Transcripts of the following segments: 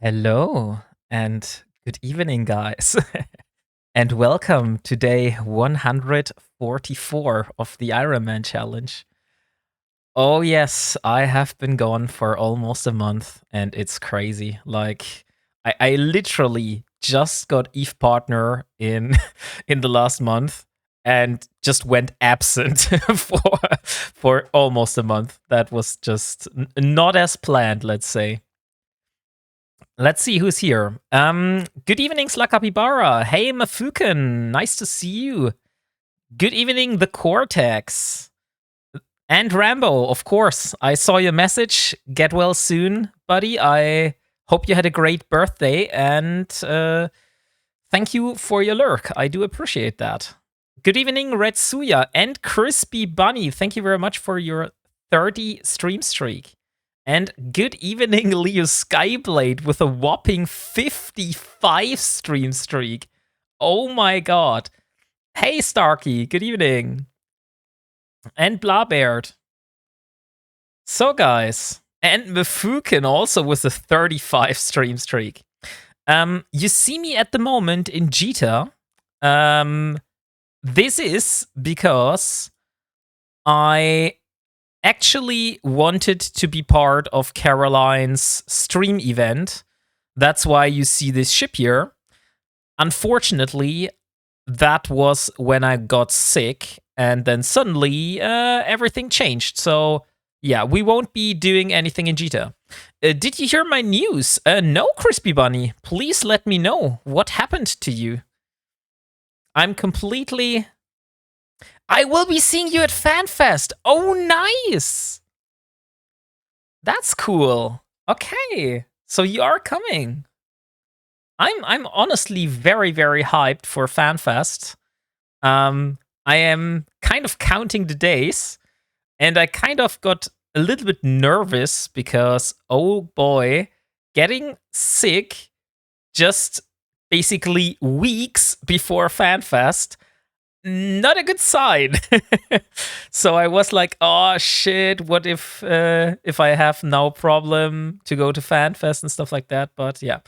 Hello and good evening, guys, and welcome to day 144 of the Ironman challenge. Oh, yes, I have been gone for almost a month, and it's crazy. Like, I literally just got Eve Partner in in the last month and just went absent for almost a month. That was just not as planned, let's say. Let's see who's here. Good evening, Slakapibara. Hey, Mafuken. Nice to see you. Good evening, The Cortex. And Rambo, of course. I saw your message. Get well soon, buddy. I hope you had a great birthday, and thank you for your lurk. I do appreciate that. Good evening, Retsuya and Crispy Bunny. Thank you very much for your 30 stream streak. And good evening, Leo Skyblade, with a whopping 55 stream streak. Oh my god. Hey, Starkey, good evening. And Blabeard. So, guys, and Mifuken also with a 35 stream streak. You see me at the moment in Jita. This is because I actually wanted to be part of Caroline's stream event. That's why you see this ship here. Unfortunately, that was when I got sick, and then suddenly everything changed. So, yeah, we won't be doing anything in Jita. Did you hear my news? No, Crispy Bunny. Please let me know what happened to you. I'm completely... I will be seeing you at FanFest. Oh, nice. That's cool. Okay. So you are coming. I'm honestly very, very hyped for FanFest. I am kind of counting the days, and I kind of got a little bit nervous because, oh boy, getting sick just basically weeks before FanFest, not a good sign. So I was like, oh shit, what if I have no problem to go to FanFest and stuff like that. But yeah,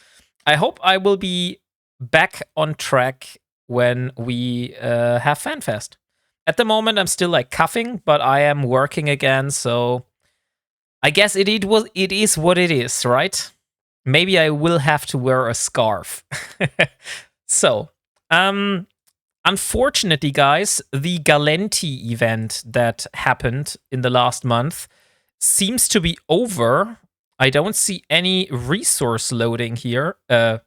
I hope I will be back on track when we have FanFest. At the moment, I'm still like coughing, but I am working again, so I guess it is what it is, right? Maybe I will have to wear a scarf. So, unfortunately, guys, the Galenti event that happened in the last month seems to be over. I don't see any resource loading here, a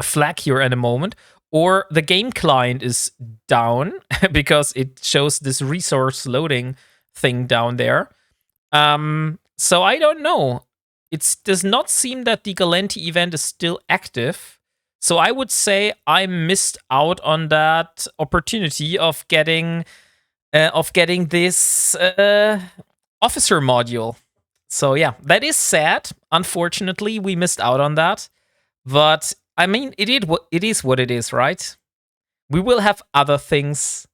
flag here at a moment, or the game client is down because it shows this resource loading thing down there. So I don't know. It does not seem that the Galenti event is still active. So I would say I missed out on that opportunity of getting this officer module. So yeah, that is sad. Unfortunately, we missed out on that. But I mean, it is what it is, right? We will have other things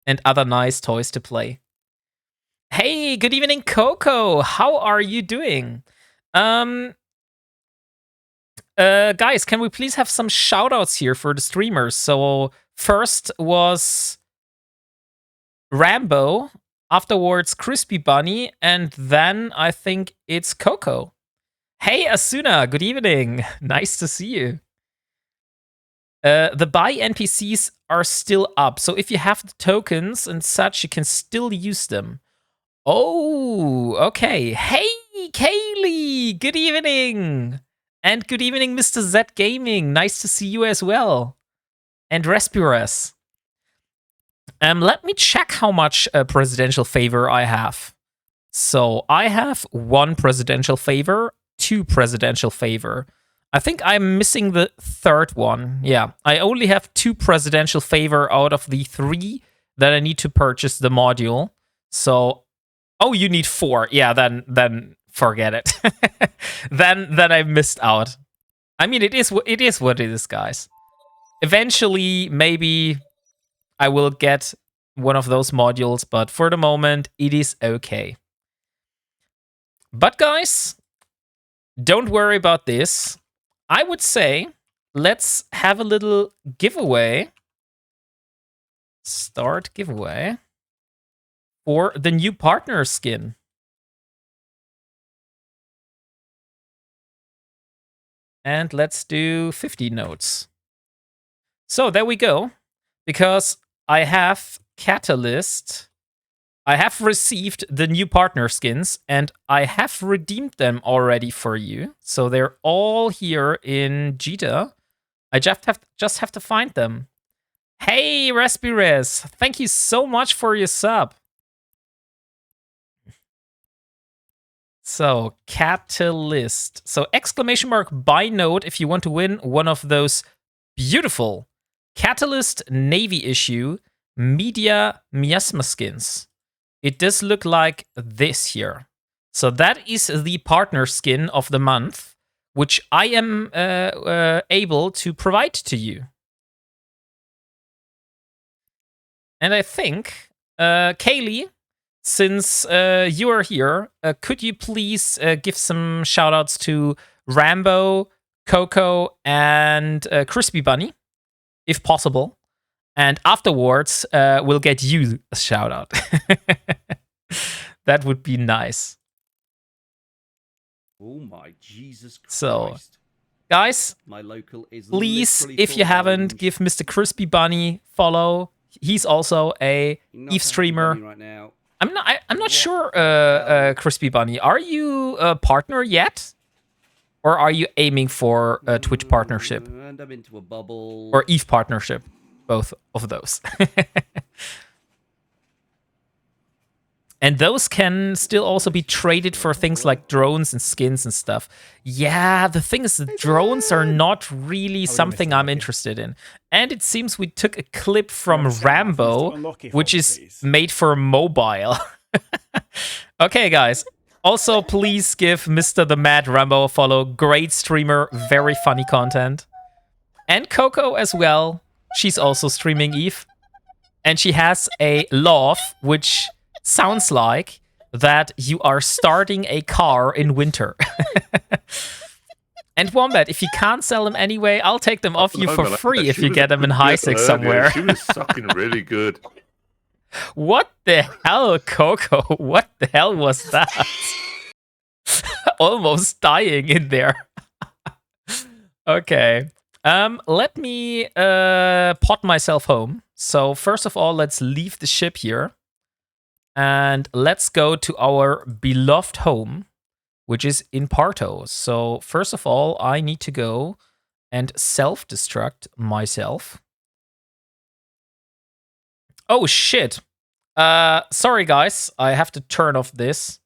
and other nice toys to play. Hey, good evening, Coco. How are you doing? Guys, can we please have some shoutouts here for the streamers? So first was Rambo, afterwards Crispy Bunny, and then I think it's Coco. Hey, Asuna, good evening. Nice to see you. The buy NPCs are still up, so if you have the tokens and such, you can still use them. Oh, okay. Hey, Kaylee, good evening. And good evening, Mr. Z Gaming. Nice to see you as well. And Respirus. Let me check how much presidential favor I have. So I have 1 presidential favor, 2 presidential favor. I think I'm missing the 3rd one. Yeah, I only have 2 presidential favor out of the 3 that I need to purchase the module. So, oh, you need 4. Yeah, then forget it. then I missed out. I mean, it is what it is, guys. Eventually, maybe I will get one of those modules, but for the moment, it is okay. But guys, don't worry about this. I would say let's have a little giveaway. Start giveaway for the new partner skin. And let's do 50 notes. So there we go. Because I have Catalyst, I have received the new partner skins, and I have redeemed them already for you. So they're all here in Jita. I just have to find them. Hey, Respires, thank you so much for your sub. So, Catalyst. So, exclamation mark buy node if you want to win one of those beautiful Catalyst Navy issue Media Miasma skins. It does look like this here. So that is the partner skin of the month, which I am able to provide to you. And I think, Kaylee, since you are here, could you please give some shoutouts to Rambo, Coco, and Crispy Bunny, if possible? And afterwards, we'll get you a shout out. That would be nice. Oh my Jesus Christ. So, guys, my local is please, if you haven't, give Mr. Crispy Bunny follow. He's also a Eve streamer. Right now. I'm not sure, Crispy Bunny. Are you a partner yet? Or are you aiming for a Twitch partnership? And I'm into a bubble. Or Eve partnership? Both of those. And those can still also be traded for things like drones and skins and stuff. Yeah, the thing is, the drones are not really something I'm interested in. And it seems we took a clip from Rambo, which is made for mobile. Okay, guys. Also, please give Mr. The Mad Rambo a follow. Great streamer, very funny content. And Coco as well. She's also streaming Eve. And she has a laugh, which sounds like that you are starting a car in winter. And Wombat, if you can't sell them anyway, I'll take them off you for free if you get them in high six somewhere. She was sucking really good. What the hell, Coco? What the hell was that? Almost dying in there. Okay. Let me pot myself home. So first of all, let's leave the ship here. And let's go to our beloved home, which is in Parto. So first of all, I need to go and self-destruct myself. Oh, shit. Sorry, guys. I have to turn off this.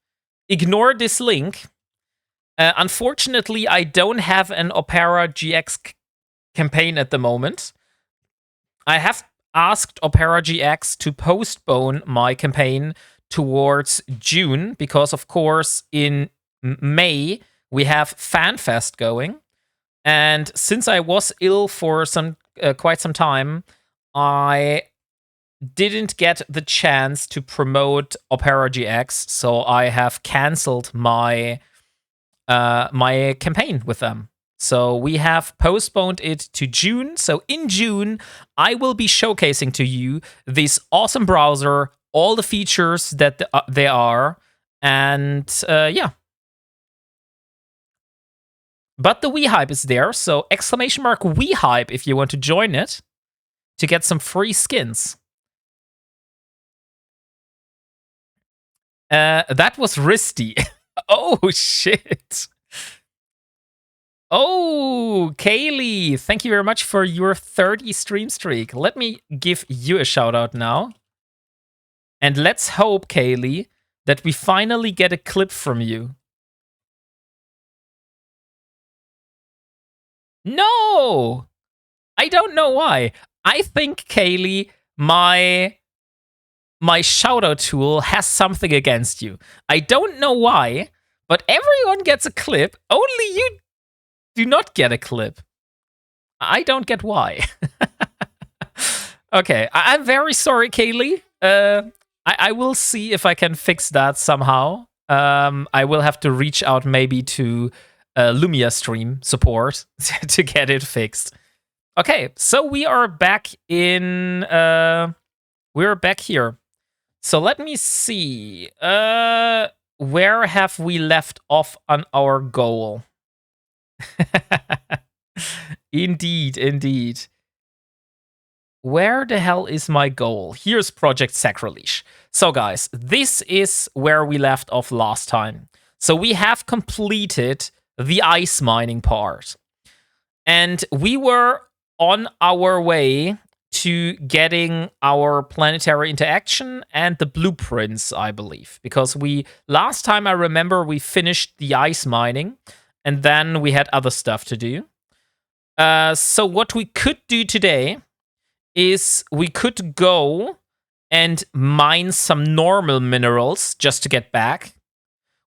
Ignore this link. Unfortunately, I don't have an Opera GX campaign at the moment. I have asked Opera GX to postpone my campaign towards June because, of course, in May, we have FanFest going. And since I was ill for quite some time, I didn't get the chance to promote Opera GX, so I have canceled my my campaign with them. So we have postponed it to June. So in June, I will be showcasing to you this awesome browser, all the features that they are, and yeah. But the WeHype is there, so exclamation mark WeHype if you want to join it to get some free skins. That was Risty. Oh, shit. Oh, Kaylee, thank you very much for your 30 stream streak. Let me give you a shout out now. And let's hope, Kaylee, that we finally get a clip from you. No! I don't know why. I think, Kaylee, my shout out tool has something against you. I don't know why, but everyone gets a clip. Only you do not get a clip. I don't get why. Okay, I'm very sorry, Kaylee. I will see if I can fix that somehow. I will have to reach out maybe to Lumia stream support to get it fixed. Okay, so we are back in. We're back here. So let me see. Where have we left off on our goal? Indeed. Where the hell is my goal? Here's Project Sacrilege. So guys, this is where we left off last time. So we have completed the ice mining part. And we were on our way to getting our planetary interaction and the blueprints, I believe. Because last time I remember we finished the ice mining and then we had other stuff to do. So what we could do today is we could go and mine some normal minerals just to get back.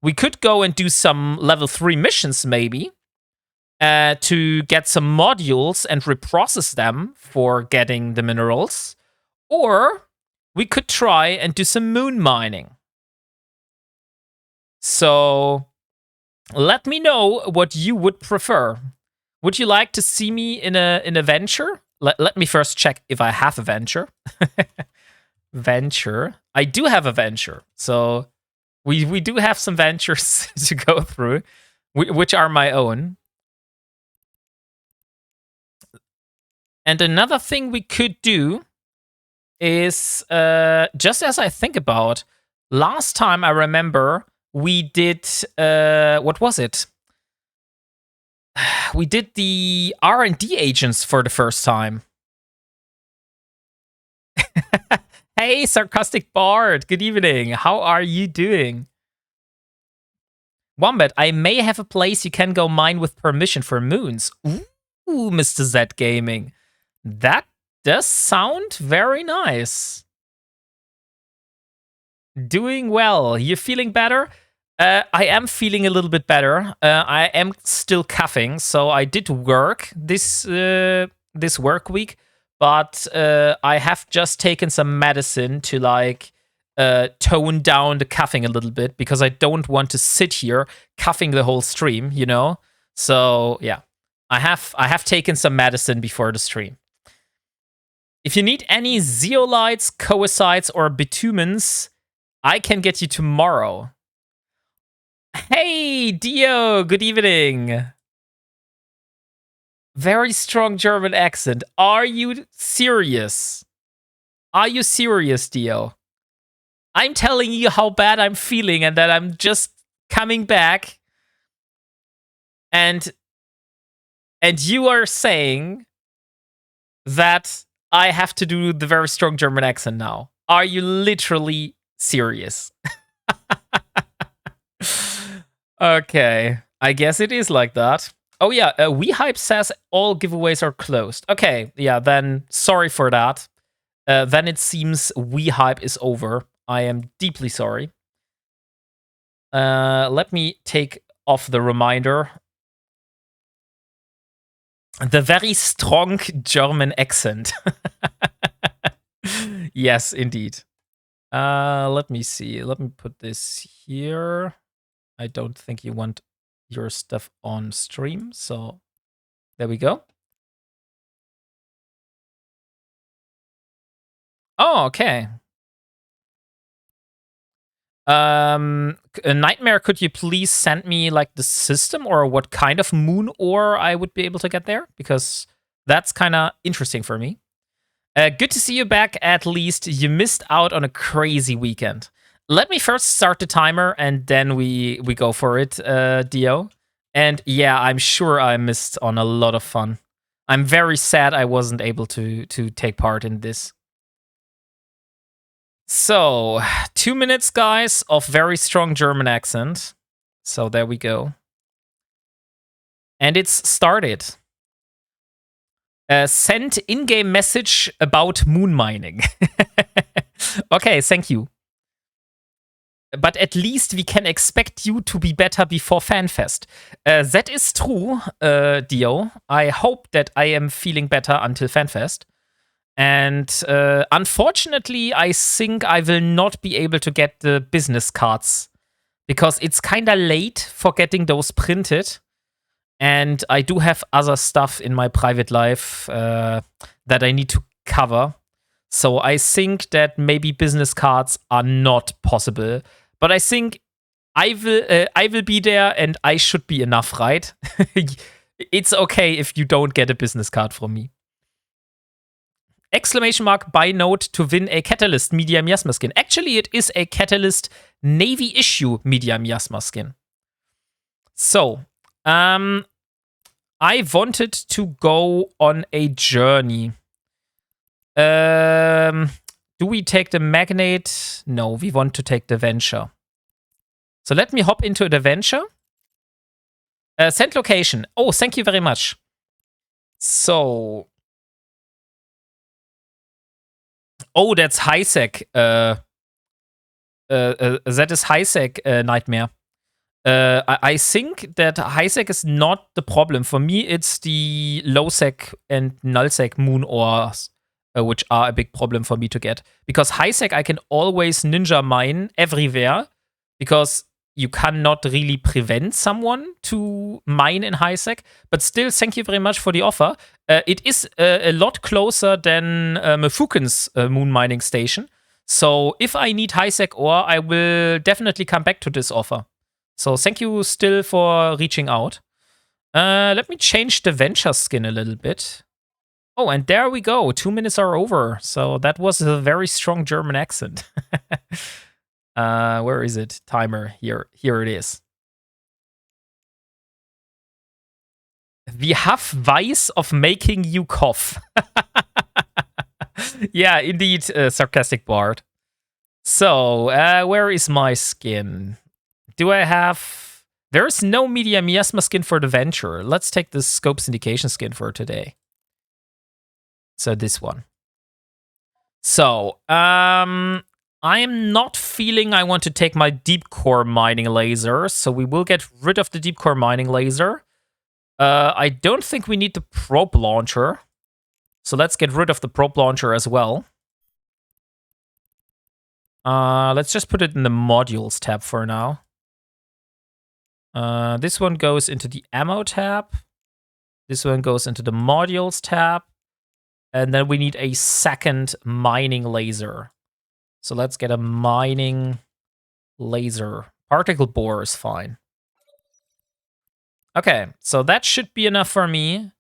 We could go and do some level 3 missions maybe to get some modules and reprocess them for getting the minerals. Or we could try and do some moon mining. So let me know what you would prefer. Would you like to see me in a venture? Let me first check if I have a venture. Venture. I do have a venture. So we do have some ventures to go through, which are my own. And another thing we could do is, just as I think about, last time I remember we did, what was it? We did the R&D agents for the first time. Hey, Sarcastic Bard, good evening. How are you doing? Wombat, I may have a place you can go mine with permission for moons. Ooh, Mr. Z Gaming. That does sound very nice. Doing well. You feeling better? I am feeling a little bit better. I am still coughing, so I did work this work week, but I have just taken some medicine to tone down the coughing a little bit because I don't want to sit here coughing the whole stream, you know. So yeah, I have taken some medicine before the stream. If you need any zeolites, coesites, or bitumens, I can get you tomorrow. Hey, Dio, good evening. Very strong German accent. Are you serious? Are you serious, Dio? I'm telling you how bad I'm feeling and that I'm just coming back. And you are saying that I have to do the very strong German accent now. Are you literally serious? Okay, I guess it is like that. Oh yeah, WeHype says all giveaways are closed. Okay, yeah, then sorry for that. Then it seems WeHype is over. I am deeply sorry. Let me take off the reminder. The very strong German accent. Yes, indeed. Let me see. Let me put this here. I don't think you want your stuff on stream, so there we go. Oh, okay. Nightmare, could you please send me the system or what kind of moon ore I would be able to get there? Because that's kind of interesting for me. Good to see you back, at least. You missed out on a crazy weekend. Let me first start the timer and then we go for it, Dio. And yeah, I'm sure I missed on a lot of fun. I'm very sad I wasn't able to take part in this. So, 2 minutes, guys, of very strong German accent. So there we go. And it's started. Send in-game message about moon mining. Okay, thank you. But at least we can expect you to be better before FanFest. That is true, Dio. I hope that I am feeling better until FanFest. And unfortunately, I think I will not be able to get the business cards because it's kind of late for getting those printed. And I do have other stuff in my private life that I need to cover. So I think that maybe business cards are not possible. But I think I will be there and I should be enough, right? It's okay if you don't get a business card from me. Exclamation mark buy note to win a Catalyst Media Miasma skin. Actually, it is a Catalyst Navy issue Media Miasma skin. So, I wanted to go on a journey. Do we take the Magnate? No, we want to take the Venture. So let me hop into the Venture. Send location. Oh, thank you very much. So. Oh, that's Highsec. That is Highsec Nightmare. I think that Highsec is not the problem. For me, it's the low-sec and null-sec moon ores, which are a big problem for me to get. Because Highsec, I can always ninja mine everywhere, because you cannot really prevent someone to mine in Highsec. But still, thank you very much for the offer. It is a lot closer than Mefuken's moon mining station. So if I need Highsec ore, I will definitely come back to this offer. So thank you still for reaching out. Let me change the Venture skin a little bit. Oh, and there we go. 2 minutes are over. So that was a very strong German accent. Where is it? Timer. Here it is. We have ways of making you cough. Yeah, indeed, sarcastic Bard. So, where is my skin? Do I have... There's no Media Miasma skin for the Venture. Let's take the Scope Syndication skin for today. So this one. So, I am not feeling I want to take my deep core mining laser, so we will get rid of the deep core mining laser. I don't think we need the probe launcher, so let's get rid of the probe launcher as well. Let's just put it in the modules tab for now. This one goes into the ammo tab. This one goes into the modules tab. And then we need a second mining laser. So let's get a mining laser. Particle bore is fine. Okay, so that should be enough for me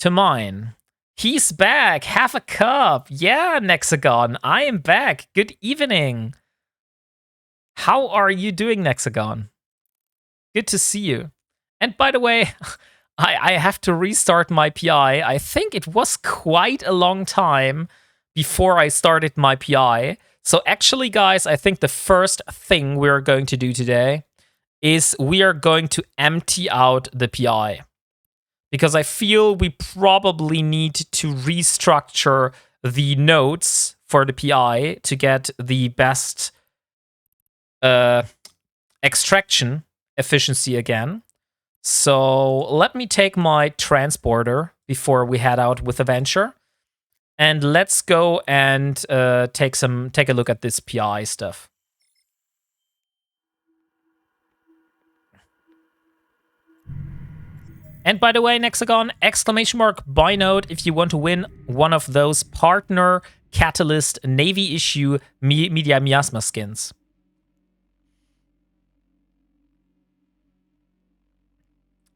to mine. He's back. Half a cup. Yeah, Nexagon. I am back. Good evening. How are you doing, Nexagon? Good to see you. And by the way, I have to restart my PI. I think it was quite a long time before I started my PI. So actually, guys, I think the first thing we're going to do today is we are going to empty out the PI. Because I feel we probably need to restructure the nodes for the PI to get the best extraction efficiency again. So let me take my transporter before we head out with the Venture. And let's go and take a look at this PI stuff. And by the way, Nexagon, exclamation mark buy node if you want to win one of those partner Catalyst Navy issue Media Miasma skins.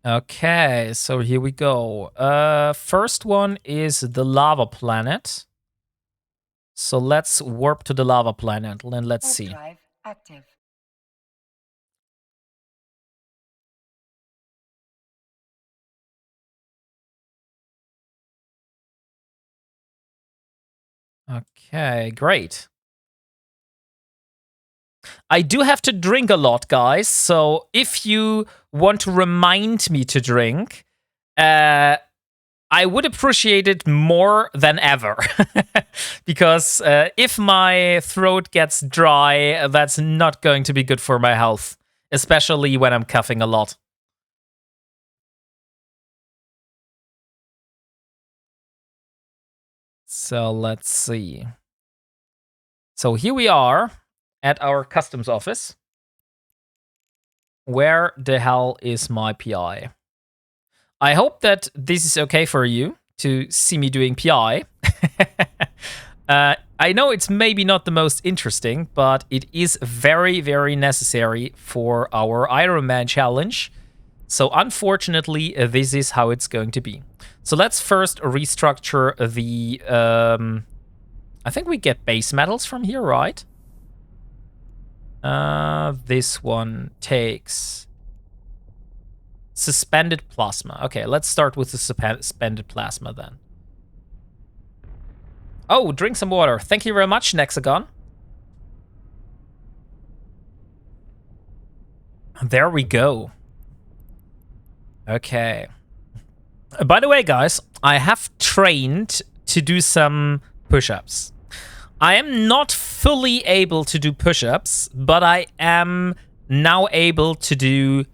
Okay, so here we go. First one is the lava planet. So let's warp to the lava planet and let's see. Drive active. Okay, great. I do have to drink a lot, guys. So if you want to remind me to drink, I would appreciate it more than ever. Because if my throat gets dry, that's not going to be good for my health, especially when I'm coughing a lot. So let's see. So here we are at our customs office. Where the hell is my PI? I hope that this is okay for you to see me doing PI. I know it's maybe not the most interesting, but it is very, very necessary for our Ironman challenge. So unfortunately, this is how it's going to be. So let's first restructure the... I think we get base metals from here, right? This one takes... suspended plasma. Okay, let's start with the suspended plasma then. Oh, drink some water. Thank you very much, Nexagon. There we go. Okay. By the way, guys, I have trained to do some push-ups. I am not fully able to do push-ups, but I am now able to do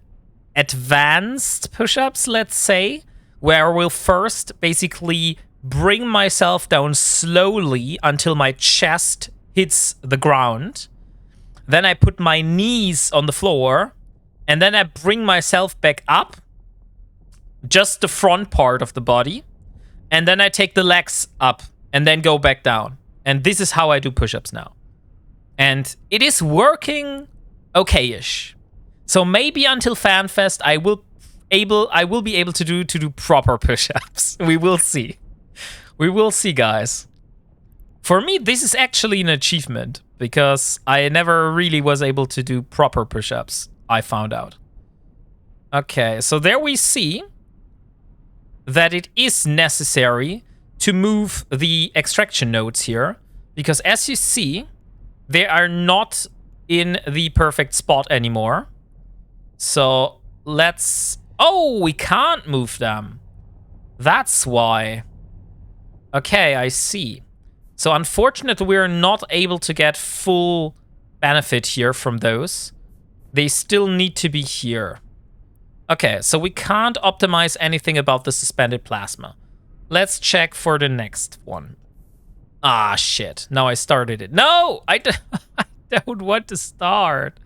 advanced push-ups, let's say, where I will first basically bring myself down slowly until my chest hits the ground. Then I put my knees on the floor, and then I bring myself back up, just the front part of the body, and then I take the legs up and then go back down. And this is how I do push-ups now. And it is working okay-ish. So maybe until FanFest I will be able to do proper push-ups. We will see. We will see, guys. For me, this is actually an achievement because I never really was able to do proper push-ups, I found out. Okay, so there we see that it is necessary to move the extraction nodes here, because as you see, they are not in the perfect spot anymore. So let's... Oh, we can't move them. That's why. Okay, I see. So unfortunately, we're not able to get full benefit here from those. They still need to be here. Okay, so we can't optimize anything about the suspended plasma. Let's check for the next one. Ah, shit. Now I started it. No! I don't want to start.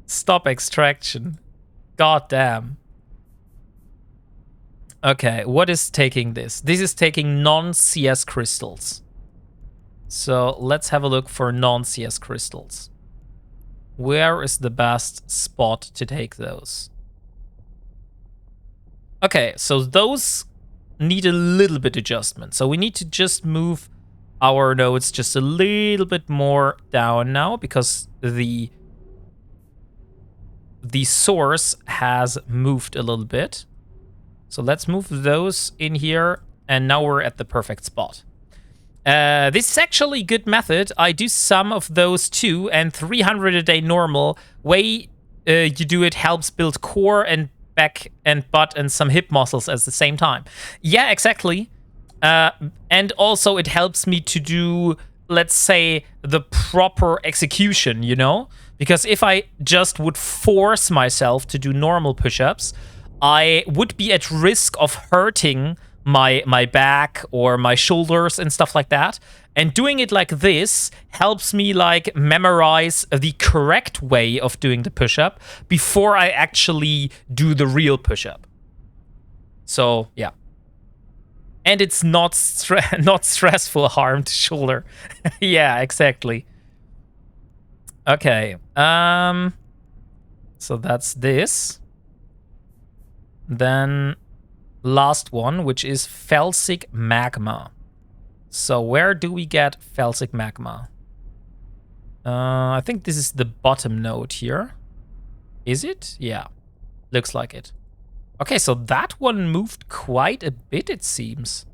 Stop extraction. God damn. Okay, what is taking this? This is taking non-CS crystals. So let's have a look for non-CS crystals. Where is the best spot to take those? Okay, so those need a little bit adjustment. So we need to just move our nodes just a little bit more down now because the source has moved a little bit. So let's move those in here, and now we're at the perfect spot. This is actually a good method. I do some of those too, and 300 a day normal. Way you do it helps build core and back and butt and some hip muscles at the same time. Yeah, exactly. And also it helps me to do, let's say, the proper execution, you know? Because if I just would force myself to do normal push-ups, I would be at risk of hurting my back or my shoulders and stuff like that. And doing it like this helps me like memorize the correct way of doing the push-up before I actually do the real push-up. So, yeah. And it's not stressful harm to shoulder. Yeah, exactly. Okay. So that's this. Then last one, which is felsic magma. So where do we get felsic magma? I think this is the bottom node here. Is it? Yeah, looks like it. Okay, so that one moved quite a bit, it seems.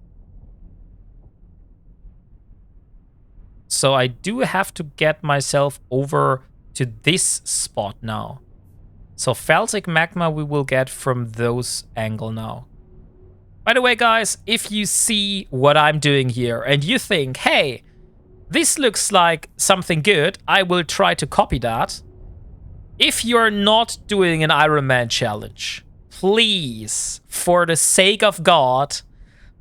So I do have to get myself over to this spot now. So felsic magma we will get from those angle now. By the way, guys, if you see what I'm doing here and you think, hey, this looks like something good, I will try to copy that. If you're not doing an Ironman challenge, please, for the sake of God,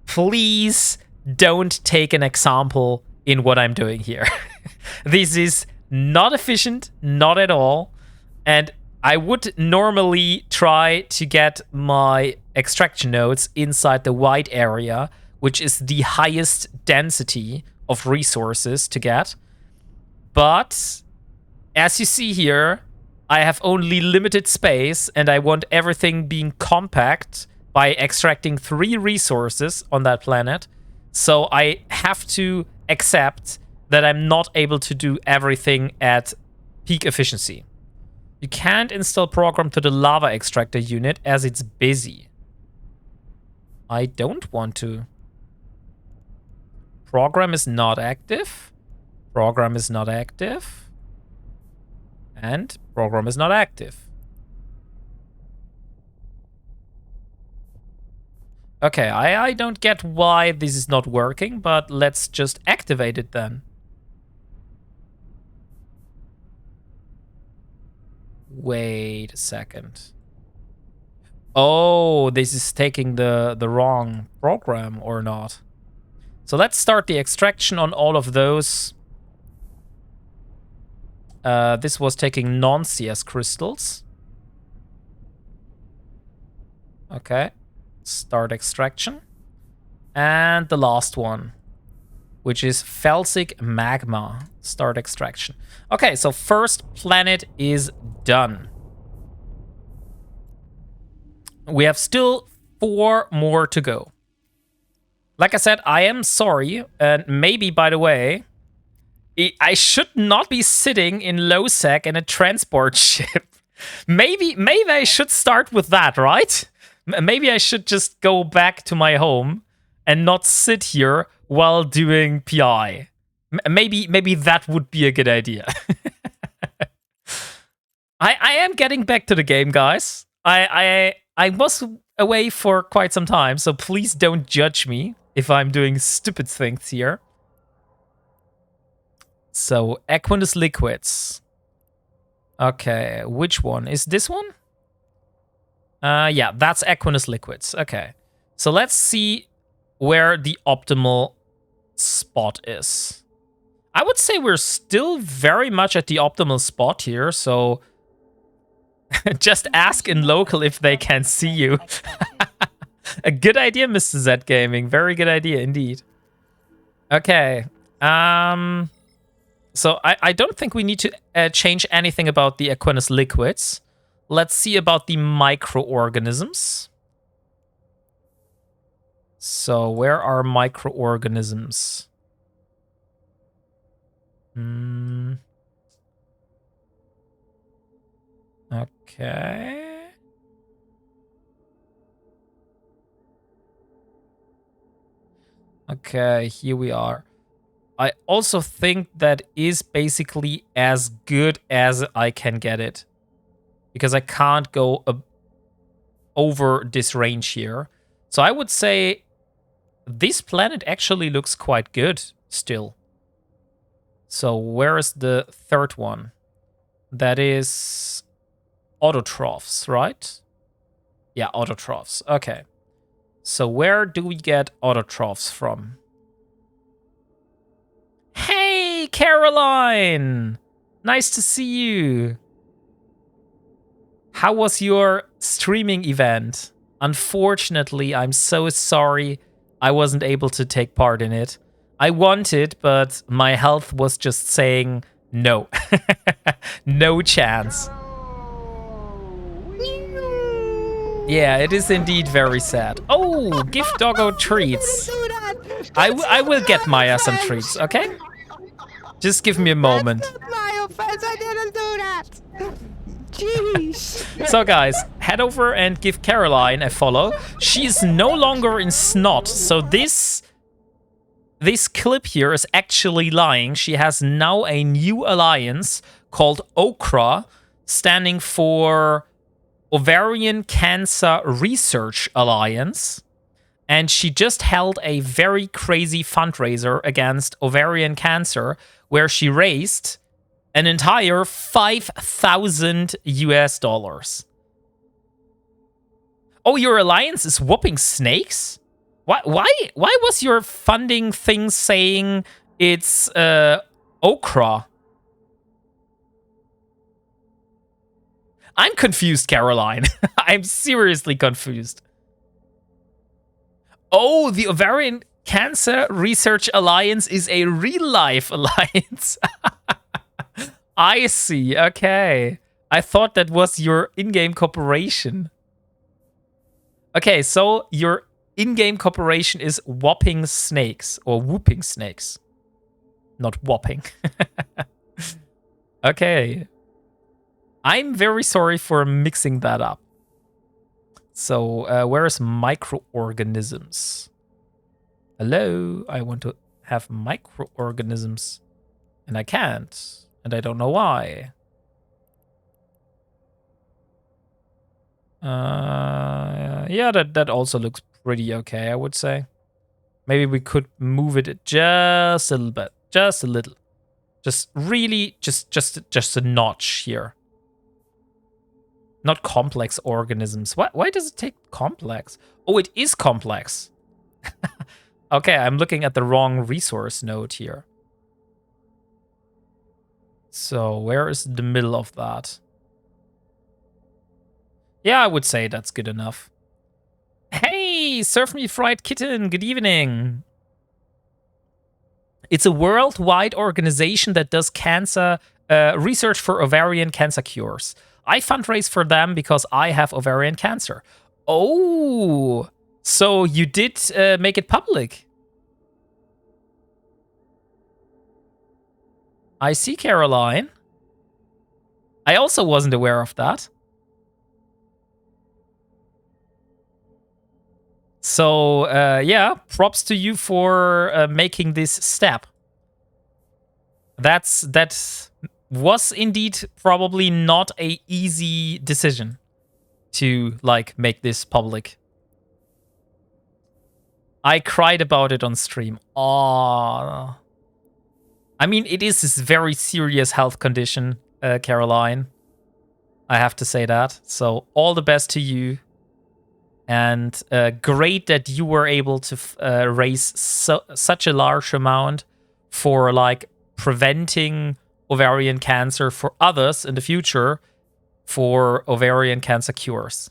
please don't take an example in what I'm doing here. This is not efficient, not at all. And I would normally try to get my extraction nodes inside the white area, which is the highest density of resources to get. But as you see here, I have only limited space and I want everything being compact by extracting 3 resources on that planet. So I have to accept that I'm not able to do everything at peak efficiency. You can't install program to the lava extractor unit as it's busy. I don't want to. Program is not active. Program is not active. And program is not active. Okay, I don't get why this is not working, but let's just activate it then. Wait a second. Oh, this is taking the wrong program or not. So let's start the extraction on all of those. This was taking non-CS crystals. Okay. Start extraction. And the last one, which is felsic magma. Start extraction. Okay, so first planet is done. We have still 4 more to go. Like I said, I am sorry. And maybe, by the way, I should not be sitting in low sec in a transport ship. Maybe I should start with that, right? Maybe I should just go back to my home and not sit here while doing PI. Maybe that would be a good idea. I am getting back to the game, guys. I was away for quite some time, so please don't judge me if I'm doing stupid things here. So, aqueous liquids. Okay, which one? Is this one? Yeah, that's aqueous liquids. Okay. So let's see where the optimal spot is. I would say we're still very much at the optimal spot here, so just ask in local if they can see you. A good idea, Mr. Z Gaming. Very good idea indeed. Okay. So I don't think we need to change anything about the aqueous liquids. Let's see about the microorganisms. So where are microorganisms? Okay. Okay, here we are. I also think that is basically as good as I can get it. Because I can't go over this range here. So I would say this planet actually looks quite good still. So where is the third one? That is autotrophs, right? Yeah, autotrophs. Okay. So where do we get autotrophs from? Hey, Caroline! Nice to see you. How was your streaming event? Unfortunately, I'm so sorry I wasn't able to take part in it. I wanted, but my health was just saying no. No chance. Yeah, it is indeed very sad. Oh, give doggo treats. I will get Maya some treats, okay? Just give me a moment. That's not my offense. I didn't do that. Jeez. So guys, head over and give Caroline a follow. She is no longer in Snot, so this clip here is actually lying. She has now a new alliance called OKRA, standing for Ovarian Cancer Research Alliance. And she just held a very crazy fundraiser against ovarian cancer, where she raised an entire $5,000 US. Oh, your alliance is whooping snakes? Why was your funding thing saying it's Okra? I'm confused, Caroline. I'm seriously confused. Oh, the Ovarian Cancer Research Alliance is a real-life alliance. I see. Okay. I thought that was your in-game corporation. Okay, so your in-game corporation is Whopping Snakes or Whooping Snakes. Not whopping. Okay. I'm very sorry for mixing that up. So, where is microorganisms? Hello? I want to have microorganisms. And I can't. And I don't know why. Yeah, that also looks pretty okay, I would say. Maybe we could move it just a little bit. Just a little. Just really, just a notch here. Not complex organisms. Why does it take complex? Oh, it is complex. Okay, I'm looking at the wrong resource node here. So where is the middle of that? Yeah, I would say that's good enough. Hey, Surf Me Fried Kitten, good evening. It's a worldwide organization that does cancer research for ovarian cancer cures. I fundraise for them because I have ovarian cancer. Oh, so you did make it public. I see, Caroline. I also wasn't aware of that. So, yeah, props to you for making this step. That was indeed probably not a easy decision to, like, make this public. I cried about it on stream. Aww. I mean, it is this very serious health condition, Caroline. I have to say that. So, all the best to you. And great that you were able to raise such a large amount for like preventing ovarian cancer for others in the future for ovarian cancer cures.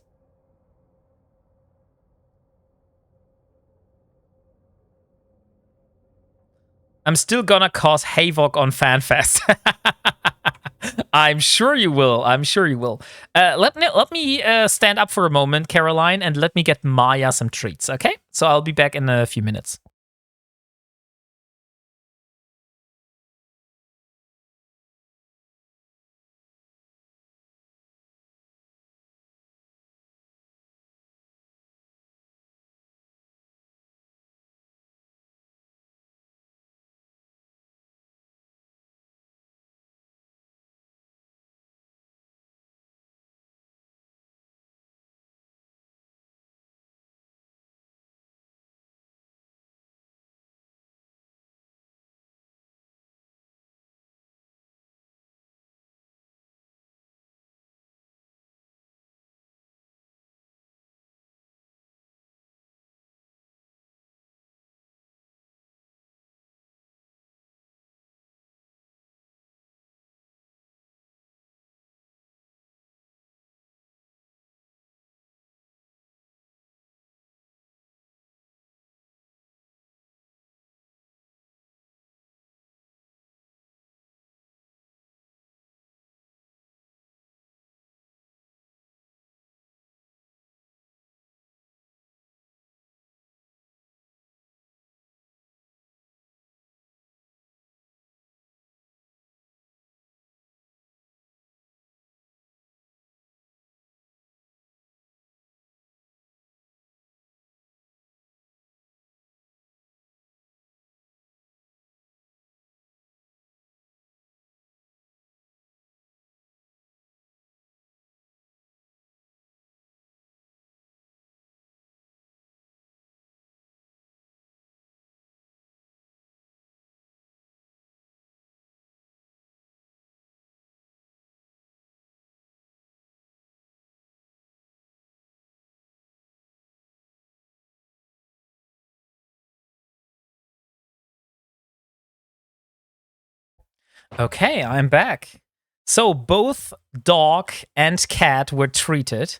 I'm still gonna cause havoc on FanFest. I'm sure you will. I'm sure you will. Let me stand up for a moment, Caroline, and let me get Maya some treats, okay? So I'll be back in a few minutes. Okay, I'm back. So both dog and cat were treated.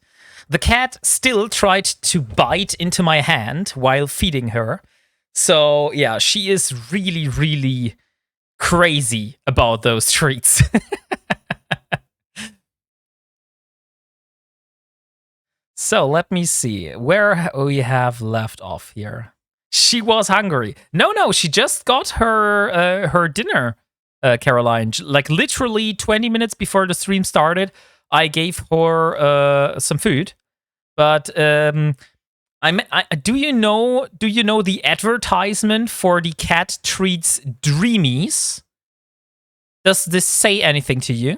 The cat still tried to bite into my hand while feeding her. So yeah, she is really, really crazy about those treats. So let me see where we have left off here. She was hungry. No, she just got her dinner, Caroline. Like literally 20 minutes before the stream started, I gave her some food. But do you know the advertisement for the cat treats Dreamies? Does this say anything to you?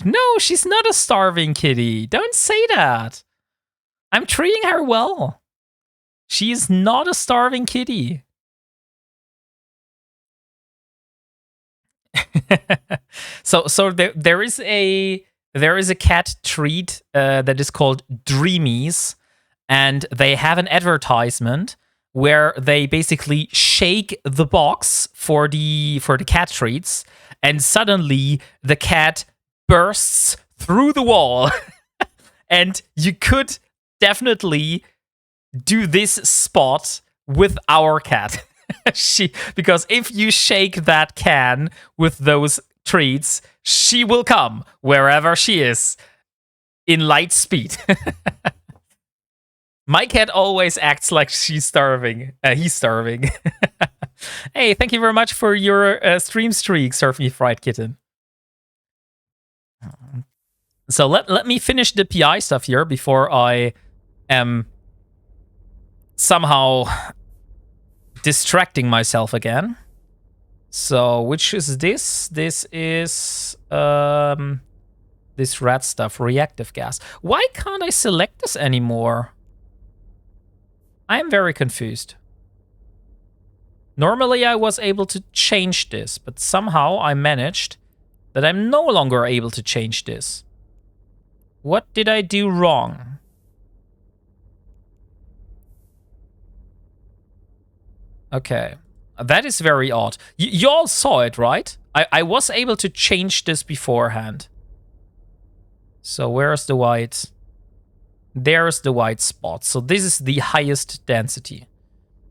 No, she's not a starving kitty. Don't say that. I'm treating her well. She is not a starving kitty. So there is a cat treat that is called Dreamies, and they have an advertisement where they basically shake the box for the cat treats, and suddenly the cat bursts through the wall. And you could definitely do this spot with our cat. Because if you shake that can with those treats, she will come wherever she is in light speed. My cat always acts like she's starving. He's starving. Hey, thank you very much for your stream streak, Surf Me Fried Kitten. So let me finish the PI stuff here before I am somehow distracting myself again. So which is this? This is this red stuff, reactive gas. Why can't I select this anymore? I am very confused. Normally I was able to change this, but somehow I managed that I'm no longer able to change this. What did I do wrong? Okay, that is very odd. You all saw it, right? I was able to change this beforehand. So where's the white? There's the white spot. So this is the highest density.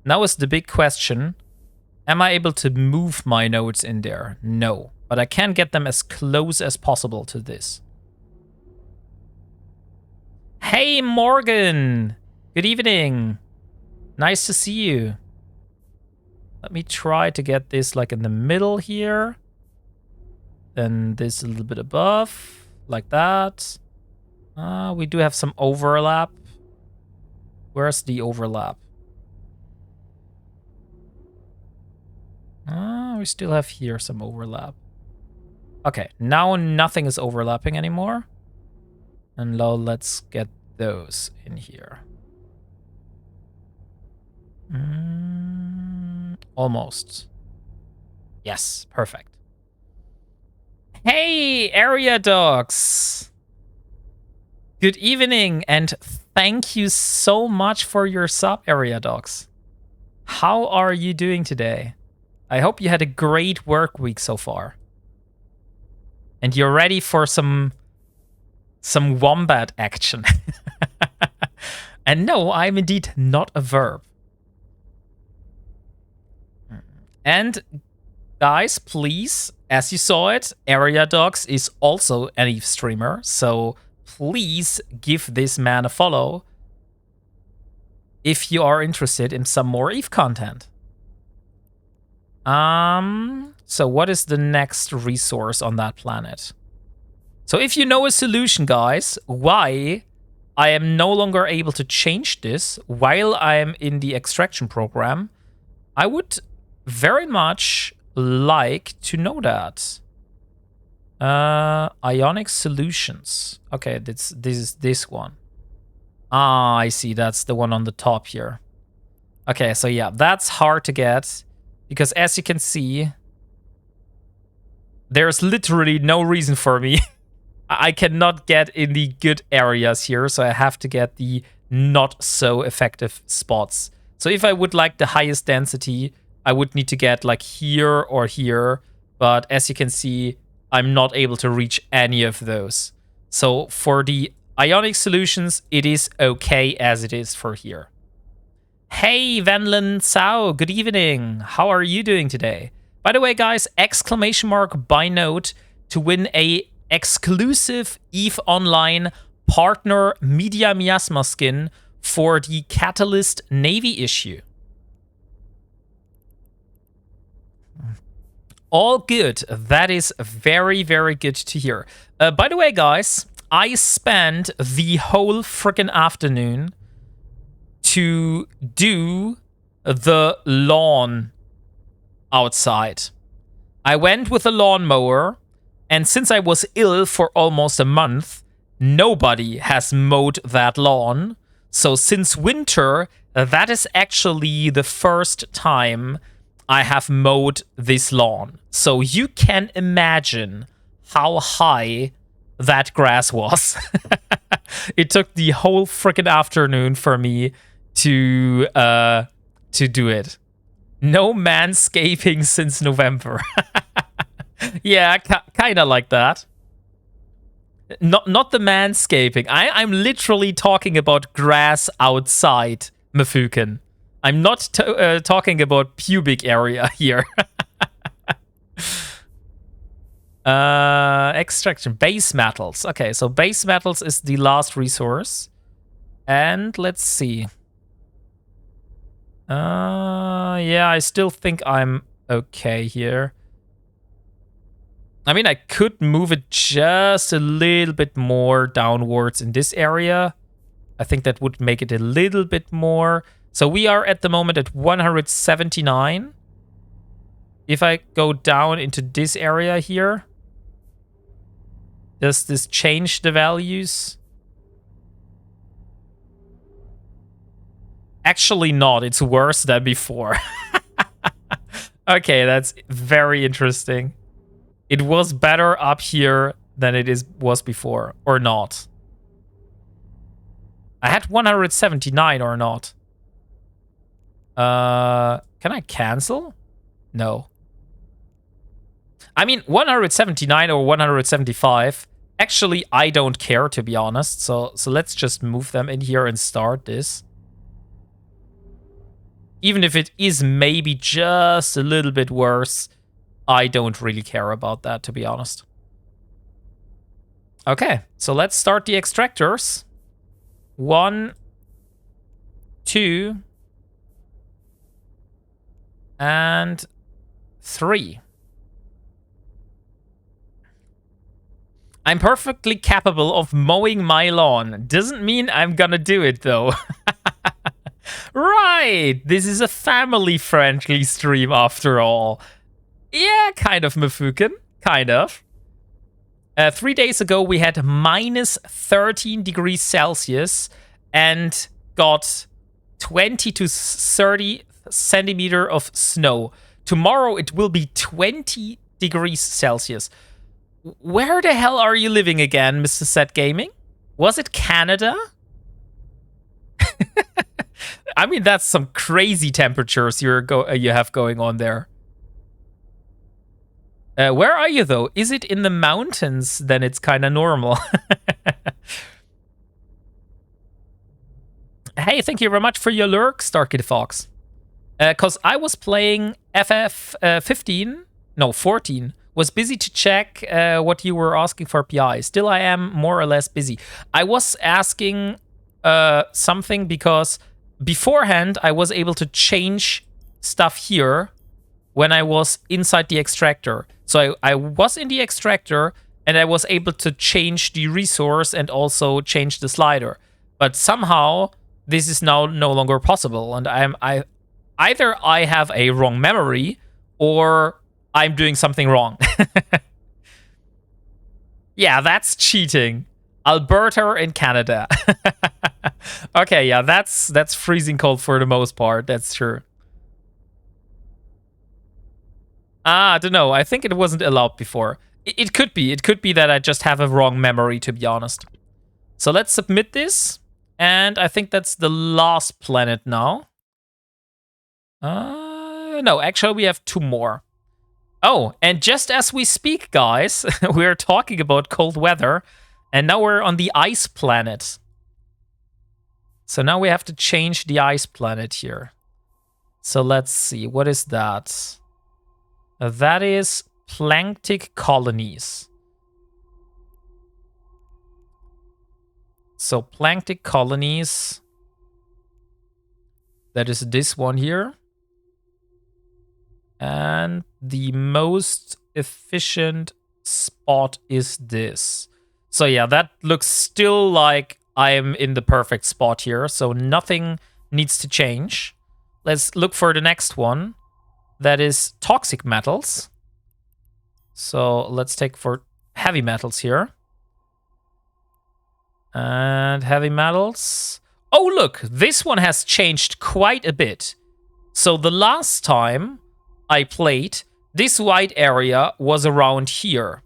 Now is the big question. Am I able to move my nodes in there? No, but I can get them as close as possible to this. Hey, Morgan! Good evening. Nice to see you. Let me try to get this like in the middle here. Then this a little bit above, like that. We do have some overlap. Where's the overlap? We still have here some overlap. Okay, now nothing is overlapping anymore. And now let's get those in here. Almost. Yes, perfect. Hey, area dogs. Good evening, and thank you so much for your sub, area dogs. How are you doing today? I hope you had a great work week so far. And you're ready for some wombat action. And no, I'm indeed not a verb. And guys, please, as you saw it, Area Dogs is also an EVE streamer, so please give this man a follow if you are interested in some more EVE content. So what is the next resource on that planet? So if you know a solution, guys, why I am no longer able to change this while I am in the extraction program, I would very much like to know that. Ionic solutions. Okay, this is this one. Ah, I see. That's the one on the top here. Okay, so yeah, that's hard to get because as you can see, there's literally no reason for me. I cannot get in the good areas here, so I have to get the not so effective spots. So if I would like the highest density, I would need to get like here or here, But as you can see, I'm not able to reach any of those. So for the ionic solutions, it is okay as it is for here. Hey, Vanlin Sao, good evening. How are you doing today? By the way, guys, exclamation mark by note to win a exclusive EVE Online partner Media Miasma skin for the Catalyst Navy issue. All good. That is very, very good to hear. By the way, guys, I spent the whole freaking afternoon to do the lawn outside. I went with a lawnmower, and since I was ill for almost a month, nobody has mowed that lawn. So since winter, that is actually the first time I have mowed this lawn. So you can imagine how high that grass was. It took the whole freaking afternoon for me to do it. No manscaping since November. Yeah, kind of like that. Not the manscaping. I'm literally talking about grass outside, Mafuken. I'm not talking about pubic area here. Extraction. Base metals. Okay, so base metals is the last resource. And let's see. Yeah, I still think I'm okay here. I mean, I could move it just a little bit more downwards in this area. I think that would make it a little bit more. So we are at the moment at 179. If I go down into this area here, does this change the values? Actually not. It's worse than before. Okay, that's very interesting. It was better up here than it was before, or not? I had 179 or not? Can I cancel? No. I mean, 179 or 175. Actually, I don't care, to be honest. So let's just move them in here and start this. Even if it is maybe just a little bit worse, I don't really care about that, to be honest. Okay, so let's start the extractors. 1, 2, and 3. I'm perfectly capable of mowing my lawn. Doesn't mean I'm gonna do it, though. Right! This is a family-friendly stream, after all. Yeah, kind of, Mafuken. Kind of. 3 days ago, we had minus 13 degrees Celsius and got 20 to 30 centimeter of snow. Tomorrow, it will be 20 degrees Celsius. Where the hell are you living again, Mr. Set Gaming? Was it Canada? I mean, that's some crazy temperatures you have going on there. Where are you, though? Is it in the mountains? Then it's kind of normal. Hey, thank you very much for your lurk, Starkid Fox. Because I was playing FF 14. Was busy to check what you were asking for PI. Still, I am more or less busy. I was asking something because beforehand, I was able to change stuff here when I was inside the extractor. So I was in the extractor, and I was able to change the resource and also change the slider. But somehow, this is now no longer possible. And either I have a wrong memory, or I'm doing something wrong. Yeah, that's cheating. Alberta in Canada. Okay, yeah, that's freezing cold for the most part. That's true. I don't know. I think it wasn't allowed before. It could be. It could be that I just have a wrong memory, to be honest. So let's submit this. And I think that's the last planet now. No, actually we have 2 more. Oh, and just as we speak, guys, we're talking about cold weather, and now we're on the ice planet. So now we have to change the ice planet here. So let's see, what is that? That is planktic colonies. So planktic colonies, that is this one here. And the most efficient spot is this. So yeah, that looks still like I am in the perfect spot here. So nothing needs to change. Let's look for the next one. That is toxic metals. So let's take for heavy metals here. And heavy metals. Oh, look, this one has changed quite a bit. So the last time I played, this white area was around here.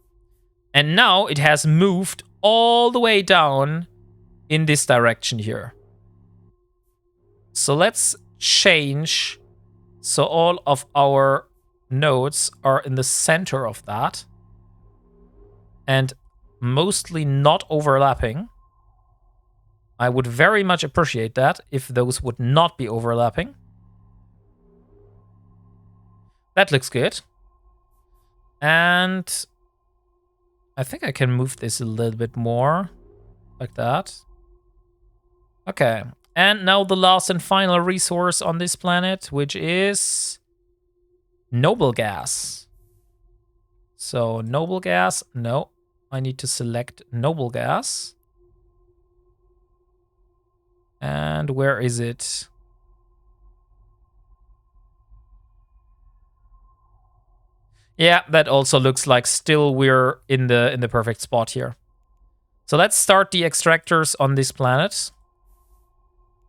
And now it has moved all the way down in this direction here. So let's change so all of our nodes are in the center of that. And mostly not overlapping. I would very much appreciate that if those would not be overlapping. That looks good. And I think I can move this a little bit more. Like that. Okay. And now the last and final resource on this planet, which is noble gas. So noble gas. No. I need to select noble gas. And where is it? Yeah, that also looks like still we're in the perfect spot here. So let's start the extractors on this planet.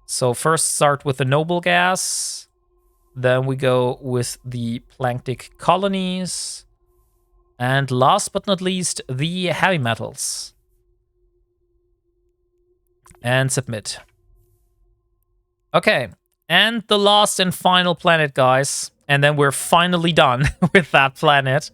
So first start with the noble gas. Then we go with the planktic colonies. And last but not least, the heavy metals. And submit. Okay, and the last and final planet, guys. And then we're finally done with that planet.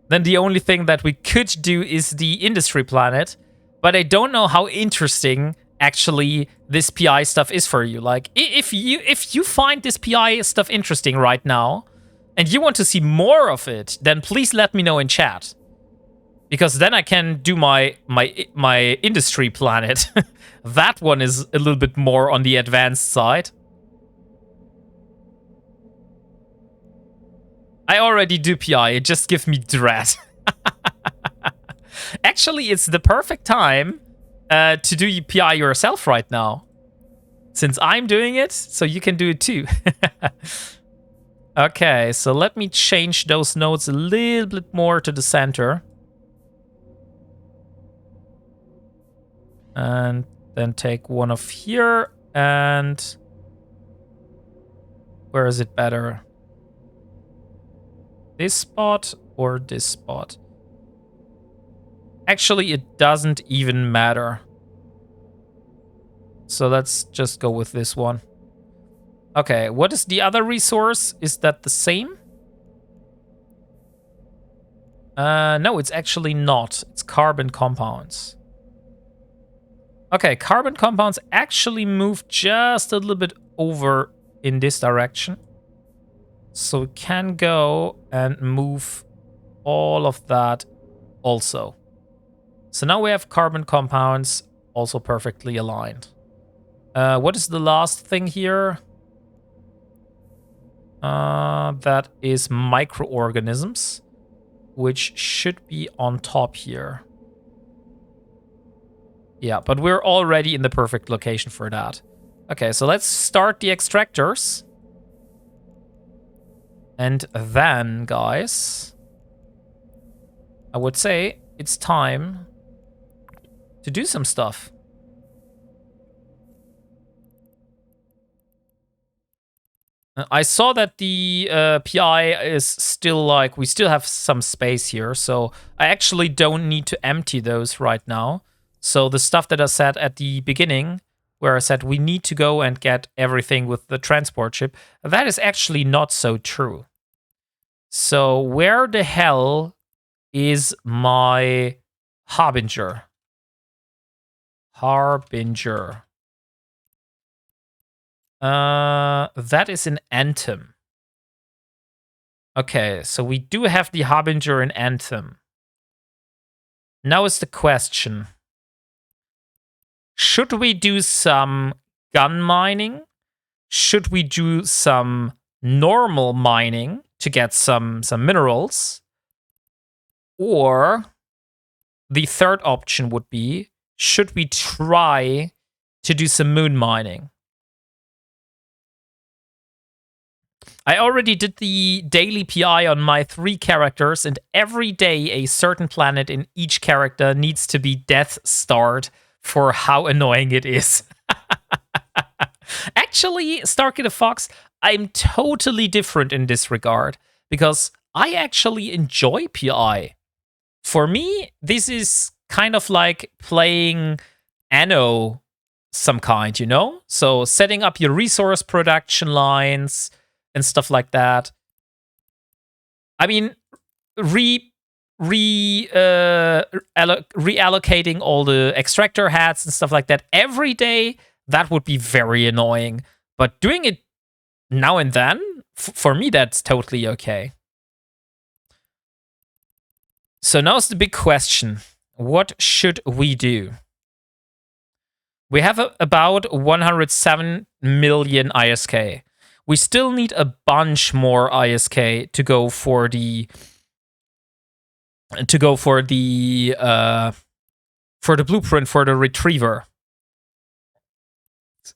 Then the only thing that we could do is the industry planet. But I don't know how interesting actually this PI stuff is for you. Like, if you find this PI stuff interesting right now, and you want to see more of it, then please let me know in chat. Because then I can do my industry planet. That one is a little bit more on the advanced side. I already do PI, it just gives me dread. Actually, it's the perfect time to do PI yourself right now. Since I'm doing it, so you can do it too. Okay, so let me change those nodes a little bit more to the center. And then take one of here and... Where is it better? This spot or this spot? Actually, it doesn't even matter. So let's just go with this one. Okay, what is the other resource? Is that the same? No, it's actually not. It's carbon compounds. Okay, carbon compounds actually move just a little bit over in this direction. So we can go and move all of that also. So now we have carbon compounds also perfectly aligned. What is the last thing here? That is microorganisms, which should be on top here. Yeah, but we're already in the perfect location for that. Okay, so let's start the extractors. And then, guys, I would say it's time to do some stuff. I saw that the PI is still like, we still have some space here, so I actually don't need to empty those right now. So the stuff that I said at the beginning, where I said we need to go and get everything with the transport ship, that is actually not so true. So where the hell is my Harbinger? Harbinger. That is an Anthem. Okay, so we do have the Harbinger in Anthem. Now is the question. Should we do some gun mining? Should we do some normal mining to get some minerals? Or the third option would be, should we try to do some moon mining? I already did the daily PI on my 3 characters, and every day a certain planet in each character needs to be death starred for how annoying it is. Actually, Starkey the Fox, I'm totally different in this regard, because I actually enjoy PI. For me, this is kind of like playing Anno some kind, you know? So setting up your resource production lines and stuff like that. I mean, reallocating all the extractor hats and stuff like that every day, that would be very annoying. But doing it now and then, for me, that's totally okay. So now's the big question. What should we do? We have about 107 million ISK. We still need a bunch more ISK to go for the blueprint for the retriever.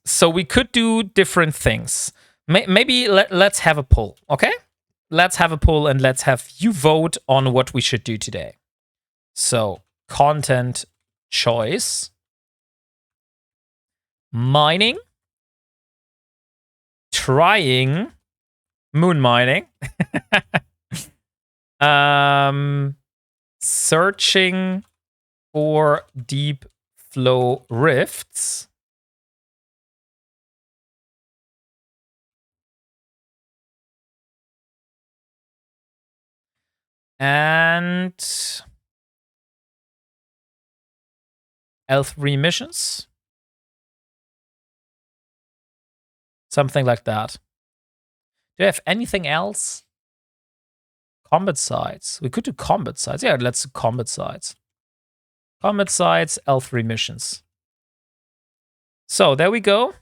So we could do different things. Maybe let's have a poll, okay? Let's have a poll and let's have you vote on what we should do today. So content choice, mining, trying moon mining, searching for deep flow rifts, and L3 missions. Something like that. Do you have anything else? Combat sites. We could do combat sites. Yeah, let's do combat sites. Combat sites, L3 missions. So there we go.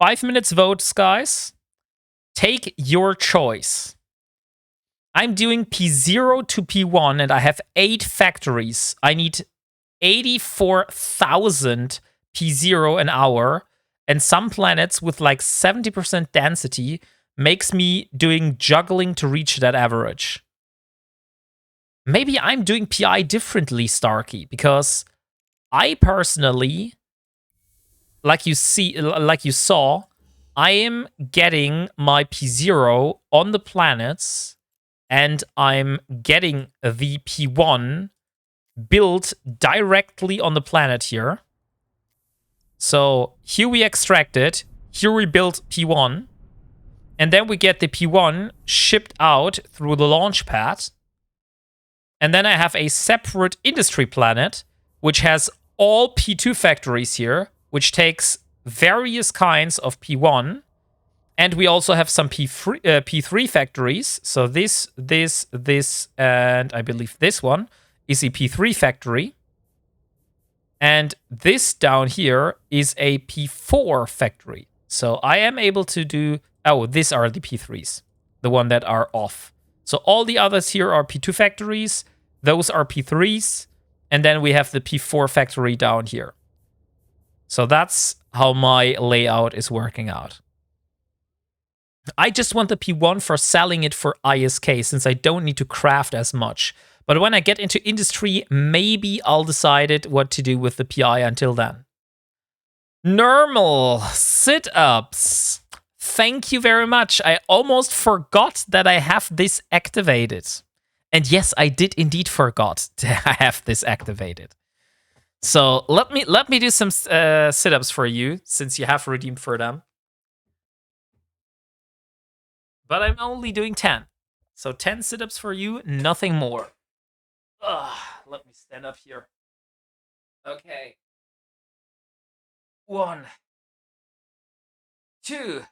5 minutes votes, guys. Take your choice. I'm doing P0 to P1 and I have 8 factories. I need 84,000 P0 an hour. And some planets with like 70% density makes me doing juggling to reach that average. Maybe I'm doing PI differently, Starkey, because I personally, like you saw, I am getting my P0 on the planets, and I'm getting the P1 built directly on the planet here. So here we extract it, here we build P1, and then we get the P1 shipped out through the launch pad. And then I have a separate industry planet, which has all P2 factories here, which takes various kinds of P1. And we also have some P3 factories. So this, and I believe this one is a P3 factory. And this down here is a P4 factory. So I am able to do... Oh, these are the P3s. The one that are off. So all the others here are P2 factories. Those are P3s. And then we have the P4 factory down here. So that's how my layout is working out. I just want the P1 for selling it for ISK, since I don't need to craft as much. But when I get into industry, maybe I'll decide it what to do with the PI until then. Normal sit-ups. Thank you very much. I almost forgot that I have this activated. And yes, I did indeed forgot to have this activated. So let me do some sit-ups for you, since you have redeemed for them. But I'm only doing 10. So 10 sit-ups for you, nothing more. Ugh, let me stand up here. Okay. 1, 2,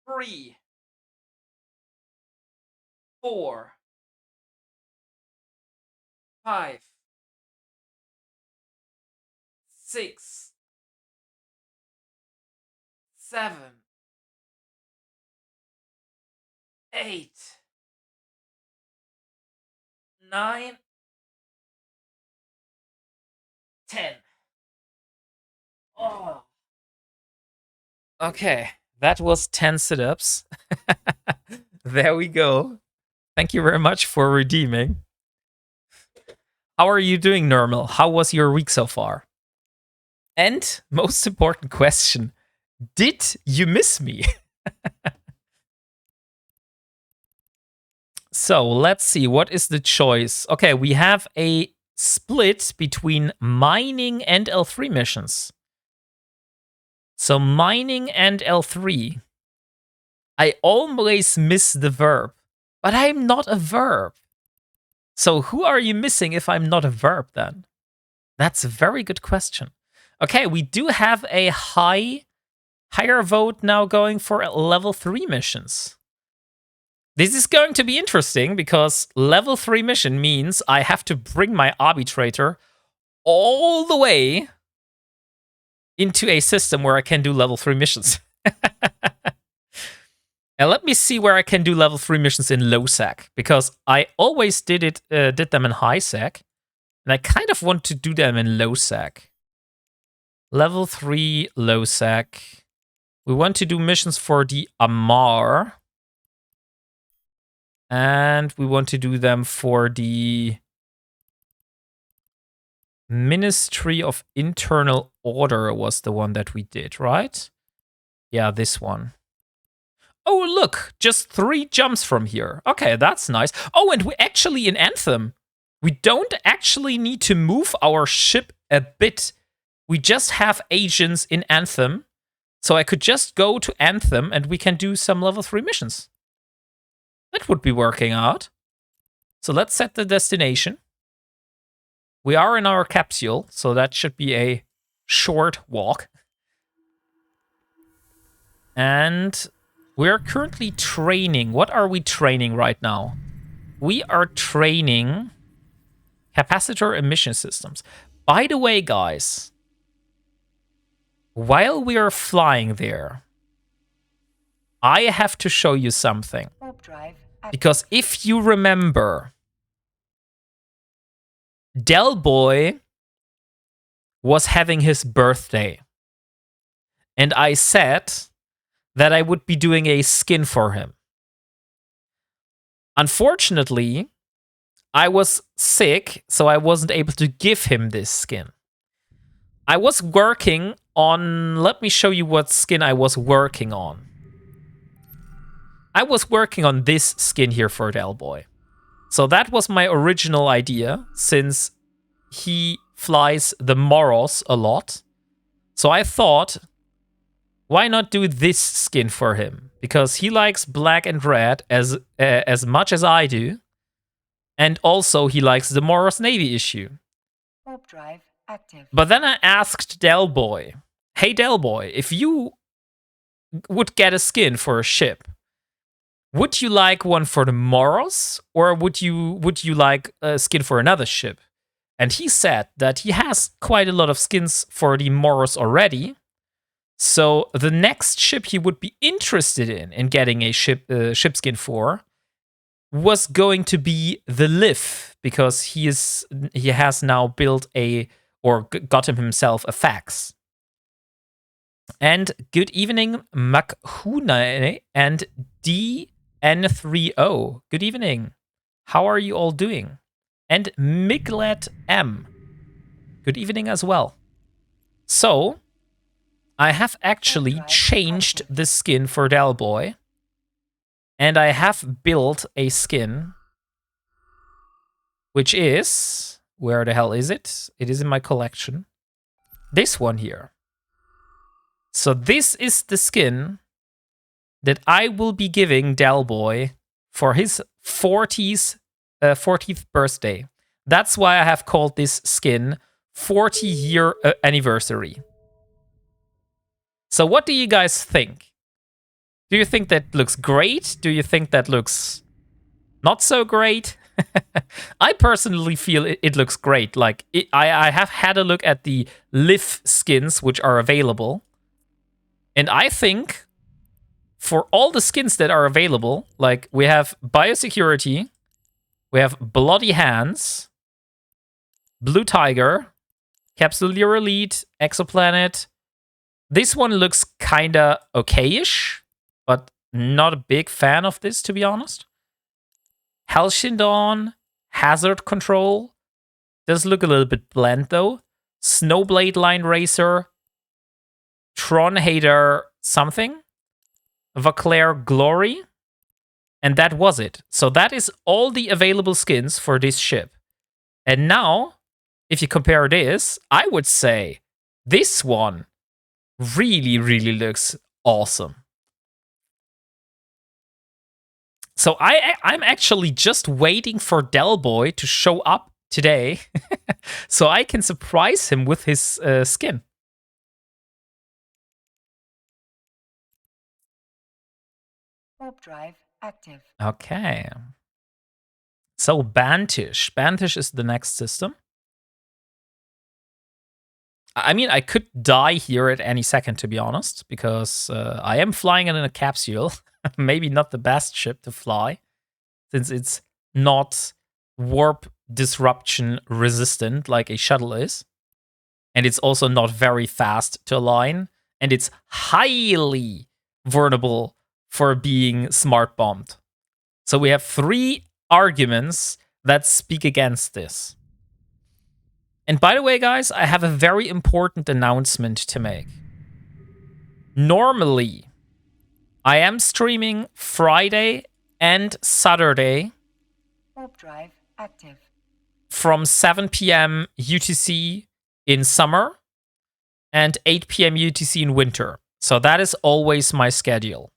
3, 4, 5, 6, 7, 8, 9, 10. Oh. Okay, that was 10 sit-ups. There we go. Thank you very much for redeeming. How are you doing, Normal? How was your week so far? And most important question, did you miss me? So let's see, what is the choice? Okay, we have a split between mining and L3 missions. So mining and L3. I always miss the verb, but I'm not a verb. So who are you missing if I'm not a verb then? That's a very good question. Okay, we do have a higher vote now going for level 3 missions. This is going to be interesting because level 3 mission means I have to bring my arbitrator all the way into a system where I can do level 3 missions. And let me see where I can do level 3 missions in low sec, because I always did them in high sec, and I kind of want to do them in low sec. Level 3 low sec. We want to do missions for the Amar. And we want to do them for the Ministry of Internal Order was the one that we did, right? Yeah, this one. Oh, look, just 3 jumps from here. Okay, that's nice. Oh, and we actually in Anthem, we don't actually need to move our ship a bit. We just have agents in Anthem. So I could just go to Anthem and we can do some level 3 missions. That would be working out. So let's set the destination. We are in our capsule, so that should be a short walk. And we're currently training. What are we training right now? We are training capacitor emission systems. By the way, guys, while we are flying there, I have to show you something. Because if you remember, Del Boy was having his birthday. And I said that I would be doing a skin for him. Unfortunately, I was sick, so I wasn't able to give him this skin. I was working on... Let me show you what skin I was working on. I was working on this skin here for Del Boy. So that was my original idea, since he flies the Moros a lot. So I thought, why not do this skin for him? Because he likes black and red as much as I do. And also he likes the Moros Navy issue. Warp drive active. But then I asked Del Boy, hey Del Boy, if you would get a skin for a ship, would you like one for the Moros, or would you like a skin for another ship? And he said that he has quite a lot of skins for the Moros already. So the next ship he would be interested in getting a ship skin for was going to be the Liv, because he has now built got himself a fax. And good evening, Makhuna and DN30. Good evening. How are you all doing? And Miglet M. Good evening as well. So, I have actually changed the skin for Del Boy. And I have built a skin, which is... Where the hell is it? It is in my collection. This one here. So this is the skin that I will be giving Delboy for his 40th birthday. That's why I have called this skin 40-year anniversary. So what do you guys think? Do you think that looks great? Do you think that looks not so great? I personally feel it looks great. Like, I have had a look at the live skins which are available. And I think for all the skins that are available, like we have Biosecurity, we have Bloody Hands, Blue Tiger, Capsuleer Elite, Exoplanet. This one looks kinda okay-ish, but not a big fan of this, to be honest. Helshin Dawn, Hazard Control. Does look a little bit bland, though. Snowblade Line Racer, Tron Hater something, Vaclair Glory, and that was it. So that is all the available skins for this ship. And now, if you compare this, I would say this one really, really looks awesome. So I'm actually just waiting for Delboy to show up today so I can surprise him with his skin. Warp drive active. Okay. So Bantish. Bantish is the next system. I mean, I could die here at any second, to be honest, because I am flying in a capsule. Maybe not the best ship to fly, since it's not warp disruption resistant like a shuttle is. And it's also not very fast to align. And it's highly vulnerable for being smart bombed. So we have 3 arguments that speak against this. And by the way, guys, I have a very important announcement to make. Normally, I am streaming Friday and Saturday Warp drive active. from 7 p.m. UTC in summer and 8 p.m. UTC in winter. So that is always my schedule.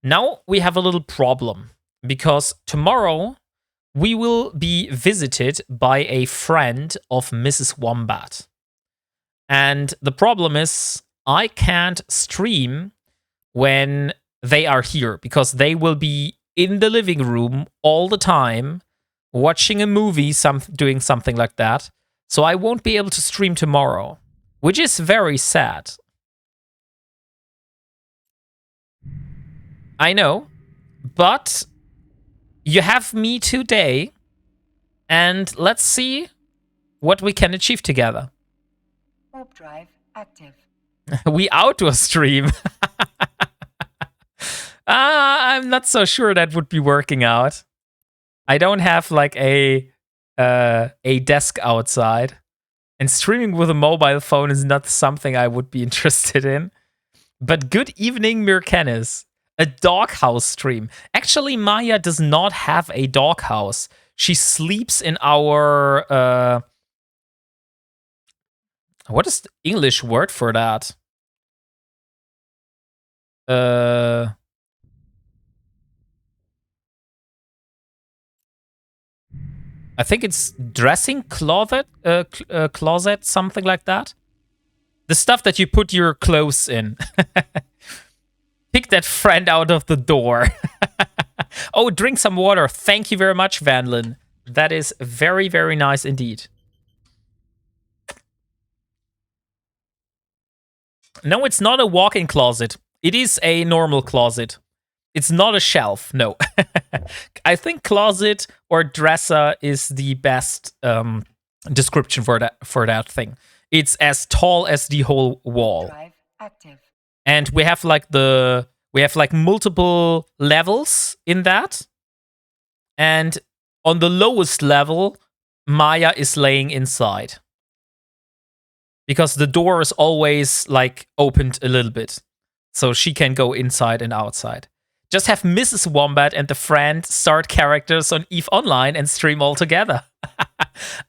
Now we have a little problem because tomorrow we will be visited by a friend of Mrs. Wombat. And the problem is I can't stream when they are here because they will be in the living room all the time watching a movie, doing something like that. So I won't be able to stream tomorrow, which is very sad. I know, but you have me today, and let's see what we can achieve together. Warp drive active. We outdoor stream. I'm not so sure that would be working out. I don't have like a desk outside, and streaming with a mobile phone is not something I would be interested in. But good evening, Mirkenis. A doghouse stream. Actually, Maya does not have a doghouse. She sleeps in our what is the English word for that? I think it's dressing closet, closet, something like that. The stuff that you put your clothes in. Pick that friend out of the door. Oh, drink some water. Thank you very much, Vanlin. That is very, very nice indeed. No, it's not a walk-in closet. It is a normal closet. It's not a shelf, no. I think closet or dresser is the best description for that thing. It's as tall as the whole wall. Drive active. And we have like multiple levels in that. And on the lowest level, Maya is laying inside. Because the door is always like opened a little bit. So she can go inside and outside. Just have Mrs. Wombat and the friend start characters on EVE Online and stream all together.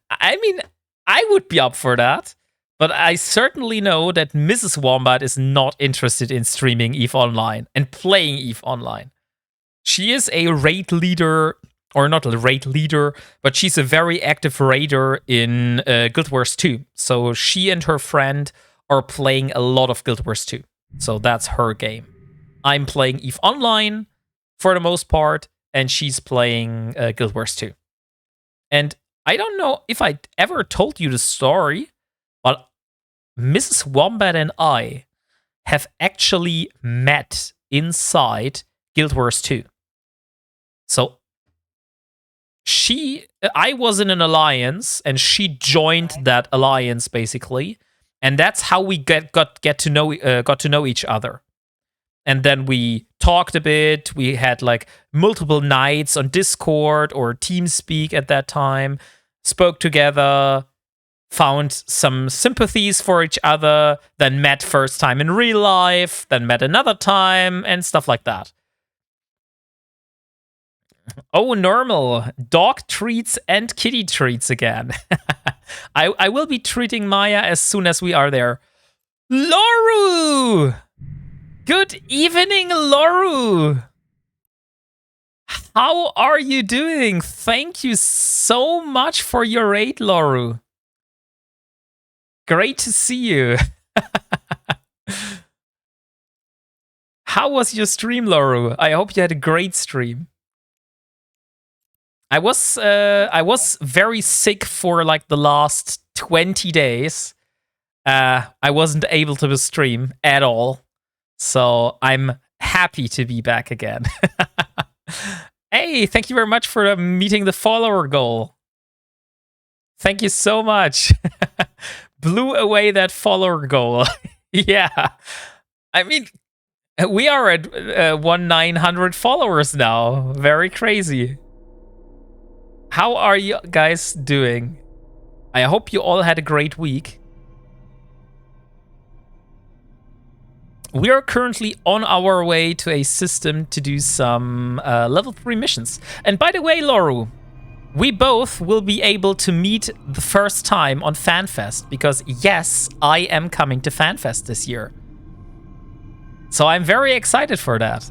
I mean, I would be up for that. But I certainly know that Mrs. Wombat is not interested in streaming EVE Online and playing EVE Online. She is a raid leader, or not a raid leader, but she's a very active raider in Guild Wars 2. So she and her friend are playing a lot of Guild Wars 2. So that's her game. I'm playing EVE Online for the most part, and she's playing Guild Wars 2. And I don't know if I ever told you the story, but Mrs. Wombat and I have actually met inside Guild Wars 2. So I was in an alliance, and she joined that alliance basically, and that's how we got to know each other. And then we talked a bit. We had like multiple nights on Discord or TeamSpeak at that time. Spoke together, found some sympathies for each other, then met first time in real life, then met another time, and stuff like that. Oh, normal. Dog treats and kitty treats again. I will be treating Maya as soon as we are there. Loru! Good evening, Loru! How are you doing? Thank you so much for your raid, Loru. Great to see you. How was your stream, Loru? I hope you had a great stream. I was very sick for like the last 20 days. I wasn't able to stream at all. So I'm happy to be back again. Hey, thank you very much for meeting the follower goal. Thank you so much. Blew away that follower goal. Yeah. I mean, we are at 1,900 followers now. Very crazy. How are you guys doing? I hope you all had a great week. We are currently on our way to a system to do some level 3 missions. And by the way, Loru, we both will be able to meet the first time on FanFest, because yes, I am coming to FanFest this year. So I'm very excited for that.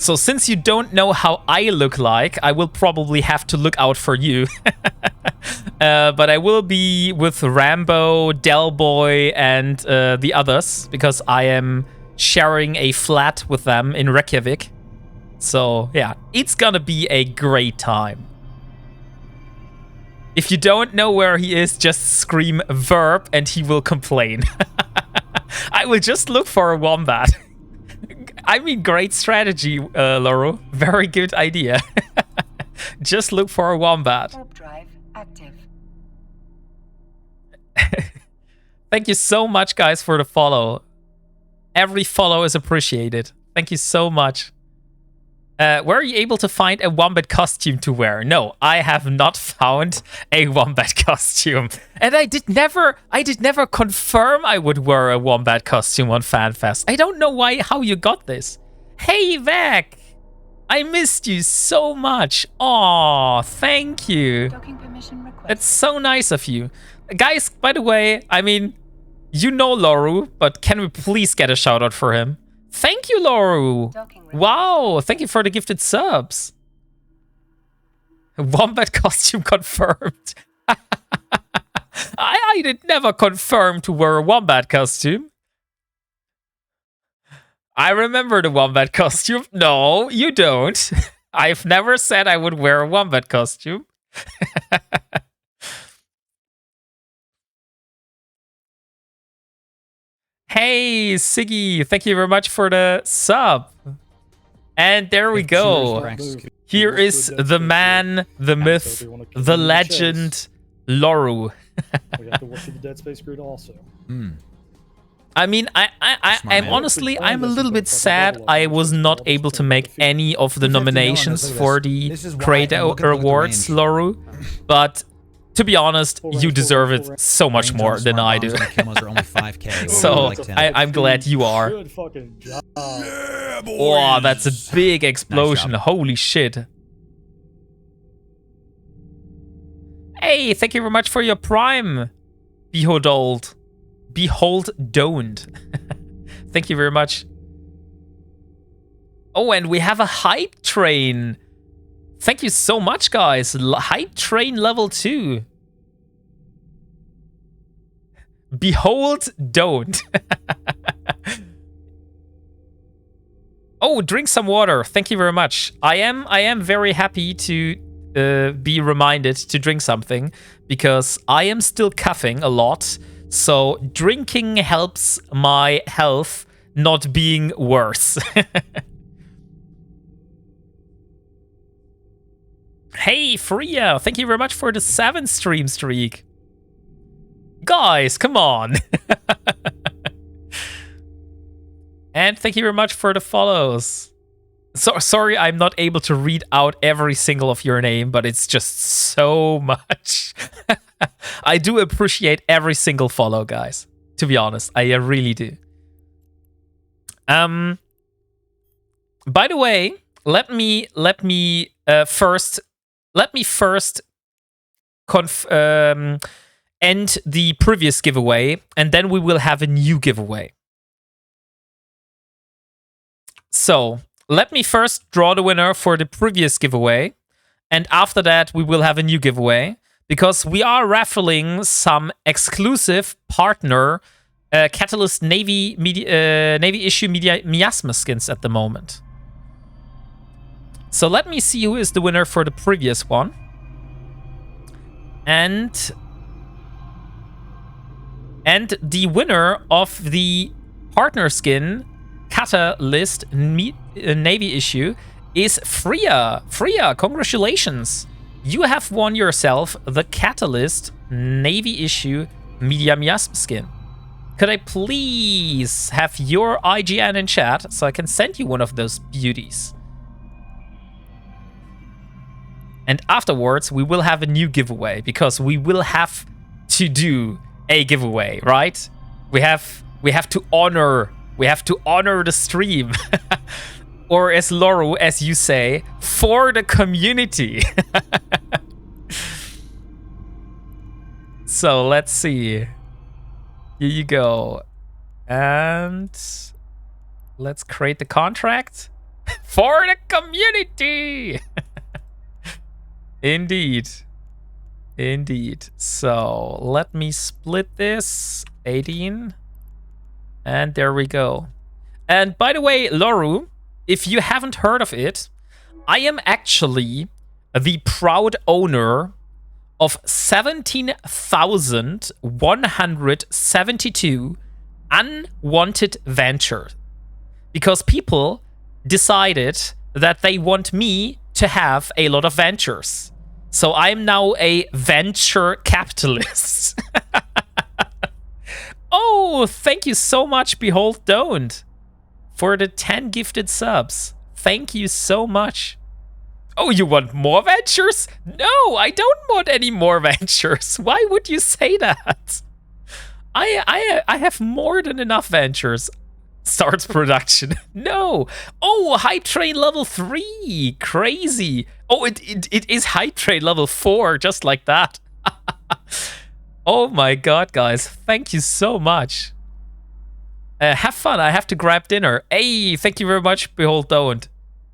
So since you don't know how I look like, I will probably have to look out for you. But I will be with Rambo, Delboy, and the others, because I am sharing a flat with them in Reykjavik. So yeah, it's gonna be a great time. If you don't know where he is, just scream verb and he will complain. I will just look for a wombat. I mean, great strategy, Laurel. Very good idea. Just look for a wombat. Warp drive active. Thank you so much, guys, for the follow. Every follow is appreciated. Thank you so much. Were you able to find a wombat costume to wear? No, I have not found a wombat costume. And I did never confirm I would wear a wombat costume on FanFest. I don't know how you got this. Hey, Vec! I missed you so much. Aw, thank you. Docking permission requested. That's so nice of you. Guys, by the way, I mean, you know Loru, but can we please get a shout out for him? Thank you, Loru. Wow, thank you for the gifted subs. Wombat costume confirmed. I did never confirm to wear a wombat costume. I remember the wombat costume. No, you don't. I've never said I would wear a wombat costume. Hey, Siggy, thank you very much for the sub. And there we go. Here is the man, the myth, the legend, Loru. We have to work through the Dead Space grid also. I mean, I'm honestly, I'm a little bit sad I was not able to make any of the nominations for the Creator Awards, Loru. But to be honest, you deserve it so much more than I do. So I'm glad you are. Good fucking job. Oh, that's a big explosion. Holy shit. Hey, thank you very much for your Prime. Behold, don't. Thank you very much. Oh, and we have a hype train. Thank you so much, guys. Hype train level 2. Behold, don't. Oh, drink some water. Thank you very much. I am very happy to be reminded to drink something because I am still coughing a lot. So drinking helps my health not being worse. Hey, Freya, thank you very much for the 7 stream streak. Guys, come on. And thank you very much for the follows. So sorry I'm not able to read out every single of your name, but it's just so much. I do appreciate every single follow, guys. To be honest, I really do. By the way, let me first end the previous giveaway, and then we will have a new giveaway. So let me first draw the winner for the previous giveaway, and after that we will have a new giveaway because we are raffling some exclusive partner Catalyst Navy issue miasma skins at the moment. So let me see who is the winner for the previous one. And the winner of the partner skin Catalyst Navy issue is Freya. Freya, congratulations. You have won yourself the Catalyst Navy issue Media Miasma skin. Could I please have your IGN in chat so I can send you one of those beauties? And afterwards, we will have a new giveaway because we will have to do a giveaway, right? We have to honor the stream. Or as Lauru, as you say, for the community. So let's see. Here you go. And let's create the contract for the community. Indeed. So let me split this. 18. And there we go. And by the way, Lauru, if you haven't heard of it, I am actually the proud owner of 17,172 unwanted ventures. Because people decided that they want me to have a lot of ventures. So I'm now a venture capitalist. Oh, thank you so much, Behold Don't, for the 10 gifted subs. Thank you so much. Oh, you want more ventures? No, I don't want any more ventures. Why would you say that? I have more than enough ventures. Starts production. No. Oh, hype train level 3. Crazy. Oh, it is hype train level 4, just like that. Oh my god, guys. Thank you so much. Have fun. I have to grab dinner. Hey, thank you very much, Behold Don't.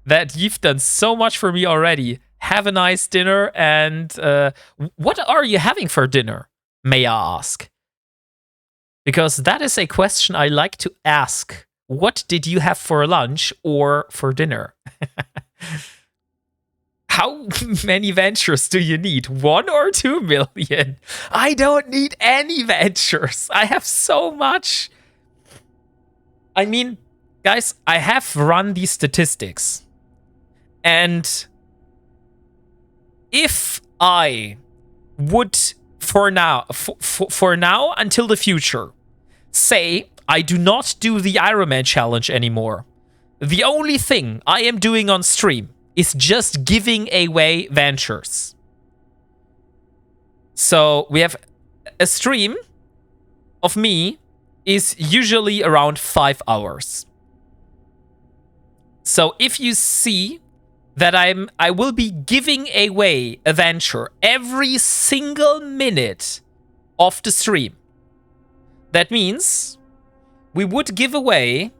That you've done so much for me already. Have a nice dinner. And what are you having for dinner, may I ask? Because that is a question I like to ask. What did you have for lunch or for dinner? How many ventures do you need? 1 or 2 million? I don't need any ventures. I have so much. I mean, guys, I have run these statistics. And if I would, for now until the future, say I do not do the Ironman challenge anymore, the only thing I am doing on stream is just giving away ventures. So we have a stream of me is usually around 5 hours. So if you see that I will be giving away a venture every single minute of the stream. That means we would give away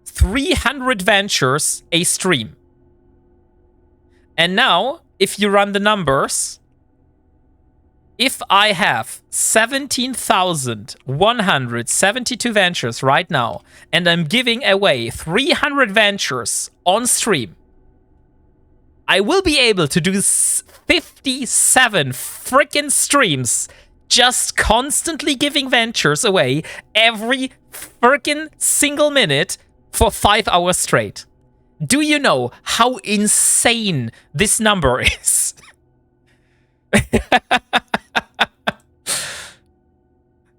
300 ventures a stream. And now, if you run the numbers, if I have 17,172 ventures right now, and I'm giving away 300 ventures on stream, I will be able to do 57 freaking streams just constantly giving ventures away every freaking single minute for 5 hours straight. Do you know how insane this number is?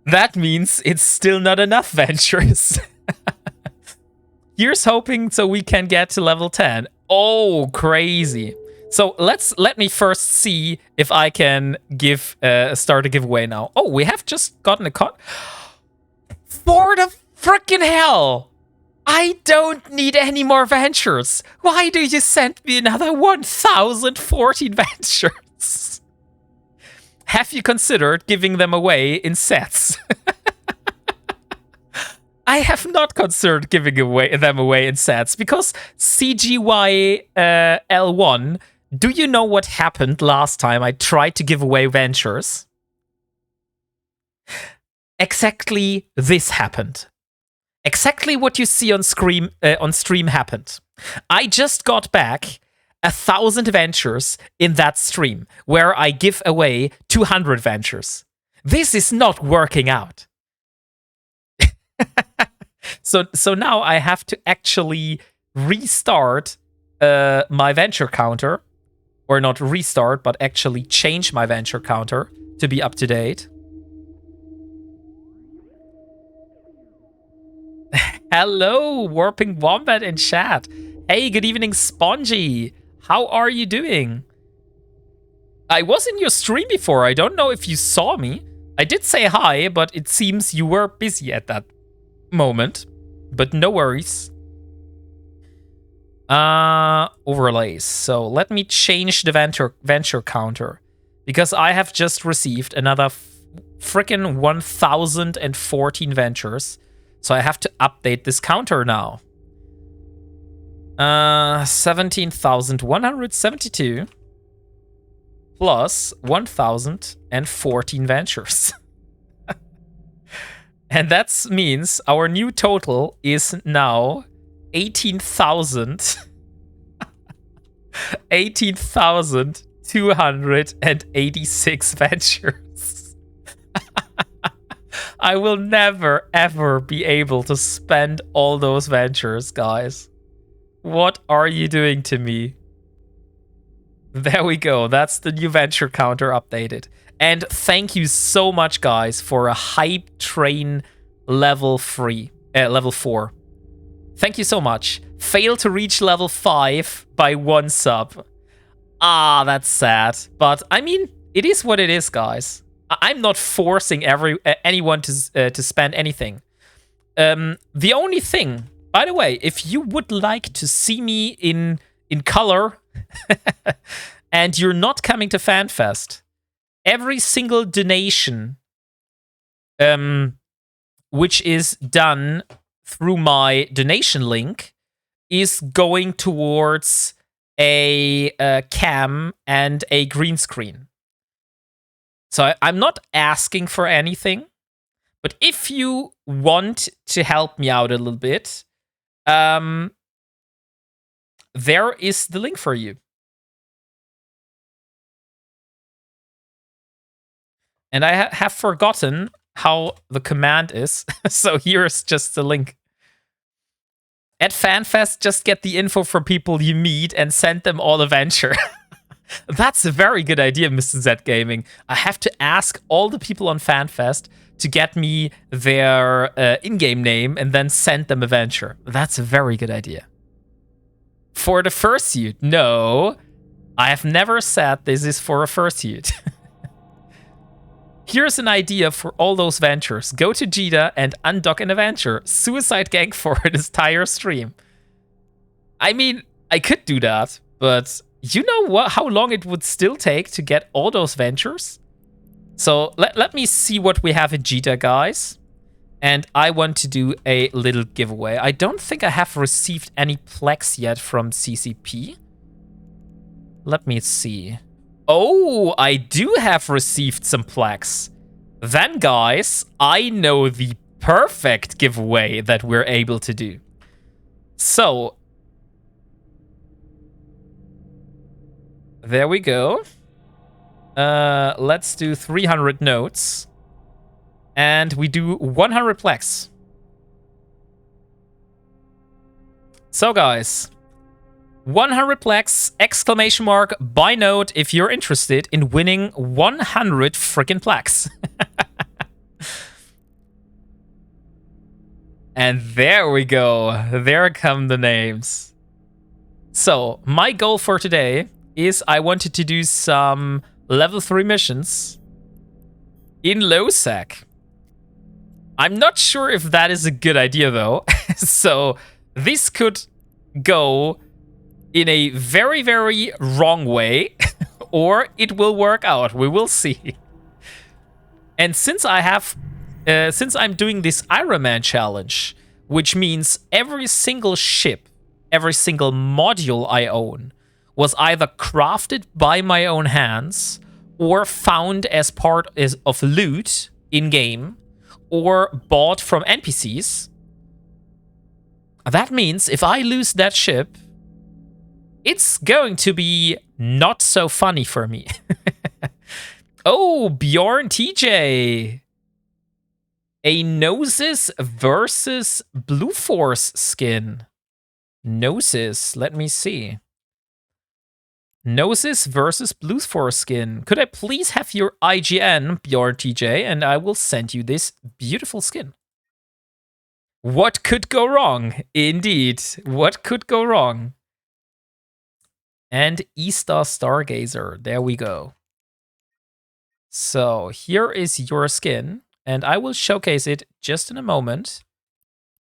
That means it's still not enough ventures. Here's hoping so we can get to level 10. Oh, crazy. So let me first see if I can start a giveaway now. Oh, we have just gotten a cut. For the frickin' hell! I don't need any more ventures. Why do you send me another 1,014 ventures? Have you considered giving them away in sets? I have not considered giving them away in sets because CGY-L1, do you know what happened last time I tried to give away ventures? Exactly this happened. Exactly what you see on stream happened. I just got back 1,000 ventures in that stream where I give away 200 ventures. This is not working out. So now I have to actually restart my venture counter, or not restart, but actually change my venture counter to be up to date. Hello, WarpingWombat in chat. Hey, good evening, Spongy. How are you doing? I was in your stream before. I don't know if you saw me. I did say hi, but it seems you were busy at that moment. But no worries. Overlays. So let me change the venture counter. Because I have just received another frickin' 1,014 ventures. So I have to update this counter now. 17,172 plus 1,014 ventures. And that means our new total is now 18,286 ventures. I will never, ever be able to spend all those ventures, guys. What are you doing to me? There we go. That's the new venture counter updated. And thank you so much, guys, for a hype train level 4. Thank you so much. Failed to reach level 5 by 1 sub. Ah, that's sad. But I mean, it is what it is, guys. I'm not forcing anyone to spend anything. The only thing, by the way, if you would like to see me in color and you're not coming to FanFest, every single donation, which is done through my donation link, is going towards a cam and a green screen. So I'm not asking for anything, but if you want to help me out a little bit, there is the link for you. And I have forgotten how the command is, so here's just the link. At FanFest, just get the info from people you meet and send them all a venture. That's a very good idea, Mr. Z Gaming. I have to ask all the people on FanFest to get me their in-game name and then send them a venture. That's a very good idea. For the fursuit, no. I have never said this is for a fursuit. Here's an idea for all those ventures. Go to Jita and undock an adventure. Suicide Gang for an entire stream. I mean, I could do that, but you know what? How long it would still take to get all those ventures? So let me see what we have in Jita, guys. And I want to do a little giveaway. I don't think I have received any Plex yet from CCP. Let me see. Oh, I do have received some Plex. Then, guys, I know the perfect giveaway that we're able to do. So, there we go. Let's do 300 notes. And we do 100 Plex. So, guys, 100 Plex, exclamation mark, buy note if you're interested in winning 100 freaking Plex. And there we go. There come the names. So, my goal for today is I wanted to do some level 3 missions in low sec. I'm not sure if that is a good idea, though. So, this could go in a very, very wrong way, or it will work out. We will see. And since I'm doing this Ironman challenge, which means every single ship, every single module I own was either crafted by my own hands or found as part of loot in-game or bought from NPCs. That means if I lose that ship, it's going to be not so funny for me. Oh, Bjorn TJ. A Gnosis versus Blue Force skin. Gnosis, let me see. Gnosis versus Blue Force skin. Could I please have your IGN, Bjorn TJ, and I will send you this beautiful skin. What could go wrong? Indeed, what could go wrong? And Easter Stargazer, there we go. So here is your skin, and I will showcase it just in a moment.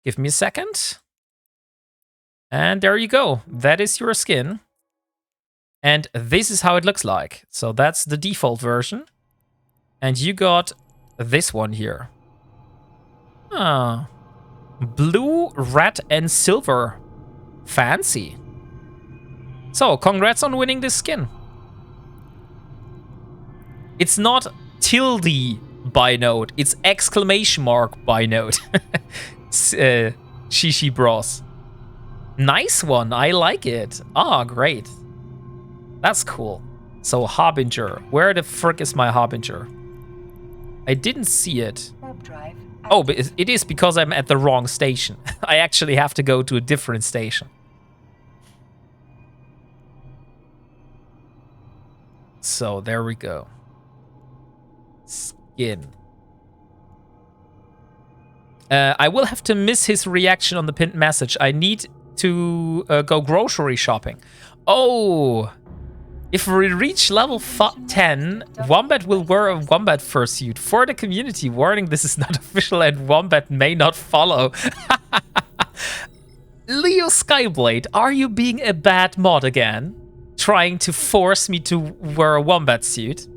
Give me a second. And there you go. That is your skin. And this is how it looks like. So that's the default version. And you got this one here. Ah. Blue, red, and silver. Fancy. So, congrats on winning this skin. It's not tilde by note. It's exclamation mark by note. Shishi Bros. Nice one. I like it. Ah, great. That's cool. So, Harbinger. Where the frick is my Harbinger? I didn't see it. Warp drive. Oh, but it is because I'm at the wrong station. I actually have to go to a different station. So, there we go. Skin. I will have to miss his reaction on the pinned message. I need to go grocery shopping. Oh! If we reach level 10, Wombat will wear a Wombat fursuit. For the community, warning, this is not official and Wombat may not follow. Leo Skyblade, are you being a bad mod again? Trying to force me to wear a Wombat suit?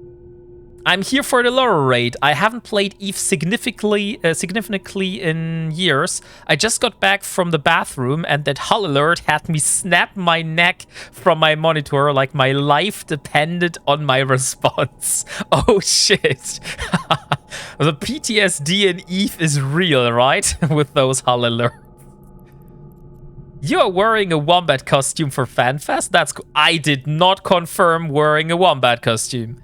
I'm here for the lower raid. I haven't played EVE significantly in years. I just got back from the bathroom and that hull alert had me snap my neck from my monitor like my life depended on my response. Oh shit. The PTSD in EVE is real, right? With those hull alerts. You are wearing a Wombat costume for FanFest? That's cool. I did not confirm wearing a Wombat costume.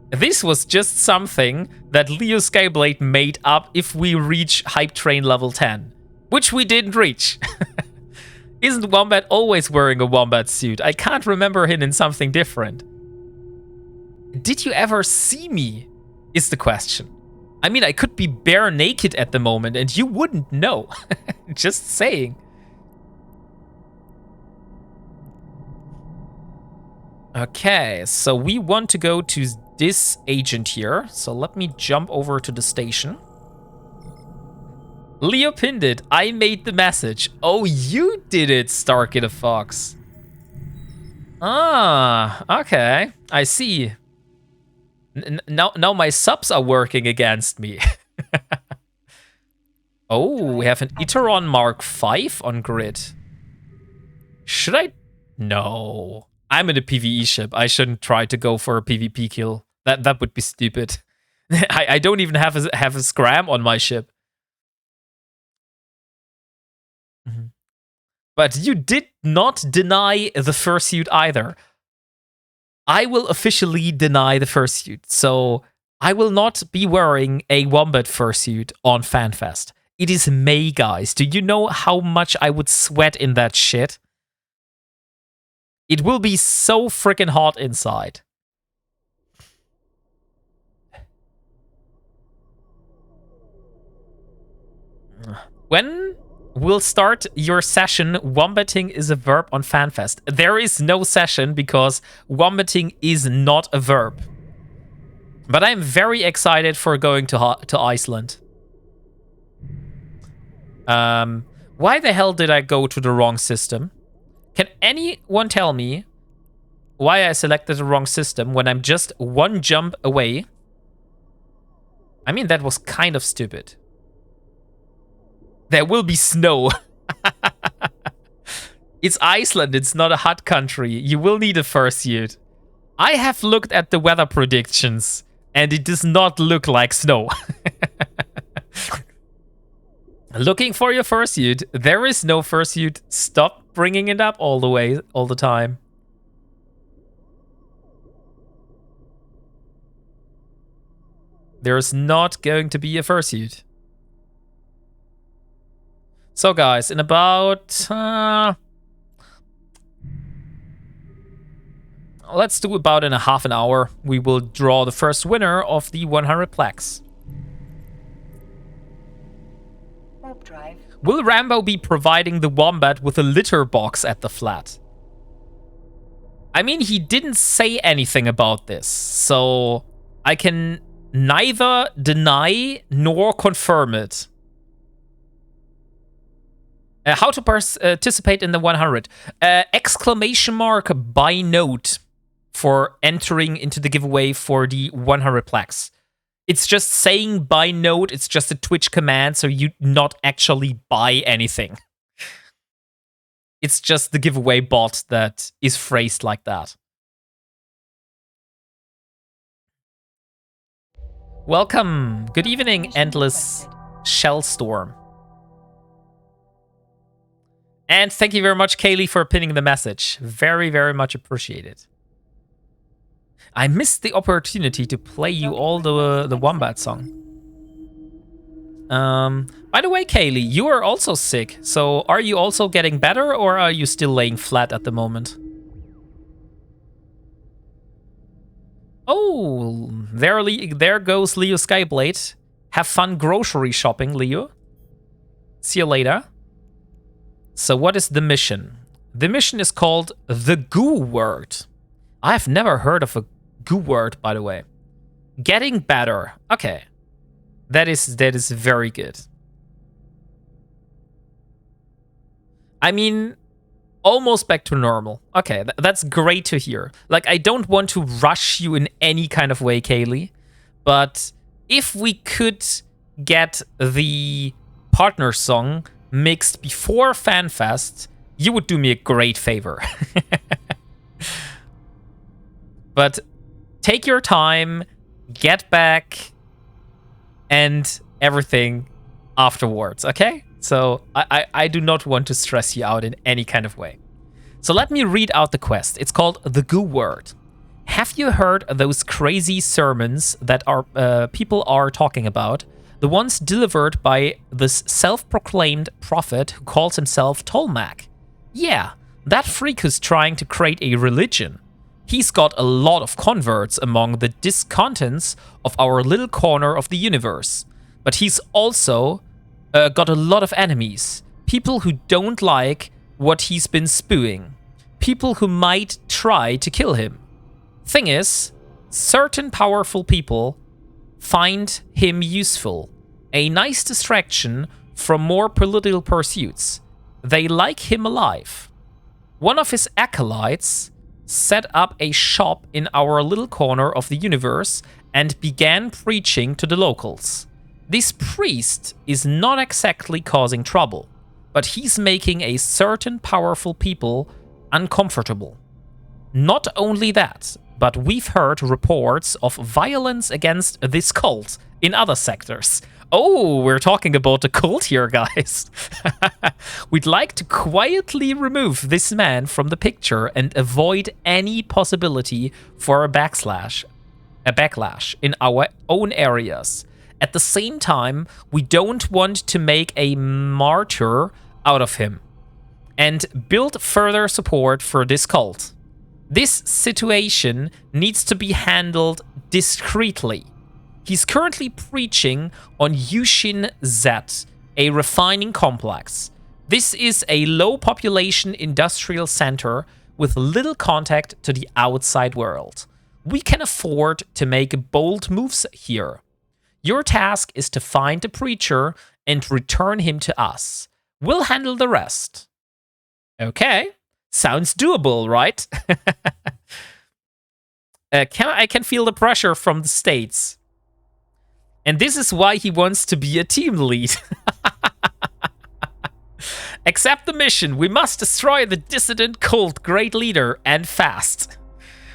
This was just something that Leo Skyblade made up if we reach Hype Train level 10. Which we didn't reach. Isn't Wombat always wearing a Wombat suit? I can't remember him in something different. Did you ever see me? Is the question. I mean, I could be bare naked at the moment and you wouldn't know. Just saying. Okay, so we want to go to this agent here. So let me jump over to the station. Leo pinned it. I made the message. Oh, you did it, Starky the Fox. Ah, okay. I see. Now my subs are working against me. Oh, we have an Iteron Mark V on grid. Should I? No. I'm in a PvE ship. I shouldn't try to go for a PvP kill. That would be stupid. I don't even have a scram on my ship. But you did not deny the fursuit either. I will officially deny the fursuit. So I will not be wearing a Wombat fursuit on FanFest. It is May, guys. Do you know how much I would sweat in that shit? It will be so freaking hot inside. When will start your session? Wombating is a verb on FanFest. There is no session because wombating is not a verb. But I'm very excited for going to Iceland. Why the hell did I go to the wrong system? Can anyone tell me why I selected the wrong system when I'm just one jump away? I mean, that was kind of stupid. There will be snow. It's Iceland. It's not a hot country. You will need a fursuit. I have looked at the weather predictions, and it does not look like snow. Looking for your fursuit. There is no fursuit. Stop bringing it up all the time. There's not going to be a fursuit. So guys, in about... let's do about in a half an hour. We will draw the first winner of the 100 plaques. Warp drive. Will Rambo be providing the Wombat with a litter box at the flat? I mean, he didn't say anything about this, so I can neither deny nor confirm it. How to participate in the 100. Exclamation mark by note for entering into the giveaway for the 100 plaques. It's just saying by note. It's just a Twitch command, so you not actually buy anything. It's just the giveaway bot that is phrased like that. Welcome. Good evening, Endless Shellstorm. And thank you very much, Kaylee, for pinning the message. Very, very much appreciated. I missed the opportunity to play you all the Wombat song. By the way, Kaylee, you are also sick. So are you also getting better, or are you still laying flat at the moment? Oh, there goes Leo Skyblade. Have fun grocery shopping, Leo. See you later. So what is the mission? The mission is called the Goo Word. I've never heard of a Goo Word, by the way. Getting better. Okay. That is very good. I mean, almost back to normal. Okay, that's great to hear. Like, I don't want to rush you in any kind of way, Kaylee. But if we could get the partner song mixed before FanFest, you would do me a great favor. But take your time, get back, and everything afterwards, okay? So I do not want to stress you out in any kind of way. So let me read out the quest. It's called The Goo Word. Have you heard those crazy sermons that people are talking about? The ones delivered by this self-proclaimed prophet who calls himself Tolmac. Yeah, that freak who's trying to create a religion. He's got a lot of converts among the discontents of our little corner of the universe. But he's also got a lot of enemies. People who don't like what he's been spewing. People who might try to kill him. Thing is, certain powerful people find him useful. A nice distraction from more political pursuits. They like him alive. One of his acolytes set up a shop in our little corner of the universe and began preaching to the locals. This priest is not exactly causing trouble, but he's making a certain powerful people uncomfortable. Not only that, but we've heard reports of violence against this cult in other sectors. Oh, we're talking about the cult here, guys. We'd like to quietly remove this man from the picture and avoid any possibility for a backlash in our own areas. At the same time, we don't want to make a martyr out of him and build further support for this cult. This situation needs to be handled discreetly. He's currently preaching on Yushin Z, a refining complex. This is a low population industrial center with little contact to the outside world. We can afford to make bold moves here. Your task is to find the preacher and return him to us. We'll handle the rest. Okay, sounds doable, right? I can feel the pressure from the States. And this is why he wants to be a team lead. Accept the mission. We must destroy the dissident cult great leader and fast.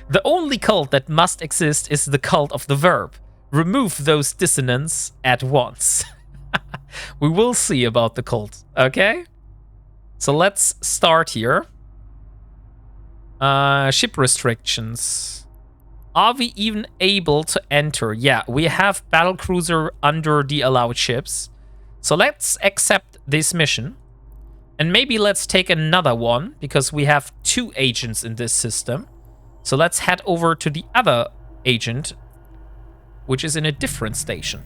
The only cult that must exist is the cult of the verb. Remove those dissonants at once. We will see about the cult, okay? So let's start here. Ship restrictions. Are we even able to enter? Yeah, we have battlecruiser under the allowed ships. So let's accept this mission. And maybe let's take another one, because we have 2 agents in this system. So let's head over to the other agent, which is in a different station.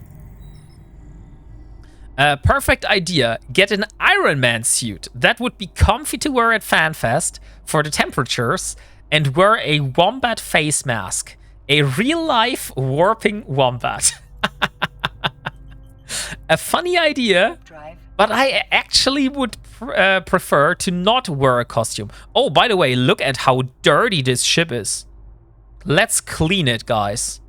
Perfect idea. Get an Ironman suit. That would be comfy to wear at FanFest for the temperatures, and wear a wombat face mask. A real-life warping wombat. A funny idea, but I actually would prefer to not wear a costume. Oh, by the way, look at how dirty this ship is. Let's clean it, guys.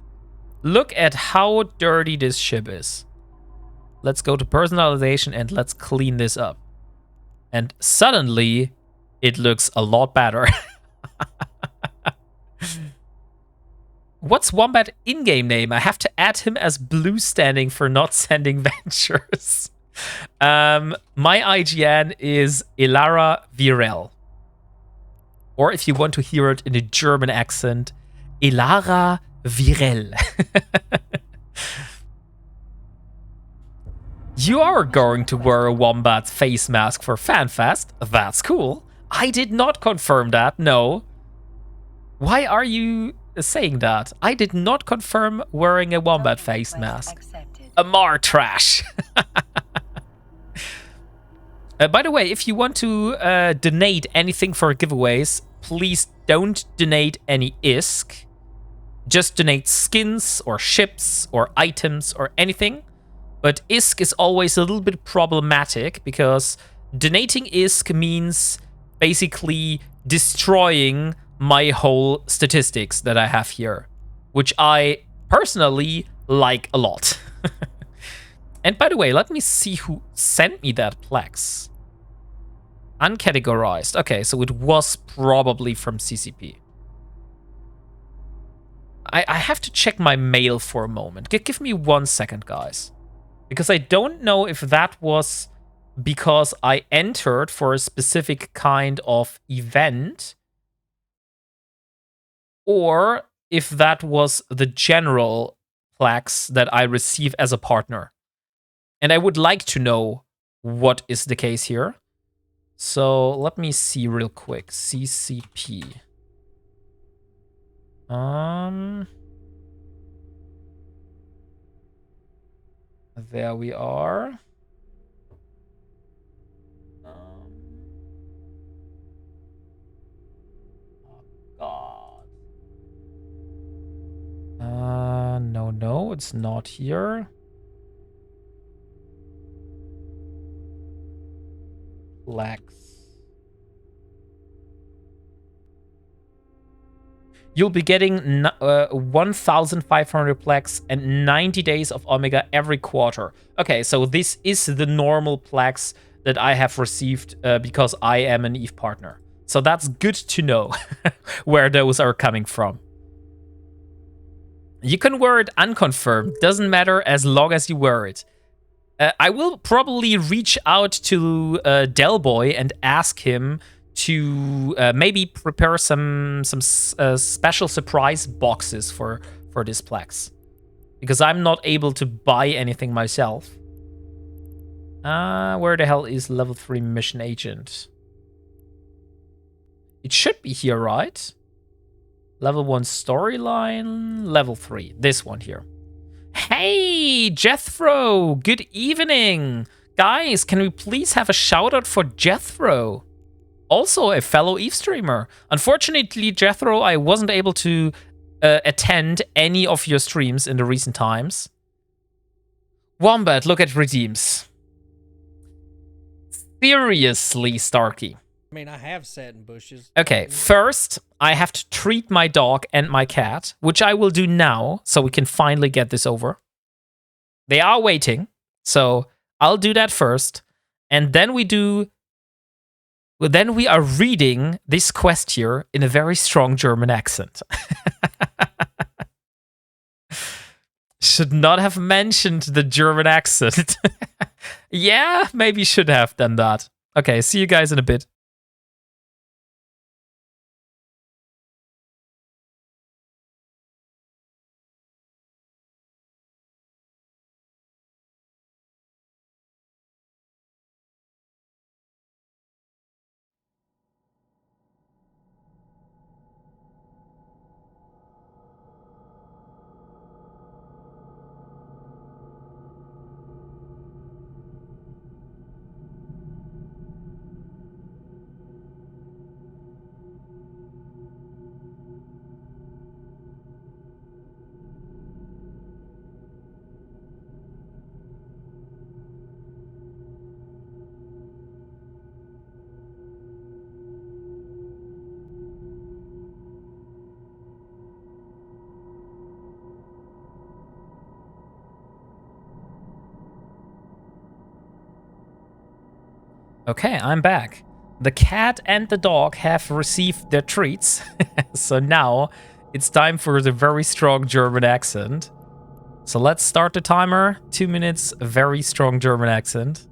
Look at how dirty this ship is. Let's go to personalization and let's clean this up. And suddenly, it looks a lot better. What's Wombat in-game name? I have to add him as blue standing for not sending ventures. My IGN is Ilara Virel. Or if you want to hear it in a German accent, Ilara Virel. You are going to wear a wombat face mask for FanFest? That's cool. I did not confirm that, no. Why are you saying that? I did not confirm wearing a wombat face mask. Amar trash. By the way, if you want to donate anything for giveaways, please don't donate any ISK. Just donate skins or ships or items or anything. But ISK is always a little bit problematic because donating ISK means basically destroying my whole statistics that I have here, which I personally like a lot. And by the way, let me see who sent me that Plex. Uncategorized. Okay, so it was probably from CCP. I have to check my mail for a moment. Give me 1 second, guys. Because I don't know if that was because I entered for a specific kind of event, or if that was the general Plex that I receive as a partner. And I would like to know what is the case here. So let me see real quick. CCP. There we are. Oh, God. No, it's not here. plaques. You'll be getting 1,500 plaques and 90 days of Omega every quarter. Okay, so this is the normal plaques that I have received because I am an EVE partner. So that's good to know where those are coming from. You can wear it unconfirmed. Doesn't matter as long as you wear it. I will probably reach out to Delboy and ask him to maybe prepare some special surprise boxes for this plaques, because I'm not able to buy anything myself. Where the hell is level 3 mission agent? It should be here, right? Level 1 storyline, level 3. This one here. Hey, Jethro! Good evening! Guys, can we please have a shout out for Jethro? Also a fellow EVE streamer. Unfortunately, Jethro, I wasn't able to attend any of your streams in the recent times. Wombat, look at redeems. Seriously, Starkey. I mean, I have sat in bushes. Okay, first, I have to treat my dog and my cat, which I will do now, so we can finally get this over. They are waiting, so I'll do that first. And then we are reading this quest here in a very strong German accent. Should not have mentioned the German accent. Yeah, maybe should have done that. Okay, see you guys in a bit. Okay, I'm back. The cat and the dog have received their treats. So now it's time for the very strong German accent. So let's start the timer. 2 minutes, very strong German accent.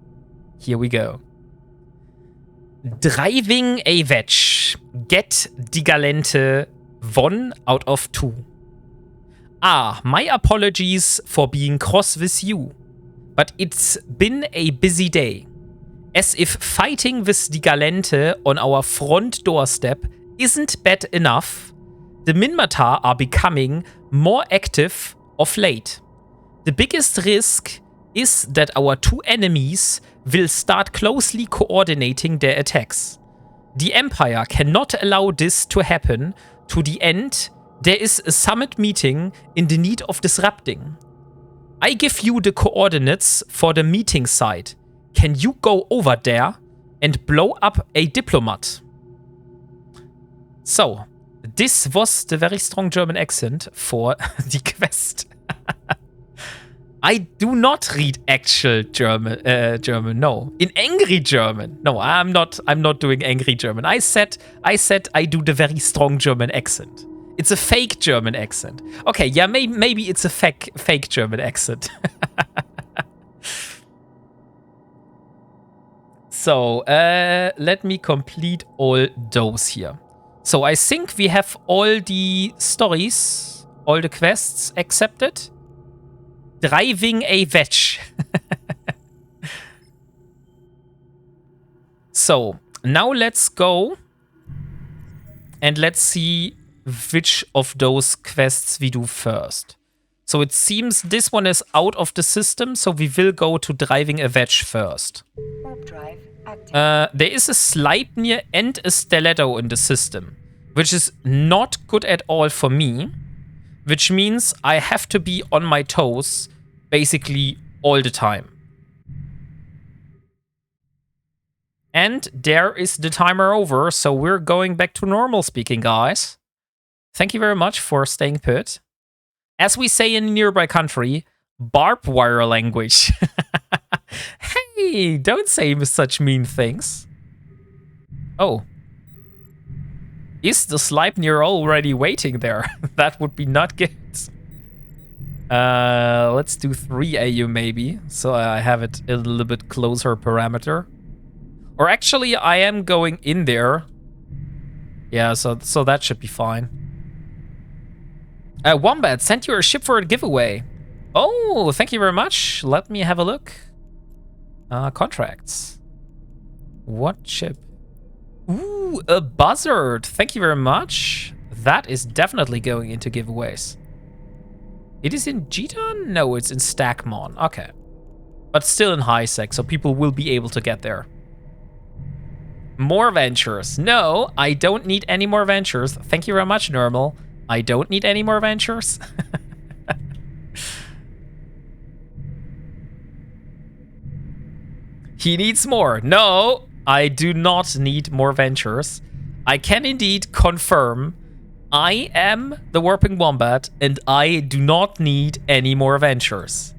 Here we go. Driving a wedge. Get die Galente 1 out of 2. My apologies for being cross with you. But it's been a busy day. As if fighting with the Galente on our front doorstep isn't bad enough, the Minmatar are becoming more active of late. The biggest risk is that our two enemies will start closely coordinating their attacks. The Empire cannot allow this to happen. To the end, there is a summit meeting in the need of disrupting. I give you the coordinates for the meeting site. Can you go over there and blow up a diplomat? So, this was the very strong German accent for the quest. I do not read actual German, no. In angry German. No, I'm not doing angry German. I said I do the very strong German accent. It's a fake German accent. Okay, yeah, maybe it's a fake German accent. So, let me complete all those here. So, I think we have all the stories, all the quests accepted. Driving a wedge. So, now let's go and let's see which of those quests we do first. So it seems this one is out of the system, so we will go to driving a wedge first. Warp drive active. There is a Sleipnir and a Stiletto in the system, which is not good at all for me, which means I have to be on my toes basically all the time. And there is the timer over, so we're going back to normal speaking, guys. Thank you very much for staying put. As we say in a nearby country, barbed wire language. Hey, don't say such mean things. Oh. Is the Sleipnir already waiting there? That would be not good. Let's do 3 AU maybe, so I have it a little bit closer parameter. Or actually, I am going in there. Yeah, so that should be fine. Wombat sent you a ship for a giveaway. Oh, thank you very much. Let me have a look. Contracts. What ship? Ooh, a buzzard. Thank you very much. That is definitely going into giveaways. It is in Gitan? No, it's in Stackmon. Okay. But still in high sec, so people will be able to get there. More ventures. No, I don't need any more ventures. Thank you very much, Normal. I don't need any more ventures. He needs more. No, I do not need more ventures. I can indeed confirm I am the WarpingWombat and I do not need any more ventures.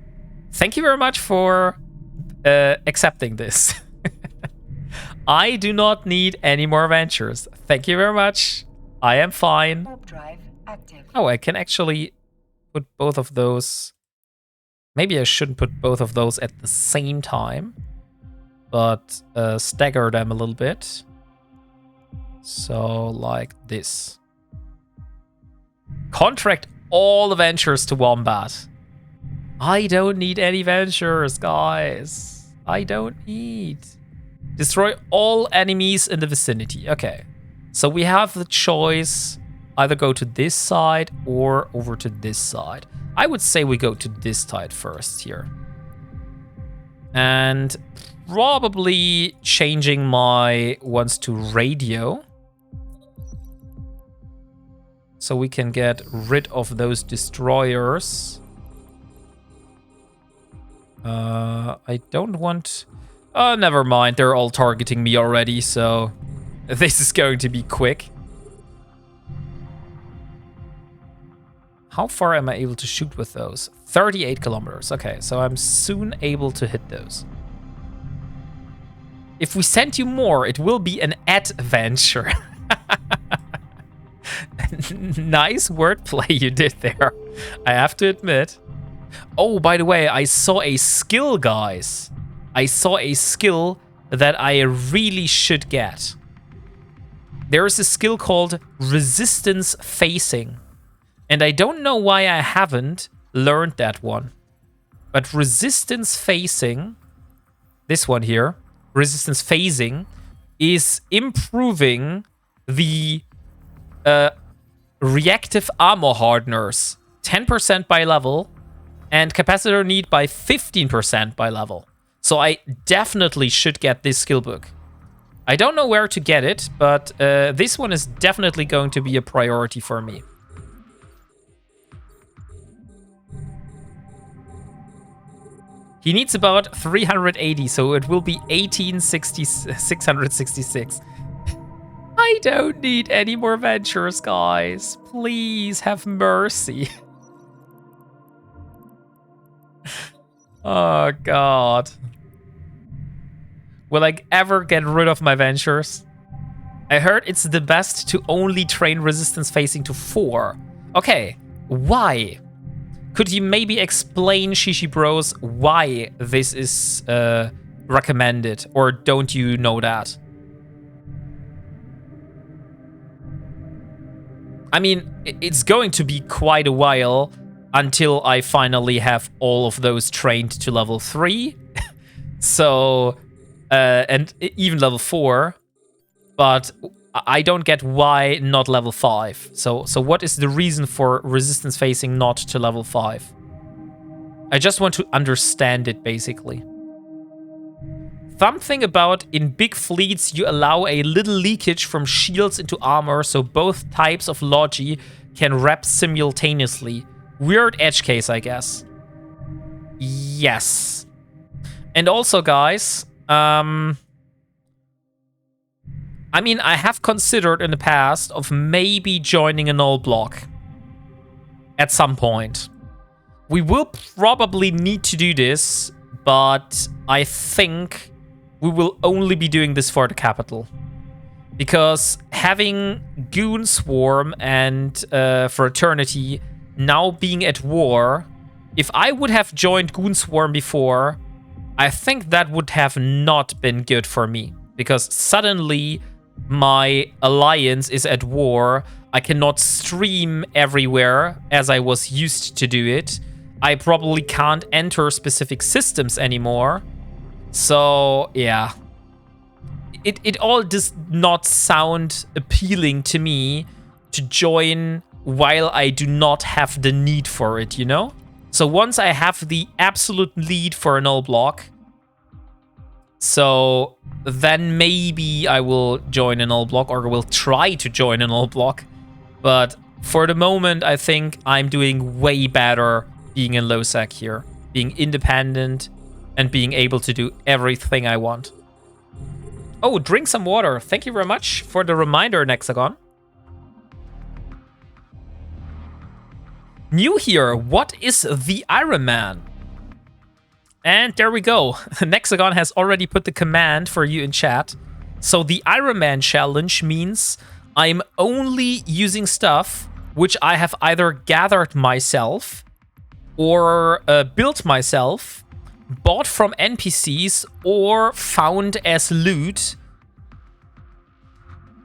Thank you very much for accepting this. I do not need any more ventures. Thank you very much. I am fine. Warp drive active. Oh, I can actually put both of those. Maybe I shouldn't put both of those at the same time, but stagger them a little bit. So like this. Contract all the ventures to Wombat. I don't need any ventures, guys. I don't need. Destroy all enemies in the vicinity. Okay. So we have the choice. Either go to this side or over to this side. I would say we go to this side first here. And probably changing my ones to radio. So we can get rid of those destroyers. I don't want... Oh, never mind. They're all targeting me already, so this is going to be quick. How far am I able to shoot with those? 38 kilometers. Okay, so I'm soon able to hit those. If we send you more, it will be an adventure. Nice wordplay you did there, I have to admit. Oh, by the way, I saw a skill, guys. I saw a skill that I really should get. There is a skill called resistance phasing. And I don't know why I haven't learned that one. But resistance phasing, this one here, resistance phasing, is improving the reactive armor hardeners 10% by level and capacitor need by 15% by level. So I definitely should get this skill book. I don't know where to get it, but this one is definitely going to be a priority for me. He needs about 380, so it will be 666. I don't need any more ventures, guys. Please have mercy. Oh, God. Will I ever get rid of my ventures? I heard it's the best to only train resistance phasing to 4. Okay, why? Could you maybe explain, Shishi Bros, why this is recommended? Or don't you know that? I mean, it's going to be quite a while until I finally have all of those trained to level 3. So, and even level 4. But I don't get why not level 5. So what is the reason for resistance phasing not to level 5? I just want to understand it, basically. Something about in big fleets you allow a little leakage from shields into armor so both types of logi can wrap simultaneously. Weird edge case, I guess. Yes. And also, guys, I mean, I have considered in the past of maybe joining a null block at some point. We will probably need to do this, but I think we will only be doing this for the capital. Because having Goon Swarm and Fraternity now being at war, if I would have joined Goon Swarm before, I think that would have not been good for me. Because suddenly my alliance is at war. I cannot stream everywhere as I was used to do it. I probably can't enter specific systems anymore. So, yeah. It all does not sound appealing to me to join while I do not have the need for it, you know? So once I have the absolute need for a null block, so then maybe I will join a null block or will try to join a null block. But for the moment, I think I'm doing way better being in low sec here, being independent and being able to do everything I want. Oh, drink some water. Thank you very much for the reminder, Nexagon. New here, what is the Ironman? And there we go. Nexagon has already put the command for you in chat. So the Ironman challenge means I'm only using stuff which I have either gathered myself or built myself, bought from NPCs, or found as loot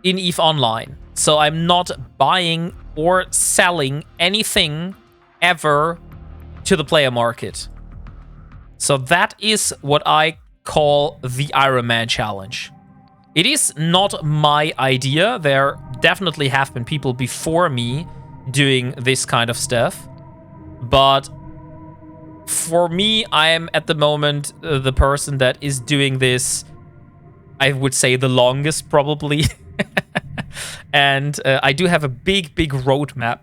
in EVE Online. So I'm not buying or selling anything ever to the player market. So that is what I call the Ironman challenge. It is not my idea. There definitely have been people before me doing this kind of stuff. But for me, I am at the moment the person that is doing this, I would say, the longest probably. And I do have a big roadmap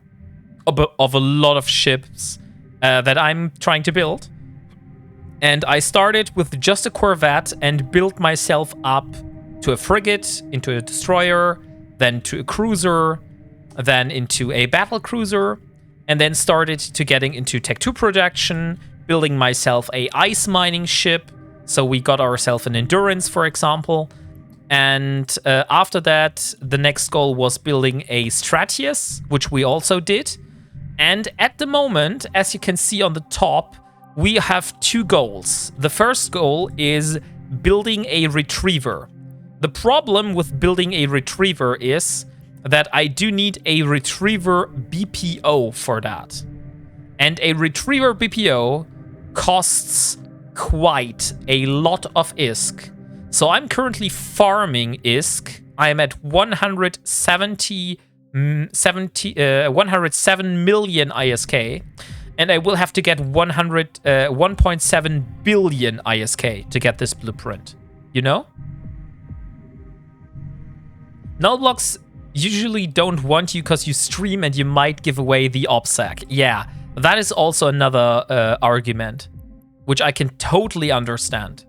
of a lot of ships that I'm trying to build. And I started with just a corvette and built myself up to a frigate, into a destroyer, then to a cruiser, then into a battle cruiser, and then started to getting into Tech 2 production, building myself a ice mining ship. So we got ourselves an Endurance, for example. And after that, the next goal was building a Stratius, which we also did. And at the moment, as you can see on the top, we have two goals. The first goal is building a retriever. The problem with building a retriever is that I do need a retriever BPO for that. And a retriever BPO costs quite a lot of ISK. So I'm currently farming ISK. I am at 107 million ISK. And I will have to get 1.7 billion ISK to get this blueprint. You know? Null blocks usually don't want you because you stream and you might give away the OPSEC. Yeah, that is also another argument, which I can totally understand.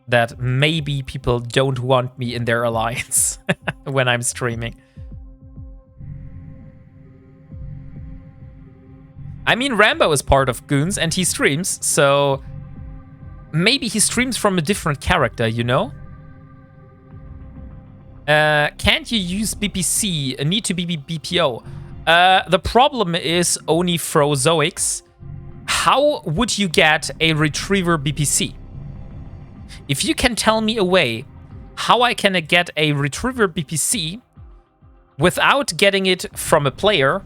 That maybe people don't want me in their alliance when I'm streaming. I mean, Rambo is part of Goons and he streams, so maybe he streams from a different character, you know? Can't you use BPC? Need to be BPO. The problem is only Frozoics. How would you get a retriever BPC? If you can tell me a way how I can get a retriever BPC without getting it from a player,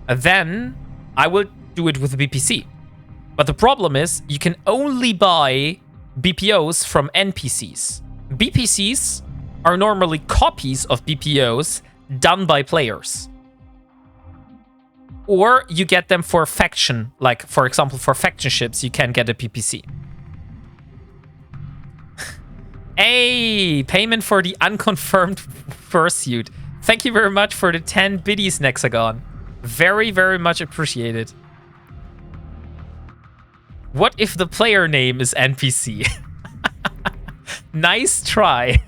then I will do it with a BPC. But the problem is you can only buy BPOs from NPCs. BPCs are normally copies of BPOs done by players. Or you get them for faction, like for example for faction ships you can get a BPC. Hey, payment for the unconfirmed fursuit. Thank you very much for the 10 biddies, Nexagon. Very, very much appreciated. What if the player name is NPC? Nice try.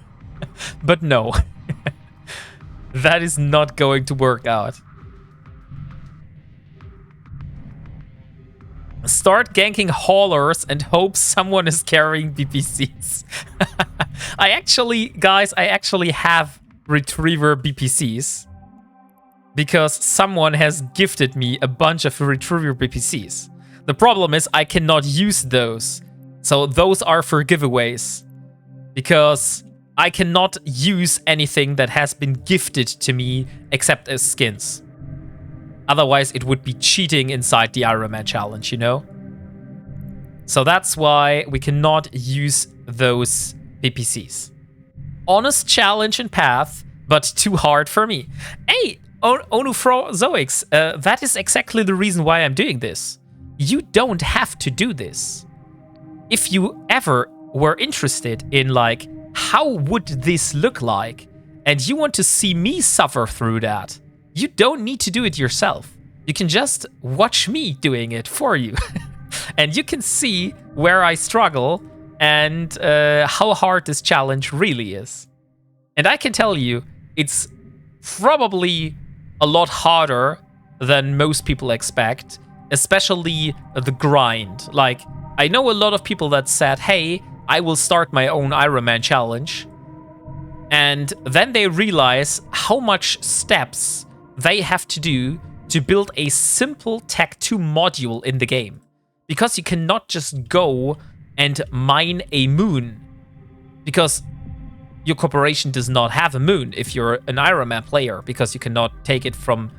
But no. That is not going to work out. Start ganking haulers and hope someone is carrying BPCs. I actually have retriever BPCs. Because someone has gifted me a bunch of retriever BPCs. The problem is I cannot use those. So those are for giveaways. Because I cannot use anything that has been gifted to me except as skins. Otherwise, it would be cheating inside the Ironman challenge, you know? So that's why we cannot use those BPCs. Honest challenge and path, but too hard for me. Hey, Onufrozoix, that is exactly the reason why I'm doing this. You don't have to do this. If you ever were interested in, like, how would this look like, and you want to see me suffer through that, you don't need to do it yourself. You can just watch me doing it for you. And you can see where I struggle and how hard this challenge really is. And I can tell you, it's probably a lot harder than most people expect, especially the grind. Like, I know a lot of people that said, hey, I will start my own Ironman challenge. And then they realize how much steps they have to do to build a simple Tech 2 module in the game. Because you cannot just go and mine a moon. Because your corporation does not have a moon if you're an Ironman player, because you cannot take it from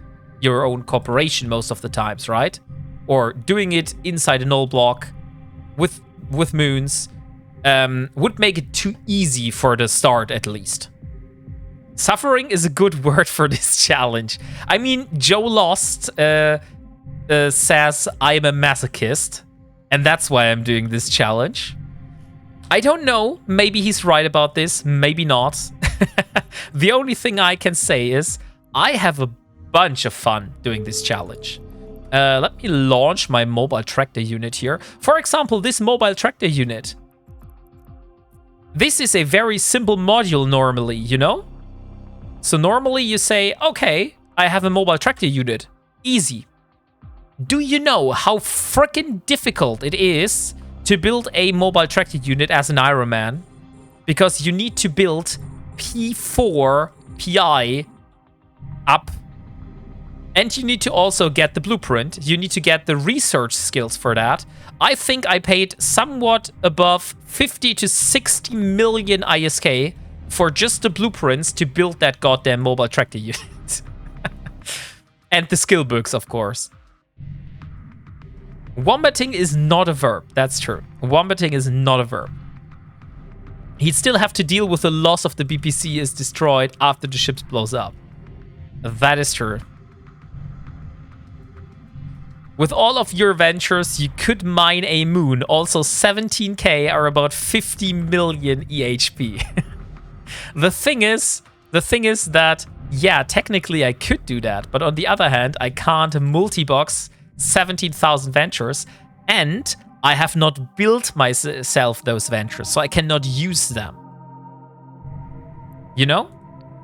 your own corporation most of the times, right? Or doing it inside a null block with moons would make it too easy for the start, at least. Suffering is a good word for this challenge. I mean, Joe Lost says I'm a masochist, and that's why I'm doing this challenge. I don't know. Maybe he's right about this. Maybe not. The only thing I can say is I have a bunch of fun doing this challenge. Let me launch my mobile tractor unit here. For example, this mobile tractor unit. This is a very simple module normally, you know? So normally you say, okay, I have a mobile tractor unit. Easy. Do you know how freaking difficult it is to build a mobile tractor unit as an Ironman? Because you need to build P4 PI up. And you need to also get the blueprint. You need to get the research skills for that. I think I paid somewhat above 50 to 60 million ISK for just the blueprints to build that goddamn mobile tractor unit. And the skill books, of course. Wombating is not a verb. That's true. Wombating is not a verb. He'd still have to deal with the loss of the BPC is destroyed after the ship blows up. That is true. With all of your ventures, you could mine a moon. Also, 17k are about 50 million EHP. The thing is that, yeah, technically I could do that. But on the other hand, I can't multi-box 17,000 ventures. And I have not built myself those ventures, so I cannot use them. You know?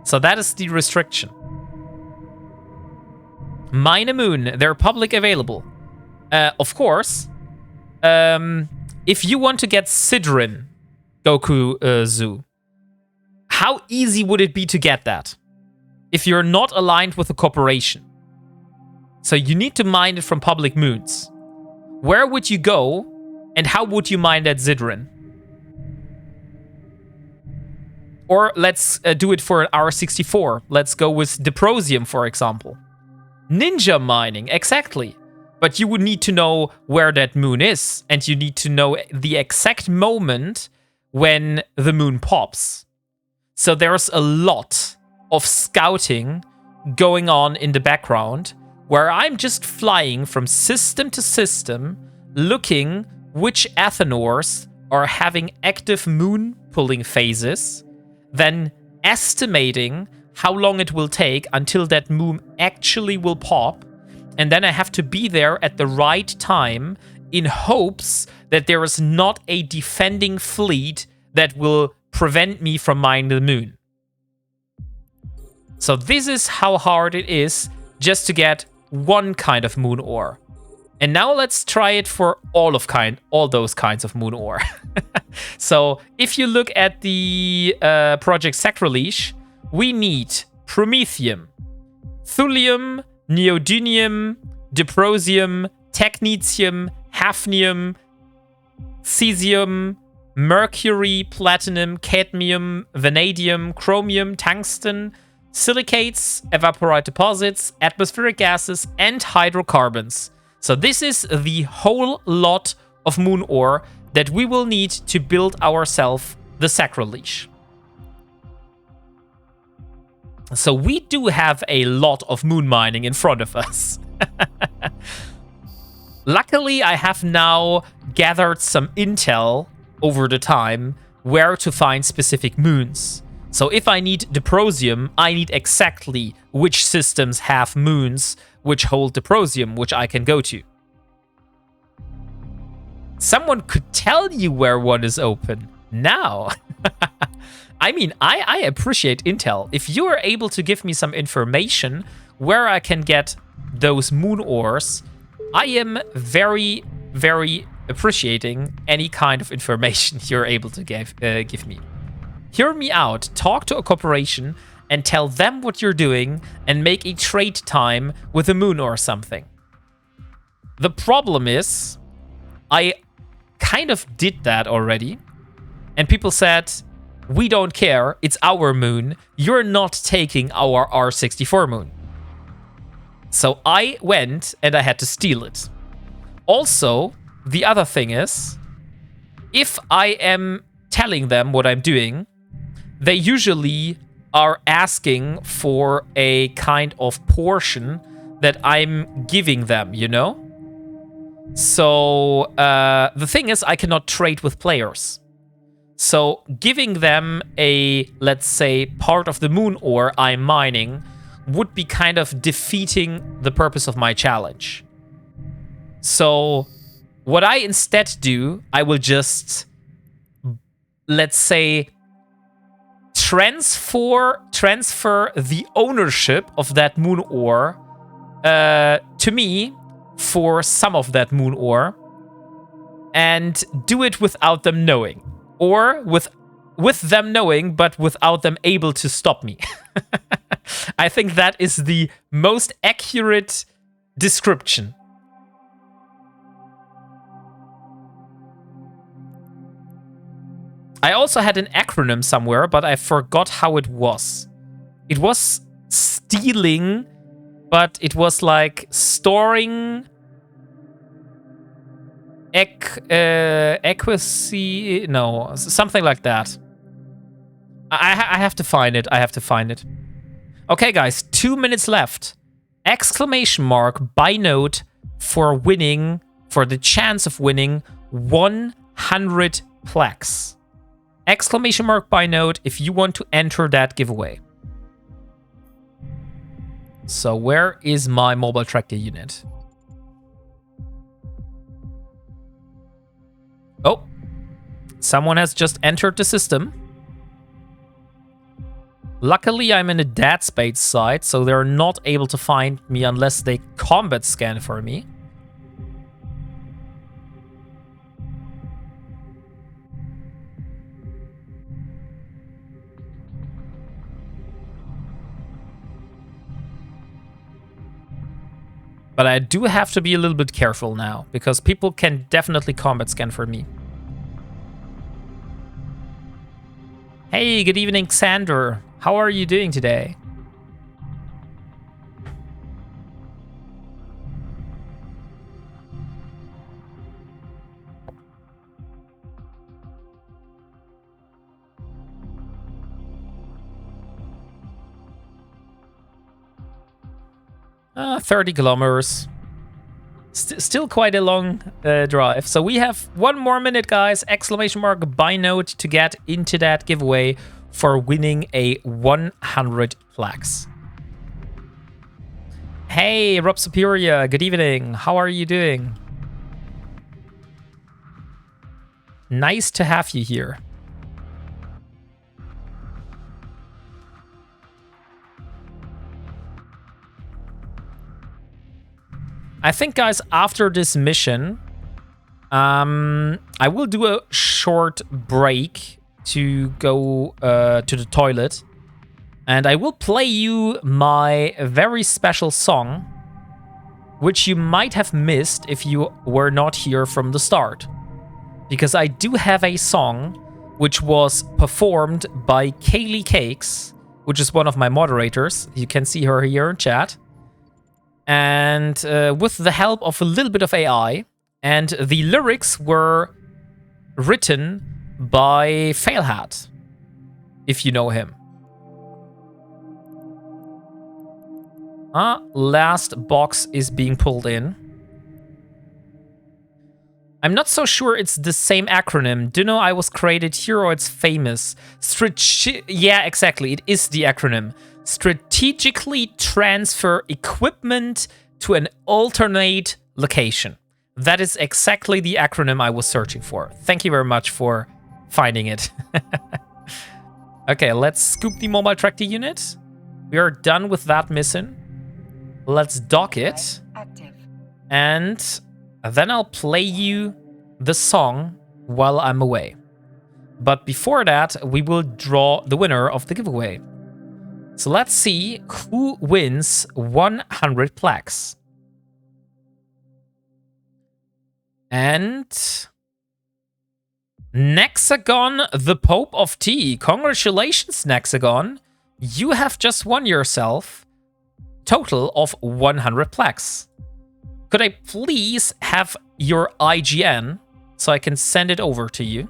So that is the restriction. Mine a moon, they're public available. Of course, if you want to get Sidrin Goku Zoo, how easy would it be to get that? If you're not aligned with a corporation. So you need to mine it from public moons. Where would you go, and how would you mine that Sidrin? Or let's do it for an R64. Let's go with Diprosium, for example. Ninja mining, exactly. But you would need to know where that moon is, and you need to know the exact moment when the moon pops. So there's a lot of scouting going on in the background, where I'm just flying from system to system, looking which Athenors are having active moon pulling phases, then estimating how long it will take until that moon actually will pop, and then I have to be there at the right time in hopes that there is not a defending fleet that will prevent me from mining the moon. So this is how hard it is just to get one kind of moon ore. And now let's try it for all those kinds of moon ore. So if you look at the project Sacrilege, we need promethium, thulium, neodymium, dysprosium, technetium, hafnium, cesium, mercury, platinum, cadmium, vanadium, chromium, tungsten, silicates, evaporite deposits, atmospheric gases, and hydrocarbons. So this is the whole lot of moon ore that we will need to build ourselves the Sacrilege. So we do have a lot of moon mining in front of us. Luckily, I have now gathered some intel over the time where to find specific moons. So if I need dysprosium, I need exactly which systems have moons which hold dysprosium, which I can go to. Someone could tell you where one is open now. I mean, I appreciate intel. If you are able to give me some information where I can get those moon ores, I am very, very appreciating any kind of information you're able to give me. Hear me out, talk to a corporation, and tell them what you're doing, and make a trade time with a moon or something. The problem is, I kind of did that already, and people said, we don't care, it's our moon, you're not taking our R64 moon. So I went and I had to steal it. Also, the other thing is, if I am telling them what I'm doing, they usually are asking for a kind of portion that I'm giving them, you know? So the thing is, I cannot trade with players. So giving them a, let's say, part of the moon ore I'm mining would be kind of defeating the purpose of my challenge. So what I instead do, I will just, let's say, transfer the ownership of that moon ore to me for some of that moon ore, and do it without them knowing, or with them knowing but without them able to stop me. I think that is the most accurate description. I also had an acronym somewhere, but I forgot how it was. It was stealing, but it was like storing equity, no, something like that. I have to find it. Okay, guys, 2 minutes left. Exclamation mark by note for winning, for the chance of winning 100 plaques. Exclamation mark by note if you want to enter that giveaway. So where is my mobile tractor unit? Oh, someone has just entered the system. Luckily, I'm in a dead space site, so they're not able to find me unless they combat scan for me. But I do have to be a little bit careful now, because people can definitely combat scan for me. Hey, good evening, Xander. How are you doing today? Uh, 30 kilometers. Still quite a long drive. So we have 1 more minute, guys. Exclamation mark by note to get into that giveaway for winning a 100 plaques. Hey, Rob Superior. Good evening. How are you doing? Nice to have you here. I think, guys, after this mission, I will do a short break to go to the toilet. And I will play you my very special song, which you might have missed if you were not here from the start. Because I do have a song which was performed by Kaylee Cakes, which is one of my moderators. You can see her here in chat. And with the help of a little bit of AI, and the lyrics were written by Failhat, if you know him. Last box is being pulled in. I'm not so sure it's the same acronym. Do you know I was created here or it's famous? Yeah, exactly. It is the acronym. Strategically transfer equipment to an alternate location. That is exactly the acronym I was searching for. Thank you very much for finding it. Okay, let's scoop the mobile tractor unit. We are done with that mission. Let's dock it. Active. And then I'll play you the song while I'm away. But before that, we will draw the winner of the giveaway. So let's see who wins 100 plaques. And Nexagon, the Pope of Tea. Congratulations, Nexagon. You have just won yourself total of 100 plaques. Could I please have your IGN so I can send it over to you?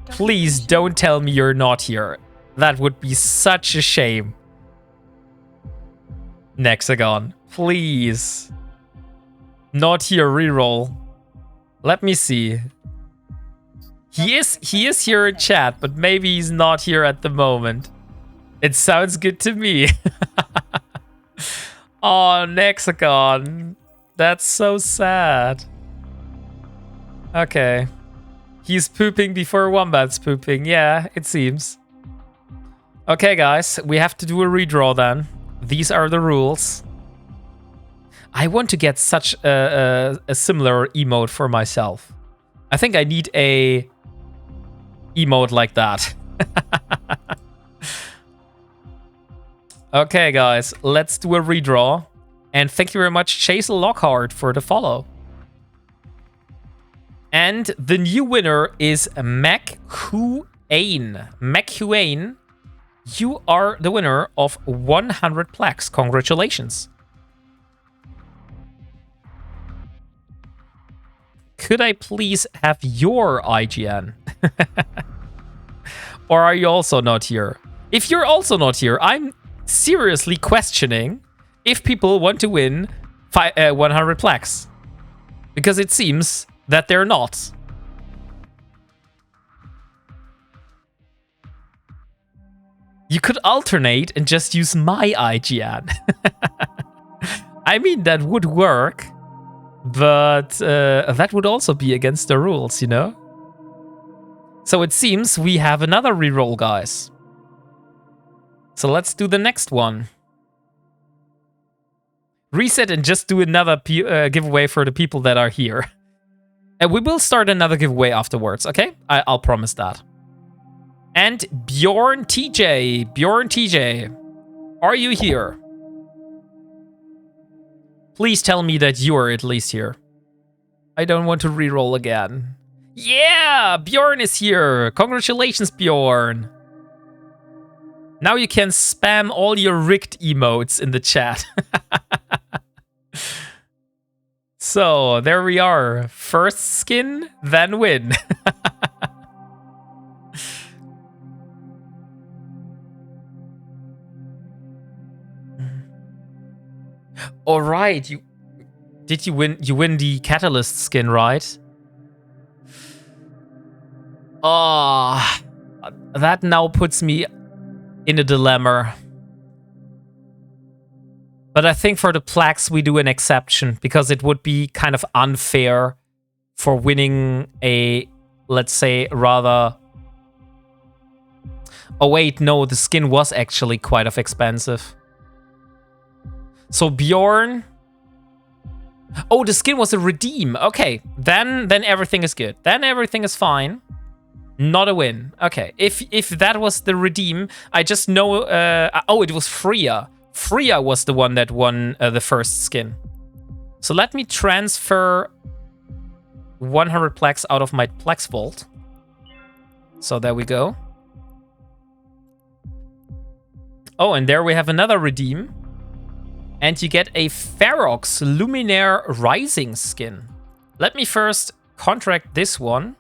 Please don't tell me you're not here. That would be such a shame. Nexagon, please. Not here, reroll. Let me see. He is here in chat, but maybe he's not here at the moment. It sounds good to me. Oh, Nexagon. That's so sad. Okay. He's pooping before Wombat's pooping. Yeah, it seems. Okay, guys. We have to do a redraw then. These are the rules. I want to get such a similar emote for myself. I think I need a emote like that. Okay, guys, let's do a redraw. And thank you very much, Chase Lockhart, for the follow. And the new winner is McHuane. McHuane, you are the winner of 100 plaques. Congratulations. Could I please have your IGN? Or are you also not here? If you're also not here, I'm seriously questioning if people want to win 100 plaques. Because it seems that they're not. You could alternate and just use my IGN. I mean, that would work. But that would also be against the rules, you know? So it seems we have another reroll, guys. So let's do the next one. Reset and just do another giveaway for the people that are here. And we will start another giveaway afterwards, okay? I'll promise that. And Bjorn TJ, are you here? Please tell me that you are at least here. I don't want to reroll again. Yeah, Bjorn is here. Congratulations, Bjorn. Now you can spam all your rigged emotes in the chat. So, there we are. First skin, then win. All right, you win? You win the catalyst skin, right? Ah, that now puts me in a dilemma. But I think for the plaques we do an exception because it would be kind of unfair for winning a, let's say, rather. Oh wait, no, the skin was actually quite expensive. So Bjorn. Oh, the skin was a redeem. Okay, then everything is good. Then everything is fine. Not a win. Okay, if that was the redeem, I just know. Oh, it was Freya. Freya was the one that won the first skin. So let me transfer 100 Plex out of my Plex vault. So there we go. Oh, and there we have another redeem. And you get a Ferox Luminaire Rising skin. Let me first contract this one.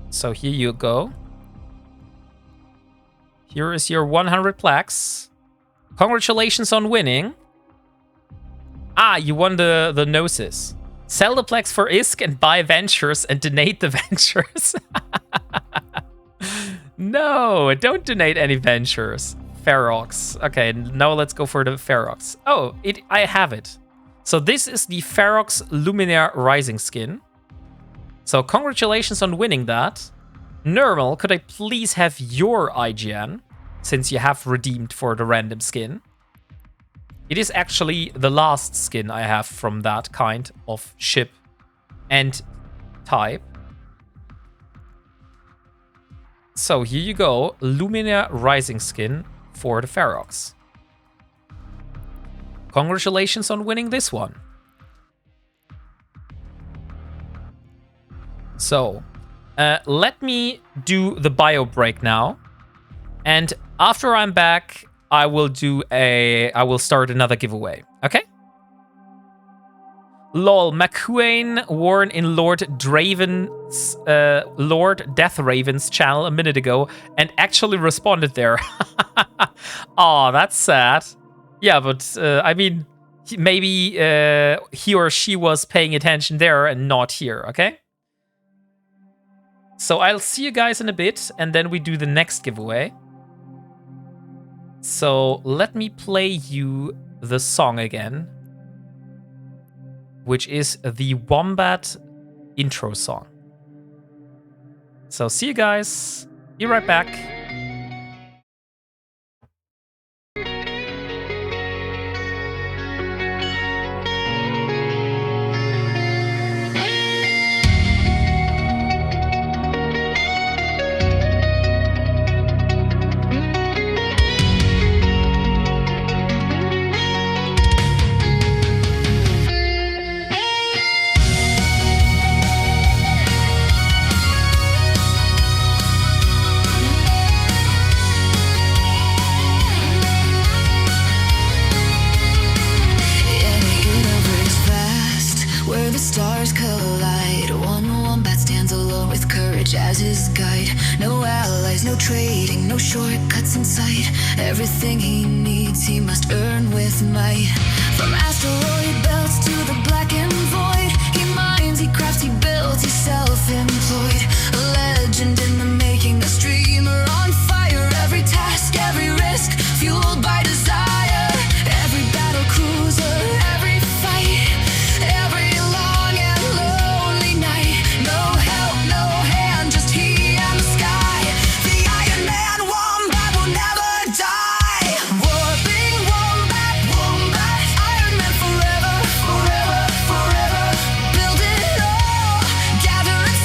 So here you go. Here is your 100 Plex. Congratulations on winning. Ah, you won the Gnosis. Sell the Plex for ISK and buy Ventures and donate the Ventures. No, don't donate any Ventures. Ferox. Okay, now let's go for the Ferox. Oh, I have it. So this is the Ferox Luminaire Rising skin. So congratulations on winning that. Normal, could I please have your IGN, since you have redeemed for the random skin? It is actually the last skin I have from that kind of ship and type. So here you go, Luminaire Rising skin for the Ferox. Congratulations on winning this one. So, let me do the bio break now. And after I'm back, I will start another giveaway. Okay? Lol, McQuain warned in Lord Deathraven's channel a minute ago and actually responded there. Aw, that's sad. Yeah, but I mean, maybe he or she was paying attention there and not here, okay? So I'll see you guys in a bit, and then we do the next giveaway. So let me play you the song again, which is the Wombat intro song. So see you guys. Be right back. Stars collide. One wombat stands alone with courage as his guide. No allies, no trading, no shortcuts in sight. Everything he needs, he must earn with might. From asteroid belts to the blackened void, he mines, he crafts, he builds, he's self-employed. A legend in the making, a streamer on fire. Every task, every risk, fueled by desire. Every battle cruiser, every fight, every Ironman forever, forever, forever. Build it all, gather and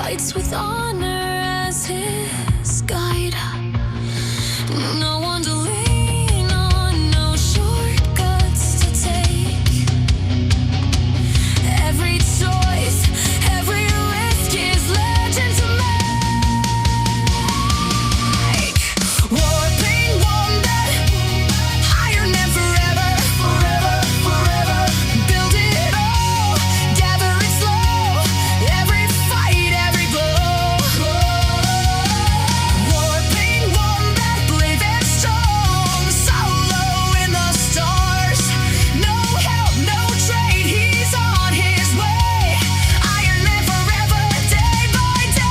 fights with honor as his guide. No one to lean on, no shortcuts to take. Every choice, every risk is legend to make. Warping Wombat, Ironman forever, forever, forever. Build it all, gather it slow. Every fight, every blow. Warping Wombat, brave and strong, solo in the stars. No help, no trade, he's on his way. Ironman forever, day by day.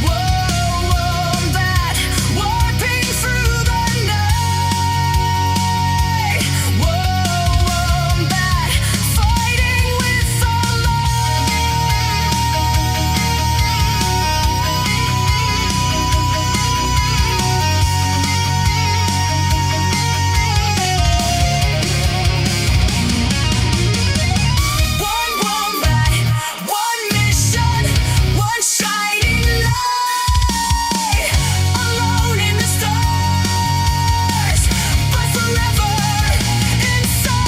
Whoa, Wombat, warping through the night. Whoa, Wombat, fighting with the One Wombat, one mission, one shining light. Alone in the stars, but forever inside.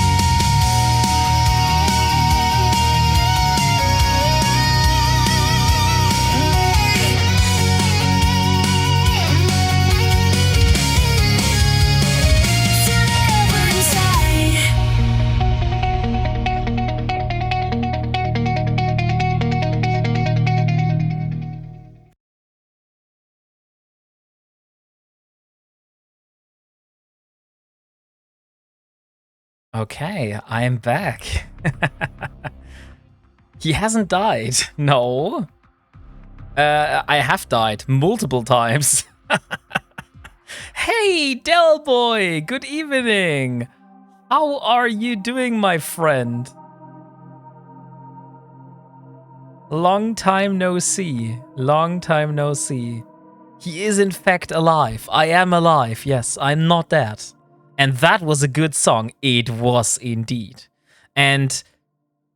Okay, I am back. He hasn't died. No. I have died multiple times. Hey, Del Boy, good evening. How are you doing, my friend? Long time no see. Long time no see. He is in fact alive. I am alive. Yes, I'm not dead. And that was a good song. It was indeed. And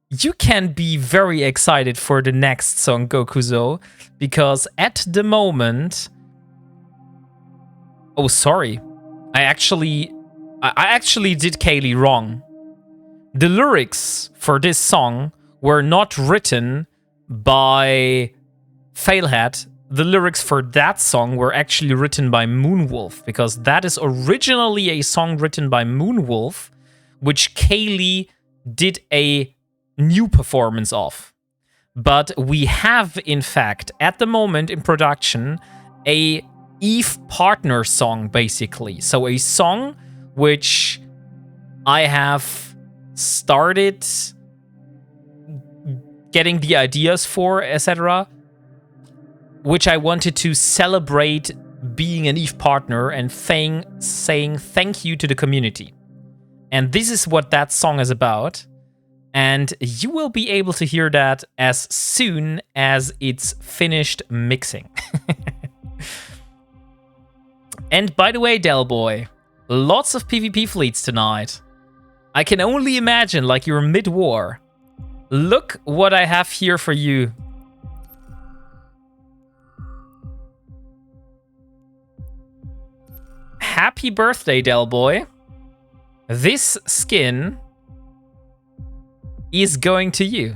you can be very excited for the next song, Gokuzo, because at the moment... Oh, sorry. I actually did Kaylee wrong. The lyrics for this song were not written by Failhead. The lyrics for that song were actually written by Moonwolf, because that is originally a song written by Moonwolf, which Kaylee did a new performance of. But we have, in fact, at the moment in production, a Eve partner song, basically. So a song which I have started getting the ideas for, etc., which I wanted to celebrate being an Eve partner and saying thank you to the community. And this is what that song is about. And you will be able to hear that as soon as it's finished mixing. And by the way, Del Boy, lots of PvP fleets tonight. I can only imagine, like, you're mid-war. Look what I have here for you. Happy birthday, Del Boy. This skin is going to you.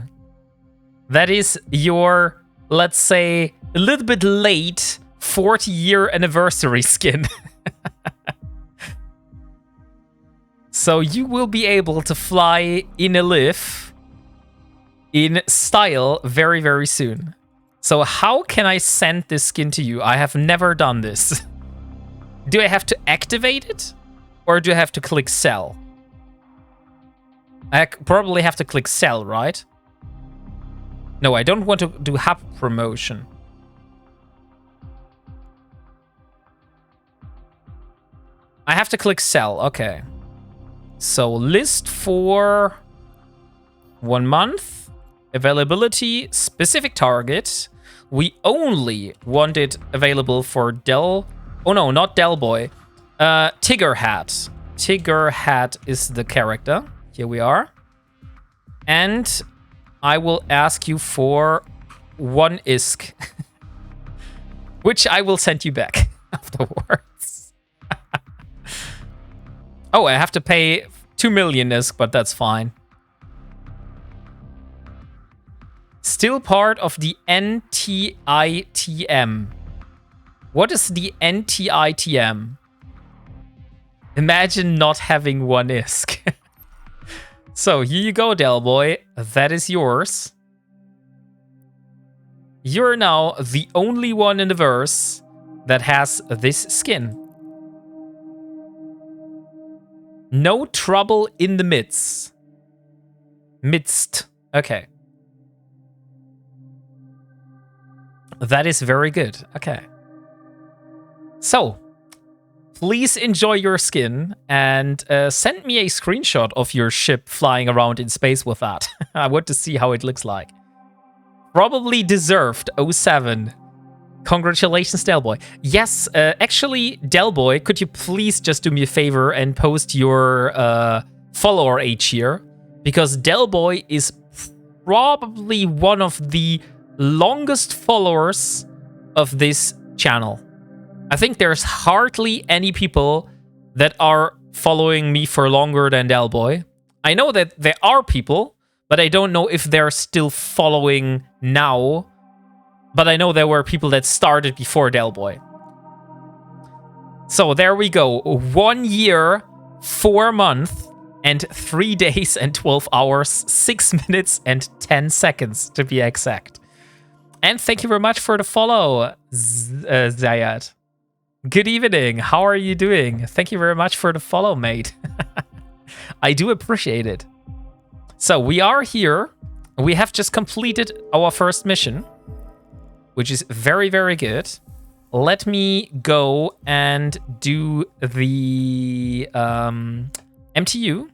That is your, let's say, a little bit late 40-year anniversary skin. So you will be able to fly in a lift in style very, very soon. So how can I send this skin to you? I have never done this. Do I have to activate it? Or do I have to click sell? I probably have to click sell, right? No, I don't want to do hub promotion. I have to click sell, okay. So list for 1 month, availability, specific target. We only want it available for Del... Oh no, not Del Boy. Tigger Hat. Tigger Hat is the character. Here we are. And I will ask you for 1 ISK, which I will send you back afterwards. Oh, I have to pay 2 million ISK, but that's fine. Still part of the NTITM. What is the NTITM? Imagine not having 1 ISK. So here you go, Del Boy. That is yours. You're now the only one in the verse that has this skin. No trouble in the midst. Midst. Okay. That is very good. Okay. So, please enjoy your skin and send me a screenshot of your ship flying around in space with that. I want to see how it looks like. Probably deserved 07. Congratulations, Delboy. Yes, actually, Delboy, could you please just do me a favor and post your follower age here? Because Delboy is probably one of the longest followers of this channel. I think there's hardly any people that are following me for longer than Delboy. I know that there are people, but I don't know if they're still following now. But I know there were people that started before Delboy. So there we go. 1 year, 4 months, and 3 days and 12 hours, 6 minutes and 10 seconds to be exact. And thank you very much for the follow, Zayat. Good evening. How are you doing? Thank you very much for the follow, mate. I do appreciate it. So we are here. We have just completed our first mission, which is very, very good. Let me go and do the MTU.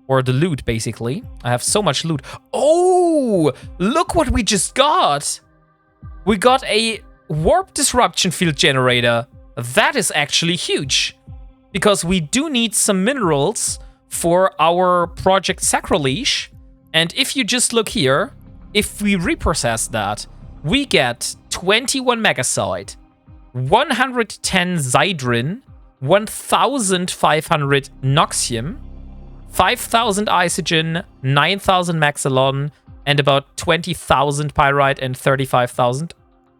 Or the loot, basically. I have so much loot. Oh, look what we just got. We got a warp disruption field generator. That is actually huge. Because we do need some minerals for our project Sacrilege. And if you just look here, if we reprocess that, we get 21 megasite, 110 Zydrin, 1,500 Noxium, 5,000 Isogen, 9,000 Maxilon, and about 20,000 Pyrite and 35,000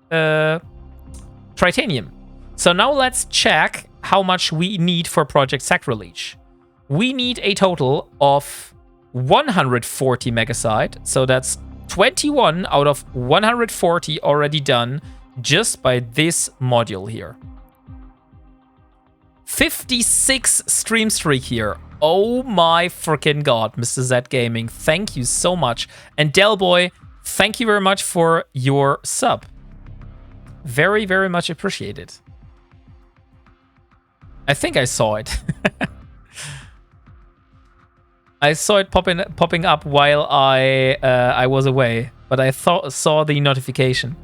Tritanium. So now let's check how much we need for Project Sacrilege. We need a total of 140 megasite, so that's 21 out of 140 already done just by this module here. 56 stream streak here. Oh my freaking god, Mr. Z Gaming. Thank you so much. And Delboy, thank you very much for your sub. Very, very much appreciated. I think I saw it. I saw it popping up while I was away, but I saw the notification.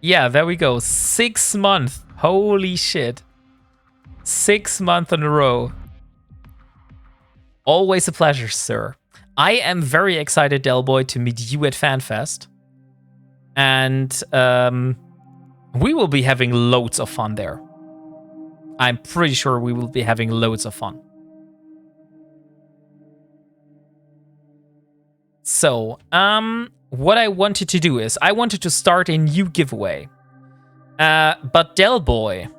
Yeah, there we go. 6 months. Holy shit. 6 months in a row. Always a pleasure, sir. I am very excited, Delboy, to meet you at FanFest. And we will be having loads of fun there. I'm pretty sure we will be having loads of fun. So, what I wanted to do is, I wanted to start a new giveaway. But Delboy,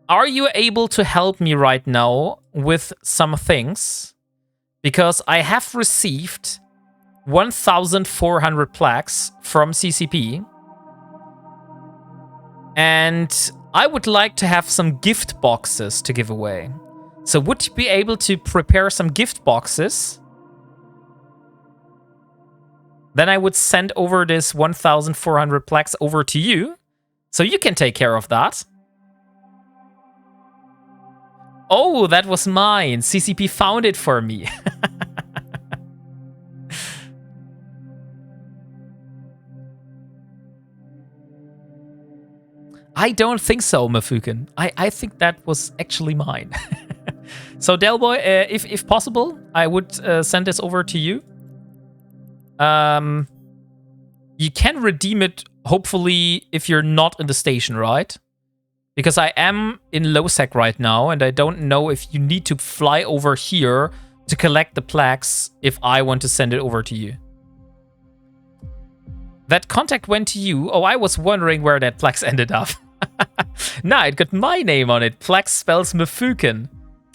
are you able to help me right now with some things? Because I have received 1,400 plaques from CCP. And I would like to have some gift boxes to give away. So would you be able to prepare some gift boxes? Then I would send over this 1,400 plaques over to you, so you can take care of that. Oh, that was mine. CCP found it for me. I don't think so, Mafuken. I think that was actually mine. So Delboy, if possible, I would send this over to you. You can redeem it, hopefully, if you're not in the station, right? Because I am in Losec right now, and I don't know if you need to fly over here to collect the plaques if I want to send it over to you. That contact went to you. Oh, I was wondering where that plaques ended up. Nah, it got my name on it. Plex spells Mefuken.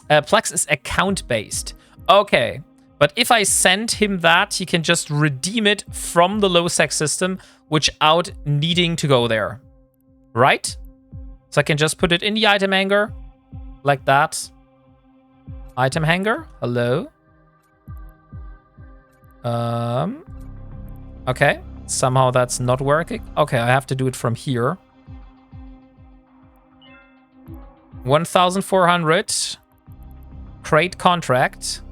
Plex is account-based. Okay, but if I send him that, he can just redeem it from the Losec system without needing to go there. Right? So I can just put it in the item hanger. Like that. Item hanger? Hello? Okay. Somehow that's not working. Okay, I have to do it from here. 1,400. Crate contract.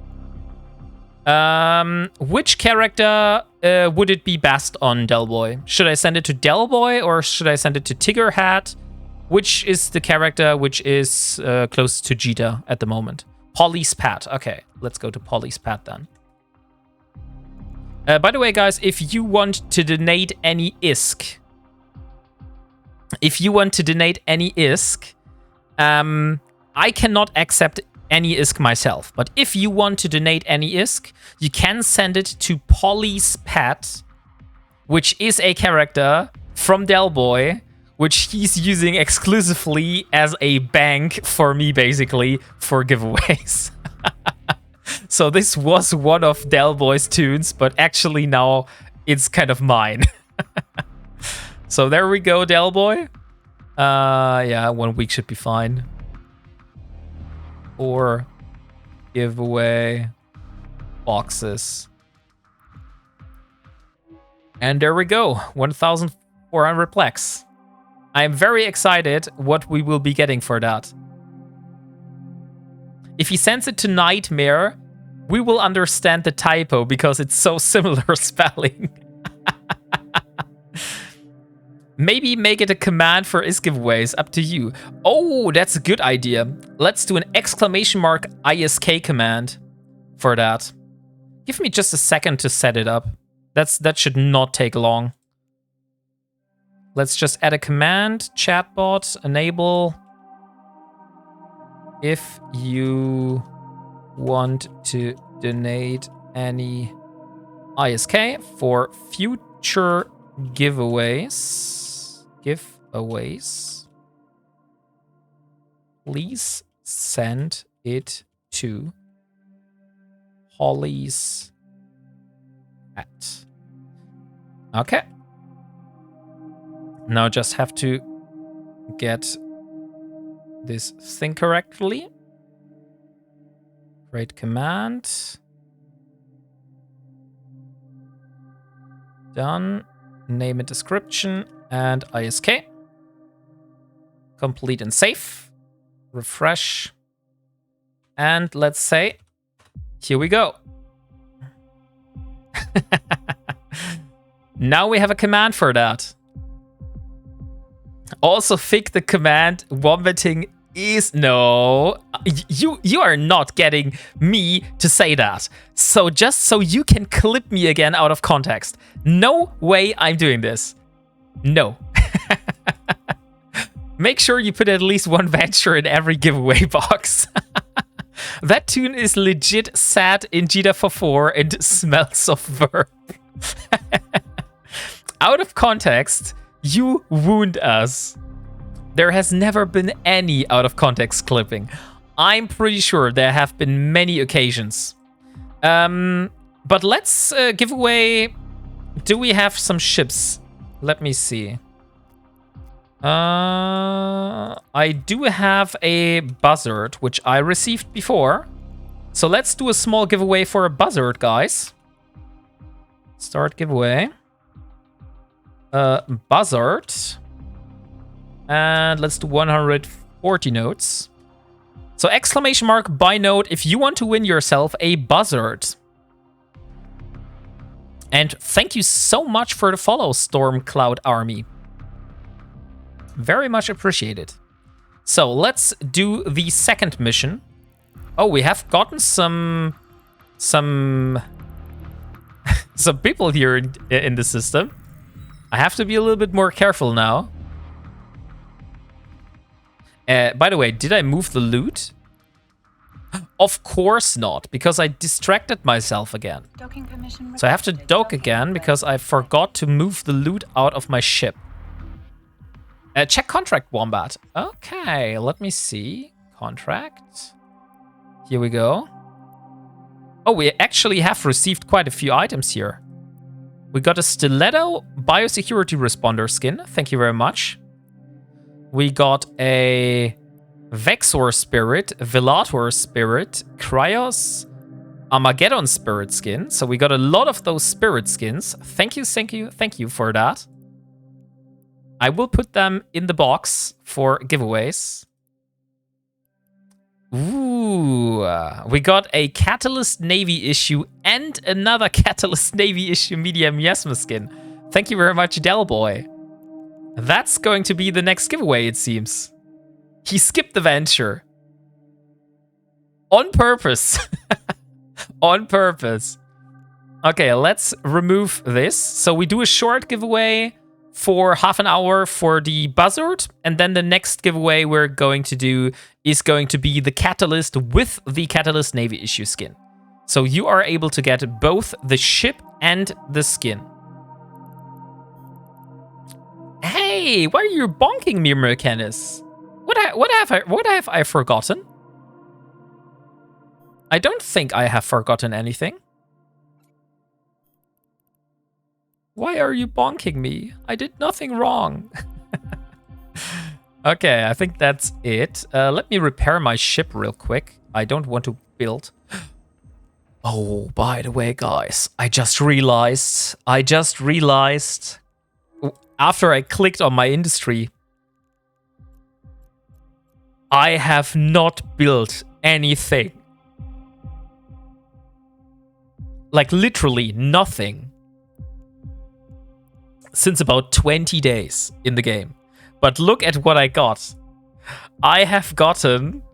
Which character would it be best on, Delboy? Should I send it to Delboy or should I send it to Tiggerhat? Which is the character which is close to Jita at the moment? Polly's Pat. Okay, let's go to Polly's Pat then. By the way, guys, if you want to donate any ISK, I cannot accept any ISK myself. But if you want to donate any ISK, you can send it to Polly's Pet, which is a character from Delboy, which he's using exclusively as a bank for me, basically, for giveaways. So this was one of Delboy's tunes, but actually now it's kind of mine. So there we go, Delboy. Yeah, 1 week should be fine. Or giveaway boxes. And there we go, 1,400 plex. I'm very excited what we will be getting for that. If he sends it to Nightmare, we will understand the typo because it's so similar spelling. Maybe make it a command for IS giveaways, up to you. Oh, that's a good idea. Let's do an exclamation mark ISK command for that. Give me just a second to set it up. That should not take long. Let's just add a command, chatbot, enable. If you want to donate any ISK for future giveaways, please send it to Holly's at. Okay. Now just have to get this thing correctly. Create command. Done. Name and description and ISK. Complete and save. Refresh. And let's say, here we go. Now we have a command for that. Also, Fig the command wombating is no. You are not getting me to say that. So just so you can clip me again out of context. No way I'm doing this. No. Make sure you put at least one venture in every giveaway box. That tune is legit sad in Jita for 4 and smells of verb. Out of context, you wound us. There has never been any out of context clipping. I'm pretty sure there have been many occasions. But let's give away... Do we have some ships? Let me see. I do have a buzzard, which I received before. So let's do a small giveaway for a buzzard, guys. Start giveaway. Buzzard. And let's do 140 notes. So exclamation mark buy note if you want to win yourself a buzzard. And thank you so much for the follow, Stormcloud Army. Very much appreciated. So let's do the second mission. Oh, we have gotten some people here in the system. I have to be a little bit more careful now. By the way, did I move the loot? Of course not, because I distracted myself again. Docking permission So I have to requested. dock again because I forgot to move the loot out of my ship. Check contract, Wombat. Okay, let me see. Contract. Here we go. Oh, we actually have received quite a few items here. We got a Stiletto Biosecurity Responder skin. Thank you very much. We got a Vexor Spirit, Velator Spirit, Cryos, Armageddon Spirit skin. So we got a lot of those spirit skins. Thank you, thank you, thank you for that. I will put them in the box for giveaways. Ooh, we got a Catalyst Navy issue and another Catalyst Navy issue Medium Miasma skin. Thank you very much, Delboy. That's going to be the next giveaway, it seems. He skipped the venture. On purpose. On purpose. Okay, let's remove this. So we do a short giveaway for half an hour for the buzzard, and then the next giveaway we're going to do is going to be the Catalyst with the Catalyst Navy issue skin. So you are able to get both the ship and the skin. Hey, why are you bonking me, Mercanis? What have I forgotten? I don't think I have forgotten anything. Why are you bonking me? I did nothing wrong. Okay, I think that's it. Let me repair my ship real quick. I don't want to build. Oh, by the way, guys, I just realized after I clicked on my industry, I have not built anything. Like literally nothing. Since about 20 days in the game. But look at what I got. I have gotten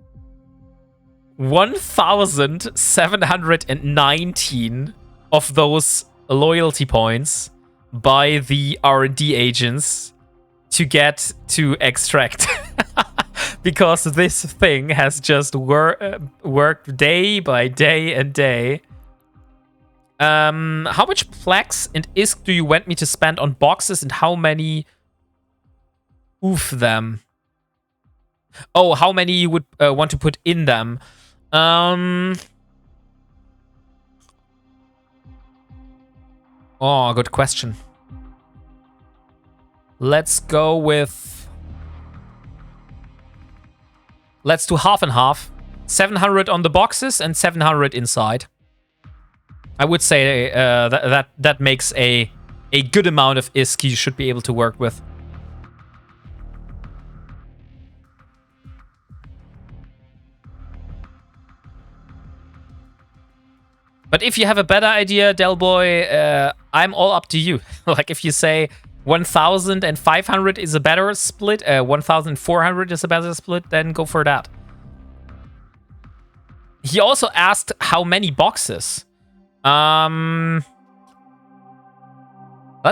1,719 of those loyalty points by the R&D agents to get to extract. Because this thing has just worked day by day and day. How much plaques and ISK do you want me to spend on boxes, and how many oof them? Oh, how many you would want to put in them? Oh, good question. Let's go with... Let's do half and half. 700 on the boxes and 700 inside. I would say that makes a good amount of ISK you should be able to work with. But if you have a better idea, Delboy, I'm all up to you. Like if you say 1,500 is a better split, 1,400 is a better split, then go for that. He also asked how many boxes. Let's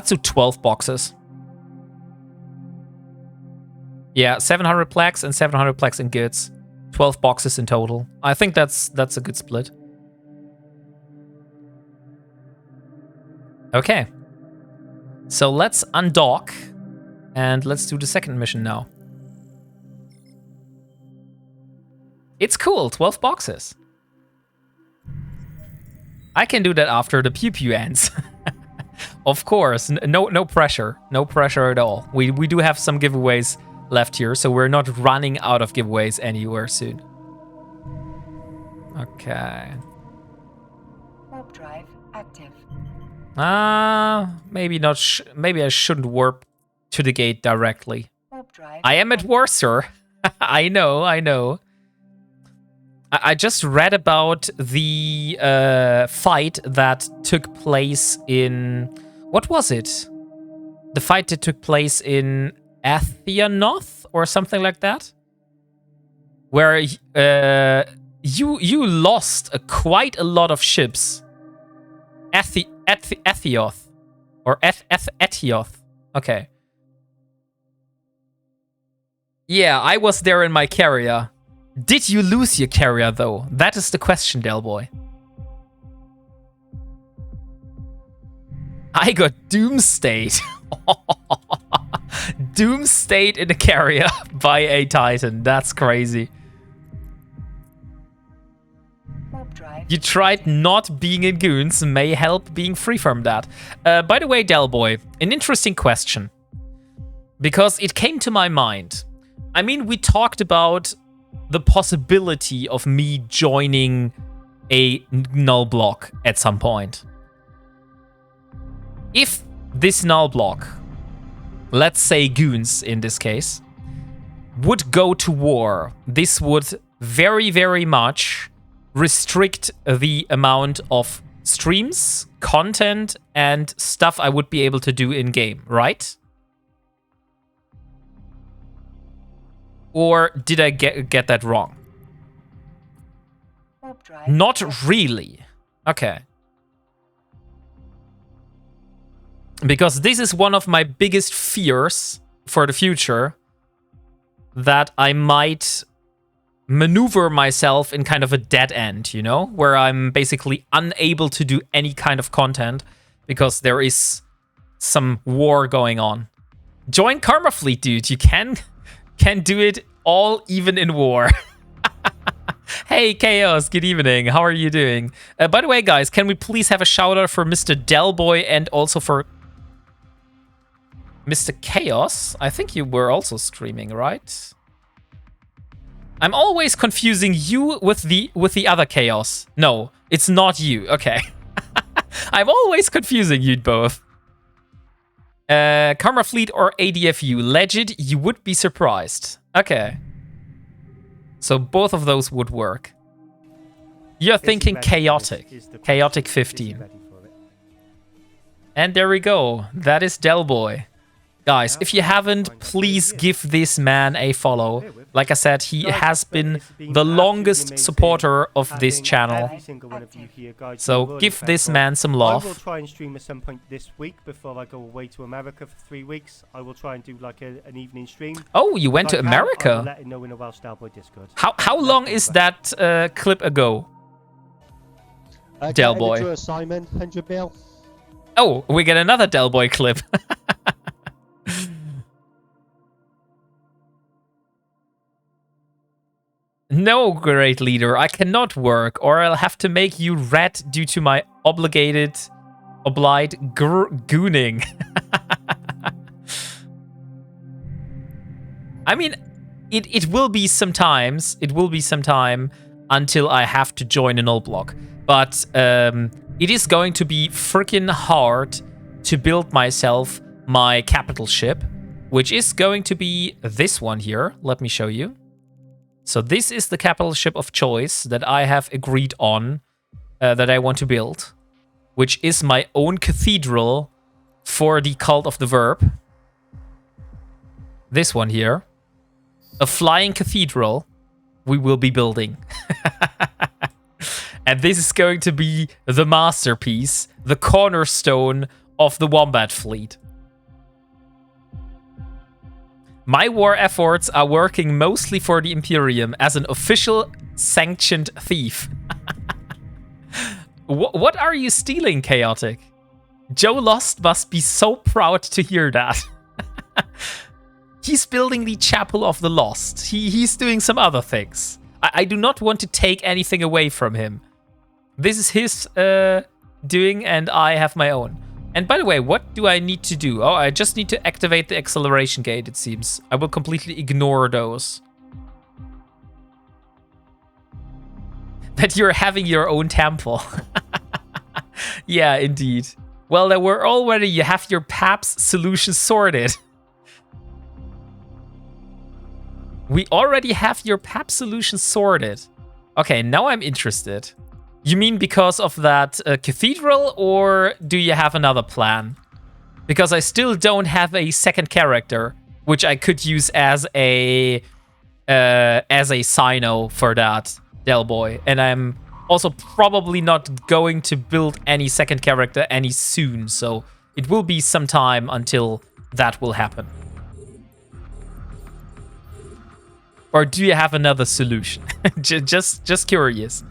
do 12 boxes. Yeah, 700 plaques and 700 plaques in goods. 12 boxes in total. I think that's a good split. Okay. So let's undock and let's do the second mission now. It's cool, 12 boxes. I can do that after the pew pew ends. Of course, no pressure. No pressure at all. We do have some giveaways left here, so we're not running out of giveaways anywhere soon. Okay. Warp drive active. Maybe not. Maybe I shouldn't warp to the gate directly. Warp drive. I am at war, sir. I know. I just read about the fight that took place in... What was it? The fight that took place in Athenoth or something like that? Where you lost quite a lot of ships. Ethioth. Or Etioth. Okay. Yeah, I was there in my carrier. Did you lose your carrier, though? That is the question, Delboy. I got doomstayed. Doomstayed in a carrier by a Titan. That's crazy. Warp drive. You tried not being in goons may help being free from that. By the way, Delboy, an interesting question. Because it came to my mind. I mean, we talked about the possibility of me joining a null block at some point. If this null block, let's say goons in this case, would go to war, this would very, very much restrict the amount of streams, content, and stuff I would be able to do in-game, right? Or did I get that wrong? Warp drive. Not really. Okay. Because this is one of my biggest fears for the future, that I might maneuver myself in kind of a dead end, you know? Where I'm basically unable to do any kind of content because there is some war going on. Join Karma Fleet, dude. You can do it all, even in war. Hey, Chaos, good evening. How are you doing? By the way, guys, can we please have a shout out for Mr. Delboy and also for Mr. Chaos? I think you were also streaming, right? I'm always confusing you with the other Chaos. No, it's not you. Okay. I'm always confusing you both. Karma Fleet or ADFU? Legend, you would be surprised. Okay. So both of those would work. You're thinking chaotic. Chaotic 15. And there we go. That is Delboy. Guys, if you haven't, please give this man a follow. Like I said, he has been the longest supporter of this channel. So give this man some I will love. try and stream at some point this week before I go away to America for 3 weeks. I will try and do like an evening stream. Oh, you went to If I can, I will America? let you know in a Welsh Starboy Discord. How long is that clip ago? Delboy. Simon, 100 mil. Oh, we get another Delboy clip. No, great leader, I cannot work, or I'll have to make you red due to my obliged gooning. I mean, it will be sometimes. It will be some time until I have to join a null block. But it is going to be freaking hard to build myself my capital ship, which is going to be this one here. Let me show you. So this is the capital ship of choice that I have agreed on, that I want to build, which is my own cathedral for the cult of the verb. This one here. A flying cathedral we will be building. And this is going to be the masterpiece, the cornerstone of the Wombat fleet. My war efforts are working mostly for the Imperium as an official sanctioned thief. What are you stealing, Chaotic? Joe Lost must be so proud to hear that. He's building the Chapel of the Lost. He's doing some other things. I do not want to take anything away from him. This is his doing, and I have my own. And by the way, what do I need to do? Oh, I just need to activate the acceleration gate, it seems. I will completely ignore those. That you're having your own temple. Yeah, indeed. Well, there were already, you have your PAPS solution sorted. We already have your PAPS solution sorted. Okay, now I'm interested. You mean because of that cathedral, or do you have another plan? Because I still don't have a second character, which I could use as a Sino for that. Del Boy. And I'm also probably not going to build any second character any soon. So it will be some time until that will happen. Or do you have another solution? just curious.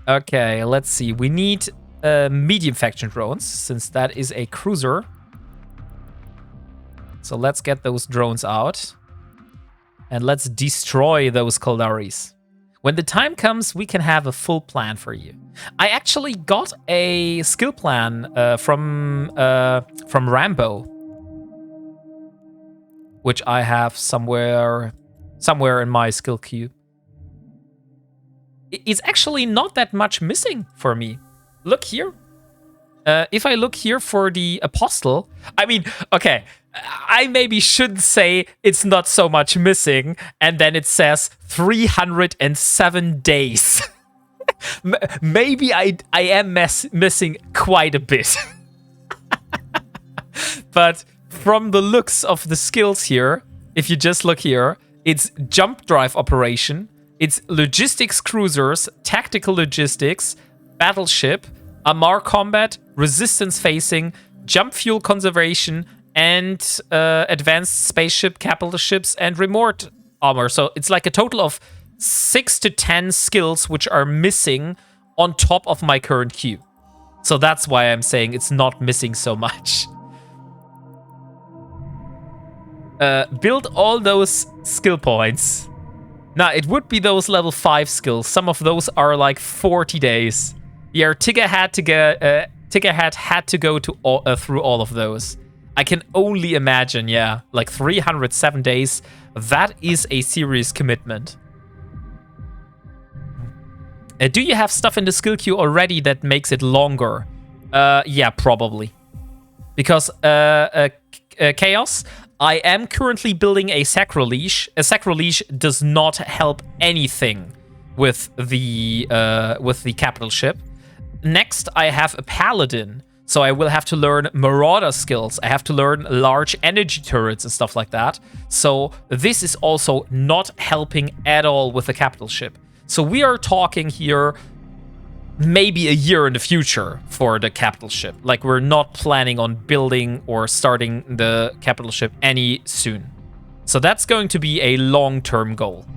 Okay, let's see. We need medium faction drones, since that is a cruiser. So let's get those drones out. And let's destroy those Kaldaris. When the time comes, we can have a full plan for you. I actually got a skill plan from Rambo, which I have somewhere in my skill queue. It's actually not that much missing for me. Look here. If I look here for the Apostle, I mean, okay, I maybe shouldn't say it's not so much missing, and then it says 307 days. Maybe I am missing quite a bit. But from the looks of the skills here, if you just look here, it's jump drive operation, it's logistics cruisers, tactical logistics, battleship, Amar combat, resistance facing, jump fuel conservation, and advanced spaceship, capital ships, and remote armor. So it's like a total of 6 to 10 skills which are missing on top of my current queue. So that's why I'm saying it's not missing so much. Build all those skill points. Now, it would be those level 5 skills. Some of those are like 40 days. Yeah, Tigger had to go to through all of those. I can only imagine, yeah, like 307 days. That is a serious commitment. Do you have stuff in the skill queue already that makes it longer? Yeah, probably. Because Chaos, I am currently building a Sacrilege. A Sacrilege does not help anything with the capital ship. Next, I have a Paladin. So I will have to learn Marauder skills. I have to learn large energy turrets and stuff like that. So this is also not helping at all with the capital ship. So we are talking here maybe a year in the future for the capital ship. Like, we're not planning on building or starting the capital ship any soon. So that's going to be a long-term goal.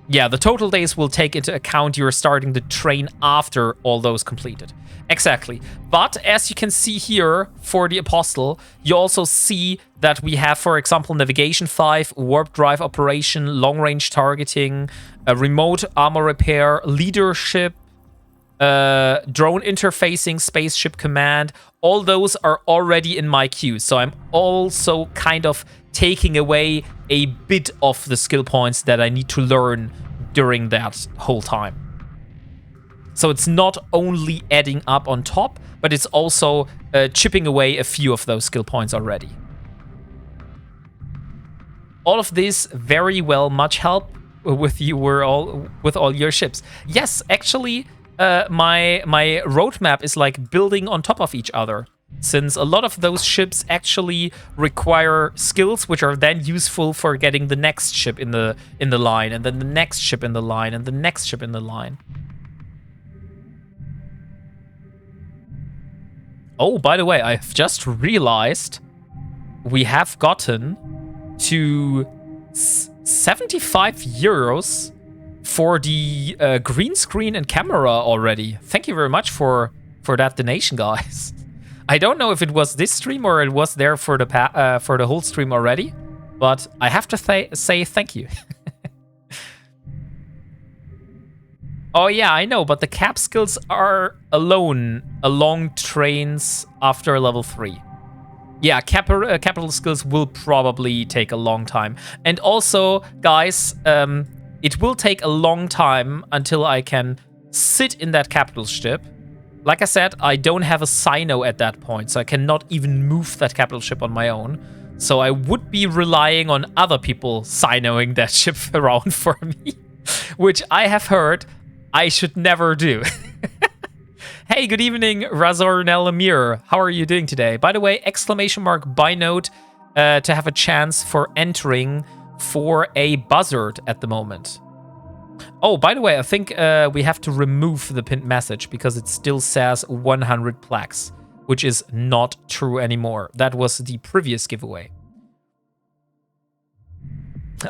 Yeah, the total days will take into account you're starting the train after all those completed. Exactly. But as you can see here for the Apostle, you also see that we have, for example, Navigation 5, Warp Drive Operation, Long Range Targeting, Remote Armor Repair, Leadership, Drone Interfacing, Spaceship Command. All those are already in my queue. So I'm also kind of taking away a bit of the skill points that I need to learn during that whole time. So it's not only adding up on top, but it's also chipping away a few of those skill points already. All of this very well much help with you with all your ships. Yes, actually, my roadmap is like building on top of each other, since a lot of those ships actually require skills which are then useful for getting the next ship in the line, and then the next ship in the line, and the next ship in the line. Oh, by the way, I've just realized we have gotten to 75 euros for the green screen and camera already. Thank you very much for that donation, guys. I don't know if it was this stream or it was there for the whole stream already, but I have to say thank you. Oh yeah, I know, but the cap skills are alone along trains after level 3. Yeah, capital skills will probably take a long time. And also, guys, it will take a long time until I can sit in that capital ship. Like I said, I don't have a Sino at that point, so I cannot even move that capital ship on my own. So I would be relying on other people Sinoing that ship around for me, which I have heard I should never do. Hey, good evening, Razor Amir. How are you doing today? By the way, !buy note to have a chance for entering for a buzzard at the moment. Oh, by the way, I think we have to remove the pinned message because it still says 100 plaques, which is not true anymore. That was the previous giveaway.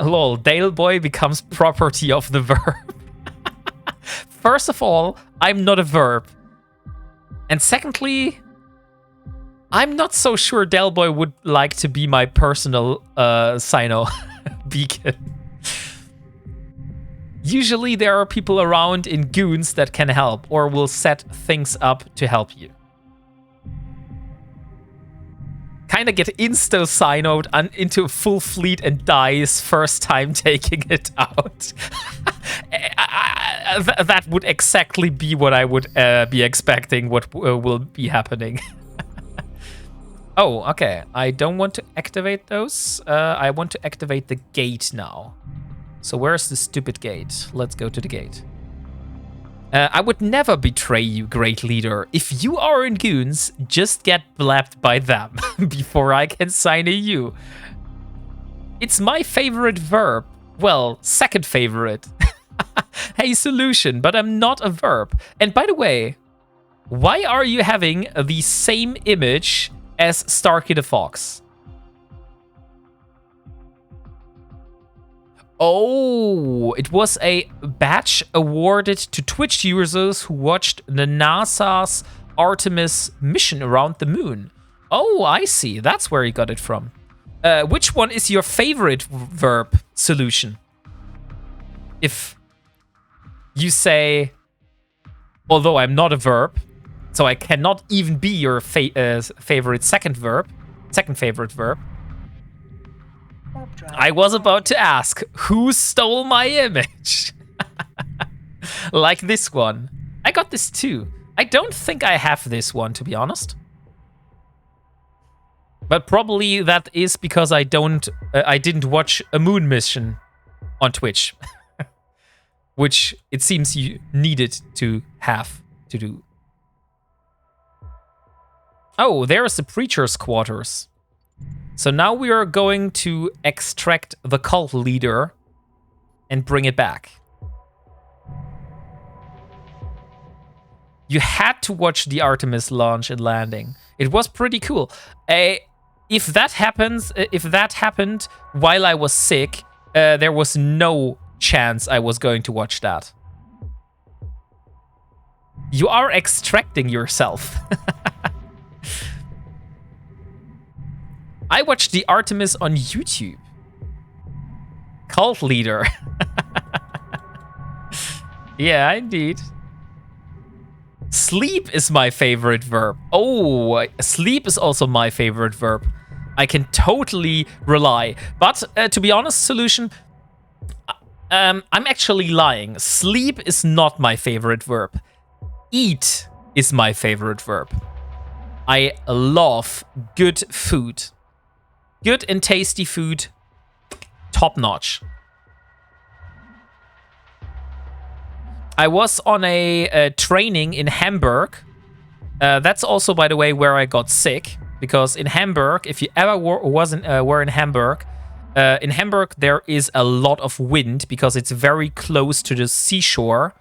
Lol, Dale Boy becomes property of the verb. First of all, I'm not a verb. And secondly, I'm not so sure Dale Boy would like to be my personal Sino beacon. Usually there are people around in goons that can help or will set things up to help you. Kind of get insta-sinoed into a full fleet and dies first time taking it out. That would exactly be what I would be expecting what will be happening. Oh, okay. I don't want to activate those. I want to activate the gate now. So where's the stupid gate? Let's go to the gate. I would never betray you, great leader. If you are in goons, just get blapped by them before I can sign a you. It's my favorite verb. Well, second favorite. Hey, solution, but I'm not a verb. And by the way, why are you having the same image as Starkey the Fox? Oh, it was a badge awarded to Twitch users who watched the NASA's Artemis mission around the moon. Oh, I see. That's where you got it from. Which one is your favorite verb, solution? If you say, although I'm not a verb, so I cannot even be your favorite second favorite verb. I was about to ask, who stole my image? Like this one. I got this too. I don't think I have this one, to be honest. But probably that is because I didn't watch a moon mission on Twitch. Which it seems you needed to have to do. Oh, there's the preacher's quarters. So now we are going to extract the cult leader and bring it back. You had to watch the Artemis launch and landing. It was pretty cool. If that happened while I was sick, there was no chance I was going to watch that. You are extracting yourself. I watched the Artemis on YouTube. Cult leader. Yeah, indeed. Sleep is my favorite verb. Oh, sleep is also my favorite verb. I can totally rely. But to be honest, solution, I'm actually lying. Sleep is not my favorite verb. Eat is my favorite verb. I love good food. Good and tasty food, top notch. I was on a training in Hamburg. That's also, by the way, where I got sick. Because in Hamburg, if you ever were in Hamburg there is a lot of wind because it's very close to the seashore.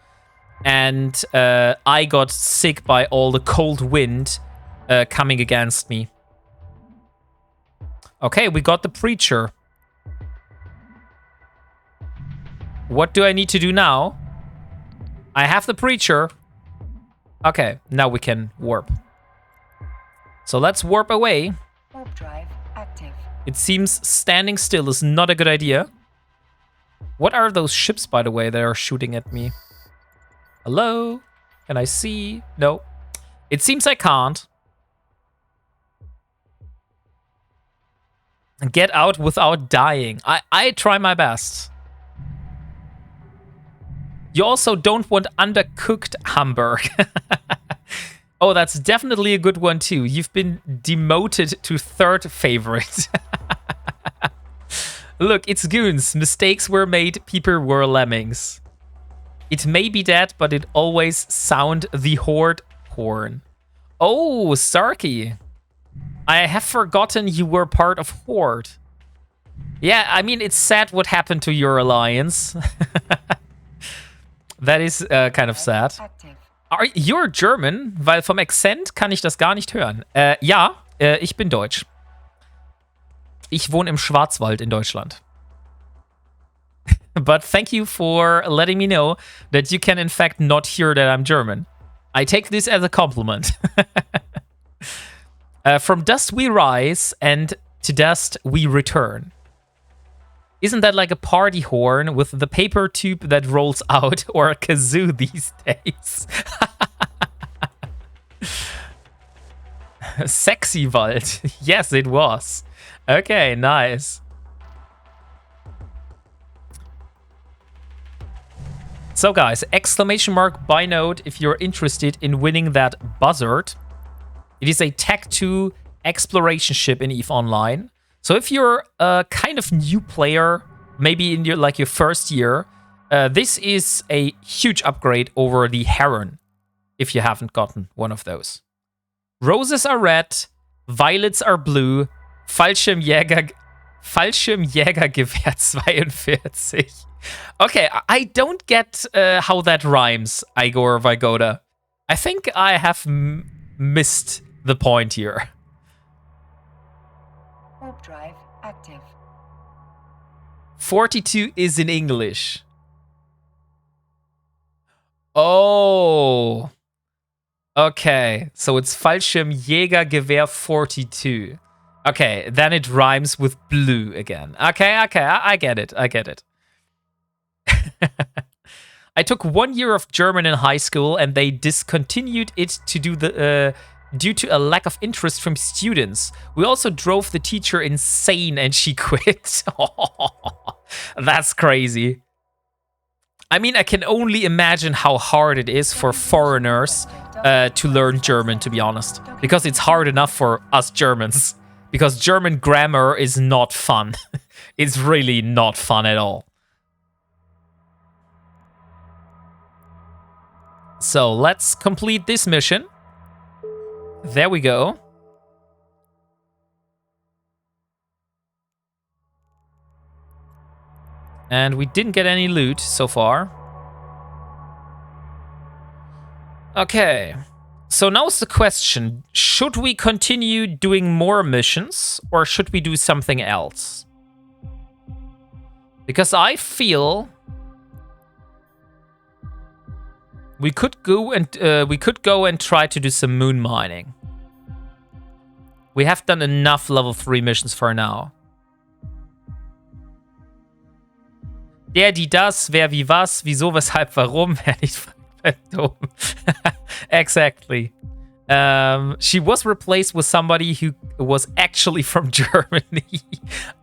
And I got sick by all the cold wind coming against me. Okay, we got the preacher. What do I need to do now? I have the preacher. Okay, now we can warp. So let's warp away. Warp drive active. It seems standing still is not a good idea. What are those ships, by the way, that are shooting at me? Hello? Can I see? No. It seems I can't. Get out without dying. I try my best. You also don't want undercooked Hamburg. Oh, that's definitely a good one too. You've been demoted to third favorite. Look, it's goons. Mistakes were made, people were lemmings. It may be that, but it always sound the horde horn. Oh, Starkey. I have forgotten you were part of Horde. Yeah, I mean, it's sad what happened to your alliance. That is kind of sad. Active. You're German? Weil vom Akzent kann ich das gar nicht hören. Ja, ich bin Deutsch. Ich wohne im Schwarzwald in Deutschland. But thank you for letting me know that you can in fact not hear that I'm German. I take this as a compliment. From dust we rise, and to dust we return. Isn't that like a party horn with the paper tube that rolls out, or a kazoo these days? Sexy Wald. Yes, it was. Okay, nice. So guys, exclamation mark buy note if you're interested in winning that buzzard. It is a Tech 2 exploration ship in EVE Online. So if you're a kind of new player, maybe in your first year, this is a huge upgrade over the Heron, if you haven't gotten one of those. Roses are red, violets are blue, Fallschirmjägergewehr 42. Okay, I don't get how that rhymes, Igor Vygoda. I think I have missed the point here. Warp drive active. 42 is in English. Oh. Okay, so it's Fallschirmjägergewehr 42. Okay, then it rhymes with blue again. Okay, I get it. I took 1 year of German in high school, and they discontinued it due to a lack of interest from students. We also drove the teacher insane, and she quit. That's crazy. I mean, I can only imagine how hard it is for foreigners to learn German, to be honest. Because it's hard enough for us Germans. Because German grammar is not fun. It's really not fun at all. So let's complete this mission. There we go. And we didn't get any loot so far. Okay. So now's the question. Should we continue doing more missions, or should we do something else? Because I feel we could go and try to do some moon mining. We have done enough level 3 missions for now. Der, die, das, wer, wie, was, wieso, weshalb, warum, wer nicht fragt, dumm. Exactly. She was replaced with somebody who was actually from Germany.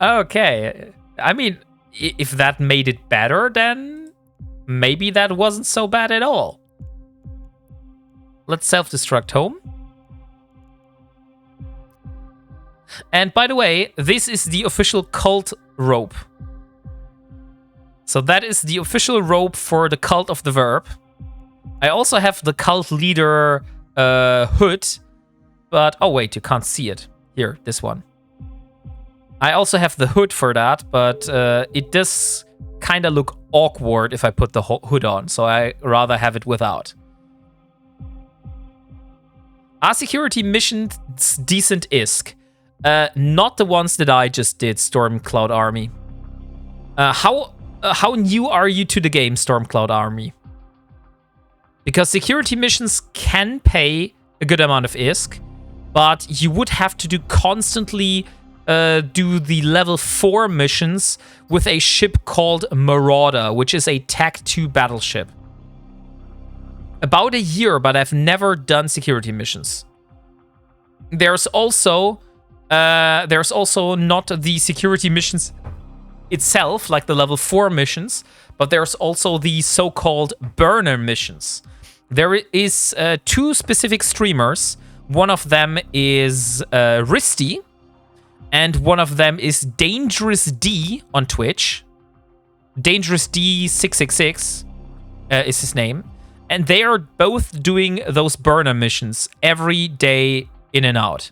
Okay. I mean, if that made it better, then maybe that wasn't so bad at all. Let's self-destruct home. And by the way, this is the official cult rope. So that is the official rope for the cult of the verb. I also have the cult leader hood, but oh wait, you can't see it. Here, this one. I also have the hood for that, but it does kind of look awkward if I put the hood on, so I rather have it without. Are security missions decent ISK? Not the ones that I just did, Stormcloud Army. How new are you to the game, Stormcloud Army? Because security missions can pay a good amount of ISK, but you would have to constantly do the level 4 missions with a ship called Marauder, which is a Tech 2 battleship. About a year, but I've never done security missions. There's also not the security missions itself, like the level 4 missions, but there's also the so-called burner missions. There is 2 specific streamers. One of them is Risty, and one of them is Dangerous D on Twitch. Dangerous D666 is his name. And they are both doing those burner missions every day in and out.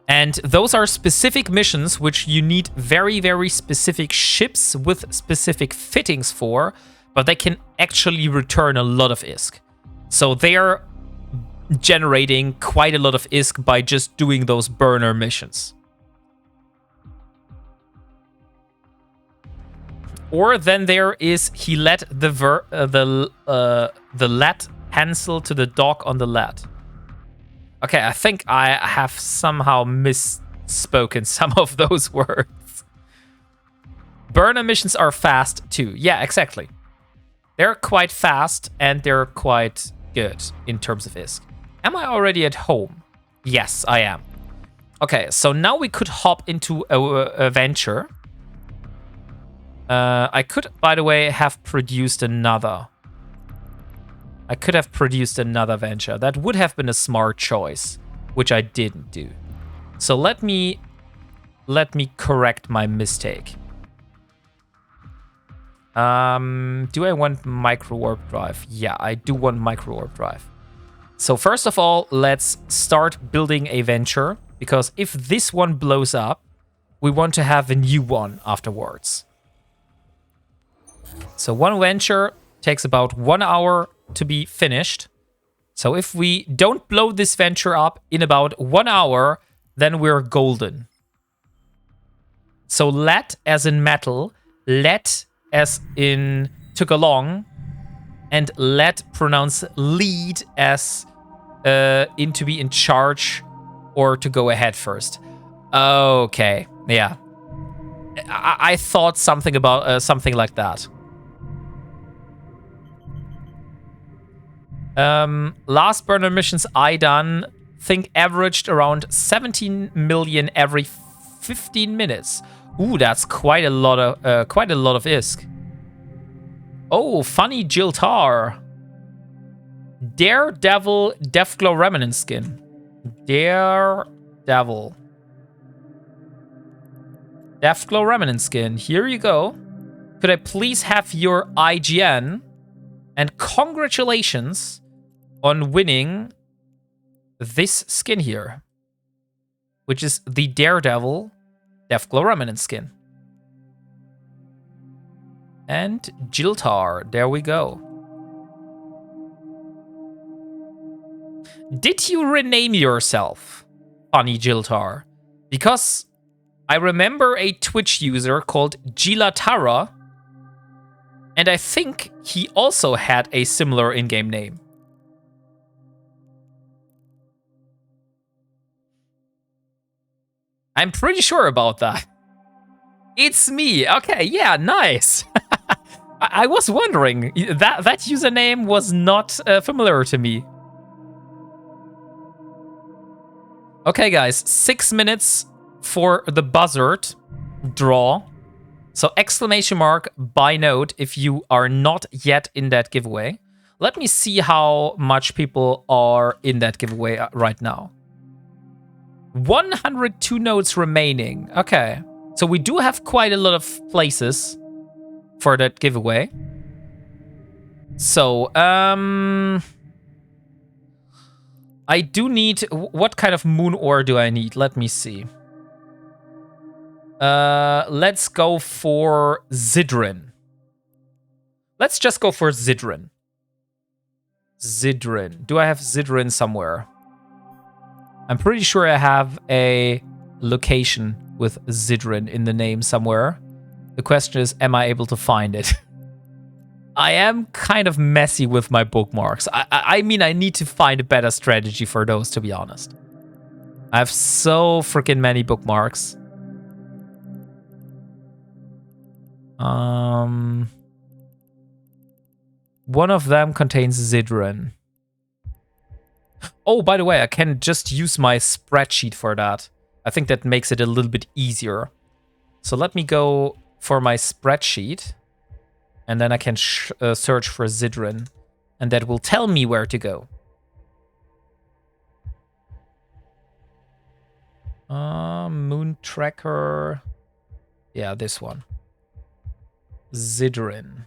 And those are specific missions which you need very, very specific ships with specific fittings for. but they can actually return a lot of ISK. So they're generating quite a lot of ISK by just doing those burner missions. Or then there is he led the lad Hansel to the dock on the lad. Okay, I think I have somehow misspoken some of those words. Burner missions are fast too. Yeah, exactly. They're quite fast and they're quite good in terms of ISK. Am I already at home? Yes, I am. Okay, so now we could hop into a venture. I could, by the way, have produced another. I could have produced another venture. That would have been a smart choice, which I didn't do. So let me correct my mistake. Do I want micro warp drive? Yeah, I do want micro warp drive. So first of all, let's start building a venture, because if this one blows up, we want to have a new one afterwards. So one venture takes about 1 hour to be finished. So if we don't blow this venture up in about 1 hour, then we're golden. So lead as in metal, lead as in took along, and lead pronounced lead as in to be in charge or to go ahead first. Okay, yeah. I thought something about something like that. Last burner missions I done, think averaged around 17 million every 15 minutes. Ooh, that's quite a lot of ISK. Oh, funny Jiltar. Daredevil Deathglow Remnant skin. Daredevil. Deathglow Remnant skin. Here you go. Could I please have your IGN? And congratulations on winning this skin here, which is the Daredevil Deathglow Remnant skin. And Jiltar, there we go. Did you rename yourself, Funny Jiltar? Because I remember a Twitch user called Gilatara, and I think he also had a similar in-game name. I'm pretty sure about that. It's me. Okay, yeah, nice. I was wondering. That username was not familiar to me. Okay, guys, 6 minutes for the buzzard draw. So exclamation mark by note if you are not yet in that giveaway. Let me see how much people are in that giveaway right now. 102 notes remaining. Okay. So we do have quite a lot of places for that giveaway. So, I do need... What kind of moon ore do I need? Let me see. Let's go for Zidrin. Let's just go for Zidrin. Zidrin. Do I have Zidrin somewhere? I'm pretty sure I have a location with Zidrin in the name somewhere. The question is, am I able to find it? I am kind of messy with my bookmarks. I mean, I need to find a better strategy for those, to be honest. I have so freaking many bookmarks. One of them contains Zidrin. Oh, by the way, I can just use my spreadsheet for that. I think that makes it a little bit easier. So let me go for my spreadsheet. And then I can search for Zidrin. And that will tell me where to go. Moon Tracker. Yeah, this one. Zidrin.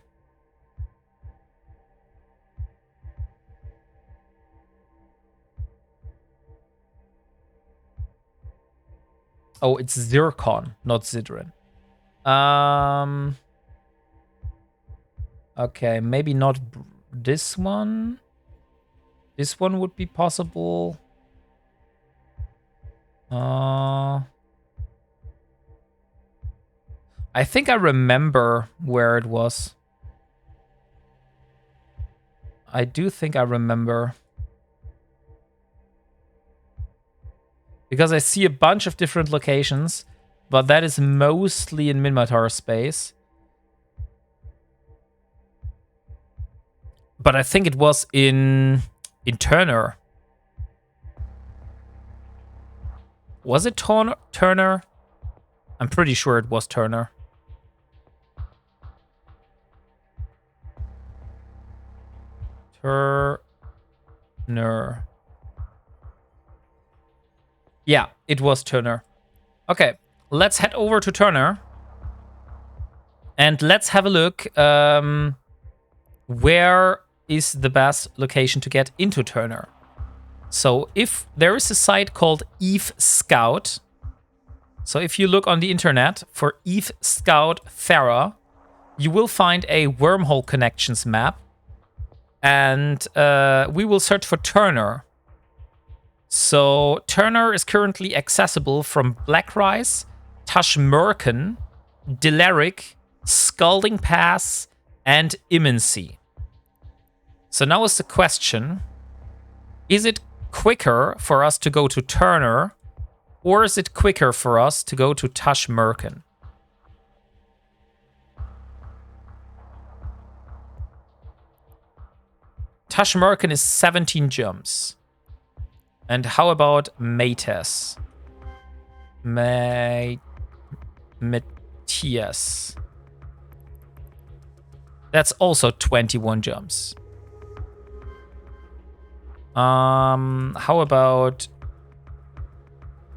Oh, it's Zircon, not Zidrin. Okay, maybe not this one. This one would be possible. I think I remember where it was. I do think I remember. Because I see a bunch of different locations, but that is mostly in Minmatar space. But I think it was in Turner. Was it Turner? I'm pretty sure it was Turner. Turner. Yeah, it was Turner. Okay, let's head over to Turner. And let's have a look. Where is the best location to get into Turner? So if there is a site called Eve Scout. So if you look on the internet for Eve Scout Farah, you will find a wormhole connections map. And we will search for Turner. So Turner is currently accessible from Blackrise, Tashmerkan, Delaric, Scalding Pass, and Immensea. So now is the question, is it quicker for us to go to Turner, or is it quicker for us to go to Tashmerkan? Tashmerkan is 17 jumps. And how about Mates? Matthias. That's also 21 jumps. How about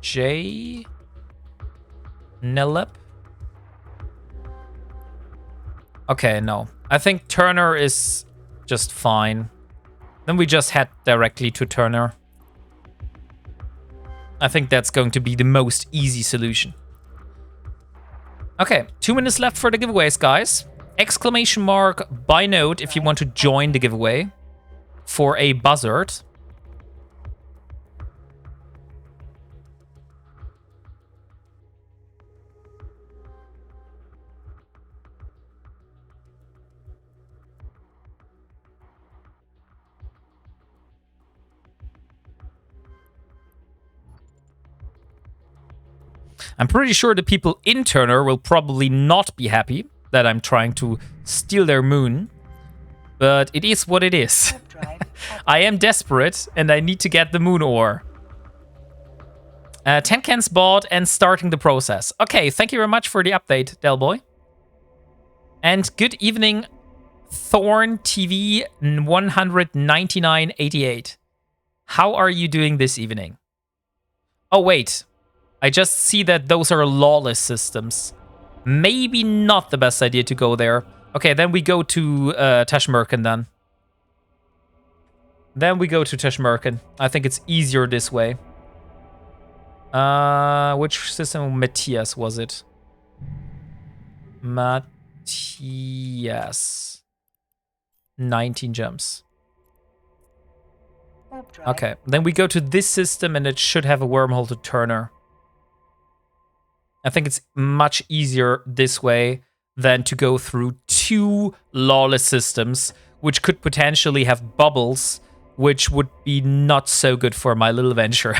J? Nellep? Okay, no. I think Turner is just fine. Then we just head directly to Turner. I think that's going to be the most easy solution. Okay, 2 minutes left for the giveaways, guys. Exclamation mark by note if you want to join the giveaway for a buzzard. I'm pretty sure the people in Turner will probably not be happy that I'm trying to steal their moon. But it is what it is. I am desperate and I need to get the moon ore. 10 cans bought and starting the process. Okay, thank you very much for the update, Delboy. And good evening, Thorn TV 19988. How are you doing this evening? Oh, wait. I just see that those are lawless systems. Maybe not the best idea to go there. Okay, then we go to Tashmerkan then. Then we go to Tashmerkan. I think it's easier this way. Which system? Matthias, was it? Matthias. 19 jumps. Okay, then we go to this system and it should have a wormhole to Turner. I think it's much easier this way than to go through 2 lawless systems, which could potentially have bubbles, which would be not so good for my little venture.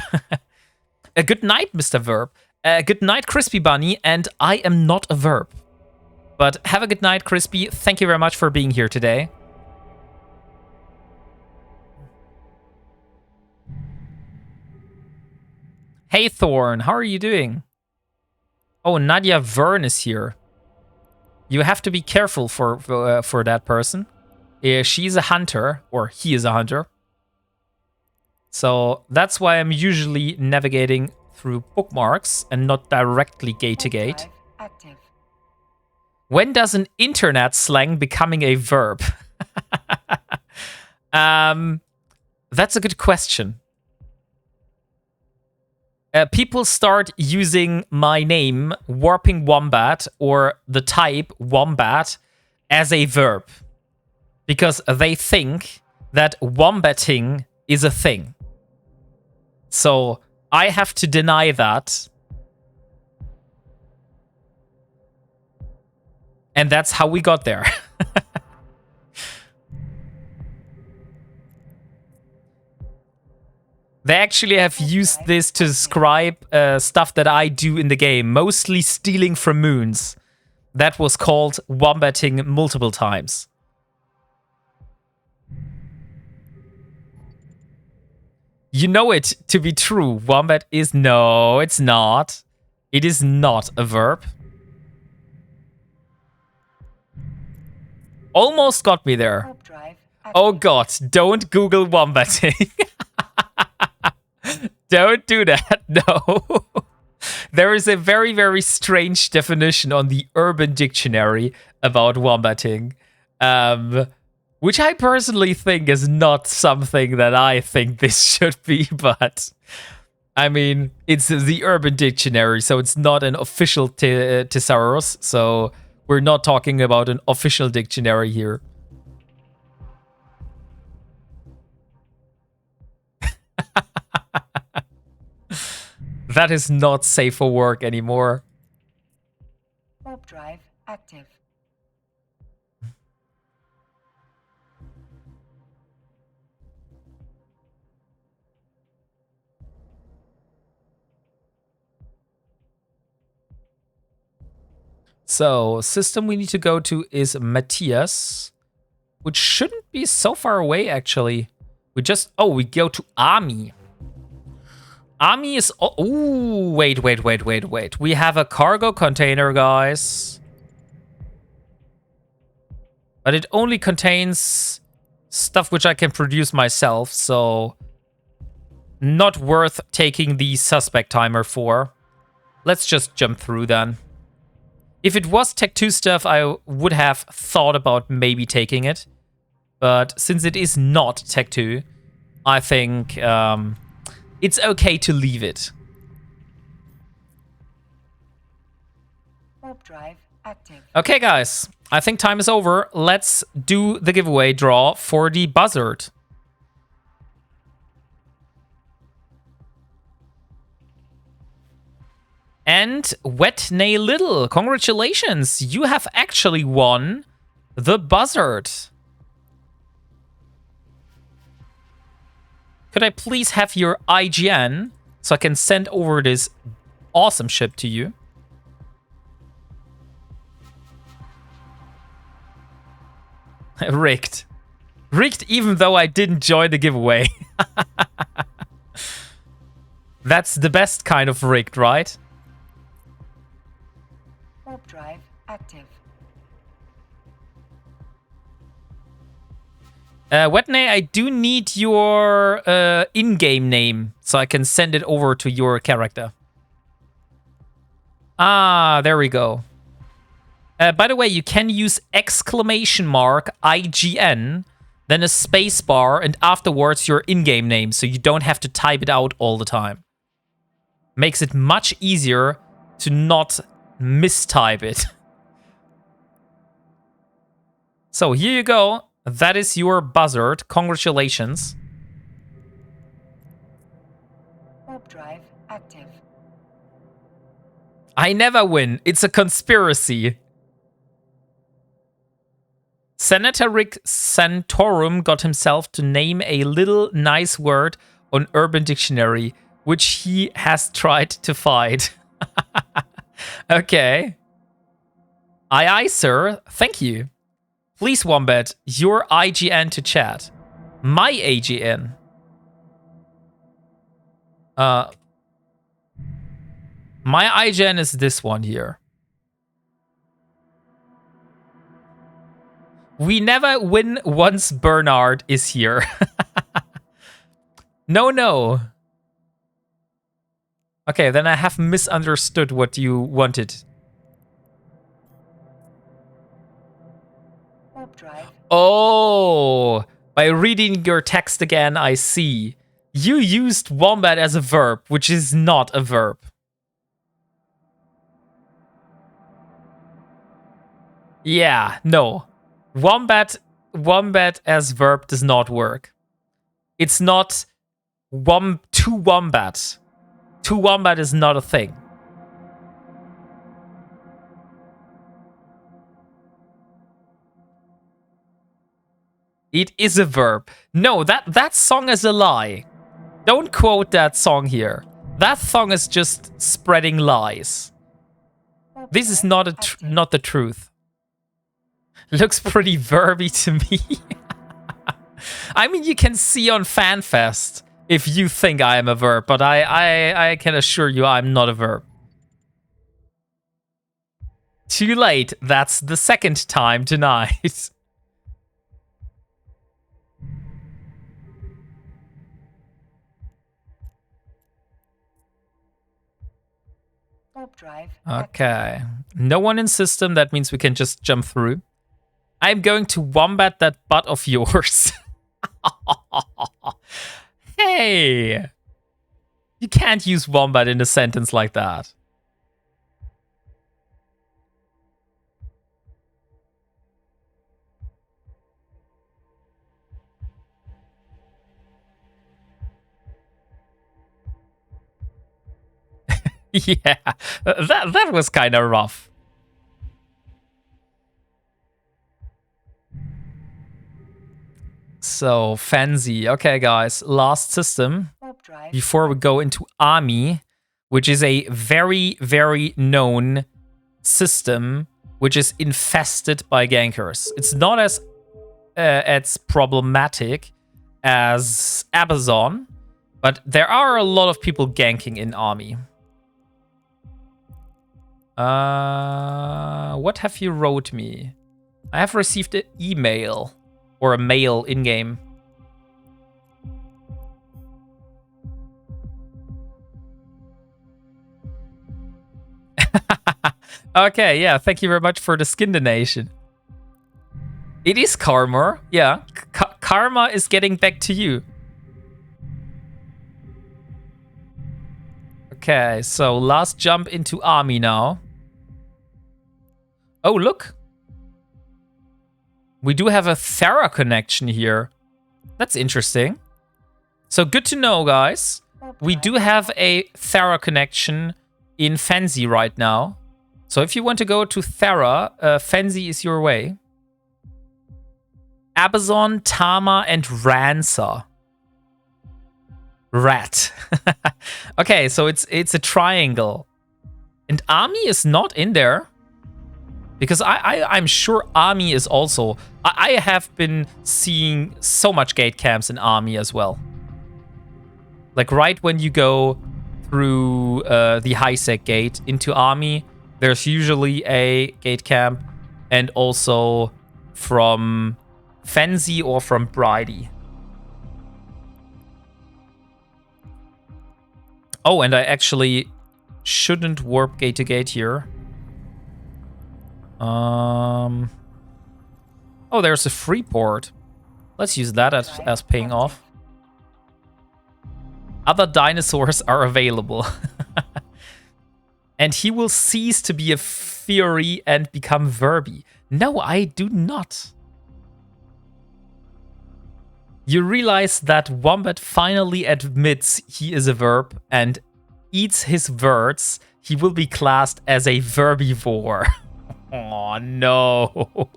A good night, Mr. Verb. Good night, Crispy Bunny, and I am not a verb. But have a good night, Crispy. Thank you very much for being here today. Hey, Thorn, how are you doing? Oh, Nadia Vern is here. You have to be careful for that person. She's a hunter, or he is a hunter. So that's why I'm usually navigating through bookmarks and not directly gate to gate. When does an internet slang becoming a verb? That's a good question. People start using my name, WarpingWombat, or the type Wombat, as a verb. because they think that wombating is a thing. So I have to deny that. And that's how we got there. They actually have used this to describe stuff that I do in the game, mostly stealing from moons. That was called wombating multiple times. You know it to be true. Wombat is... No, it's not. It is not a verb. Almost got me there. Warp drive Oh active. god, don't Google wombating. Don't do that, no. There is a very, very strange definition on the Urban Dictionary about wombating, which I personally think is not something that I think this should be, but I mean, it's the Urban Dictionary, so it's not an official thesaurus, so we're not talking about an official dictionary here. That is not safe for work anymore. Warp drive active. So, system we need to go to is Matthias, which shouldn't be so far away, actually. We go to Army. Army is... Ooh, wait. We have a cargo container, guys. But it only contains stuff which I can produce myself, so... Not worth taking the suspect timer for. Let's just jump through then. If it was Tech 2 stuff, I would have thought about maybe taking it. But since it is not Tech 2, I think it's okay to leave it. Warp drive active. Okay, guys. I think time is over. Let's do the giveaway draw for the buzzard. And Wet Nay Little, congratulations. You have actually won the buzzard. Could I please have your IGN so I can send over this awesome ship to you? Rigged. Rigged even though I didn't join the giveaway. That's the best kind of rigged, right? Warp drive active. Wetney, I do need your in-game name so I can send it over to your character. Ah, there we go. By the way, you can use exclamation mark IGN, then a space bar, and afterwards your in-game name, so you don't have to type it out all the time. Makes it much easier to not mistype it. So here you go. That is your buzzard. Congratulations. Warp drive active. I never win. It's a conspiracy. Senator Rick Santorum got himself to name a little nice word on Urban Dictionary, which he has tried to fight. Okay. Aye, sir. Thank you. Please, Wombat, your IGN to chat. My IGN. My IGN is this one here. We never win once Bernard is here. No. Okay, then I have misunderstood what you wanted. Warp drive. Oh, by reading your text again, I see. You used wombat as a verb, which is not a verb. Yeah, no. Wombat wombat as verb does not work. It's not to wombat. To wombat is not a thing. It is a verb. No, that song is a lie. Don't quote that song here. That song is just spreading lies. This is not not the truth. Looks pretty verby to me. I mean, you can see on FanFest if you think I am a verb, but I can assure you I'm not a verb. Too late. That's the second time tonight. Warp drive. Okay. No one in system. That means we can just jump through. I'm going to wombat that butt of yours. Hey! You can't use wombat in a sentence like that. Yeah, that was kind of rough. So, fancy. Okay, guys, last system before we go into Army, which is a very, very known system which is infested by gankers. It's not as problematic as Amazon, but there are a lot of people ganking in Army. What have you wrote me? I have received an email or a mail in-game. Okay, yeah, thank you very much for the skin donation. It is Karma, yeah. Karma is getting back to you. Okay, so last jump into Army now. Oh, look. We do have a Thera connection here. That's interesting. So good to know, guys. We do have a Thera connection in Fancy right now. So if you want to go to Thera, Fancy is your way. Abazon, Tama, and Ransa. Rat. Okay, so it's a triangle. And Army is not in there. Because I'm sure Army is also... I have been seeing so much gate camps in Army as well. Like right when you go through the high-sec gate into Army, there's usually a gate camp. And also from Fancy or from Bridie. Oh, and I actually shouldn't warp gate to gate here. Oh, there's a free port. Let's use that as paying off. Other dinosaurs are available. And he will cease to be a fury and become verby. No, I do not. You realize that Wombat finally admits he is a verb and eats his words. He will be classed as a verbivore. Oh, no.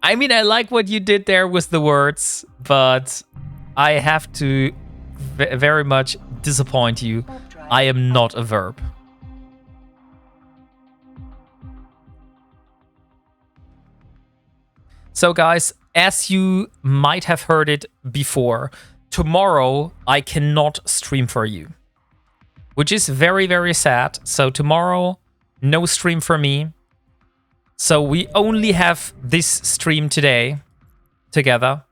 I mean, I like what you did there with the words, but I have to very much disappoint you. I am not a verb. So, guys, as you might have heard it before, tomorrow I cannot stream for you, which is very, very sad. So tomorrow, no stream for me. So we only have this stream today together.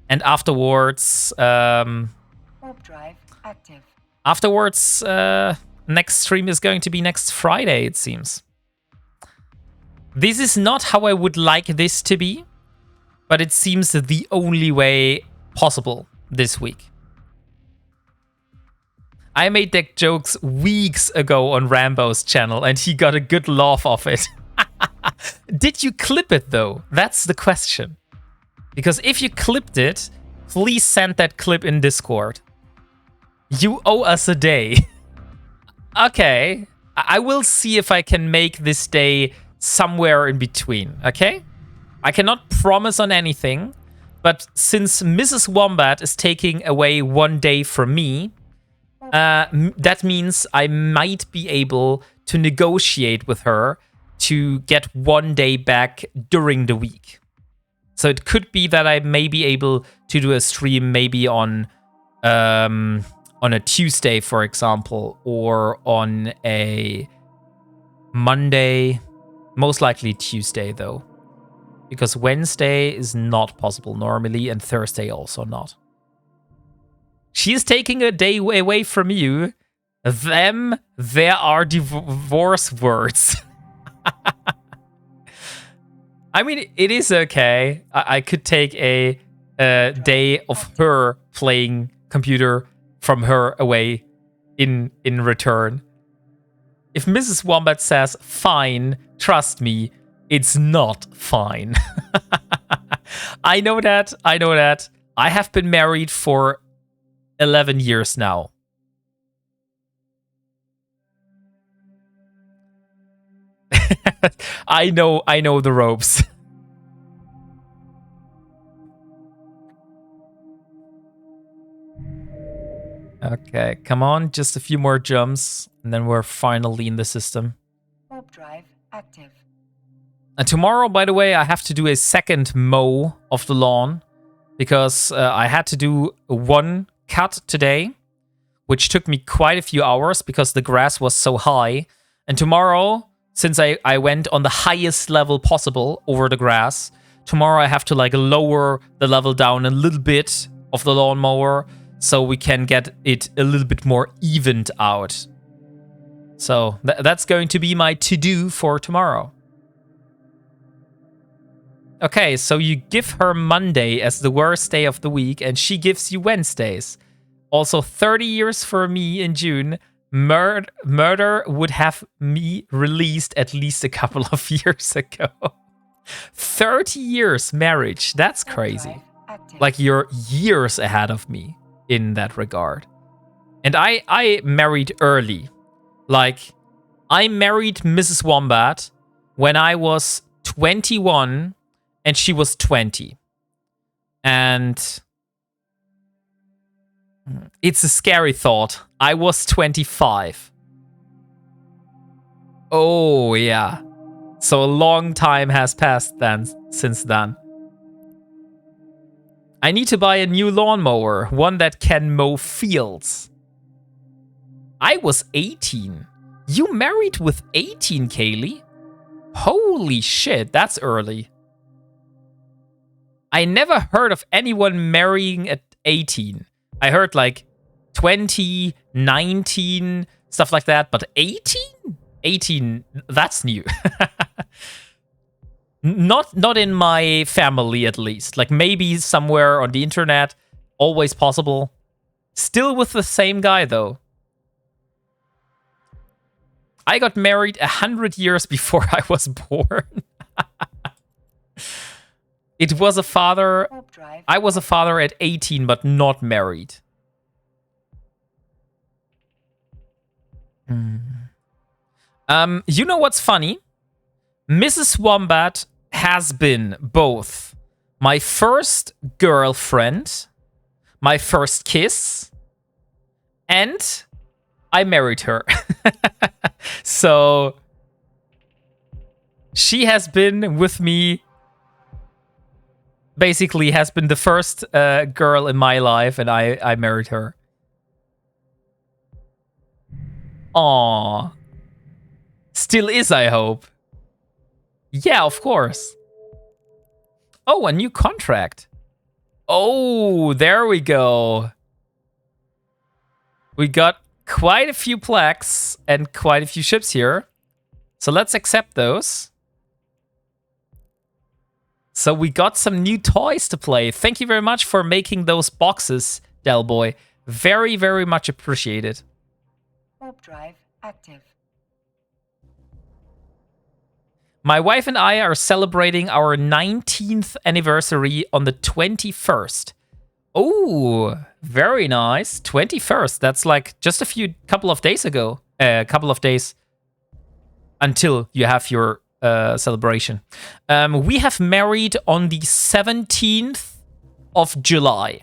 And afterwards, Warp drive active. Afterwards, next stream is going to be next Friday, it seems. This is not how I would like this to be, but it seems the only way possible this week. I made that jokes weeks ago on Rambo's channel, and he got a good laugh off it. Did you clip it, though? That's the question. Because if you clipped it, please send that clip in Discord. You owe us a day. Okay. I will see if I can make this day somewhere in between, okay? I cannot promise on anything, but since Mrs. Wombat is taking away 1 day from me, that means I might be able to negotiate with her to get 1 day back during the week. So it could be that I may be able to do a stream maybe on a Tuesday, for example, or on a Monday, most likely Tuesday though, because Wednesday is not possible normally and Thursday also not. She is taking a day away from you. There are divorce words. I mean, it is okay. I could take a day of her playing computer from her away in return. If Mrs. Wombat says, fine, trust me, it's not fine. I know that. I have been married for 11 years now. I know the ropes. Okay, come on, just a few more jumps, and then we're finally in the system. Warp drive active. And tomorrow, by the way, I have to do a second mow of the lawn, because I had to do one cut today, which took me quite a few hours because the grass was so high. And tomorrow, since I went on the highest level possible over the grass, tomorrow I have to like lower the level down a little bit of the lawnmower so we can get it a little bit more evened out. So that's going to be my to-do for tomorrow. Okay, so you give her Monday as the worst day of the week, and she gives you Wednesdays. Also, 30 years for me in June. Murder would have me released at least a couple of years ago. 30 years marriage. That's crazy. Like, you're years ahead of me in that regard. And I married early. Like, I married Mrs. Wombat when I was 21 and she was 20. And it's a scary thought. I was 25. Oh, yeah. So a long time has passed since then. I need to buy a new lawnmower, one that can mow fields. I was 18. You married with 18, Kaylee? Holy shit, that's early. I never heard of anyone marrying at 18. I heard like 20, 19, stuff like that, but 18? 18, that's new. Not in my family, at least. Like, maybe somewhere on the internet. Always possible. Still with the same guy, though. I got married 100 years before I was born. It was a father. I was a father at 18, but not married. You know what's funny? Mrs. Wombat has been both my first girlfriend, my first kiss, and I married her. So she has been with me, basically has been the first girl in my life, and I married her. Aww. Still is, I hope. Yeah, of course. Oh, a new contract. Oh, there we go. We got quite a few plaques and quite a few ships here. So let's accept those. So we got some new toys to play. Thank you very much for making those boxes, Delboy. Very, very much appreciated. Warp drive active. My wife and I are celebrating our 19th anniversary on the 21st. Oh, very nice. 21st. That's like just a couple of days ago. A couple of days until you have your celebration. We have married on the 17th of July.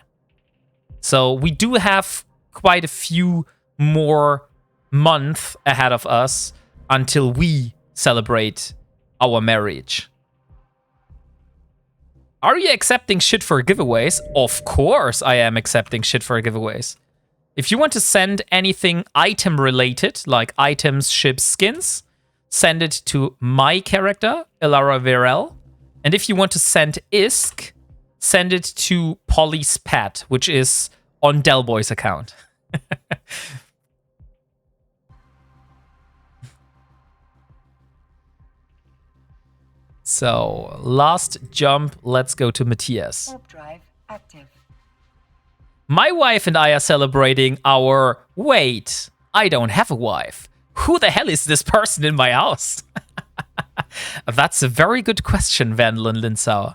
So we do have quite a few more months ahead of us until we celebrate our marriage. Are you accepting shit for giveaways? Of course I am accepting shit for giveaways. If you want to send anything item related, like items, ships, skins, send it to my character, Ilara Virel. And if you want to send ISK, send it to Polly's Pet, which is on Delboy's account. So, last jump, let's go to Matthias. Warp drive active. My wife and I are celebrating our... Wait, I don't have a wife. Who the hell is this person in my house? That's a very good question, Vanlin Linsauer.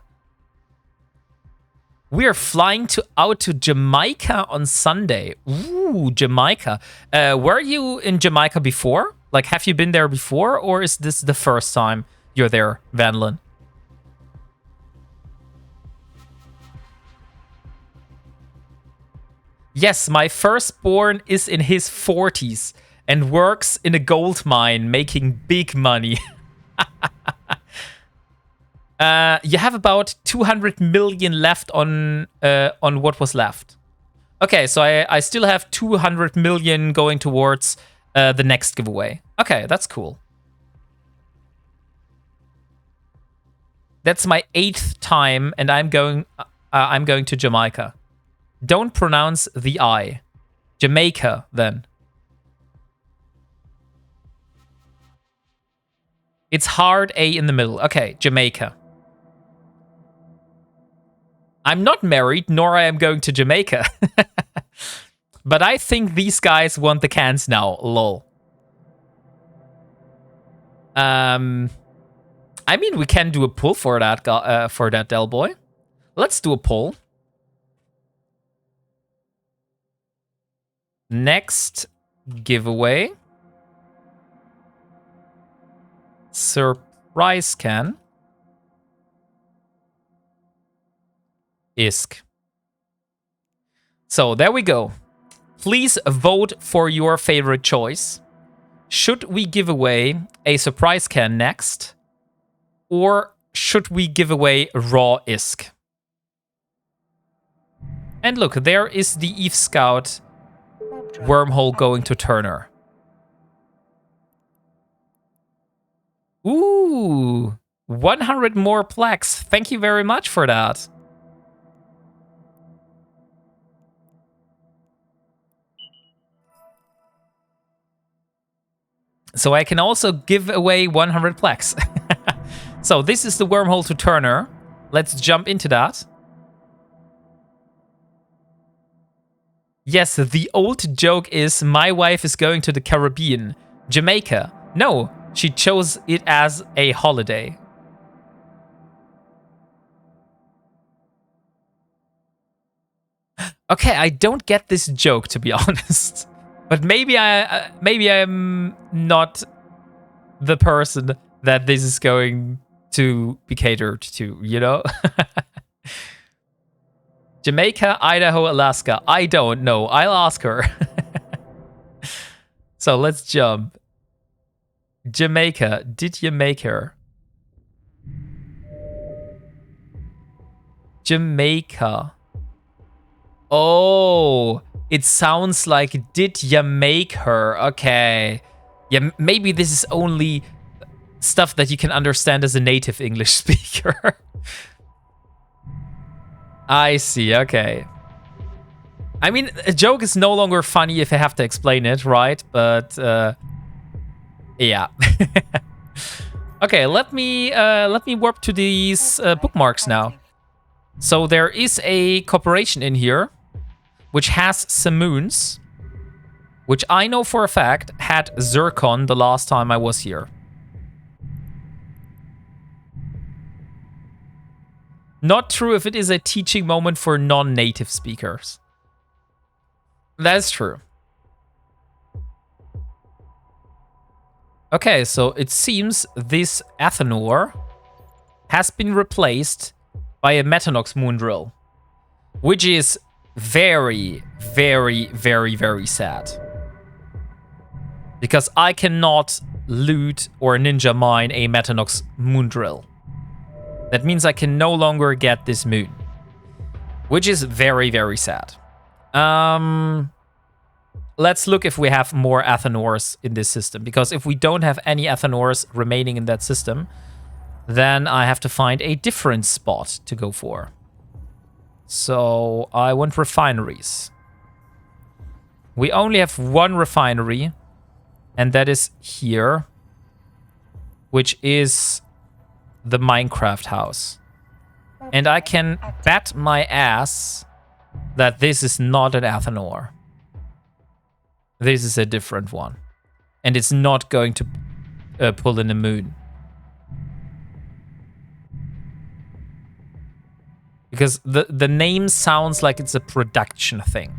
We are flying out to Jamaica on Sunday. Ooh, Jamaica. Were you in Jamaica before? Like, have you been there before? Or is this the first time you're there, Vanlin? Yes, my firstborn is in his 40s and works in a gold mine making big money. You have about 200 million left on what was left. Okay, so I still have 200 million going towards the next giveaway. Okay, that's cool. That's my 8th time, and I'm going to Jamaica. Don't pronounce the I. Jamaica, then. It's hard A in the middle. Okay, Jamaica. I'm not married, nor I am going to Jamaica. But I think these guys want the cans now, lol. I mean, we can do a poll for that Del Boy. Let's do a poll. Next giveaway. Surprise can. ISK. So there we go. Please vote for your favorite choice. Should we give away a surprise can next? Or should we give away raw ISK? And look, there is the Eve Scout wormhole going to Turner. Ooh, 100 more plaques. Thank you very much for that. So I can also give away 100 plaques. So this is the wormhole to Turner. Let's jump into that. Yes, the old joke is my wife is going to the Caribbean. Jamaica. No, she chose it as a holiday. Okay, I don't get this joke, to be honest. But maybe I'm not the person that this is going to be catered to, you know? Jamaica, Idaho, Alaska. I don't know. I'll ask her. So let's jump. Jamaica. Did you make her? Jamaica. Oh, it sounds like did ya make her? Okay. Yeah, maybe this is only stuff that you can understand as a native English speaker. I see, okay. I mean, a joke is no longer funny if I have to explain it, right? But, yeah. Okay, let me warp to these bookmarks now. So there is a corporation in here, which has some moons, which I know for a fact had zircon the last time I was here. Not true if it is a teaching moment for non-native speakers. That's true. Okay, so it seems this Athanor has been replaced by a Metanox moon drill, which is very, very, very, very sad. Because I cannot loot or ninja mine a Metanox moon drill. That means I can no longer get this moon, which is very, very sad. Let's look if we have more Athanors in this system, because if we don't have any Athanors remaining in that system, then I have to find a different spot to go for. So I want refineries. We only have one refinery, and that is here, which is the Minecraft house. And I can bet my ass that this is not an Athanor. This is a different one. And it's not going to pull in the moon. Because the name sounds like it's a production thing.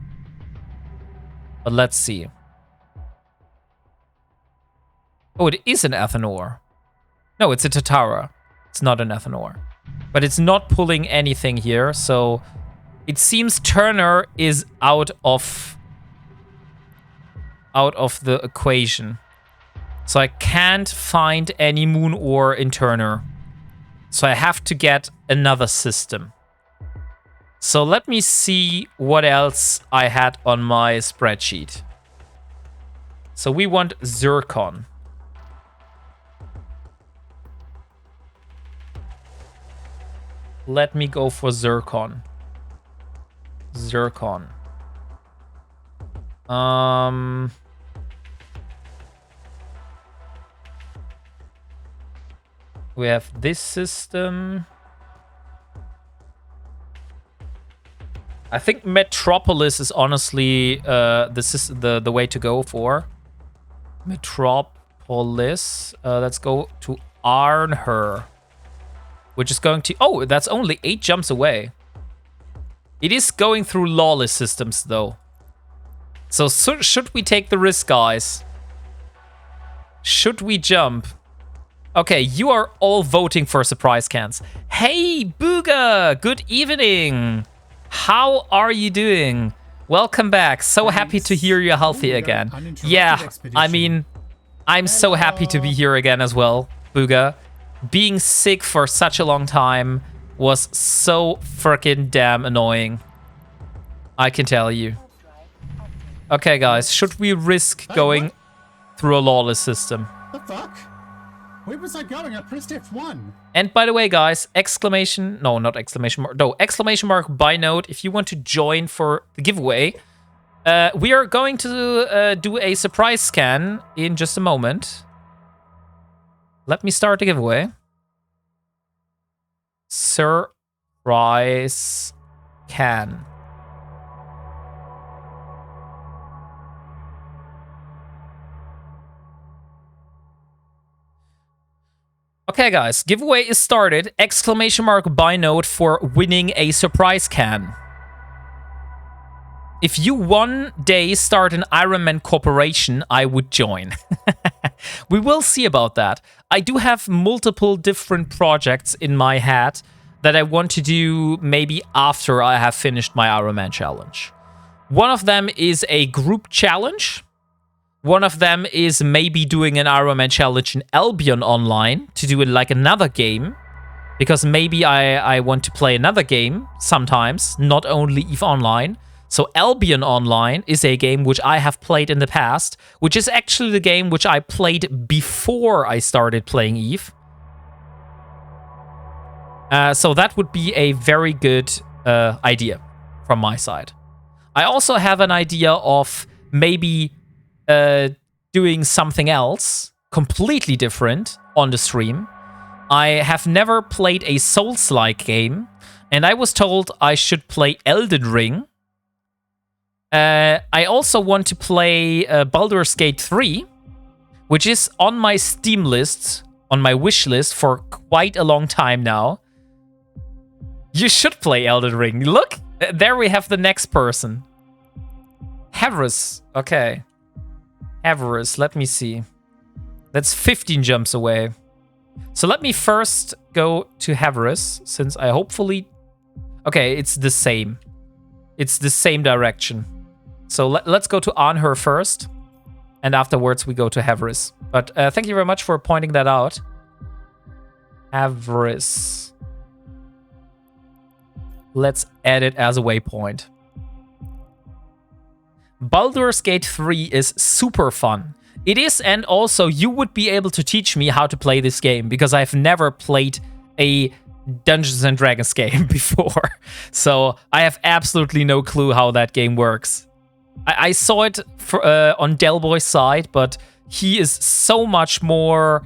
But let's see. Oh, it is an Athanor. No, it's a Tatara. It's not an Athanor. But it's not pulling anything here, so it seems Turner is out of the equation. So I can't find any moon ore in Turner. So I have to get another system. So let me see what else I had on my spreadsheet. So we want zircon. Let me go for zircon. Zircon. We have this system. I think Metropolis is honestly the way to go for. Metropolis. Let's go to Arnher. Which is going to... Oh, that's only 8 jumps away. It is going through lawless systems, though. So should we take the risk, guys? Should we jump? Okay, you are all voting for surprise cans. Hey, Booga! Good evening! How are you doing? Welcome back. So happy to hear you're healthy again. Yeah, I mean, I'm so happy to be here again as well, Booga. Being sick for such a long time was so freaking damn annoying. I can tell you. Okay, guys, should we risk going through a lawless system? The fuck? Where was I going? I pressed F1. And by the way, guys, exclamation mark by note if you want to join for the giveaway. We are going to do a surprise scan in just a moment. Let me start the giveaway. Surprise can. Okay, guys, giveaway is started. Exclamation mark by note for winning a surprise can. If you one day start an Ironman corporation, I would join. We will see about that. I do have multiple different projects in my head that I want to do maybe after I have finished my Ironman challenge. One of them is a group challenge. One of them is maybe doing an Ironman challenge in Albion online to do it like another game. Because maybe I want to play another game sometimes, not only EVE Online. So Albion Online is a game which I have played in the past, which is actually the game which I played before I started playing EVE. So that would be a very good idea from my side. I also have an idea of maybe doing something else completely different on the stream. I have never played a Souls-like game, and I was told I should play Elden Ring. I also want to play Baldur's Gate 3, which is on my Steam list, on my wish list for quite a long time now. You should play Elden Ring. Look, there we have the next person. Havris. Okay. Havris, let me see. That's 15 jumps away. So let me first go to Havris, since I hopefully... Okay, it's the same. It's the same direction. So let's go to Anhur first, and afterwards we go to Havris. But thank you very much for pointing that out. Havris. Let's add it as a waypoint. Baldur's Gate 3 is super fun. It is, and also you would be able to teach me how to play this game, because I've never played a Dungeons and Dragons game before. So I have absolutely no clue how that game works. I saw it on Delboy's side, but he is so much more,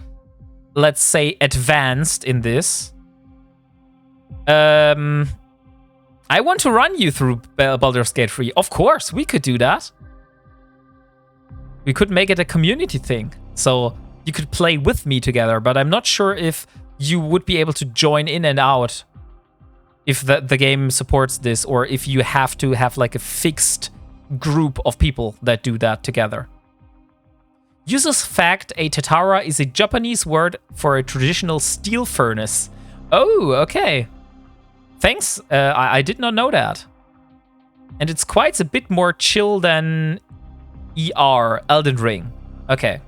let's say, advanced in this. I want to run you through Baldur's Gate 3. Of course, we could do that. We could make it a community thing. So you could play with me together, but I'm not sure if you would be able to join in and out if the game supports this, or if you have to have like a fixed group of people that do that together. Uses fact, a tatara is a Japanese word for a traditional steel furnace. Oh, okay. Thanks, I did not know that. And it's quite a bit more chill than Elden Ring. Okay.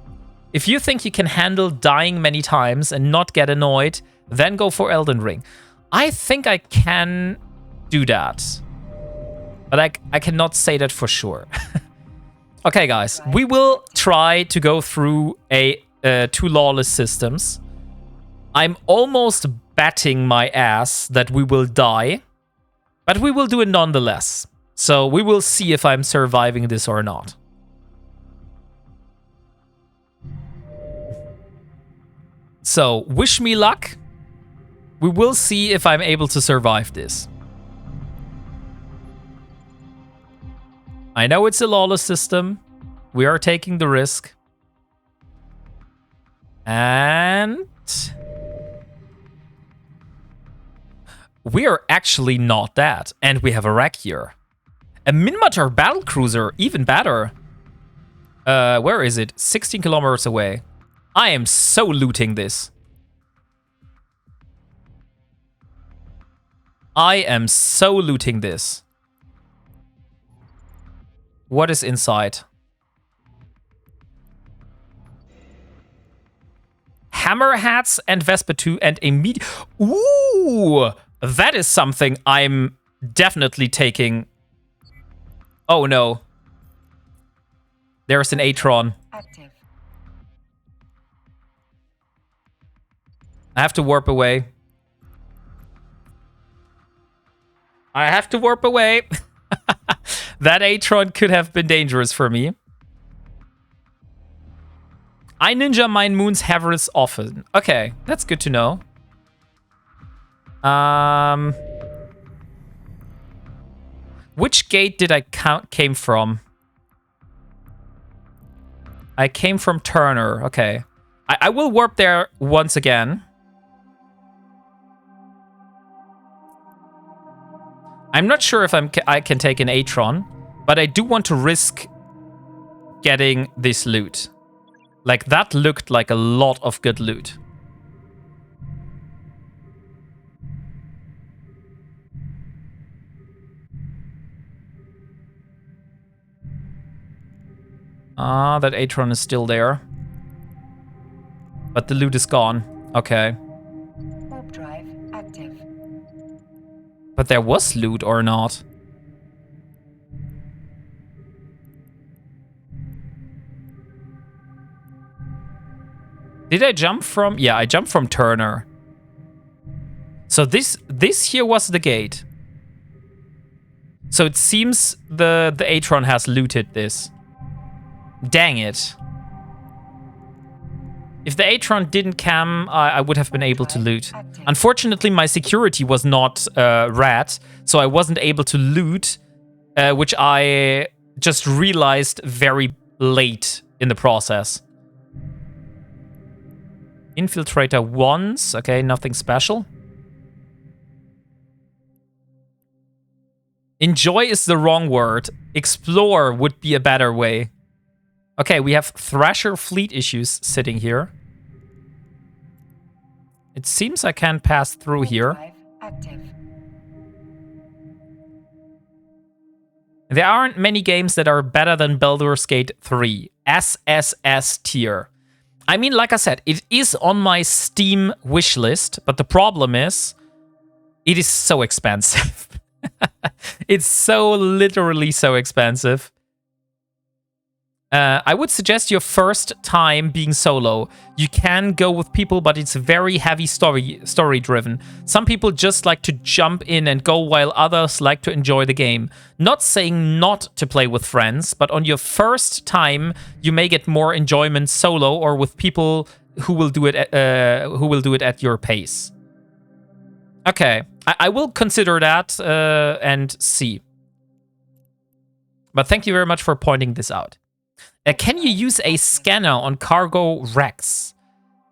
If you think you can handle dying many times and not get annoyed, then go for Elden Ring. I think I can do that. But I cannot say that for sure. Okay, guys. We will try to go through two lawless systems. I'm almost betting my ass that we will die, but we will do it nonetheless. So we will see if I'm surviving this or not. So, wish me luck. We will see if I'm able to survive this. I know it's a lawless system. We are taking the risk. And... we are actually not that. And we have a wreck here. A Minmatar battlecruiser, even better. Where is it? 16 kilometers away. I am so looting this. I am so looting this. What is inside? Hammer hats and Vespa 2 and a meat. Ooh, that is something I'm definitely taking. Oh no. There's an Atron. Active. I have to warp away. I have to warp away. That Atron could have been dangerous for me. I ninja mine moons Havris often. Okay, that's good to know. Which gate did I came from? I came from Turner. Okay. I will warp there once again. I'm not sure if I can take an Atron, but I do want to risk getting this loot. Like, that looked like a lot of good loot. Ah, that Atron is still there. But the loot is gone. Okay. Warp drive active. But there was loot or not? Did I jump from? Yeah, I jumped from Turner. So this here was the gate. So it seems the Atron has looted this. Dang it. If the Atron didn't cam, I would have been able to loot. Unfortunately, my security was not red, so I wasn't able to loot, which I just realized very late in the process. Infiltrator once. Okay, nothing special. Enjoy is the wrong word. Explore would be a better way. Okay, we have Thrasher fleet issues sitting here. It seems I can pass through here. Drive active. There aren't many games that are better than Baldur's Gate 3. SSS tier. I mean, like I said, it is on my Steam wishlist, but the problem is, it is so expensive. It's so literally so expensive. I would suggest your first time being solo. You can go with people, but it's very heavy story driven. Some people just like to jump in and go, while others like to enjoy the game. Not saying not to play with friends, but on your first time, you may get more enjoyment solo or with people who will do it at your pace. Okay, I will consider that and see. But thank you very much for pointing this out. Can you use a scanner on cargo wrecks?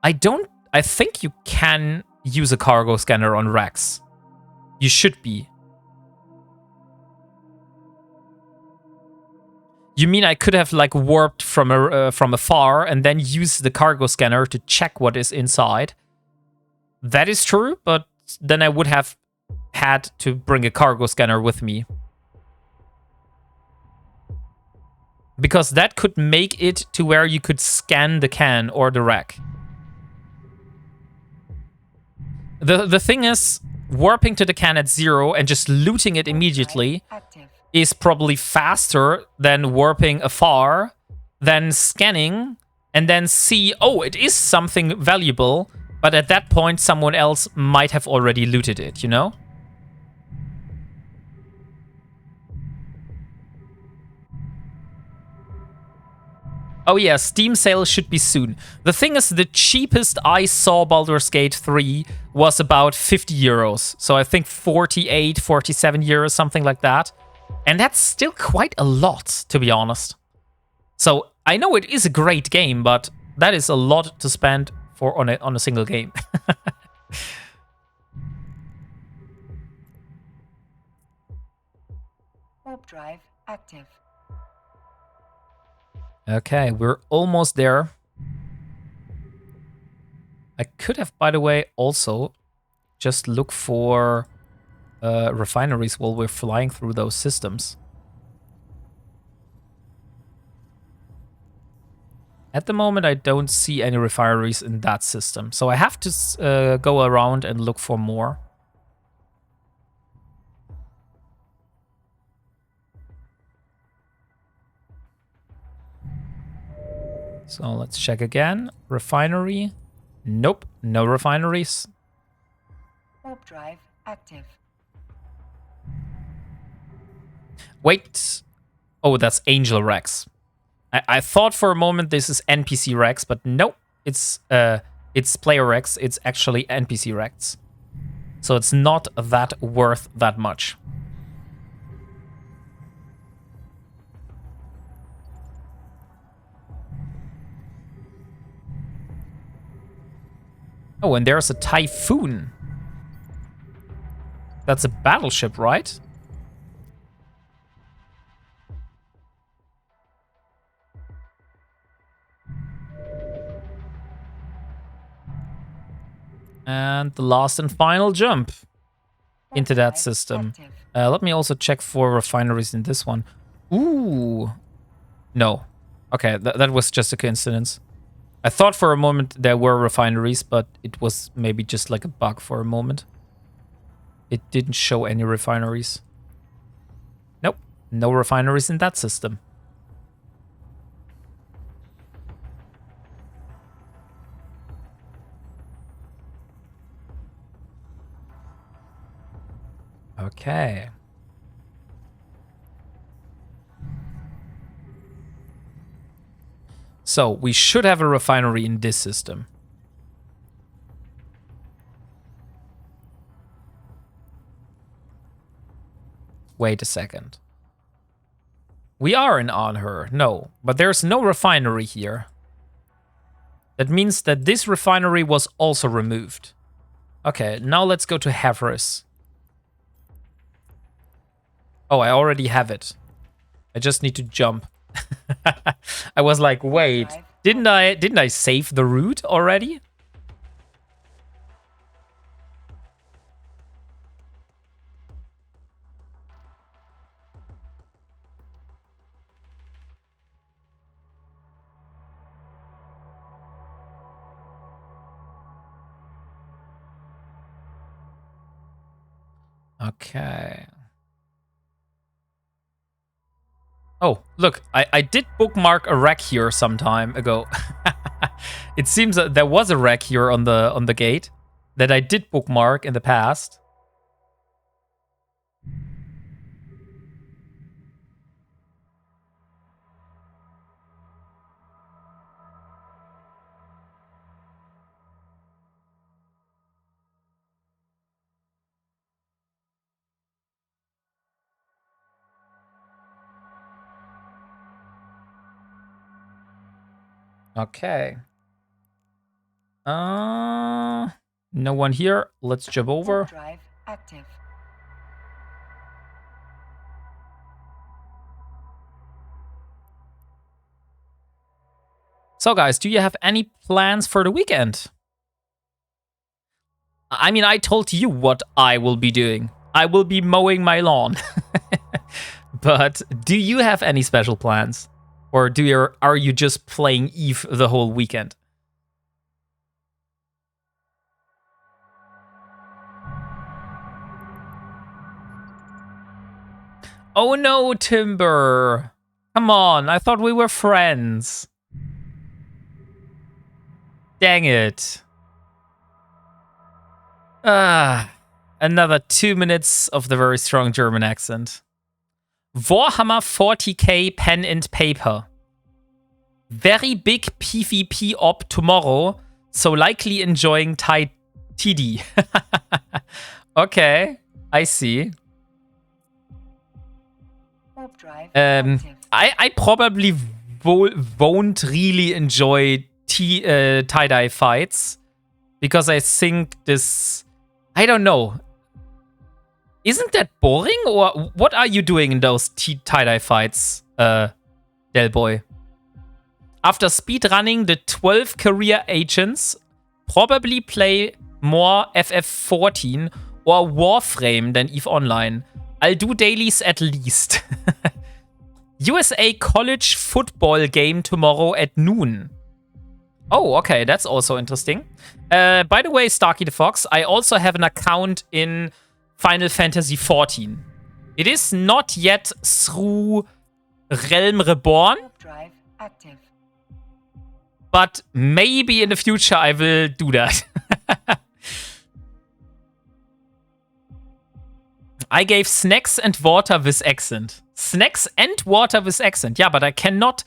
I think you can use a cargo scanner on wrecks. You should be. You mean I could have like warped from afar and then use the cargo scanner to check what is inside? That is true, but then I would have had to bring a cargo scanner with me. Because that could make it to where you could scan the can or the wreck. The thing is, warping to the can at 0 and just looting it immediately is probably faster than warping afar, then scanning, and then see, oh, it is something valuable, but at that point someone else might have already looted it, you know? Oh yeah, Steam sale should be soon. The thing is, the cheapest I saw Baldur's Gate 3 was about 50 euros. So I think 48, 47 euros, something like that. And that's still quite a lot, to be honest. So I know it is a great game, but that is a lot to spend on a single game. Warp drive active. Okay, we're almost there. I could have, by the way, also just look for refineries while we're flying through those systems. At the moment, I don't see any refineries in that system, so I have to go around and look for more. So let's check again. Refinery. Nope, no refineries. Warp drive active. Wait. Oh, that's Angel Rex. I thought for a moment this is NPC Rex, but nope. It's Player Rex. It's actually NPC Rex. So it's not that worth that much. Oh, and there's a Typhoon. That's a battleship, right? And the last and final jump into that system. Let me also check for refineries in this one. Ooh. No. Okay, that was just a coincidence. I thought for a moment there were refineries, but it was maybe just like a bug for a moment. It didn't show any refineries. Nope, no refineries in that system. Okay. So we should have a refinery in this system. Wait a second. We are in Anhur, no, but there's no refinery here. That means that this refinery was also removed. Okay, now let's go to Havris. Oh, I already have it. I just need to jump. I was like, wait, didn't I save the route already? Okay. Oh, look, I did bookmark a wreck here some time ago. It seems that there was a wreck here on the gate that I did bookmark in the past. Okay. No one here. Let's jump over. Warp drive active. So guys, do you have any plans for the weekend? I mean, I told you what I will be doing. I will be mowing my lawn. But do you have any special plans? Or are you just playing Eve the whole weekend? Oh no, Timber. Come on, I thought we were friends. Dang it. Another 2 minutes of the very strong German accent. Warhammer 40k pen and paper. Very big PvP op tomorrow, so likely enjoying TD. Okay, I see. Warp drive active. I probably won't really enjoy tie-dye fights because I think this... I don't know. Isn't that boring? Or what are you doing in those tie-dye fights, Del Boy? After speedrunning the 12 career agents, probably play more FF14 or Warframe than EVE Online. I'll do dailies at least. USA college football game tomorrow at noon. Oh, okay, that's also interesting. By the way, Starkey the Fox, I also have an account in Final Fantasy XIV. It is not yet through Realm Reborn, Warp drive active. but maybe in the future I will do that. I gave snacks and water with accent. Snacks and water with accent. Yeah, but I cannot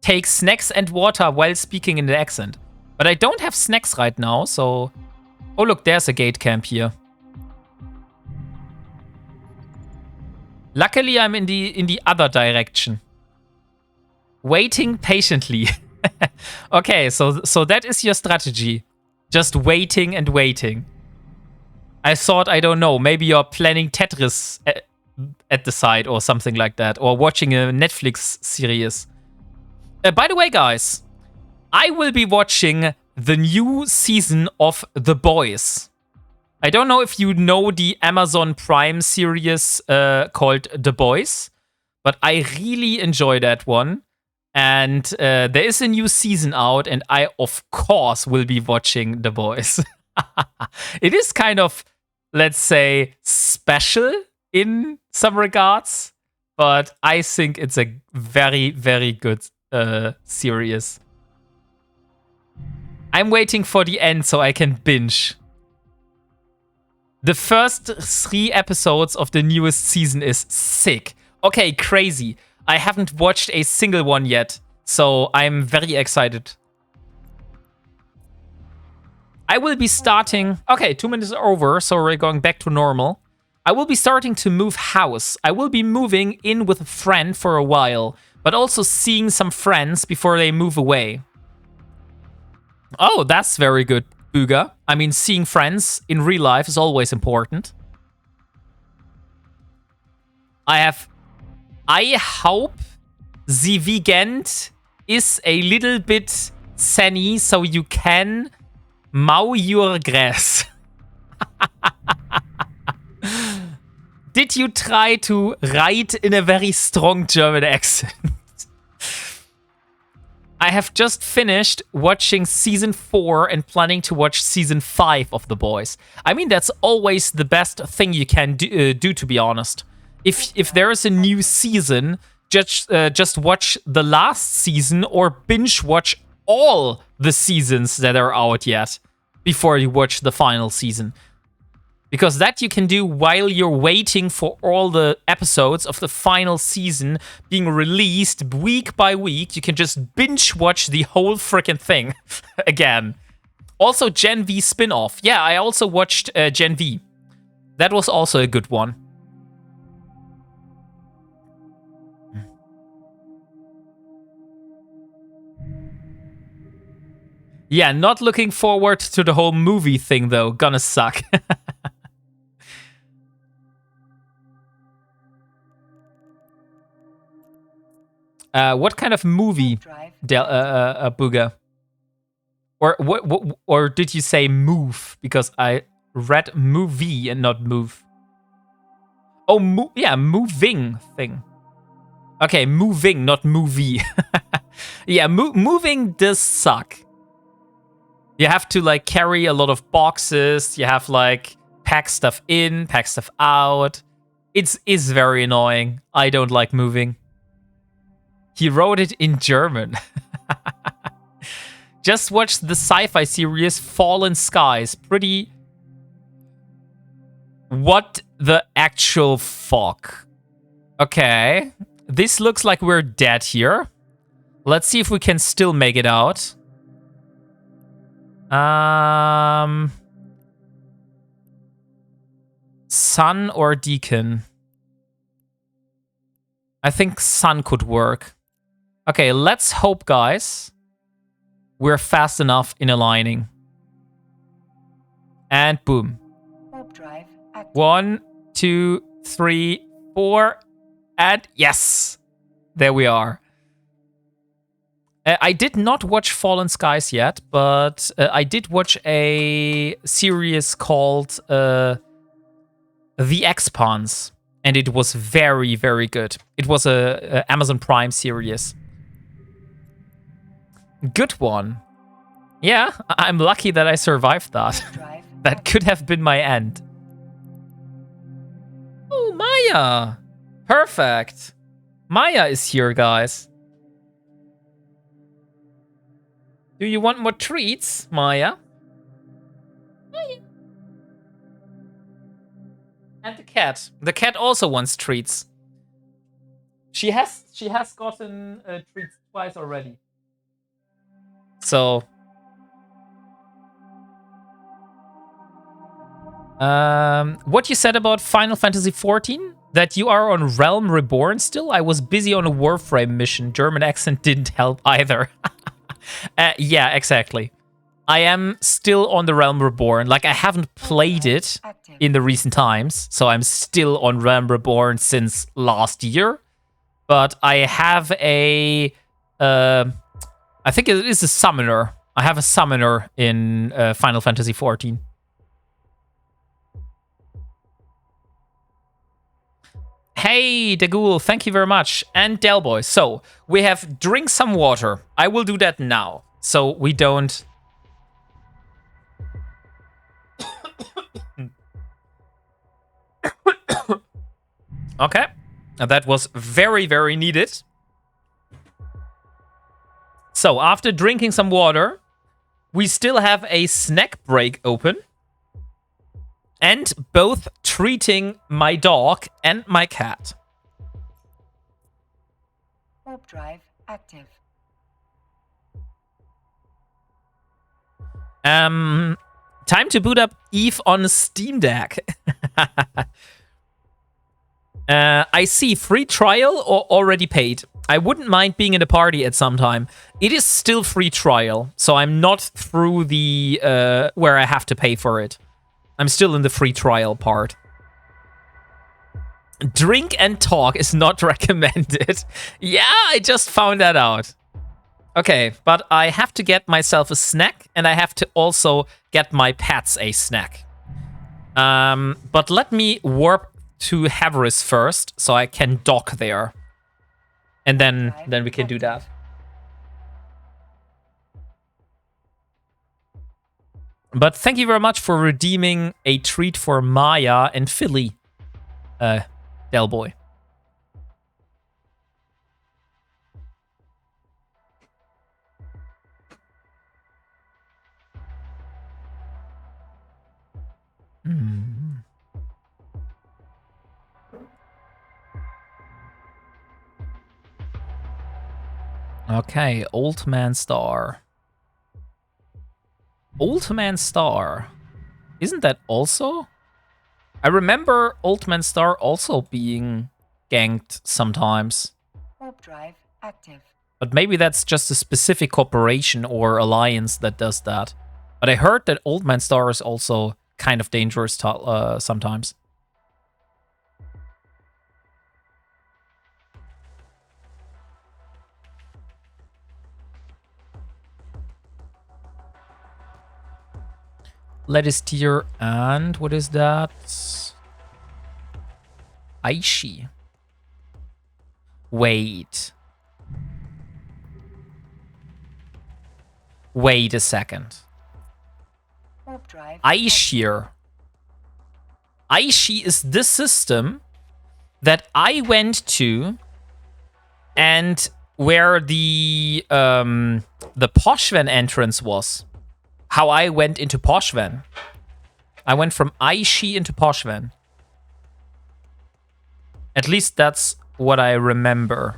take snacks and water while speaking in the accent. But I don't have snacks right now, so... Oh, look, there's a gate camp here. Luckily, I'm in the other direction. Waiting patiently. Okay, so that is your strategy. Just waiting and waiting. I thought, I don't know, maybe you're planning Tetris at the side or something like that. Or watching a Netflix series. By the way, guys, I will be watching the new season of The Boys. I don't know if you know the Amazon Prime series called The Boys, but I really enjoy that one. And there is a new season out, and I, of course, will be watching The Boys. It is kind of, let's say, special in some regards, but I think it's a very, very good series. I'm waiting for the end so I can binge. The first 3 episodes of the newest season is sick. Okay, crazy. I haven't watched a single one yet, so I'm very excited. I will be starting... Okay, 2 minutes are over, so we're going back to normal. I will be starting to move house. I will be moving in with a friend for a while, but also seeing some friends before they move away. Oh, that's very good, Booga. I mean, seeing friends in real life is always important. I hope the weekend is a little bit sunny so you can mow your grass. Did you try to write in a very strong German accent? I have just finished watching season 4 and planning to watch season 5 of The Boys. I mean, that's always the best thing you can do, to be honest. If there is a new season, just watch the last season or binge watch all the seasons that are out yet before you watch the final season. Because that you can do while you're waiting for all the episodes of the final season being released week by week. You can just binge watch the whole freaking thing again. Also, Gen V spin-off. Yeah, I also watched Gen V. That was also a good one. Yeah, not looking forward to the whole movie thing, though. Gonna suck. What kind of movie, Booga? Or what? Or did you say move? Because I read movie and not move. Oh, yeah, moving thing. Okay, moving, not movie. Yeah, moving does suck. You have to like carry a lot of boxes. You have like pack stuff in, pack stuff out. It's very annoying. I don't like moving. He wrote it in German. Just watch the sci-fi series Fallen Skies. Pretty... What the actual fuck? Okay. This looks like we're dead here. Let's see if we can still make it out. Sun or Deacon? I think Sun could work. Okay, let's hope, guys, we're fast enough in aligning. And boom. Warp drive active. 1, 2, 3, 4, and yes! There we are. I did not watch Fallen Skies yet, but I did watch a series called The Expanse, and it was very, very good. It was a Amazon Prime series. Good one. Yeah, I'm lucky that I survived that. That could have been my end. Oh, Maya! Perfect. Maya is here, guys. Do you want more treats, Maya? Maya. And the cat. The cat also wants treats. She has gotten treats twice already. So, what you said about Final Fantasy XIV? That you are on Realm Reborn still? I was busy on a Warframe mission. German accent didn't help either. Yeah, exactly. I am still on the Realm Reborn. Like, I haven't played it in the recent times, so I'm still on Realm Reborn since last year. But I have a... I think it is a summoner. I have a summoner in Final Fantasy XIV. Hey, Dagul, thank you very much. And Delboy. So, we have drink some water. I will do that now, so we don't... Okay. Now that was very, very needed. So, after drinking some water, we still have a snack break open. And both treating my dog and my cat. Warp drive active. Time to boot up Eve on Steam Deck. I see free trial or already paid. I wouldn't mind being in a party at some time. It is still free trial, so I'm not through the where I have to pay for it. I'm still in the free trial part. Drink and talk is not recommended. Yeah, I just found that out. Okay, but I have to get myself a snack, and I have to also get my pets a snack. But let me warp to Havris first, so I can dock there. And then we can do that. But thank you very much for redeeming a treat for Maya and Philly, Del Boy. Okay, Old Man Star. Old Man Star. Isn't that also? I remember Old Man Star also being ganked sometimes. Warp drive active. But maybe that's just a specific corporation or alliance that does that. But I heard that Old Man Star is also kind of dangerous sometimes. Lettuce tier and what is that? Aishi. Wait. Wait a second. Warp drive. Aishi. Aishi is this system that I went to and where the Poshven entrance was. How I went into Poshven. I went from Aishi into Poshven. At least that's what I remember.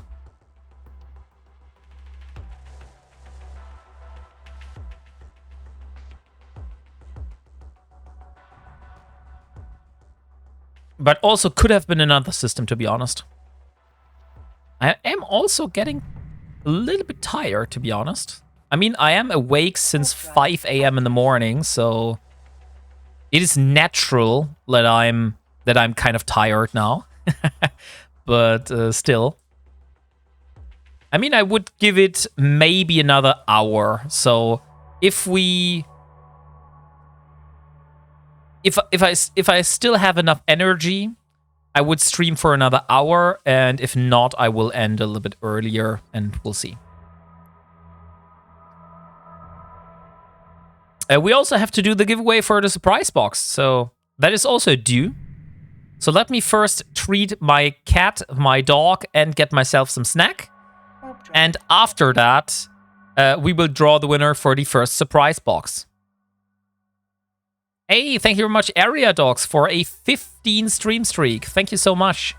But also could have been another system, to be honest. I am also getting a little bit tired, to be honest. I mean, I am awake since 5 a.m. in the morning, so it is natural that I'm kind of tired now. But still. I mean, I would give it maybe another hour. So if I still have enough energy, I would stream for another hour, and if not, I will end a little bit earlier, and we'll see. We also have to do the giveaway for the surprise box, so that is also due. So let me first treat my cat, my dog, and get myself some snack. And after that, we will draw the winner for the first surprise box. Hey, thank you very much, Area Dogs, for a 15 stream streak. Thank you so much.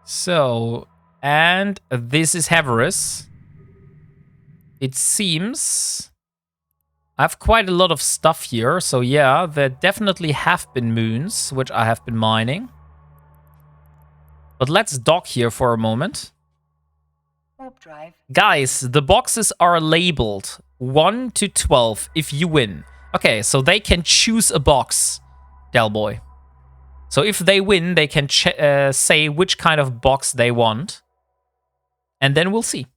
So, and this is Havris. It seems I have quite a lot of stuff here. So yeah, there definitely have been moons, which I have been mining. But let's dock here for a moment. Warp drive. Guys, the boxes are labeled 1 to 12 if you win. Okay, so they can choose a box, Del Boy. So if they win, they can say which kind of box they want. And then we'll see.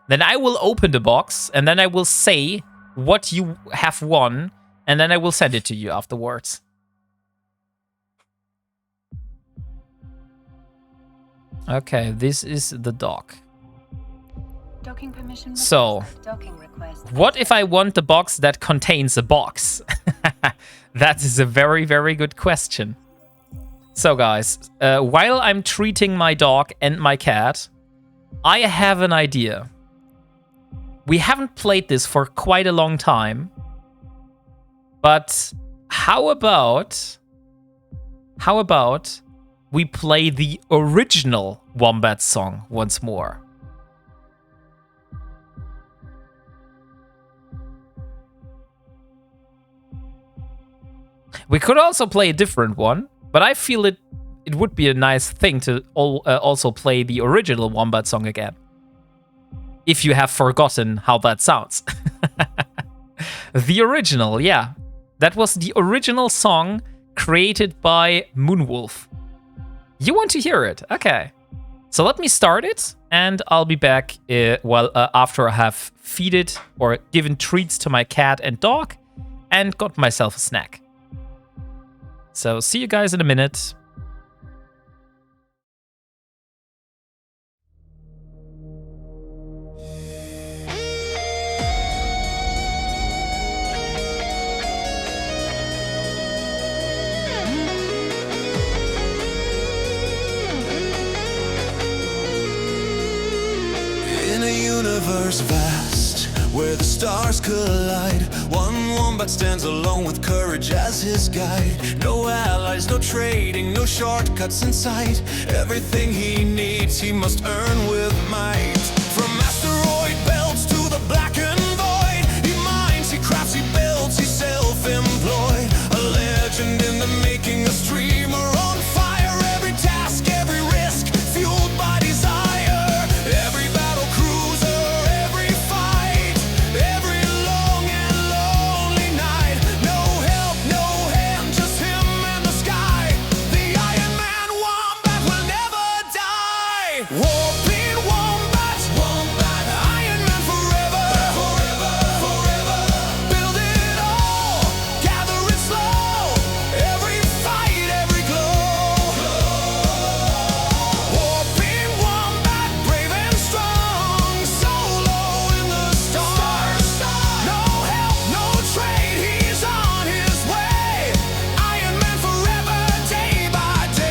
Then I will open the box, and then I will say what you have won, and then I will send it to you afterwards. Okay, this is the dock. Docking permission. So, docking request. What if I want the box that contains a box? That is a very, very good question. So, guys, while I'm treating my dog and my cat, I have an idea. We haven't played this for quite a long time. But how about we play the original Wombat song once more? We could also play a different one, but I feel it would be a nice thing to also play the original Wombat song again. If you have forgotten how that sounds. The original, yeah. That was the original song created by Moonwolf. You want to hear it? Okay. So let me start it, and I'll be back after I have feeded or given treats to my cat and dog and got myself a snack. So see you guys in a minute. In a universe vast, where the stars collide, one wombat stands alone with courage as his guide. No allies, no trading, no shortcuts in sight. Everything he needs, he must earn with might. From asteroid belts to the blackened void, he mines, he crafts, he builds, he's self-employed. A legend in the making, a streamer on fire. Every task, every risk, fueled by desire. Every battle cruiser, every fight, every long and lonely night. No help, no hand, just him and the sky. The Ironman Wombat will never die. Warping Wombat, Wombat, Ironman forever, forever, forever. Build it all, gather it slow. Every fight, every glow. Warping Wombat, brave and strong, solo in the stars. No help, no trade, he's on his way. Ironman forever, day by day.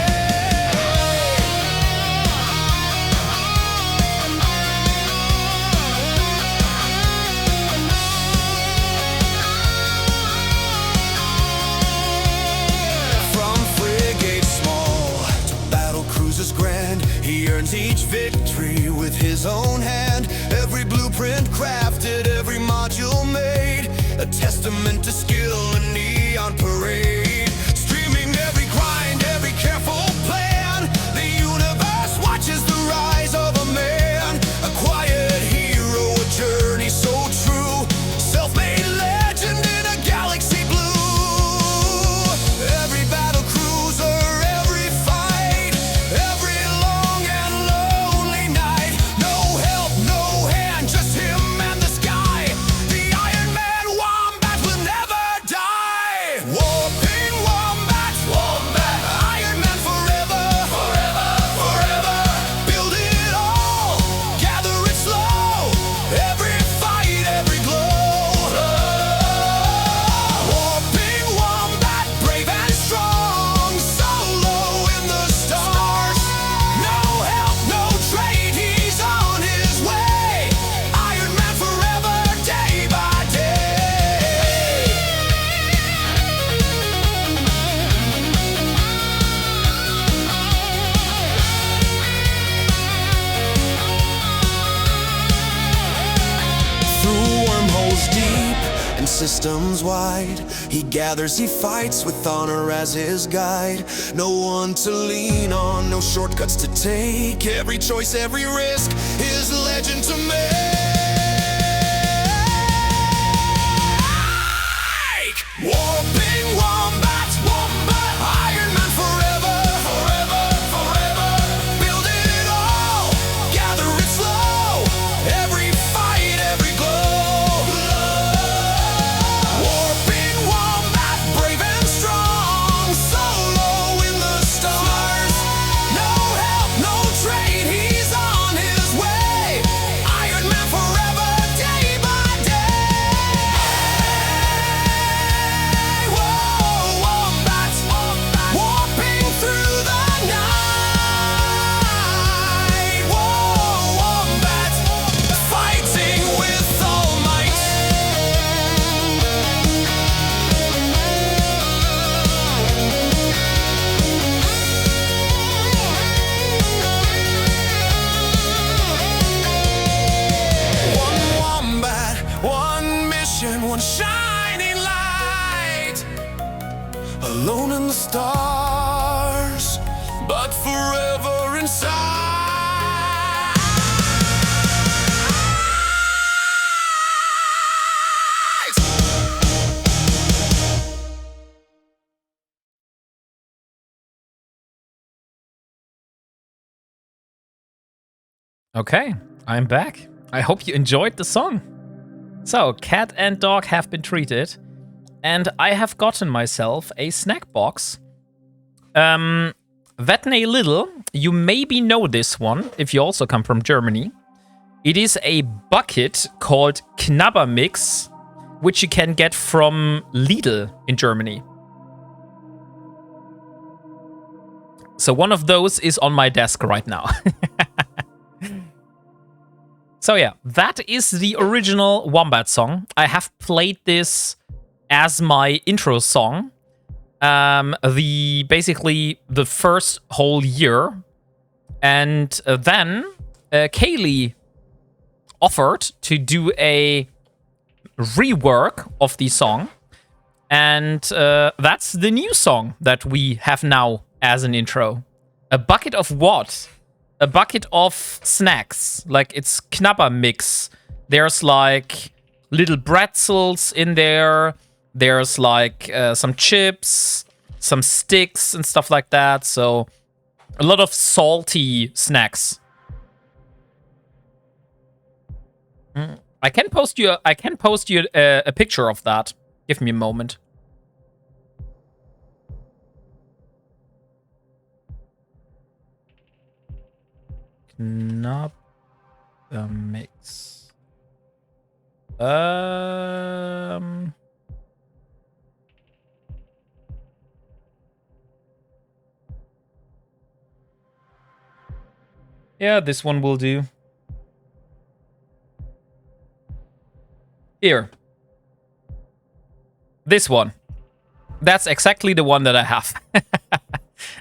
From frigate small to battle cruisers grand, he earns each victory with his own hand. Every blueprint crafted, every module made, a testament to skill and neon parade. Streaming every grind, every careful plan. The universe watches the rise of a man. A quiet hero, a journey so true. Self-made legend in a galaxy blue. Every battle cruiser, every fight, every long and lonely night. No help, no hand, just him and the sky. The Ironman Wombat will never die. Warping Wombat, Wombat, Ironman forever, forever, forever. Build it all, gather it slow. Every fight, every glow. Warping Wombat, brave and strong, solo in the stars. No help, no trade, he's on his way. Ironman forever, day by day. Through wormholes deep and systems wide, he gathers, he fights with honor as his guide. No one to lean on, no shortcuts to take. Every choice, every risk, his legend to make. Warping Wombat, Wombat, Ironman forever, forever, forever. Build it all, gather it slow. Every fight, every glow. Warping Wombat, brave and strong, solo in the stars. No help, no trade, he's on his way. Ironman forever. stars, but forever inside. Okay, I'm back. I hope you enjoyed the song. So, cat and dog have been treated, and I have gotten myself a snack box. Vetney Little, you maybe know this one if you also come from Germany. It is a bucket called Knabbermix, which you can get from Lidl in Germany. So one of those is on my desk right now. So yeah, that is the original Wombat song. I have played this as my intro song. Basically the first whole year. And then Kaylee offered to do a rework of the song. And that's the new song that we have now as an intro. A bucket of what? A bucket of snacks. Like, it's Knabbermix. There's like little pretzels in there. There's like some chips, some sticks and stuff like that. So a lot of salty snacks. I can post you a picture of that. Give me a moment. Knabbermix. Yeah, this one will do. Here. This one. That's exactly the one that I have.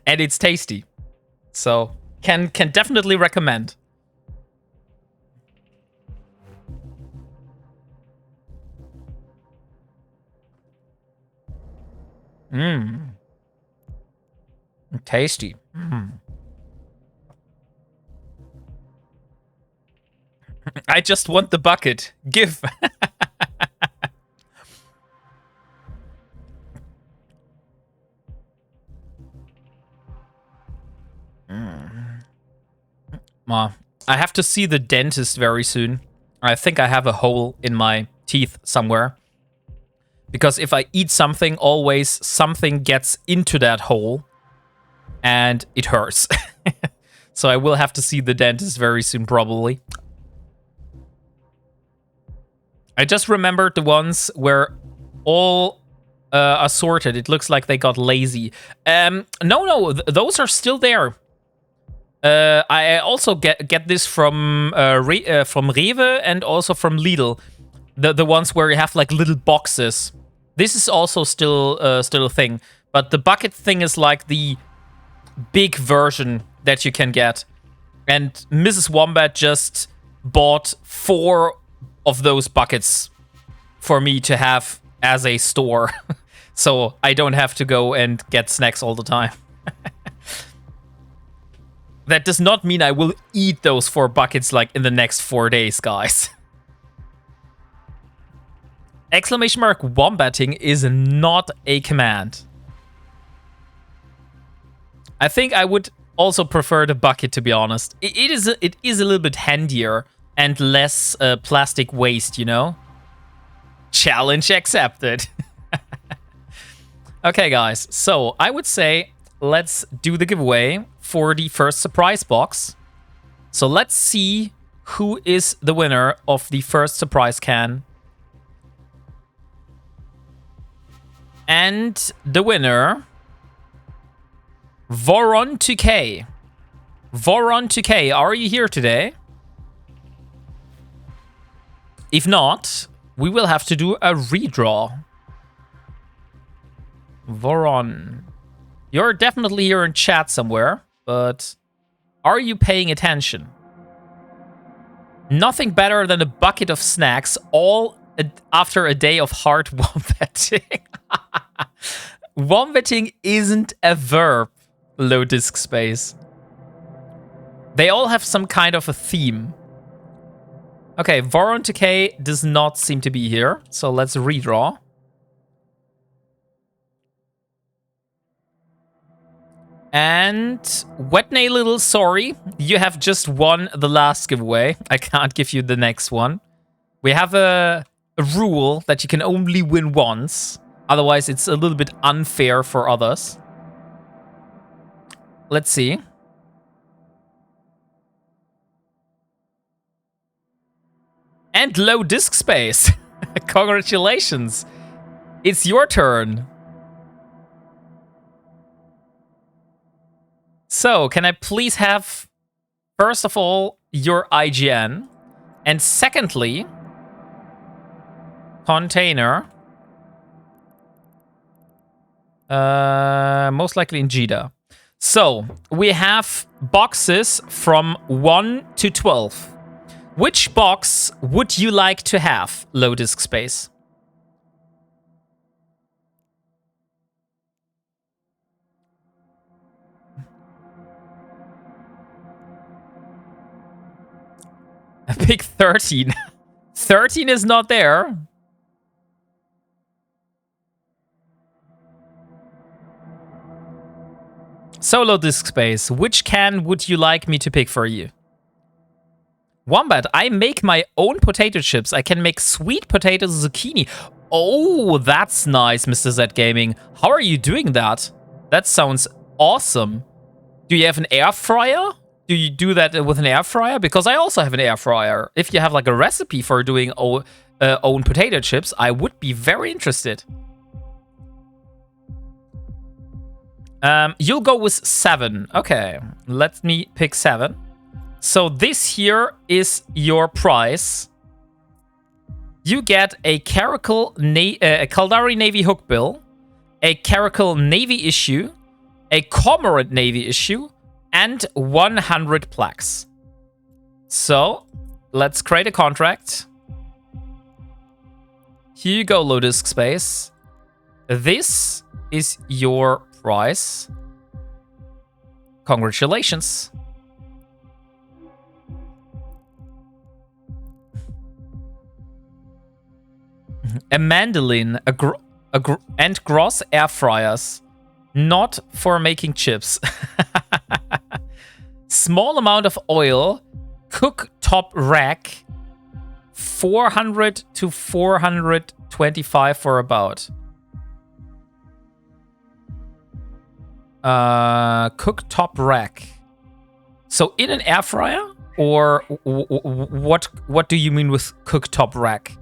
And it's tasty. So, can definitely recommend. Tasty. I just want the bucket. Give. I have to see the dentist very soon. I think I have a hole in my teeth somewhere. Because if I eat something, always something gets into that hole. And it hurts. So I will have to see the dentist very soon, probably. I just remembered the ones where all are sorted. It looks like they got lazy. No, those are still there. I also get this from Rewe and also from Lidl. The ones where you have like little boxes. This is also still a thing. But the bucket thing is like the big version that you can get. And Mrs. Wombat just bought 4 of those buckets for me to have as a store. So I don't have to go and get snacks all the time. That does not mean I will eat those 4 buckets like in the next 4 days, guys. Exclamation mark wombatting is not a command. I think I would also prefer the bucket, to be honest. It is a little bit handier and less plastic waste, you know? Challenge accepted. Okay, guys. So I would say let's do the giveaway for the first surprise box. So let's see who is the winner of the first surprise can. And the winner, Voron2K. Voron2K, are you here today? If not, we will have to do a redraw. Voron. You're definitely here in chat somewhere, but are you paying attention? Nothing better than a bucket of snacks all after a day of hard wombatting. Wombating isn't a verb, low disk space. They all have some kind of a theme. Okay, Voron Decay does not seem to be here, so let's redraw. And Wetney Little, sorry, you have just won the last giveaway. I can't give you the next one. We have a rule that you can only win once. Otherwise, it's a little bit unfair for others. Let's see. And low disk space. Congratulations. It's your turn. So, can I please have, first of all, your IGN? And secondly, container. Most likely in JITA. So, we have boxes from 1 to 12. Which box would you like to have, low disk space? Pick 13. 13 is not there. Solo disk space. Which can would you like me to pick for you? Wombat, I make my own potato chips. I can make sweet potato zucchini. Oh, that's nice, Mr. Z Gaming. How are you doing that? That sounds awesome. Do you have an air fryer? Do you do that with an air fryer? Because I also have an air fryer. If you have like a recipe for doing own potato chips, I would be very interested. You'll go with 7. Okay, let me pick 7. So this here is your prize. You get a Caldari Navy hookbill, a Caracal Navy issue, a Cormorant Navy issue, and 100 plaques. So, let's create a contract. Here you go, low disk space. This is your prize. Congratulations. A mandolin, and gross air fryers. Not for making chips. Small amount of oil. Cooktop rack. 400 to 425 for about. Cooktop rack. So in an air fryer? Or what do you mean with cooktop rack?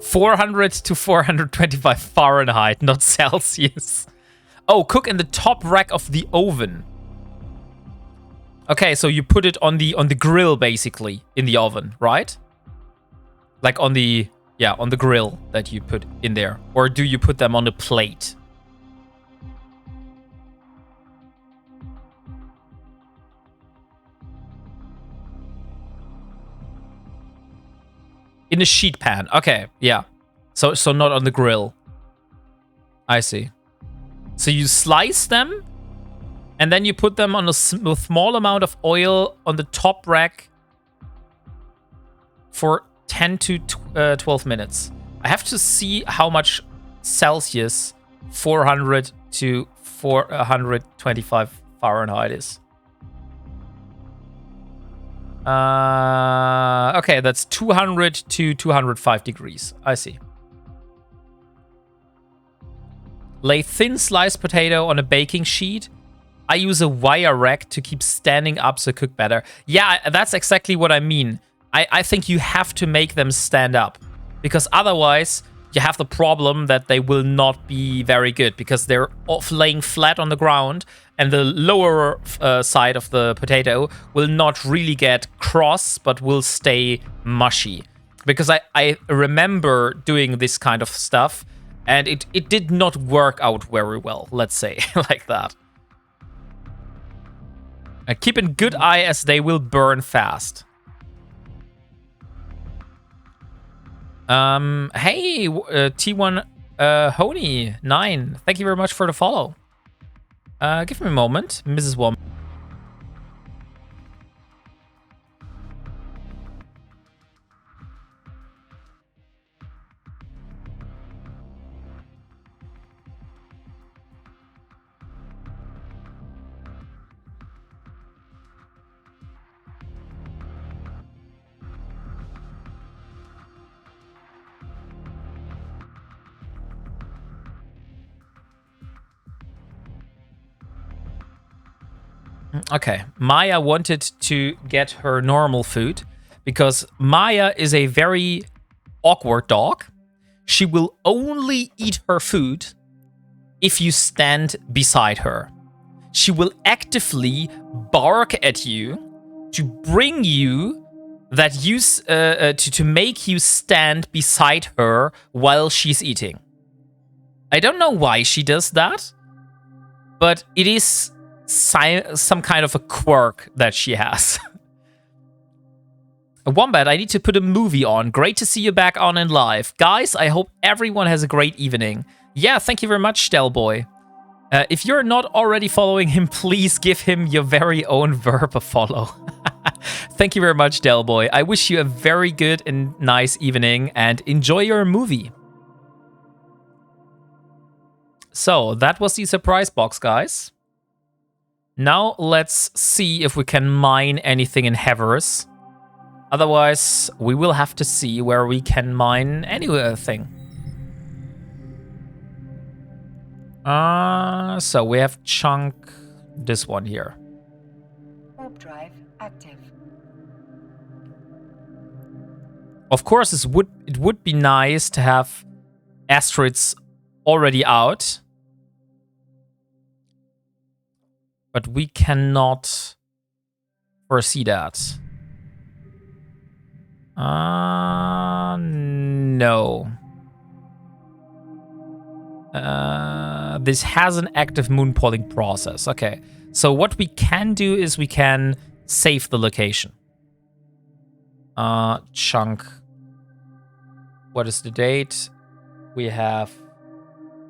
400 to 425 Fahrenheit, not Celsius. Oh, cook in the top rack of the oven. Okay, so you put it on the grill basically in the oven, right? Like on the grill that you put in there, or do you put them on a plate? In a sheet pan. Okay, yeah. So not on the grill. I see. So you slice them, and then you put them on a small amount of oil on the top rack for 10 to 12 minutes. I have to see how much Celsius 400 to 425 Fahrenheit is. Okay, that's 200 to 205 degrees. I see. Lay thin sliced potato on a baking sheet. I use a wire rack to keep standing up so cook better. Yeah, that's exactly what I mean. I think you have to make them stand up, because otherwise you have the problem that they will not be very good because they're laying flat on the ground, and the lower side of the potato will not really get cross, but will stay mushy. Because I remember doing this kind of stuff, and it did not work out very well, let's say, like that. Keep a good eye as they will burn fast. Hey, T1 Honey 9. Thank you very much for the follow. Give me a moment, Mrs. Wom. Okay, Maya wanted to get her normal food because Maya is a very awkward dog. She will only eat her food if you stand beside her. She will actively bark at you to bring you that use to make you stand beside her while she's eating. I don't know why she does that, but it is some kind of a quirk that she has. Wombat, I need to put a movie on. Great to see you back on in live. Guys, I hope everyone has a great evening. Yeah, thank you very much, Stelboy. If you're not already following him, please give him your very own verb a follow. Thank you very much, Delboy. I wish you a very good and nice evening and enjoy your movie. So, that was the surprise box, guys. Now, let's see if we can mine anything in Heverus. Otherwise, we will have to see where we can mine anything. So we have chunk, this one here. Warp drive active. Of course, it would be nice to have asteroids already out. But we cannot foresee that. No. This has an active moon polling process. Okay. So what we can do is we can save the location. Chunk. What is the date? We have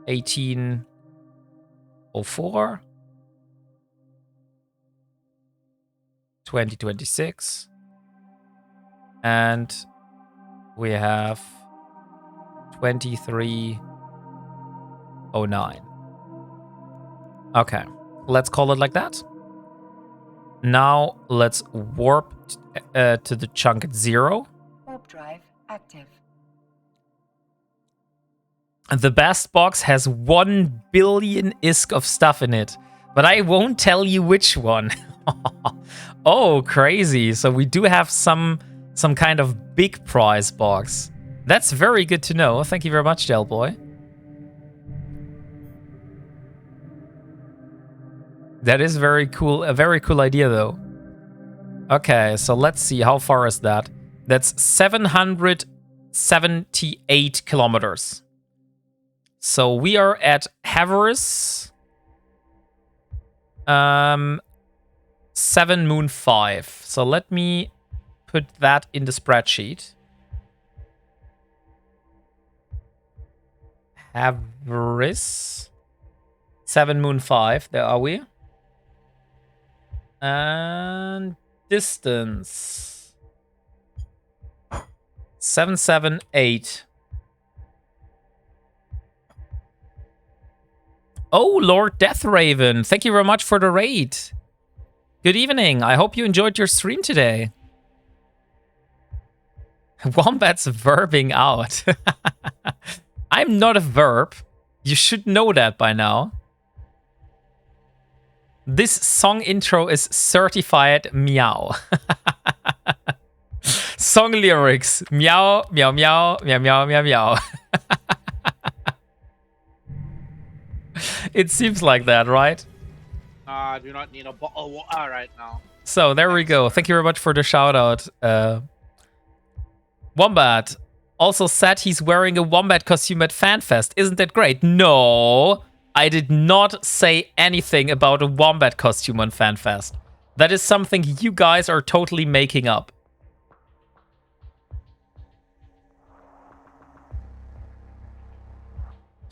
1804. 2026. And we have 2309. Okay, let's call it like that. Now let's warp to the chunk at 0. Warp drive active. The best box has 1 billion ISK of stuff in it, but I won't tell you which one. Oh, crazy. So we do have some kind of big prize box. That's very good to know. Thank you very much, Delboy. That is very cool. A very cool idea, though. Okay, so let's see. How far is that? That's 778 kilometers. So we are at Heverus. 7 Moon 5. So let me put that in the spreadsheet. Heverus. 7 Moon 5. There are we. And distance. 778. Oh, Lord Deathraven. Thank you very much for the raid. Good evening. I hope you enjoyed your stream today. Wombat's verbing out. I'm not a verb. You should know that by now. This song intro is certified meow. Song lyrics. Meow, meow, meow, meow, meow, meow, meow. It seems like that, right? I do not need a bottle of water right now. So there we go. Thank you very much for the shout out. Wombat also said he's wearing a Wombat costume at FanFest. Isn't that great? No, I did not say anything about a Wombat costume on FanFest. That is something you guys are totally making up.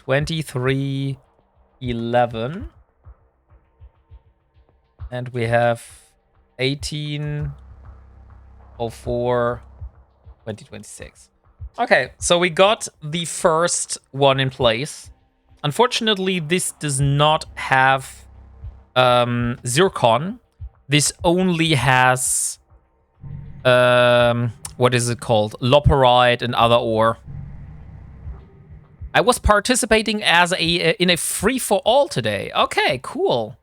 2311. And we have 1804 2026. Okay, so we got the first one in place. Unfortunately, this does not have zircon. This only has what is it called? Loperite and other ore. I was participating as in a free for all today. Okay, cool.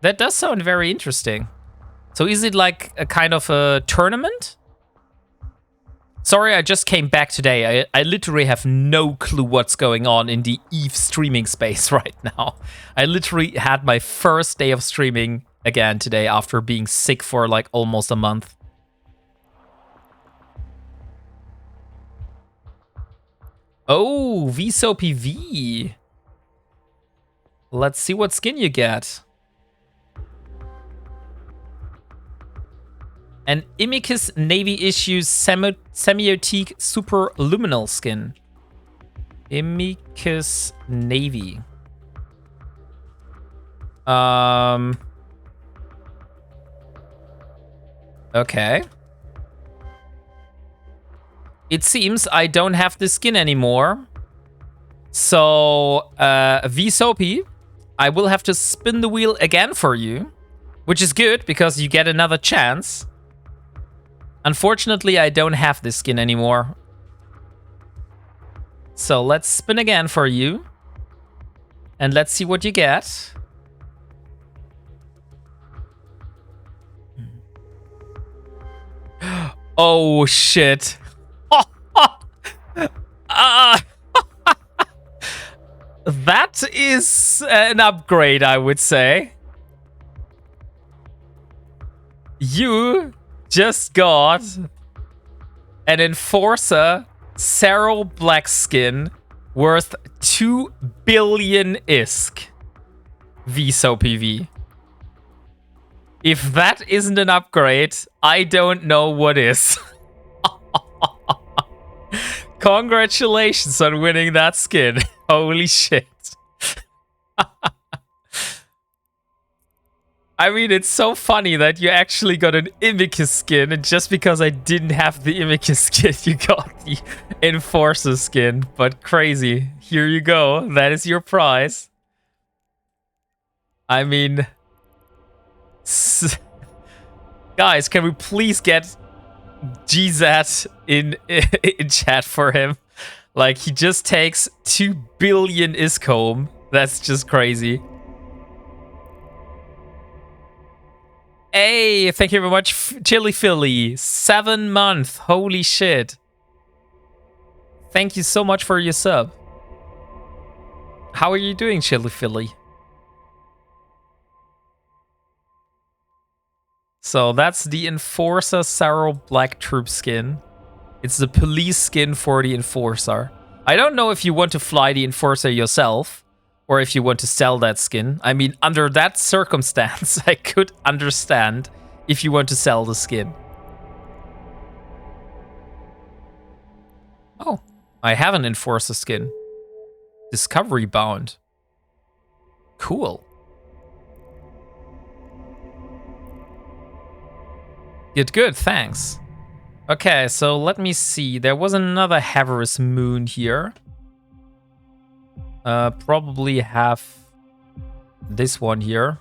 That does sound very interesting. So is it like a kind of a tournament? Sorry, I just came back today. I literally have no clue what's going on in the EVE streaming space right now. I literally had my first day of streaming again today after being sick for like almost a month. Oh, VSOPV. Let's see what skin you get. An Imicus Navy Issues Semiotique Super Luminal skin. Imicus Navy. Okay. It seems I don't have the skin anymore. So, VSOP, I will have to spin the wheel again for you. Which is good, because you get another chance. Unfortunately, I don't have this skin anymore. So let's spin again for you. And let's see what you get. Oh, shit. That is an upgrade, I would say. You just got an Enforcer Cerro Black skin worth 2 billion ISK. VSOPV. If that isn't an upgrade, I don't know what is. Congratulations on winning that skin. Holy shit. I mean, it's so funny that you actually got an Imicus skin, and just because I didn't have the Imicus skin, you got the Enforcer skin. But crazy. Here you go. That is your prize. I mean... Guys, can we please get GZ in chat for him? Like, he just takes 2 billion ISK home. That's just crazy. Hey, thank you very much, Chili Philly. 7 months. Holy shit. Thank you so much for your sub. How are you doing, Chili Philly? So that's the Enforcer Cerro Black Troop skin. It's the police skin for the Enforcer. I don't know if you want to fly the Enforcer yourself, or if you want to sell that skin. I mean, under that circumstance, I could understand if you want to sell the skin. Oh, I have an Enforcer skin. Discovery bound. Cool. Good, thanks. Okay, so let me see. There was another Havers moon here. Probably have this one here.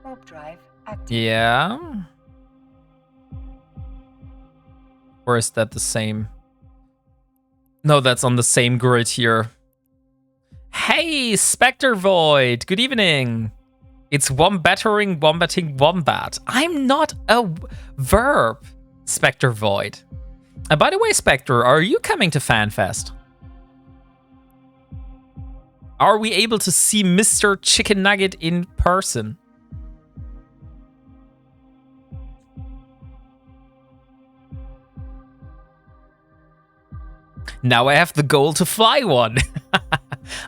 Warp drive active. Yeah. Or is that the same? No, that's on the same grid here. Hey, Spectre Void. Good evening. It's wombatting wombat. I'm not a verb, Spectre Void. And by the way, Spectre, are you coming to FanFest? Are we able to see Mr. Chicken Nugget in person? Now I have the goal to fly one.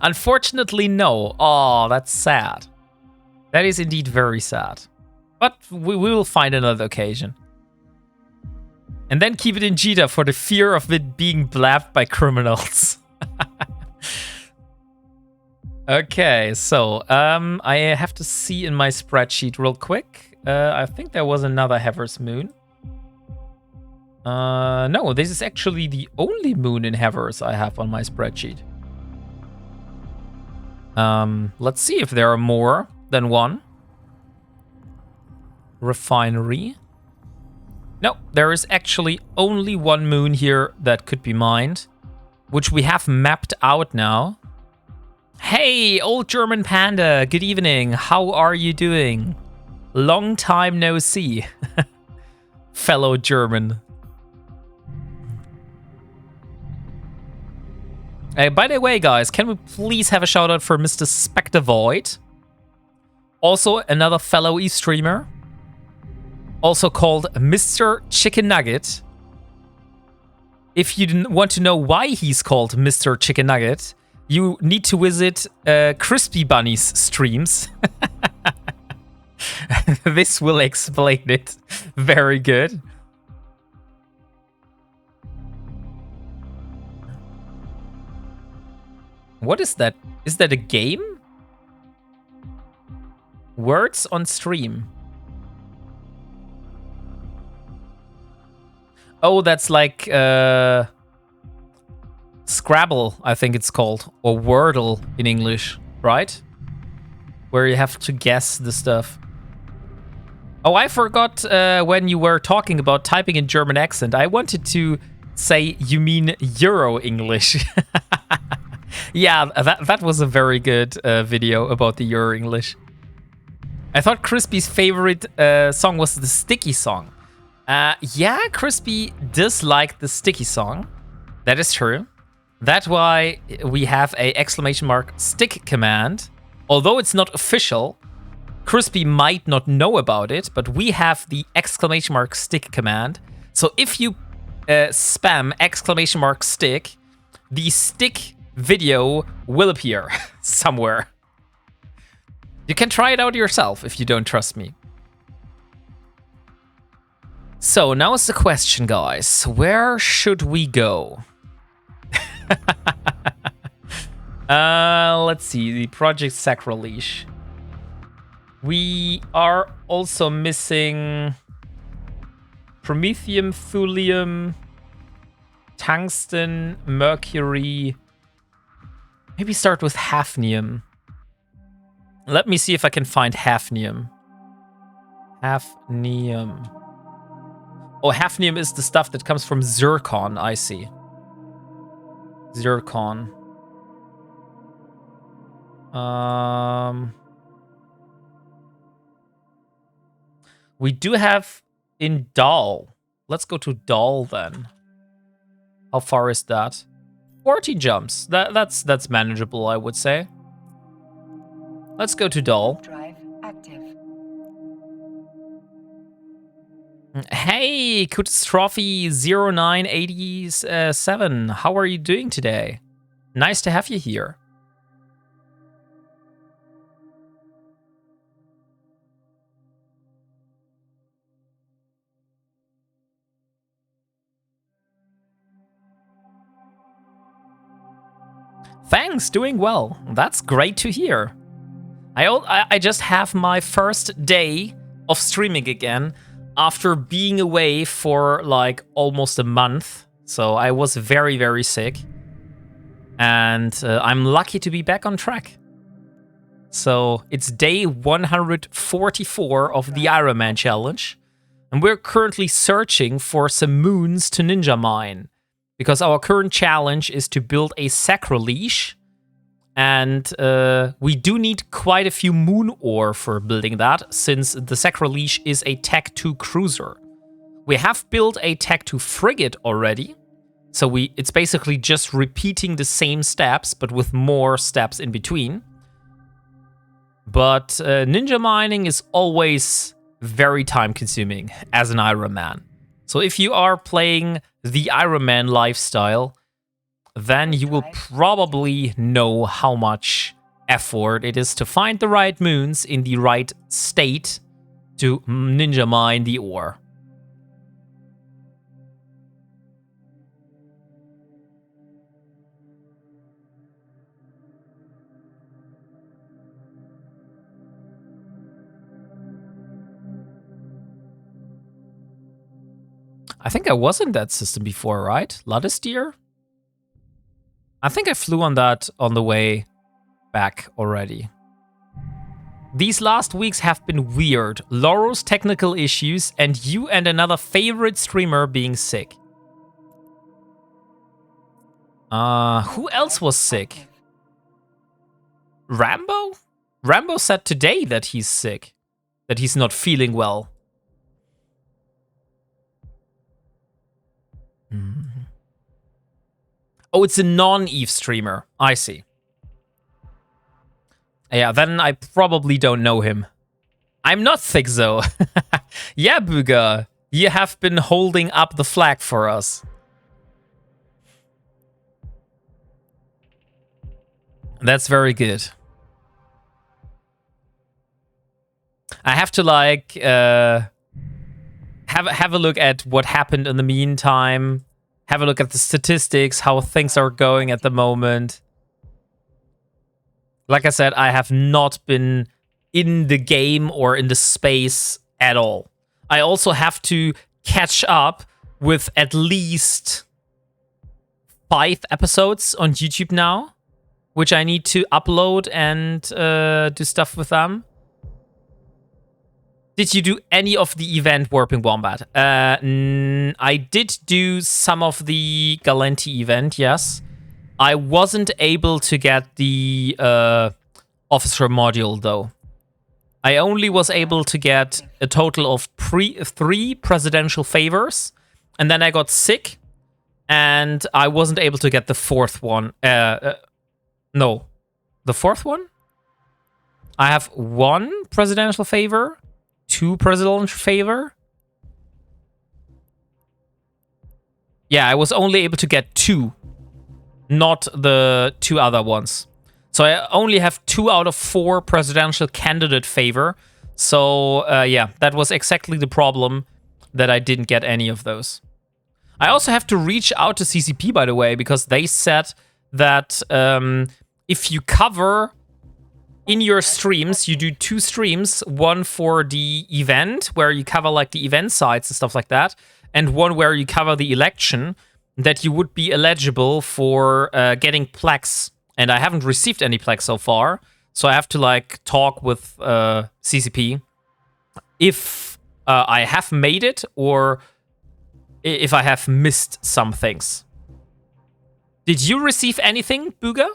Unfortunately, no. Oh, that's sad. That is indeed very sad. But we will find another occasion. And then keep it in Jita for the fear of it being blabbed by criminals. Okay, so I have to see in my spreadsheet real quick. I think there was another Heaver's moon. No, this is actually the only moon in Heaver's I have on my spreadsheet. Let's see if there are more than one. Refinery. No, there is actually only one moon here that could be mined, which we have mapped out now. Hey, old German panda, good evening. How are you doing? Long time no see. Fellow German. By the way, guys, can we please have a shout out for Mr. Spectre Void? Also, another fellow e-streamer. Also called Mr. Chicken Nugget. If you didn't want to know why he's called Mr. Chicken Nugget, you need to visit Crispy Bunny's streams. This will explain it. Very good. What is that? Is that a game? Words on stream. Oh, that's like Scrabble, I think it's called, or Wordle in English, right? Where you have to guess the stuff. Oh, I forgot when you were talking about typing in German accent. I wanted to say you mean Euro English. Yeah, that was a very good video about the Euro English. I thought Crispy's favorite song was the Sticky song. Yeah, Crispy does like the Sticky song. That is true. That's why we have a ! stick command. Although it's not official, Crispy might not know about it, but we have the ! stick command. So if you spam ! stick, the stick video will appear somewhere. You can try it out yourself if you don't trust me. So now is the question, guys. Where should we go? Let's see. The Project Sacrilege. We are also missing Promethium, Thulium, Tungsten, Mercury. Maybe start with Hafnium. Let me see if I can find Hafnium. Hafnium. Oh, Hafnium is the stuff that comes from Zircon, I see. Zircon. We do have in Dal. Let's go to Dal then. How far is that? 14 jumps. That's manageable, I would say. Let's go to Dal. Drive active. Hey, Catastrophe 0987. How are you doing today? Nice to have you here. Thanks, doing well. That's great to hear. I just have my first day of streaming again after being away for like almost a month. So I was very, very sick. And I'm lucky to be back on track. So it's day 144 of the Ironman challenge. And we're currently searching for some moons to ninja mine. Because our current challenge is to build a Sacrilege. And we do need quite a few moon ore for building that, since the Sacrilege is a Tech 2 cruiser. We have built a Tech 2 frigate already, so it's basically just repeating the same steps, but with more steps in between. But ninja mining is always very time-consuming as an Ironman. So if you are playing the Ironman lifestyle, then you will probably know how much effort it is to find the right moons in the right state to ninja mine the ore. I think I was in that system before, right? Ladestier? I think I flew on that on the way back already. These last weeks have been weird. Laurel's technical issues and you and another favorite streamer being sick. Who else was sick? Rambo? Rambo said today that he's sick. That he's not feeling well. Oh, it's a non-Eve streamer. I see. Yeah, then I probably don't know him. I'm not sick, though. Yeah, Buga, you have been holding up the flag for us. That's very good. I have to, like, have a look at what happened in the meantime. Have a look at the statistics, how things are going at the moment. Like I said, I have not been in the game or in the space at all. I also have to catch up with at least 5 episodes on YouTube now, which I need to upload and do stuff with them. Did you do any of the event WarpingWombat? I did do some of the Galenti event, yes. I wasn't able to get the officer module, though. I only was able to get a total of 3 presidential favors, and then I got sick, and I wasn't able to get the 4th one. No. The 4th one? I have 1 presidential favor, 2 presidential favor. Yeah, I was only able to get 2. Not the 2 other ones. So I only have 2 out of 4 presidential candidate favor. So, yeah, that was exactly the problem, that I didn't get any of those. I also have to reach out to CCP, by the way, because they said that if you cover in your streams, you do 2 streams, one for the event, where you cover like the event sites and stuff like that, and one where you cover the election, that you would be eligible for getting plaques. And I haven't received any plaques so far, so I have to like talk with CCP if I have made it or if I have missed some things. Did you receive anything, Buga?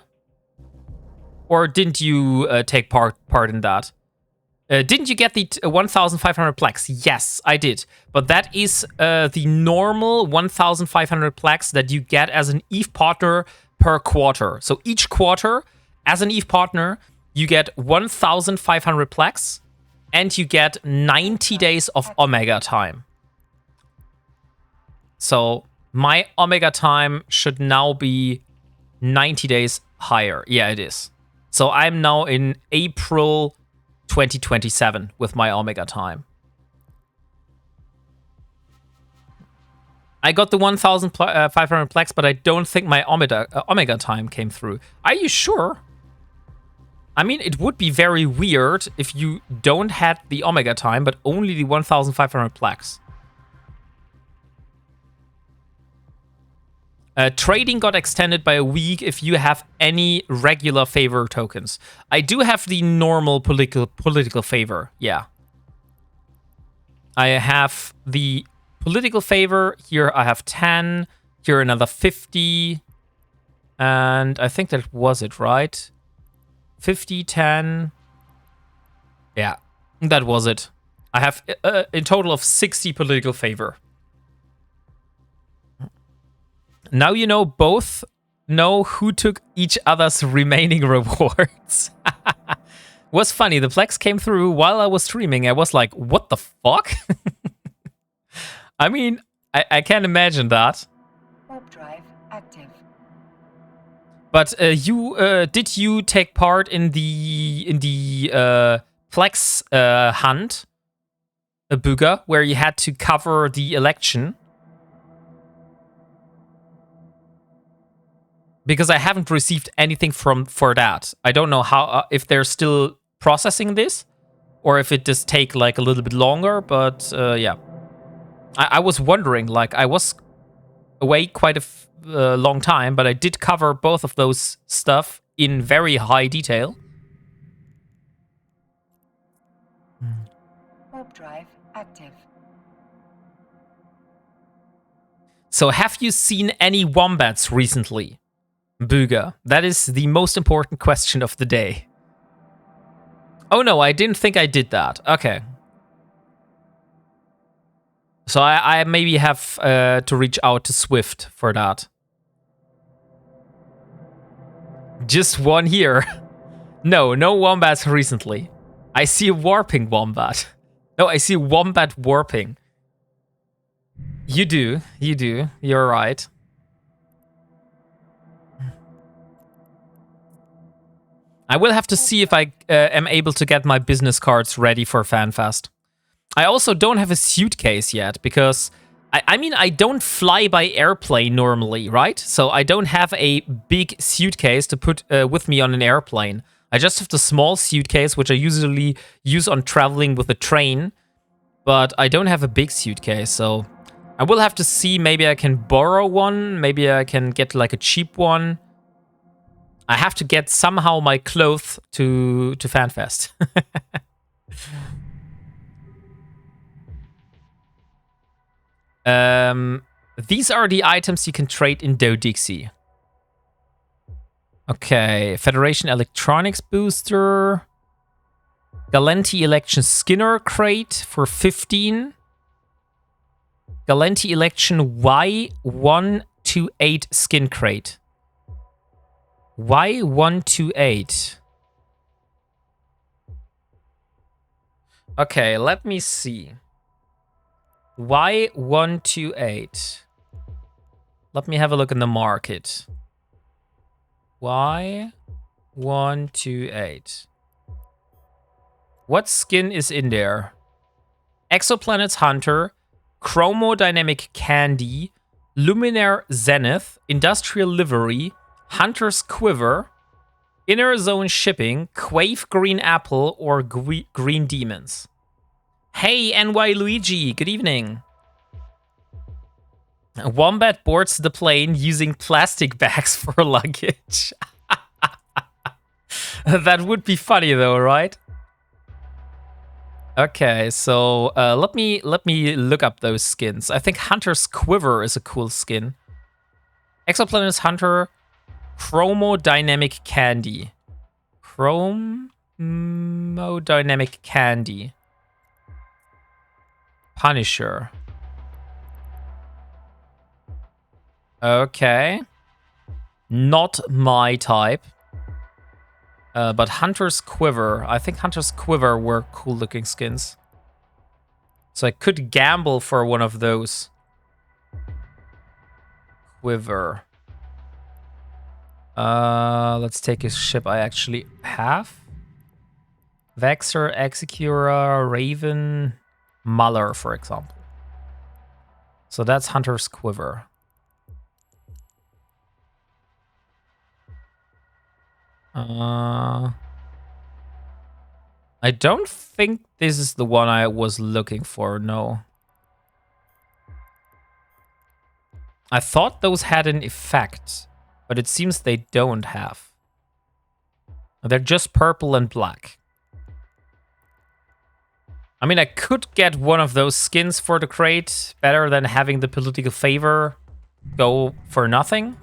Or didn't you take part in that? Didn't you get the 1,500 plaques? Yes, I did. But that is the normal 1,500 plaques that you get as an EVE partner per quarter. So each quarter, as an EVE partner, you get 1,500 plaques and you get 90 days of Omega time. So my Omega time should now be 90 days higher. Yeah, it is. So I'm now in April 2027 with my Omega time. I got the 1,500 plaques, but I don't think my Omega time came through. Are you sure? I mean, it would be very weird if you don't have the Omega time, but only the 1,500 plaques. Trading got extended by a week if you have any regular favor tokens. I do have the normal political favor, yeah. I have the political favor. Here I have 10. Here another 50. And I think that was it, right? 50, 10. Yeah, that was it. I have a total of 60 political favor. Now you know both know who took each other's remaining rewards. Was funny. The plaques came through while I was streaming. I was like, what the fuck? I mean, I can't imagine that. Warp drive active. But did you take part in the plaques hunt, Buga, where you had to cover the election? Because I haven't received anything for that. I don't know how if they're still processing this, or if it just take like a little bit longer. But yeah. I was wondering, like, I was away quite a long time, but I did cover both of those stuff in very high detail. Warp drive active. So have you seen any wombats recently? Booga, that is the most important question of the day. Oh no, I didn't think I did that. Okay. So I maybe have to reach out to Swift for that. Just one here. No wombats recently. I see a warping wombat. No, I see wombat warping. You do. You're right. I will have to see if I am able to get my business cards ready for FanFest. I also don't have a suitcase yet because, I mean, I don't fly by airplane normally, right? So I don't have a big suitcase to put with me on an airplane. I just have the small suitcase, which I usually use on traveling with a train, but I don't have a big suitcase, so I will have to see. Maybe I can borrow one, maybe I can get like a cheap one. I have to get somehow my clothes to FanFest. These are the items you can trade in Dodixie. Okay, Federation Electronics Booster. Galenti Election Skinner Crate for 15. Galenti Election Y128 Skin Crate. Y128. Okay, let me see. Y128. Let me have a look in the market. Y128. What skin is in there? Exoplanets Hunter, Chromodynamic Candy, Luminaire Zenith, Industrial Livery, Hunter's Quiver, Inner Zone Shipping, Quave Green Apple, or Green Demons. Hey, NY Luigi, good evening. Wombat boards the plane using plastic bags for luggage. That would be funny though, right? Okay, so let me look up those skins. I think Hunter's Quiver is a cool skin. Exoplanets Hunter, Chromodynamic Candy. Chromodynamic Candy. Punisher. Okay. Not my type. But Hunter's Quiver. I think Hunter's Quiver were cool looking skins. So I could gamble for one of those. Quiver. Let's take a ship I actually have. Vexer, Execura, Raven, Muller, for example. So that's Hunter's Quiver. I don't think this is the one I was looking for, no. I thought those had an effect, but it seems they don't have. They're just purple and black. I mean, I could get one of those skins for the crate, better than having the political favor go for nothing.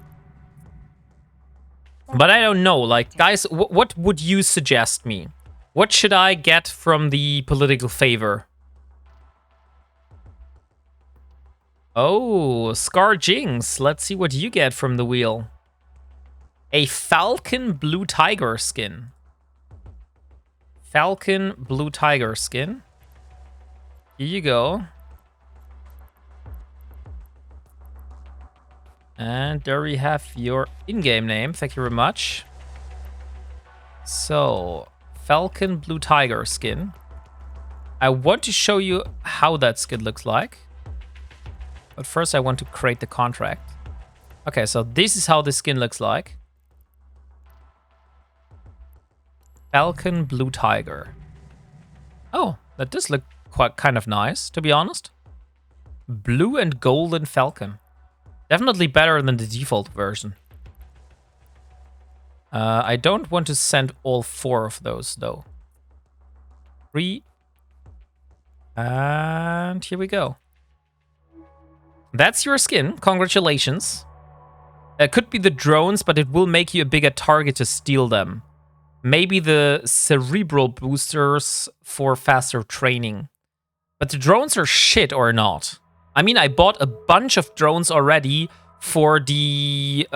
But I don't know, like, guys, what would you suggest me? What should I get from the political favor? Oh, Scar Jinx. Let's see what you get from the wheel. A Falcon Blue Tiger skin. Falcon Blue Tiger skin. Here you go. And there we have your in-game name. Thank you very much. So, Falcon Blue Tiger skin. I want to show you how that skin looks like. But first I want to create the contract. Okay, so this is how the skin looks like. Falcon Blue Tiger. Oh, that does look quite kind of nice, to be honest. Blue and Golden Falcon. Definitely better than the default version. I don't want to send all 4 of those, though. 3. And here we go. That's your skin. Congratulations. It could be the drones, but it will make you a bigger target to steal them. Maybe the cerebral boosters for faster training. But the drones are shit or not. I mean, I bought a bunch of drones already for the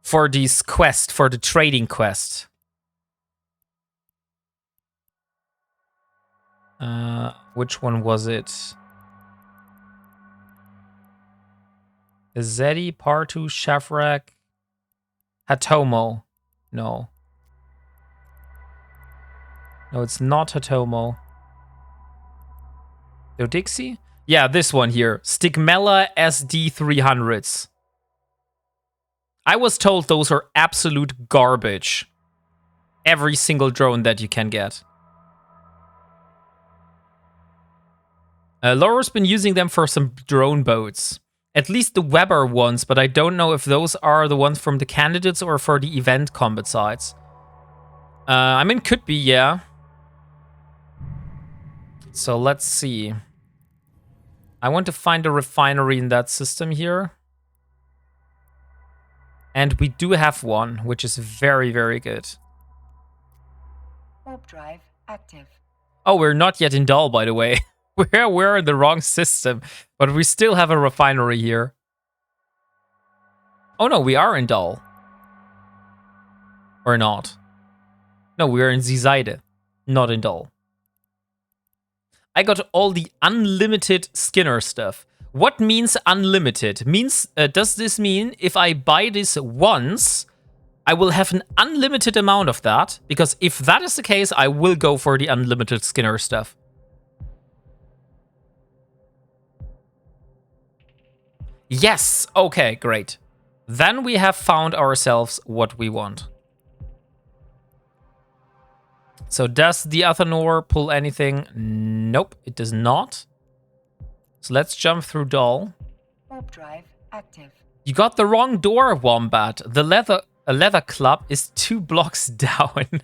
for this quest, for the trading quest. Which one was it? Zeddy, Partu, Shafrak, Hatomo. No. No, it's not Hatomo. Dixie? Yeah, this one here. Stigmella SD300s. I was told those are absolute garbage. Every single drone that you can get. Laura's been using them for some drone boats. At least the Weber ones, but I don't know if those are the ones from the candidates or for the event combat sites. I mean, could be, yeah. So let's see. I want to find a refinery in that system here. And we do have one, which is very, very good. Warp drive active. Oh, we're not yet in Dal, by the way. We're in the wrong system, but we still have a refinery here. Oh no, we are in Dal. Or not. No, we are in Zizide, not in Dal. I got all the unlimited Skinner stuff. What means unlimited? Means does this mean if I buy this once, I will have an unlimited amount of that? Because if that is the case, I will go for the unlimited Skinner stuff. Yes, okay, great. Then we have found ourselves what we want. So does the Athanor pull anything? Nope, it does not. So let's jump through Dal. Warp drive active. You got the wrong door, Wombat. The leather club is 2 blocks down.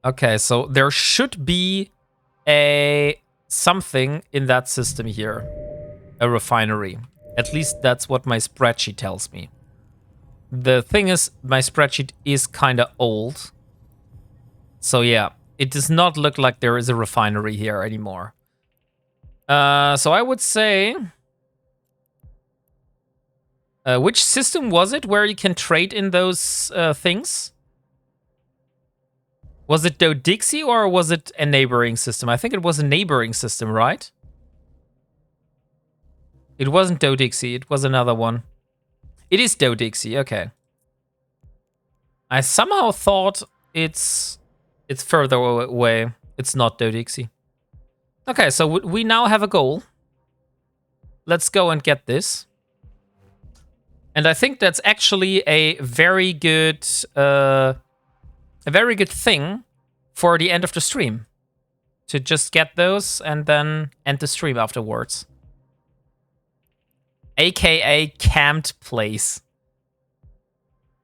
Okay, so there should be something in that system here. A refinery. At least that's what my spreadsheet tells me. The thing is, my spreadsheet is kind of old. So yeah, it does not look like there is a refinery here anymore. So I would say... which system was it where you can trade in those things? Was it Dodixie or was it a neighboring system? I think it was a neighboring system, right? It wasn't Dodixie, it was another one. It is Dodixie, okay. I somehow thought it's further away. It's not Dodixie. Okay, so we now have a goal. Let's go and get this. And I think that's actually a very good thing for the end of the stream. To just get those and then end the stream afterwards. AKA camped place.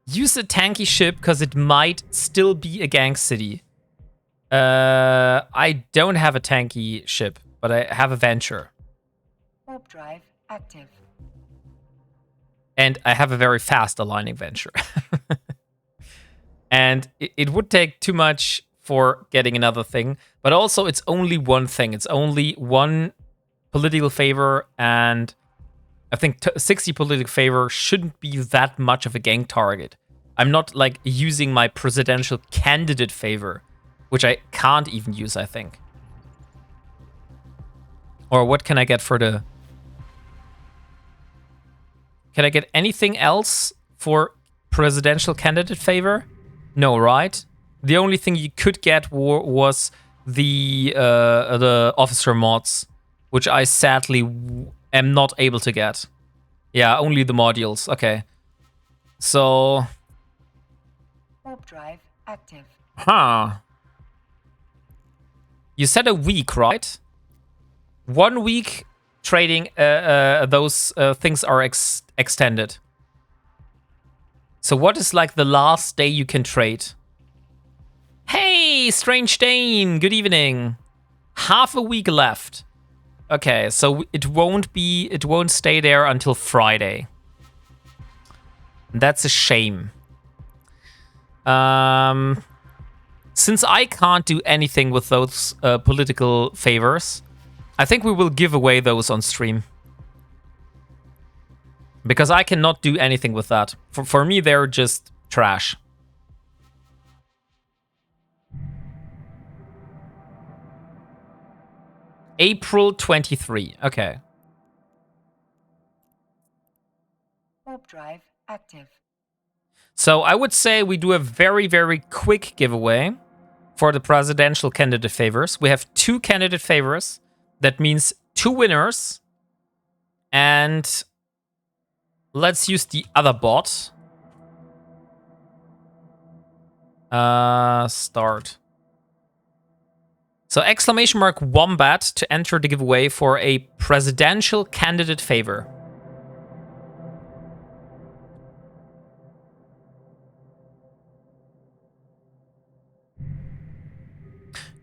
Use a tanky ship because it might still be a gang city. I don't have a tanky ship, but I have a Venture. Warp drive active. And I have a very fast aligning Venture. And it would take too much for getting another thing. But also, it's only one thing. It's only one political favor, and I think 60 political favor shouldn't be that much of a gang target. I'm not, like, using my presidential candidate favor, which I can't even use, I think. Or what can I get for the... Can I get anything else for presidential candidate favor? No, right? The only thing you could get was the officer mods, which I sadly am not able to get. Yeah, only the modules. Okay. So, Warp drive active. huh. You said a week, right? 1 week trading, those things are extended. So what is like the last day you can trade? Hey, Strange Dane, good evening. Half a week left. Okay, so it won't stay there until Friday. That's a shame. Since I can't do anything with those political favors, I think we will give away those on stream. Because I cannot do anything with that. For me, they're just trash. April 23. Okay. Warp drive active. So I would say we do a very, very quick giveaway for the presidential candidate favors. We have 2 candidate favors. That means 2 winners. And let's use the other bot. Start. So !Wombat to enter the giveaway for a presidential candidate favor.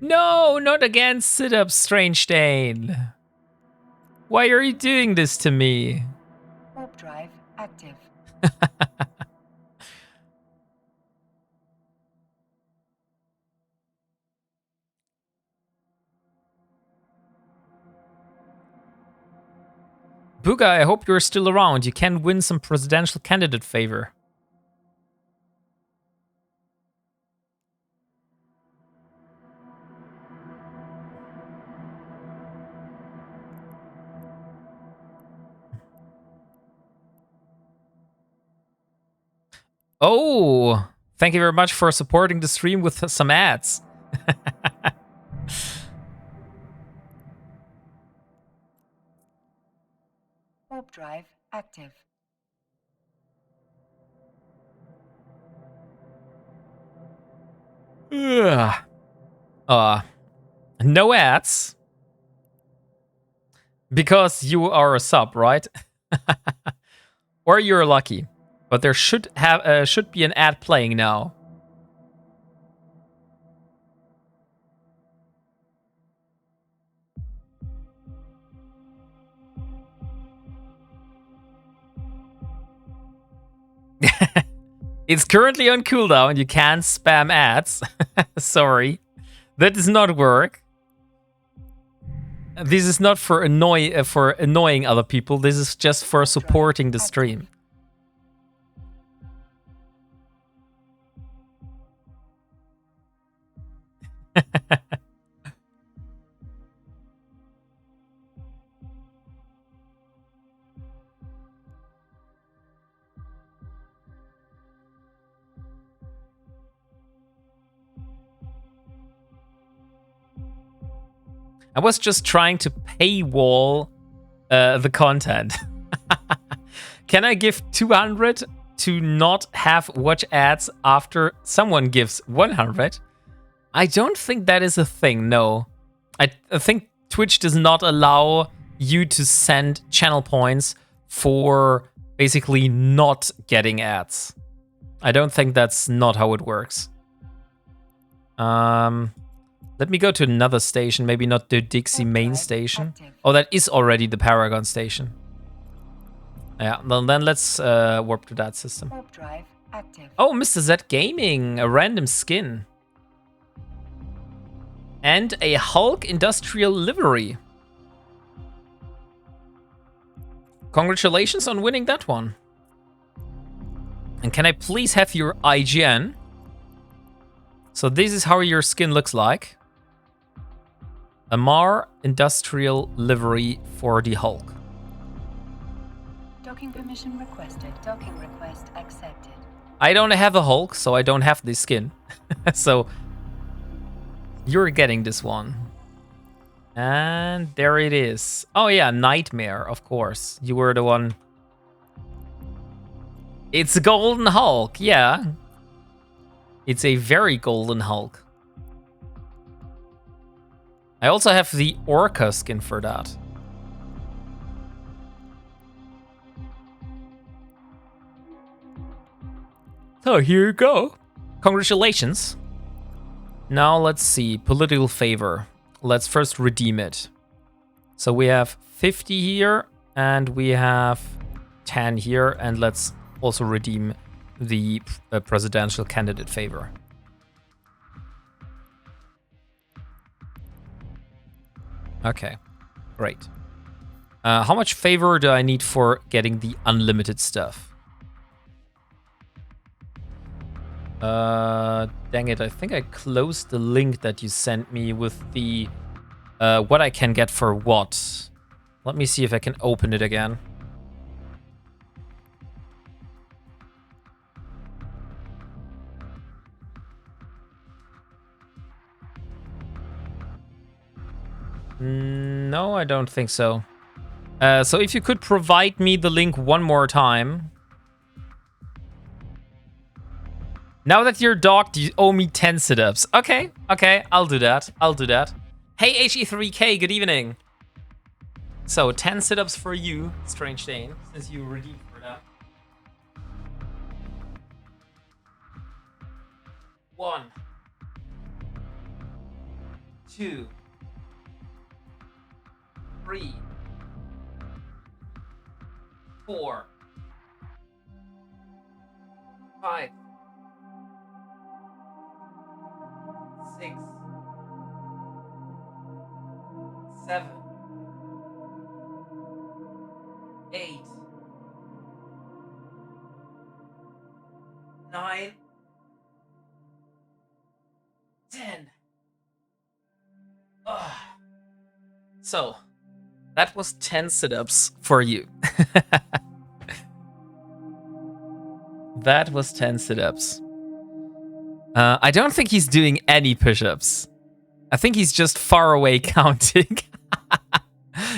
No, not again, sit-up, Strange Dane. Why are you doing this to me? Warp drive active. Booga, I hope you're still around. You can win some presidential candidate favor. Oh, thank you very much for supporting the stream with some ads. Warp drive active. No ads. Because you are a sub, right? Or you're lucky. But there should be an ad playing now. It's currently on cooldown. You can't spam ads. Sorry. That does not work. This is not for annoying other people. This is just for supporting the stream. I was just trying to paywall the content. Can I give 200 to not have watch ads after someone gives 100? I don't think that is a thing, no. I think Twitch does not allow you to send channel points for basically not getting ads. I don't think that's not how it works. Let me go to another station, maybe not the Dixie main station. Oh, that is already the Paragon station. Yeah, well, then let's warp to that system. Warp drive active. Oh, Mr. Z Gaming, a random skin. And a Hulk industrial livery. Congratulations on winning that one. And can I please have your IGN? So this is how your skin looks like. Amar industrial livery for the Hulk. Docking permission requested. Docking request accepted. I don't have a Hulk, so I don't have this skin. So you're getting this one. And there it is. Oh yeah, Nightmare, of course. You were the one It's a golden Hulk, yeah. It's a very golden Hulk. I also have the Orca skin for that. So here you go. Congratulations. Now let's see. Political favor. Let's first redeem it. So we have 50 here and we have 10 here. And let's also redeem the presidential candidate favor. Okay, great. How much favor do I need for getting the unlimited stuff? Dang it, I think I closed the link that you sent me with the what I can get for what. Let me see if I can open it again. No, I don't think so. So if you could provide me the link one more time. Now that you're docked, you owe me 10 sit-ups. Okay, I'll do that. Hey, HE3K, good evening. So, 10 sit-ups for you, Strange Dane, since you redeemed for that. 1, 2, 3, 4, 5, 6, 7, 8, 9, 10. Ugh. So, that was 10 sit-ups for you. That was 10 sit-ups. I don't think he's doing any push-ups. I think he's just far away counting.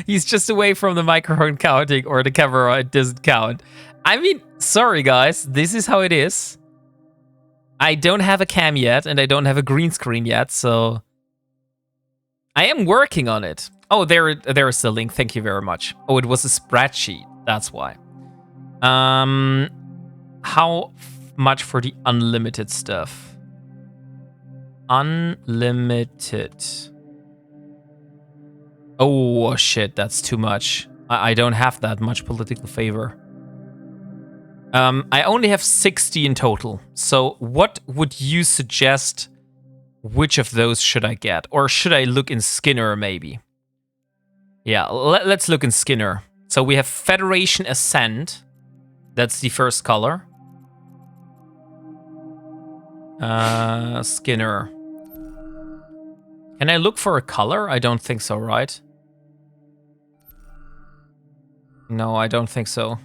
He's just away from the microphone counting, or the camera, it doesn't count. I mean, sorry guys, this is how it is. I don't have a cam yet, and I don't have a green screen yet, so I am working on it. Oh, there's the link. Thank you very much. Oh, it was a spreadsheet. That's why. How much for the unlimited stuff? Unlimited. Oh, shit. That's too much. I don't have that much political favor. I only have 60 in total. So what would you suggest? Which of those should I get? Or should I look in Skinner, maybe? Yeah, let's look in Skinner. So we have Federation Ascent. That's the first color. Skinner. Can I look for a color? I don't think so, right? No, I don't think so.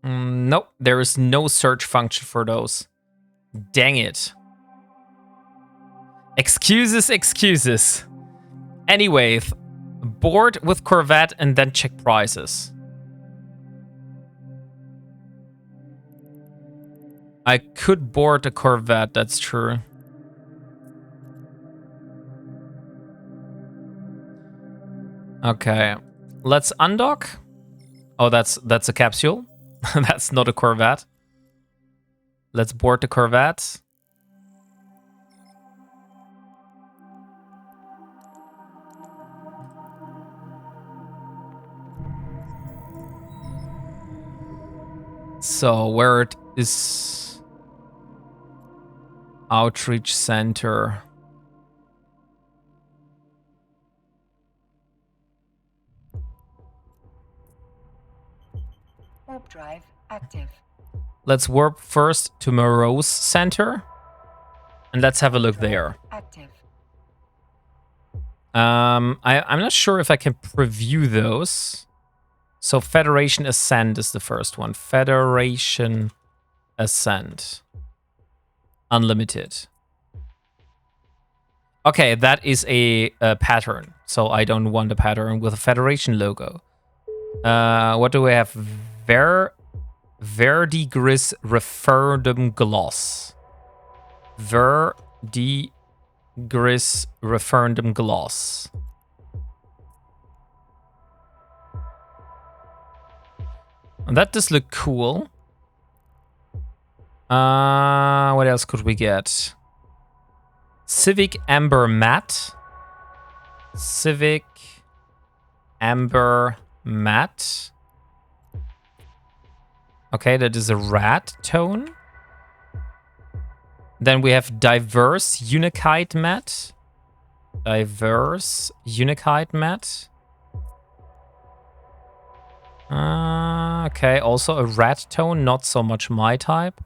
Nope, there is no search function for those. Dang it. Excuses. Anyway, board with Corvette and then check prices. I could board a Corvette, that's true. Okay, let's undock. Oh, that's a capsule. That's not a Corvette. Let's board the Corvette. So where it is? Outreach Center. Warp drive active. Let's warp first to Morose Center. And let's have a look there. Active. I'm not sure if I can preview those. So Federation Ascent is the first one. Federation Ascent. Unlimited. Okay, that is a pattern. So I don't want a pattern with a Federation logo. What do we have? Verdigris Referendum Gloss. Verdigris Referendum Gloss. And that does look cool. What else could we get? Civic Amber Matte. Civic Amber Matte. Okay, that is a rat tone. Then we have Diverse Unikite Matte. Diverse Unikite Matte. Okay, also a rat tone, not so much my type.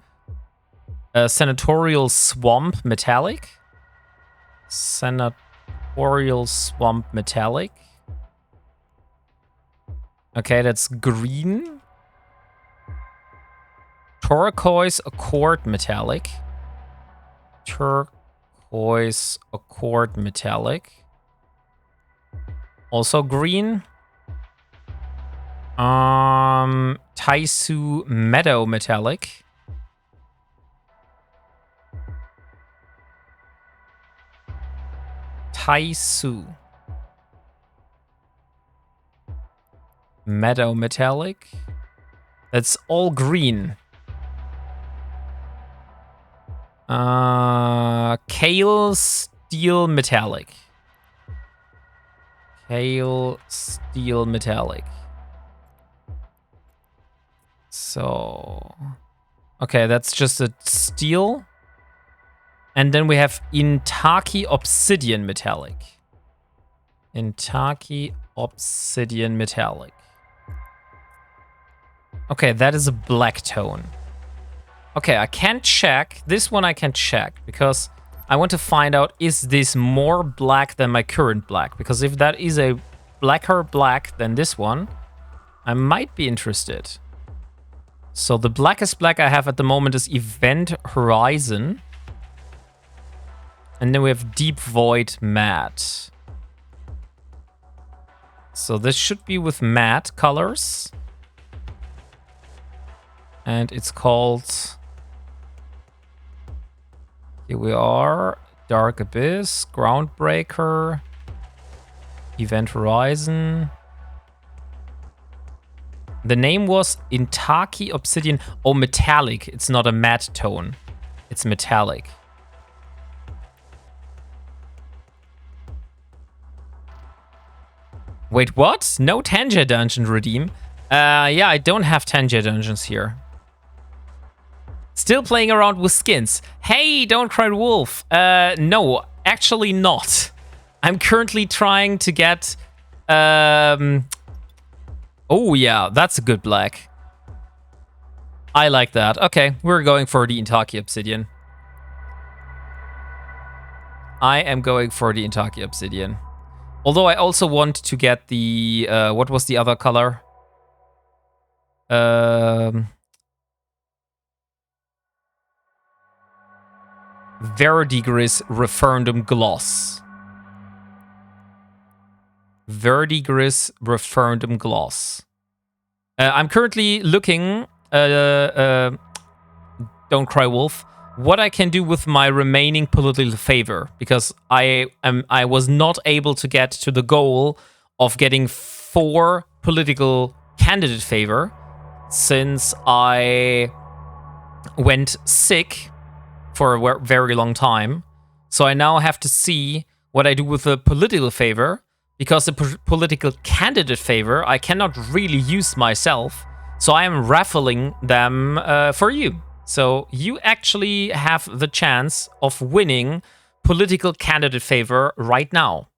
Senatorial Swamp Metallic. Senatorial Swamp Metallic. Okay, that's green. Turquoise Accord Metallic. Turquoise Accord Metallic. Also green. Taisu Meadow Metallic. Taisu Meadow Metallic. That's all green. Kale Steel Metallic. Kale Steel Metallic. So, okay, that's just a steel. And then we have Intaki Obsidian Metallic. Intaki Obsidian Metallic. Okay, that is a black tone. Okay, I can check. This one I can check because I want to find out, is this more black than my current black? Because if that is a blacker black than this one, I might be interested. So the blackest black I have at the moment is Event Horizon. And then we have Deep Void Matte. So this should be with matte colors. And it's called... Here we are. Dark Abyss, Groundbreaker, Event Horizon. The name was Intaki Obsidian. Oh, metallic. It's not a matte tone. It's metallic. Wait, what? No Tangier dungeon, Redeem? Yeah, I don't have Tangier dungeons here. Still playing around with skins. Hey, Don't Cry Wolf. No, actually not. I'm currently trying to get... Oh, yeah, that's a good black. I like that. Okay, we're going for the Intaki Obsidian. I am going for the Intaki Obsidian. Although I also want to get the... what was the other color? Verdigris Referendum Gloss. Verdigris Referendum Gloss. I'm currently looking, Don't Cry Wolf, what I can do with my remaining political favor, because I was not able to get to the goal of getting 4 political candidate favor since I went sick for a very long time. So I now have to see what I do with the political favor, because the political candidate favor I cannot really use myself. So I am raffling them for you. So you actually have the chance of winning political candidate favor right now.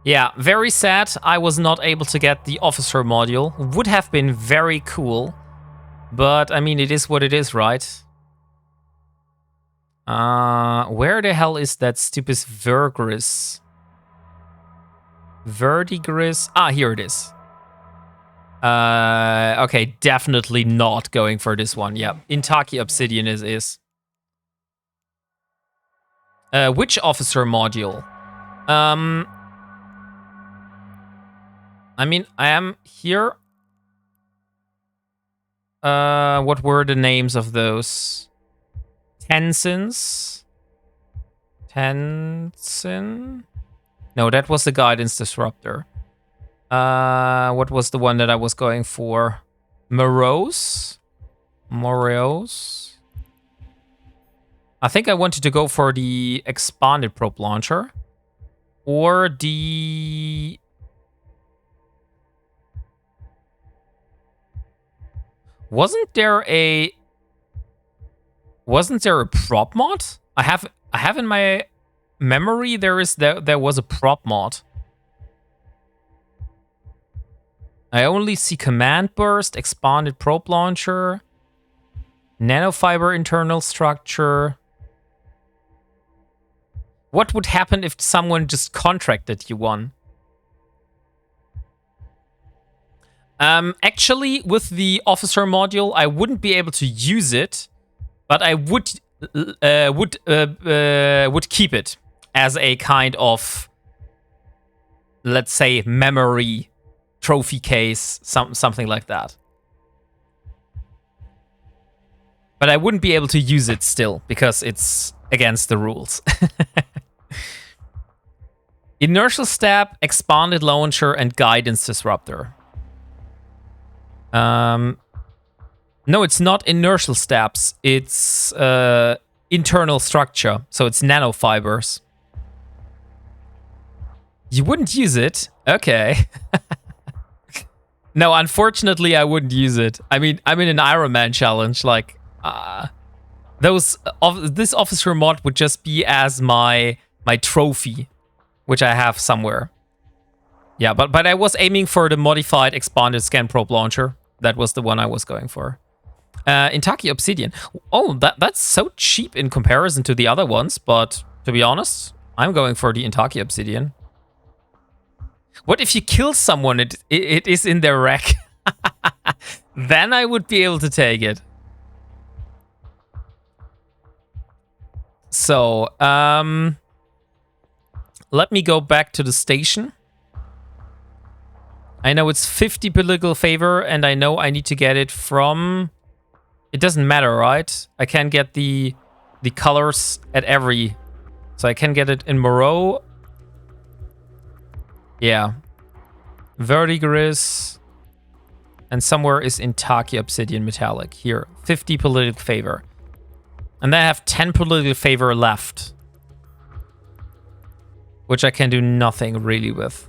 Yeah, very sad I was not able to get the officer module. Would have been very cool. But, I mean, it is what it is, right? Where the hell is that stupid Verdigris? Verdigris? Ah, here it is. Okay, definitely not going for this one. Yeah, Intaki Obsidian is. Which officer module? I mean, I am here. What were the names of those? Tenzin? No, that was the guidance disruptor. What was the one that I was going for? Morose? I think I wanted to go for the expanded probe launcher. Or the... Wasn't there a prop mod? I have in my memory there was a prop mod. I only see command burst, expanded probe launcher, nanofiber internal structure. What would happen if someone just contracted you one? Actually, with the officer module, I wouldn't be able to use it, but I would keep it as a kind of, let's say, memory trophy case, something like that. But I wouldn't be able to use it still because it's against the rules. Inertial stab, expanded launcher, and guidance disruptor. No, it's not inertial stabs. It's internal structure. So it's nanofibers. You wouldn't use it? Okay. No, unfortunately, I wouldn't use it. I mean, I'm in an Ironman challenge. Like, this officer mod would just be as my trophy, which I have somewhere. Yeah, but I was aiming for the modified expanded scan probe launcher. That was the one I was going for. Intaki Obsidian. Oh, that's so cheap in comparison to the other ones, but to be honest, I'm going for the Intaki Obsidian. What if you kill someone, it is in their rack? Then I would be able to take it. So, let me go back to the station. I know it's 50 political favor, and I know I need to get it from... It doesn't matter, right? I can get the colors at every... So I can get it in Moreau. Yeah. Verdigris. And somewhere is Intaki Obsidian Metallic. Here, 50 political favor. And then I have 10 political favor left. Which I can do nothing really with.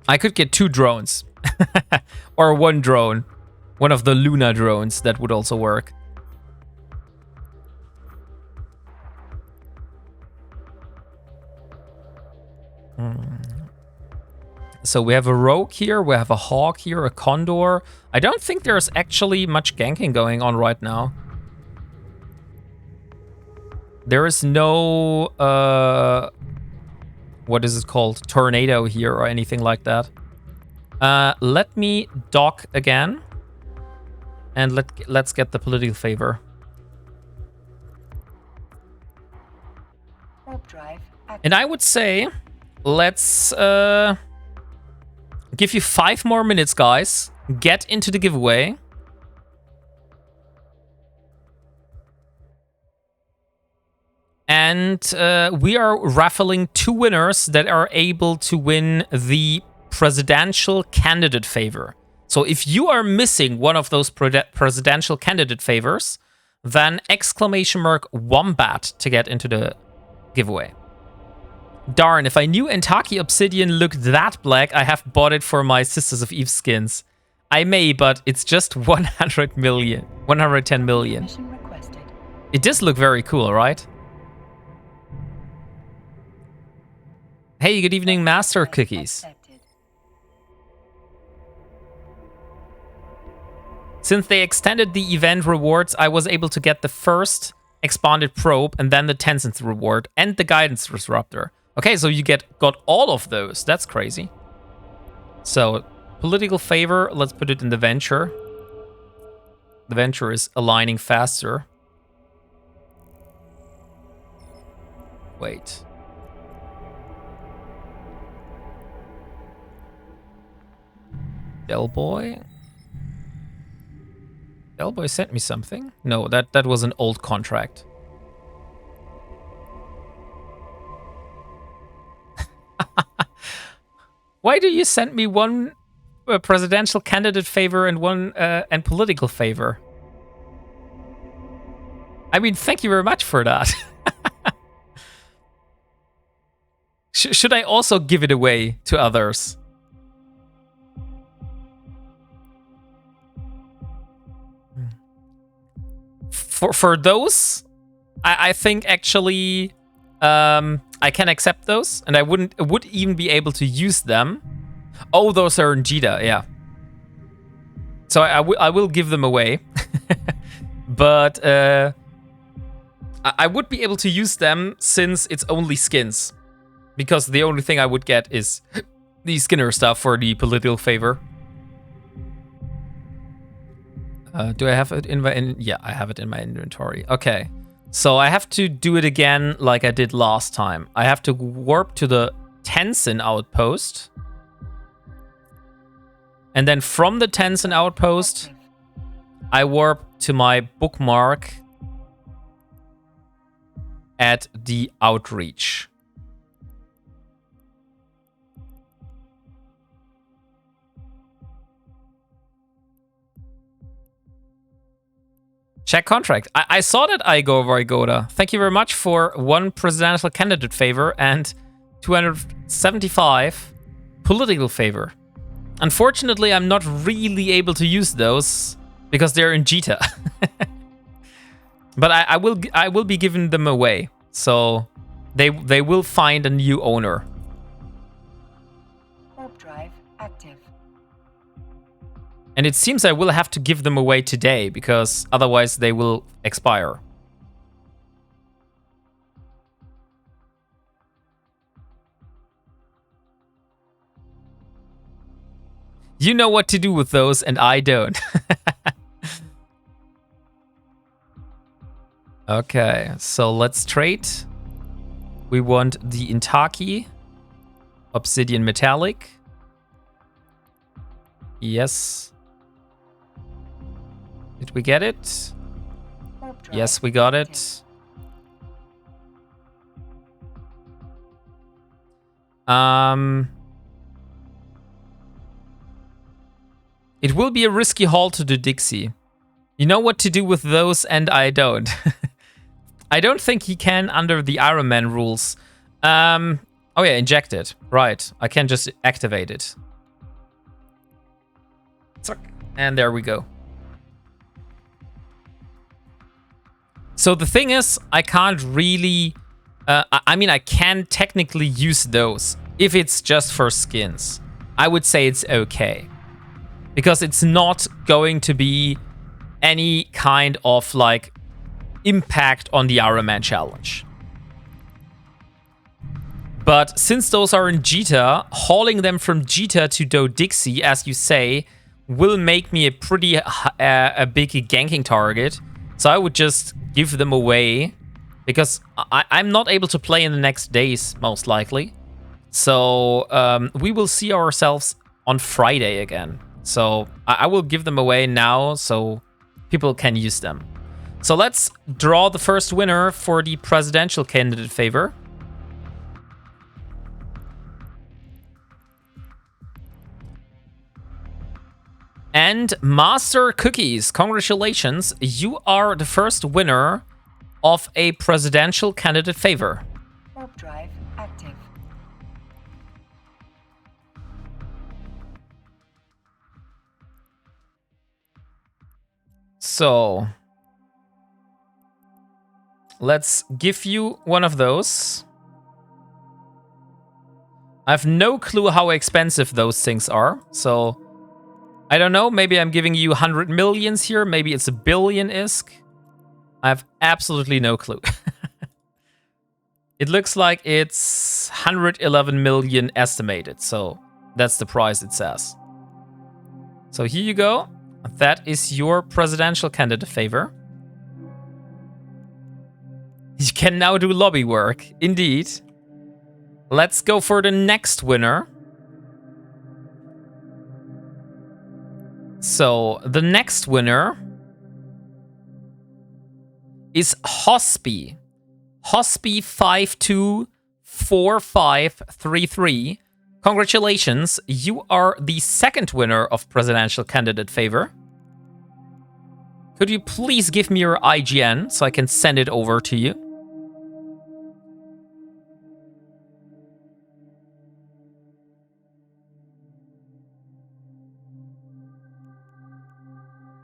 I could get 2 drones. Or 1 drone. One of the Luna drones. That would also work. So we have a rogue here, we have a hawk here, a condor. I don't think there's actually much ganking going on right now. There is no, what is it called? Tornado here or anything like that. Let me dock again. And let's get the political favor. Warp drive active. And I would say, let's give you 5 more minutes, guys. Get into the giveaway. And we are raffling 2 winners that are able to win the presidential candidate favor. So if you are missing one of those presidential candidate favors, then !Wombat to get into the giveaway. Darn, if I knew Intaki Obsidian looked that black, I have bought it for my Sisters of Eve skins. I may, but it's just 110 million. Mission requested. It does look very cool, right? Hey, good evening, Master Cookies. Accepted. Since they extended the event rewards, I was able to get the first expanded probe and then the Tenzin reward and the guidance disruptor. Okay, so you got all of those. That's crazy. So, political favor, let's put it in the venture. The venture is aligning faster. Wait. Del Boy? Del Boy sent me something? No, that was an old contract. Why do you send me one presidential candidate favor and one and political favor? I mean, thank you very much for that. Should I also give it away to others? For those, I think actually I can accept those, and I would even be able to use them. Oh, those are in Jita, yeah. So I will give them away, but I would be able to use them since it's only skins, because the only thing I would get is the Skinner stuff for the political favor. Do I have it in my... yeah, I have it in my inventory. Okay. So I have to do it again like I did last time. I have to warp to the Tenzin outpost. And then from the Tenzin outpost, I warp to my bookmark at the outreach. Check contract. I saw that, Igor Varigoda. Thank you very much for 1 presidential candidate favor and 275 political favor. Unfortunately, I'm not really able to use those because they're in Jita. But I will be giving them away, so they will find a new owner. Warp drive active. And it seems I will have to give them away today, because otherwise they will expire. You know what to do with those, and I don't. Okay, so let's trade. We want the Intaki. Obsidian Metallic. Yes. Did we get it? Yes, we got it. It will be a risky haul to the Dixie. You know what to do with those, and I don't. I don't think he can under the Ironman rules. Oh yeah, inject it. Right, I can just activate it. And there we go. So the thing is, I can't really... I mean, I can technically use those if it's just for skins. I would say it's okay. Because it's not going to be any kind of, like, impact on the Ironman challenge. But since those are in Jita, hauling them from Jita to Do Dixie, as you say, will make me a pretty a big ganking target. So I would just give them away, because I'm not able to play in the next days, most likely. So we will see ourselves on Friday again. So I will give them away now so people can use them. So let's draw the first winner for the presidential candidate favor. And Master Cookies, congratulations. You are the first winner of a presidential candidate favor. Warp drive active. So let's give you one of those. I have no clue how expensive those things are, so I don't know. Maybe I'm giving you 100 millions here. Maybe it's a billion ISK. I have absolutely no clue. It looks like it's 111 million estimated, so that's the price it says. So here you go. That is your presidential candidate favor. You can now do lobby work. Indeed. Let's go for the next winner. So, the next winner is Hospy. Hospy524533. Congratulations, you are the second winner of Presidential Candidate Favor. Could you please give me your IGN so I can send it over to you?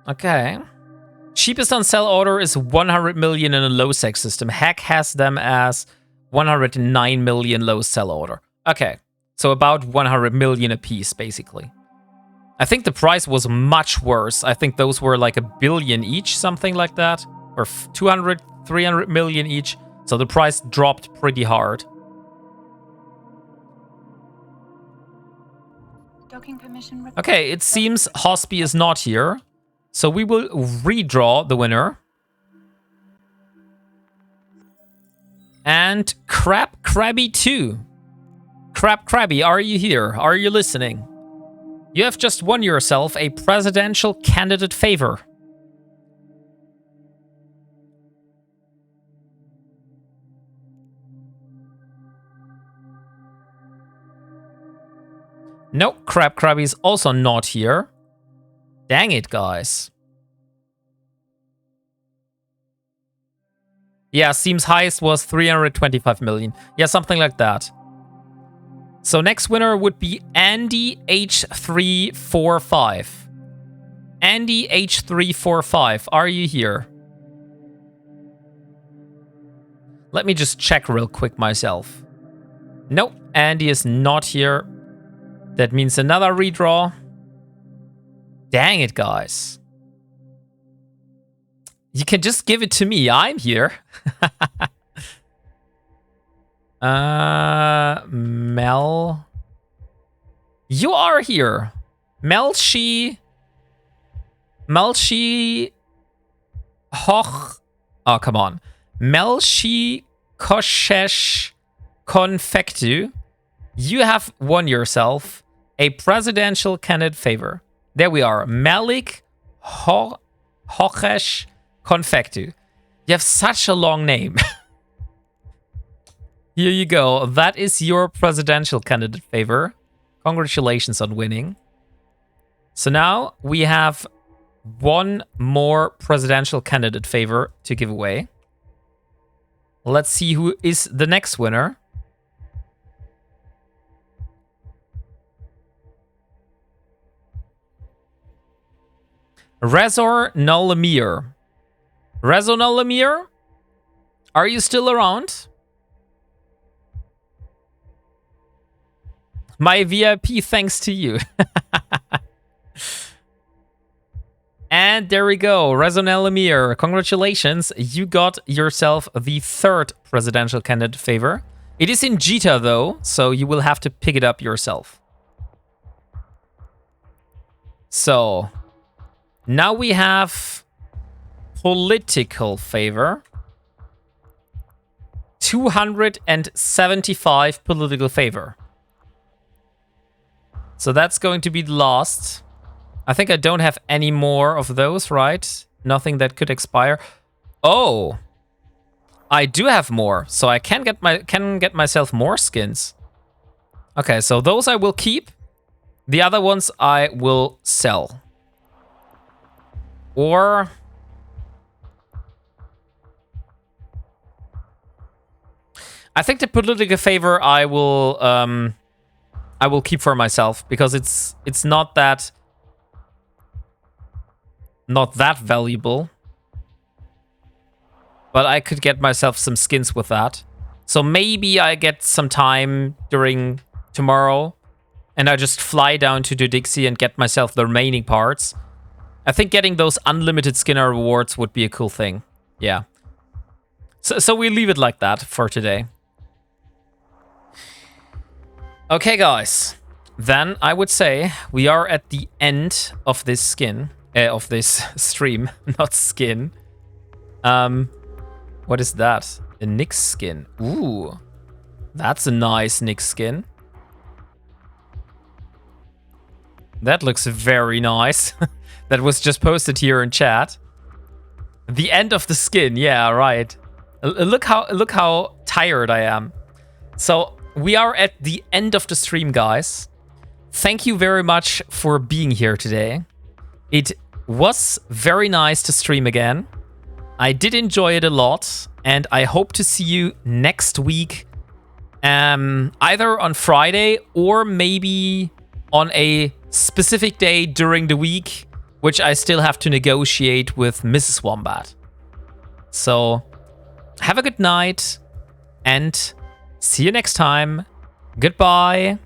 Okay. Cheapest on sell order is 100 million in a low sec system. Hack has them as 109 million low sell order. Okay. So about 100 million a piece, basically. I think the price was much worse. I think those were like 1 billion each, something like that. Or 200, 300 million each. So the price dropped pretty hard. Docking permission required. Okay, it seems Hospy is not here. So we will redraw the winner. And Crabby 2. Crabby, are you here? Are you listening? You have just won yourself a presidential candidate favor. Nope, Crabby's also not here. Dang it, guys. Yeah, Steam's highest was 325 million. Yeah, something like that. So next winner would be Andy H345. Andy H345, are you here? Let me just check real quick myself. Nope, Andy is not here. That means another redraw. Dang it, guys. You can just give it to me. I'm here. Mel. You are here. Melchi. Hoch. Oh, come on. Melchi Koshesh Konfektu. You have won yourself a presidential candidate favor. There we are. Malik Hochesh Konfektu. You have such a long name. Here you go. That is your presidential candidate favor. Congratulations on winning. So now we have one more presidential candidate favor to give away. Let's see who is the next winner. Razor Nolamir. Razor Nolamir, are you still around? My VIP thanks to you. And there we go. Razor Nolamir, congratulations. You got yourself the third presidential candidate favor. It is in Jita though, so you will have to pick it up yourself. So now we have political favor. 275 political favor. So that's going to be the last. I think I don't have any more of those, right? Nothing that could expire. Oh, I do have more, so I can get myself more skins. Okay, so those I will keep. The other ones I will sell. Or I think the political favor I will keep for myself because it's not that valuable. But I could get myself some skins with that. So maybe I get some time during tomorrow and I just fly down to Dixie and get myself the remaining parts. I think getting those unlimited skinner rewards would be a cool thing. Yeah. So we leave it like that for today. Okay, guys. Then I would say we are at the end of this stream, not skin. What is that? A Nyx skin. Ooh. That's a nice Nyx skin. That looks very nice. That was just posted here in chat. The end of the skin. Yeah, right. Look how tired I am. So we are at the end of the stream, guys. Thank you very much for being here today. It was very nice to stream again. I did enjoy it a lot, and I hope to see you next week, either on Friday or maybe on a specific day during the week, which I still have to negotiate with Mrs. Wombat. So have a good night and see you next time. Goodbye.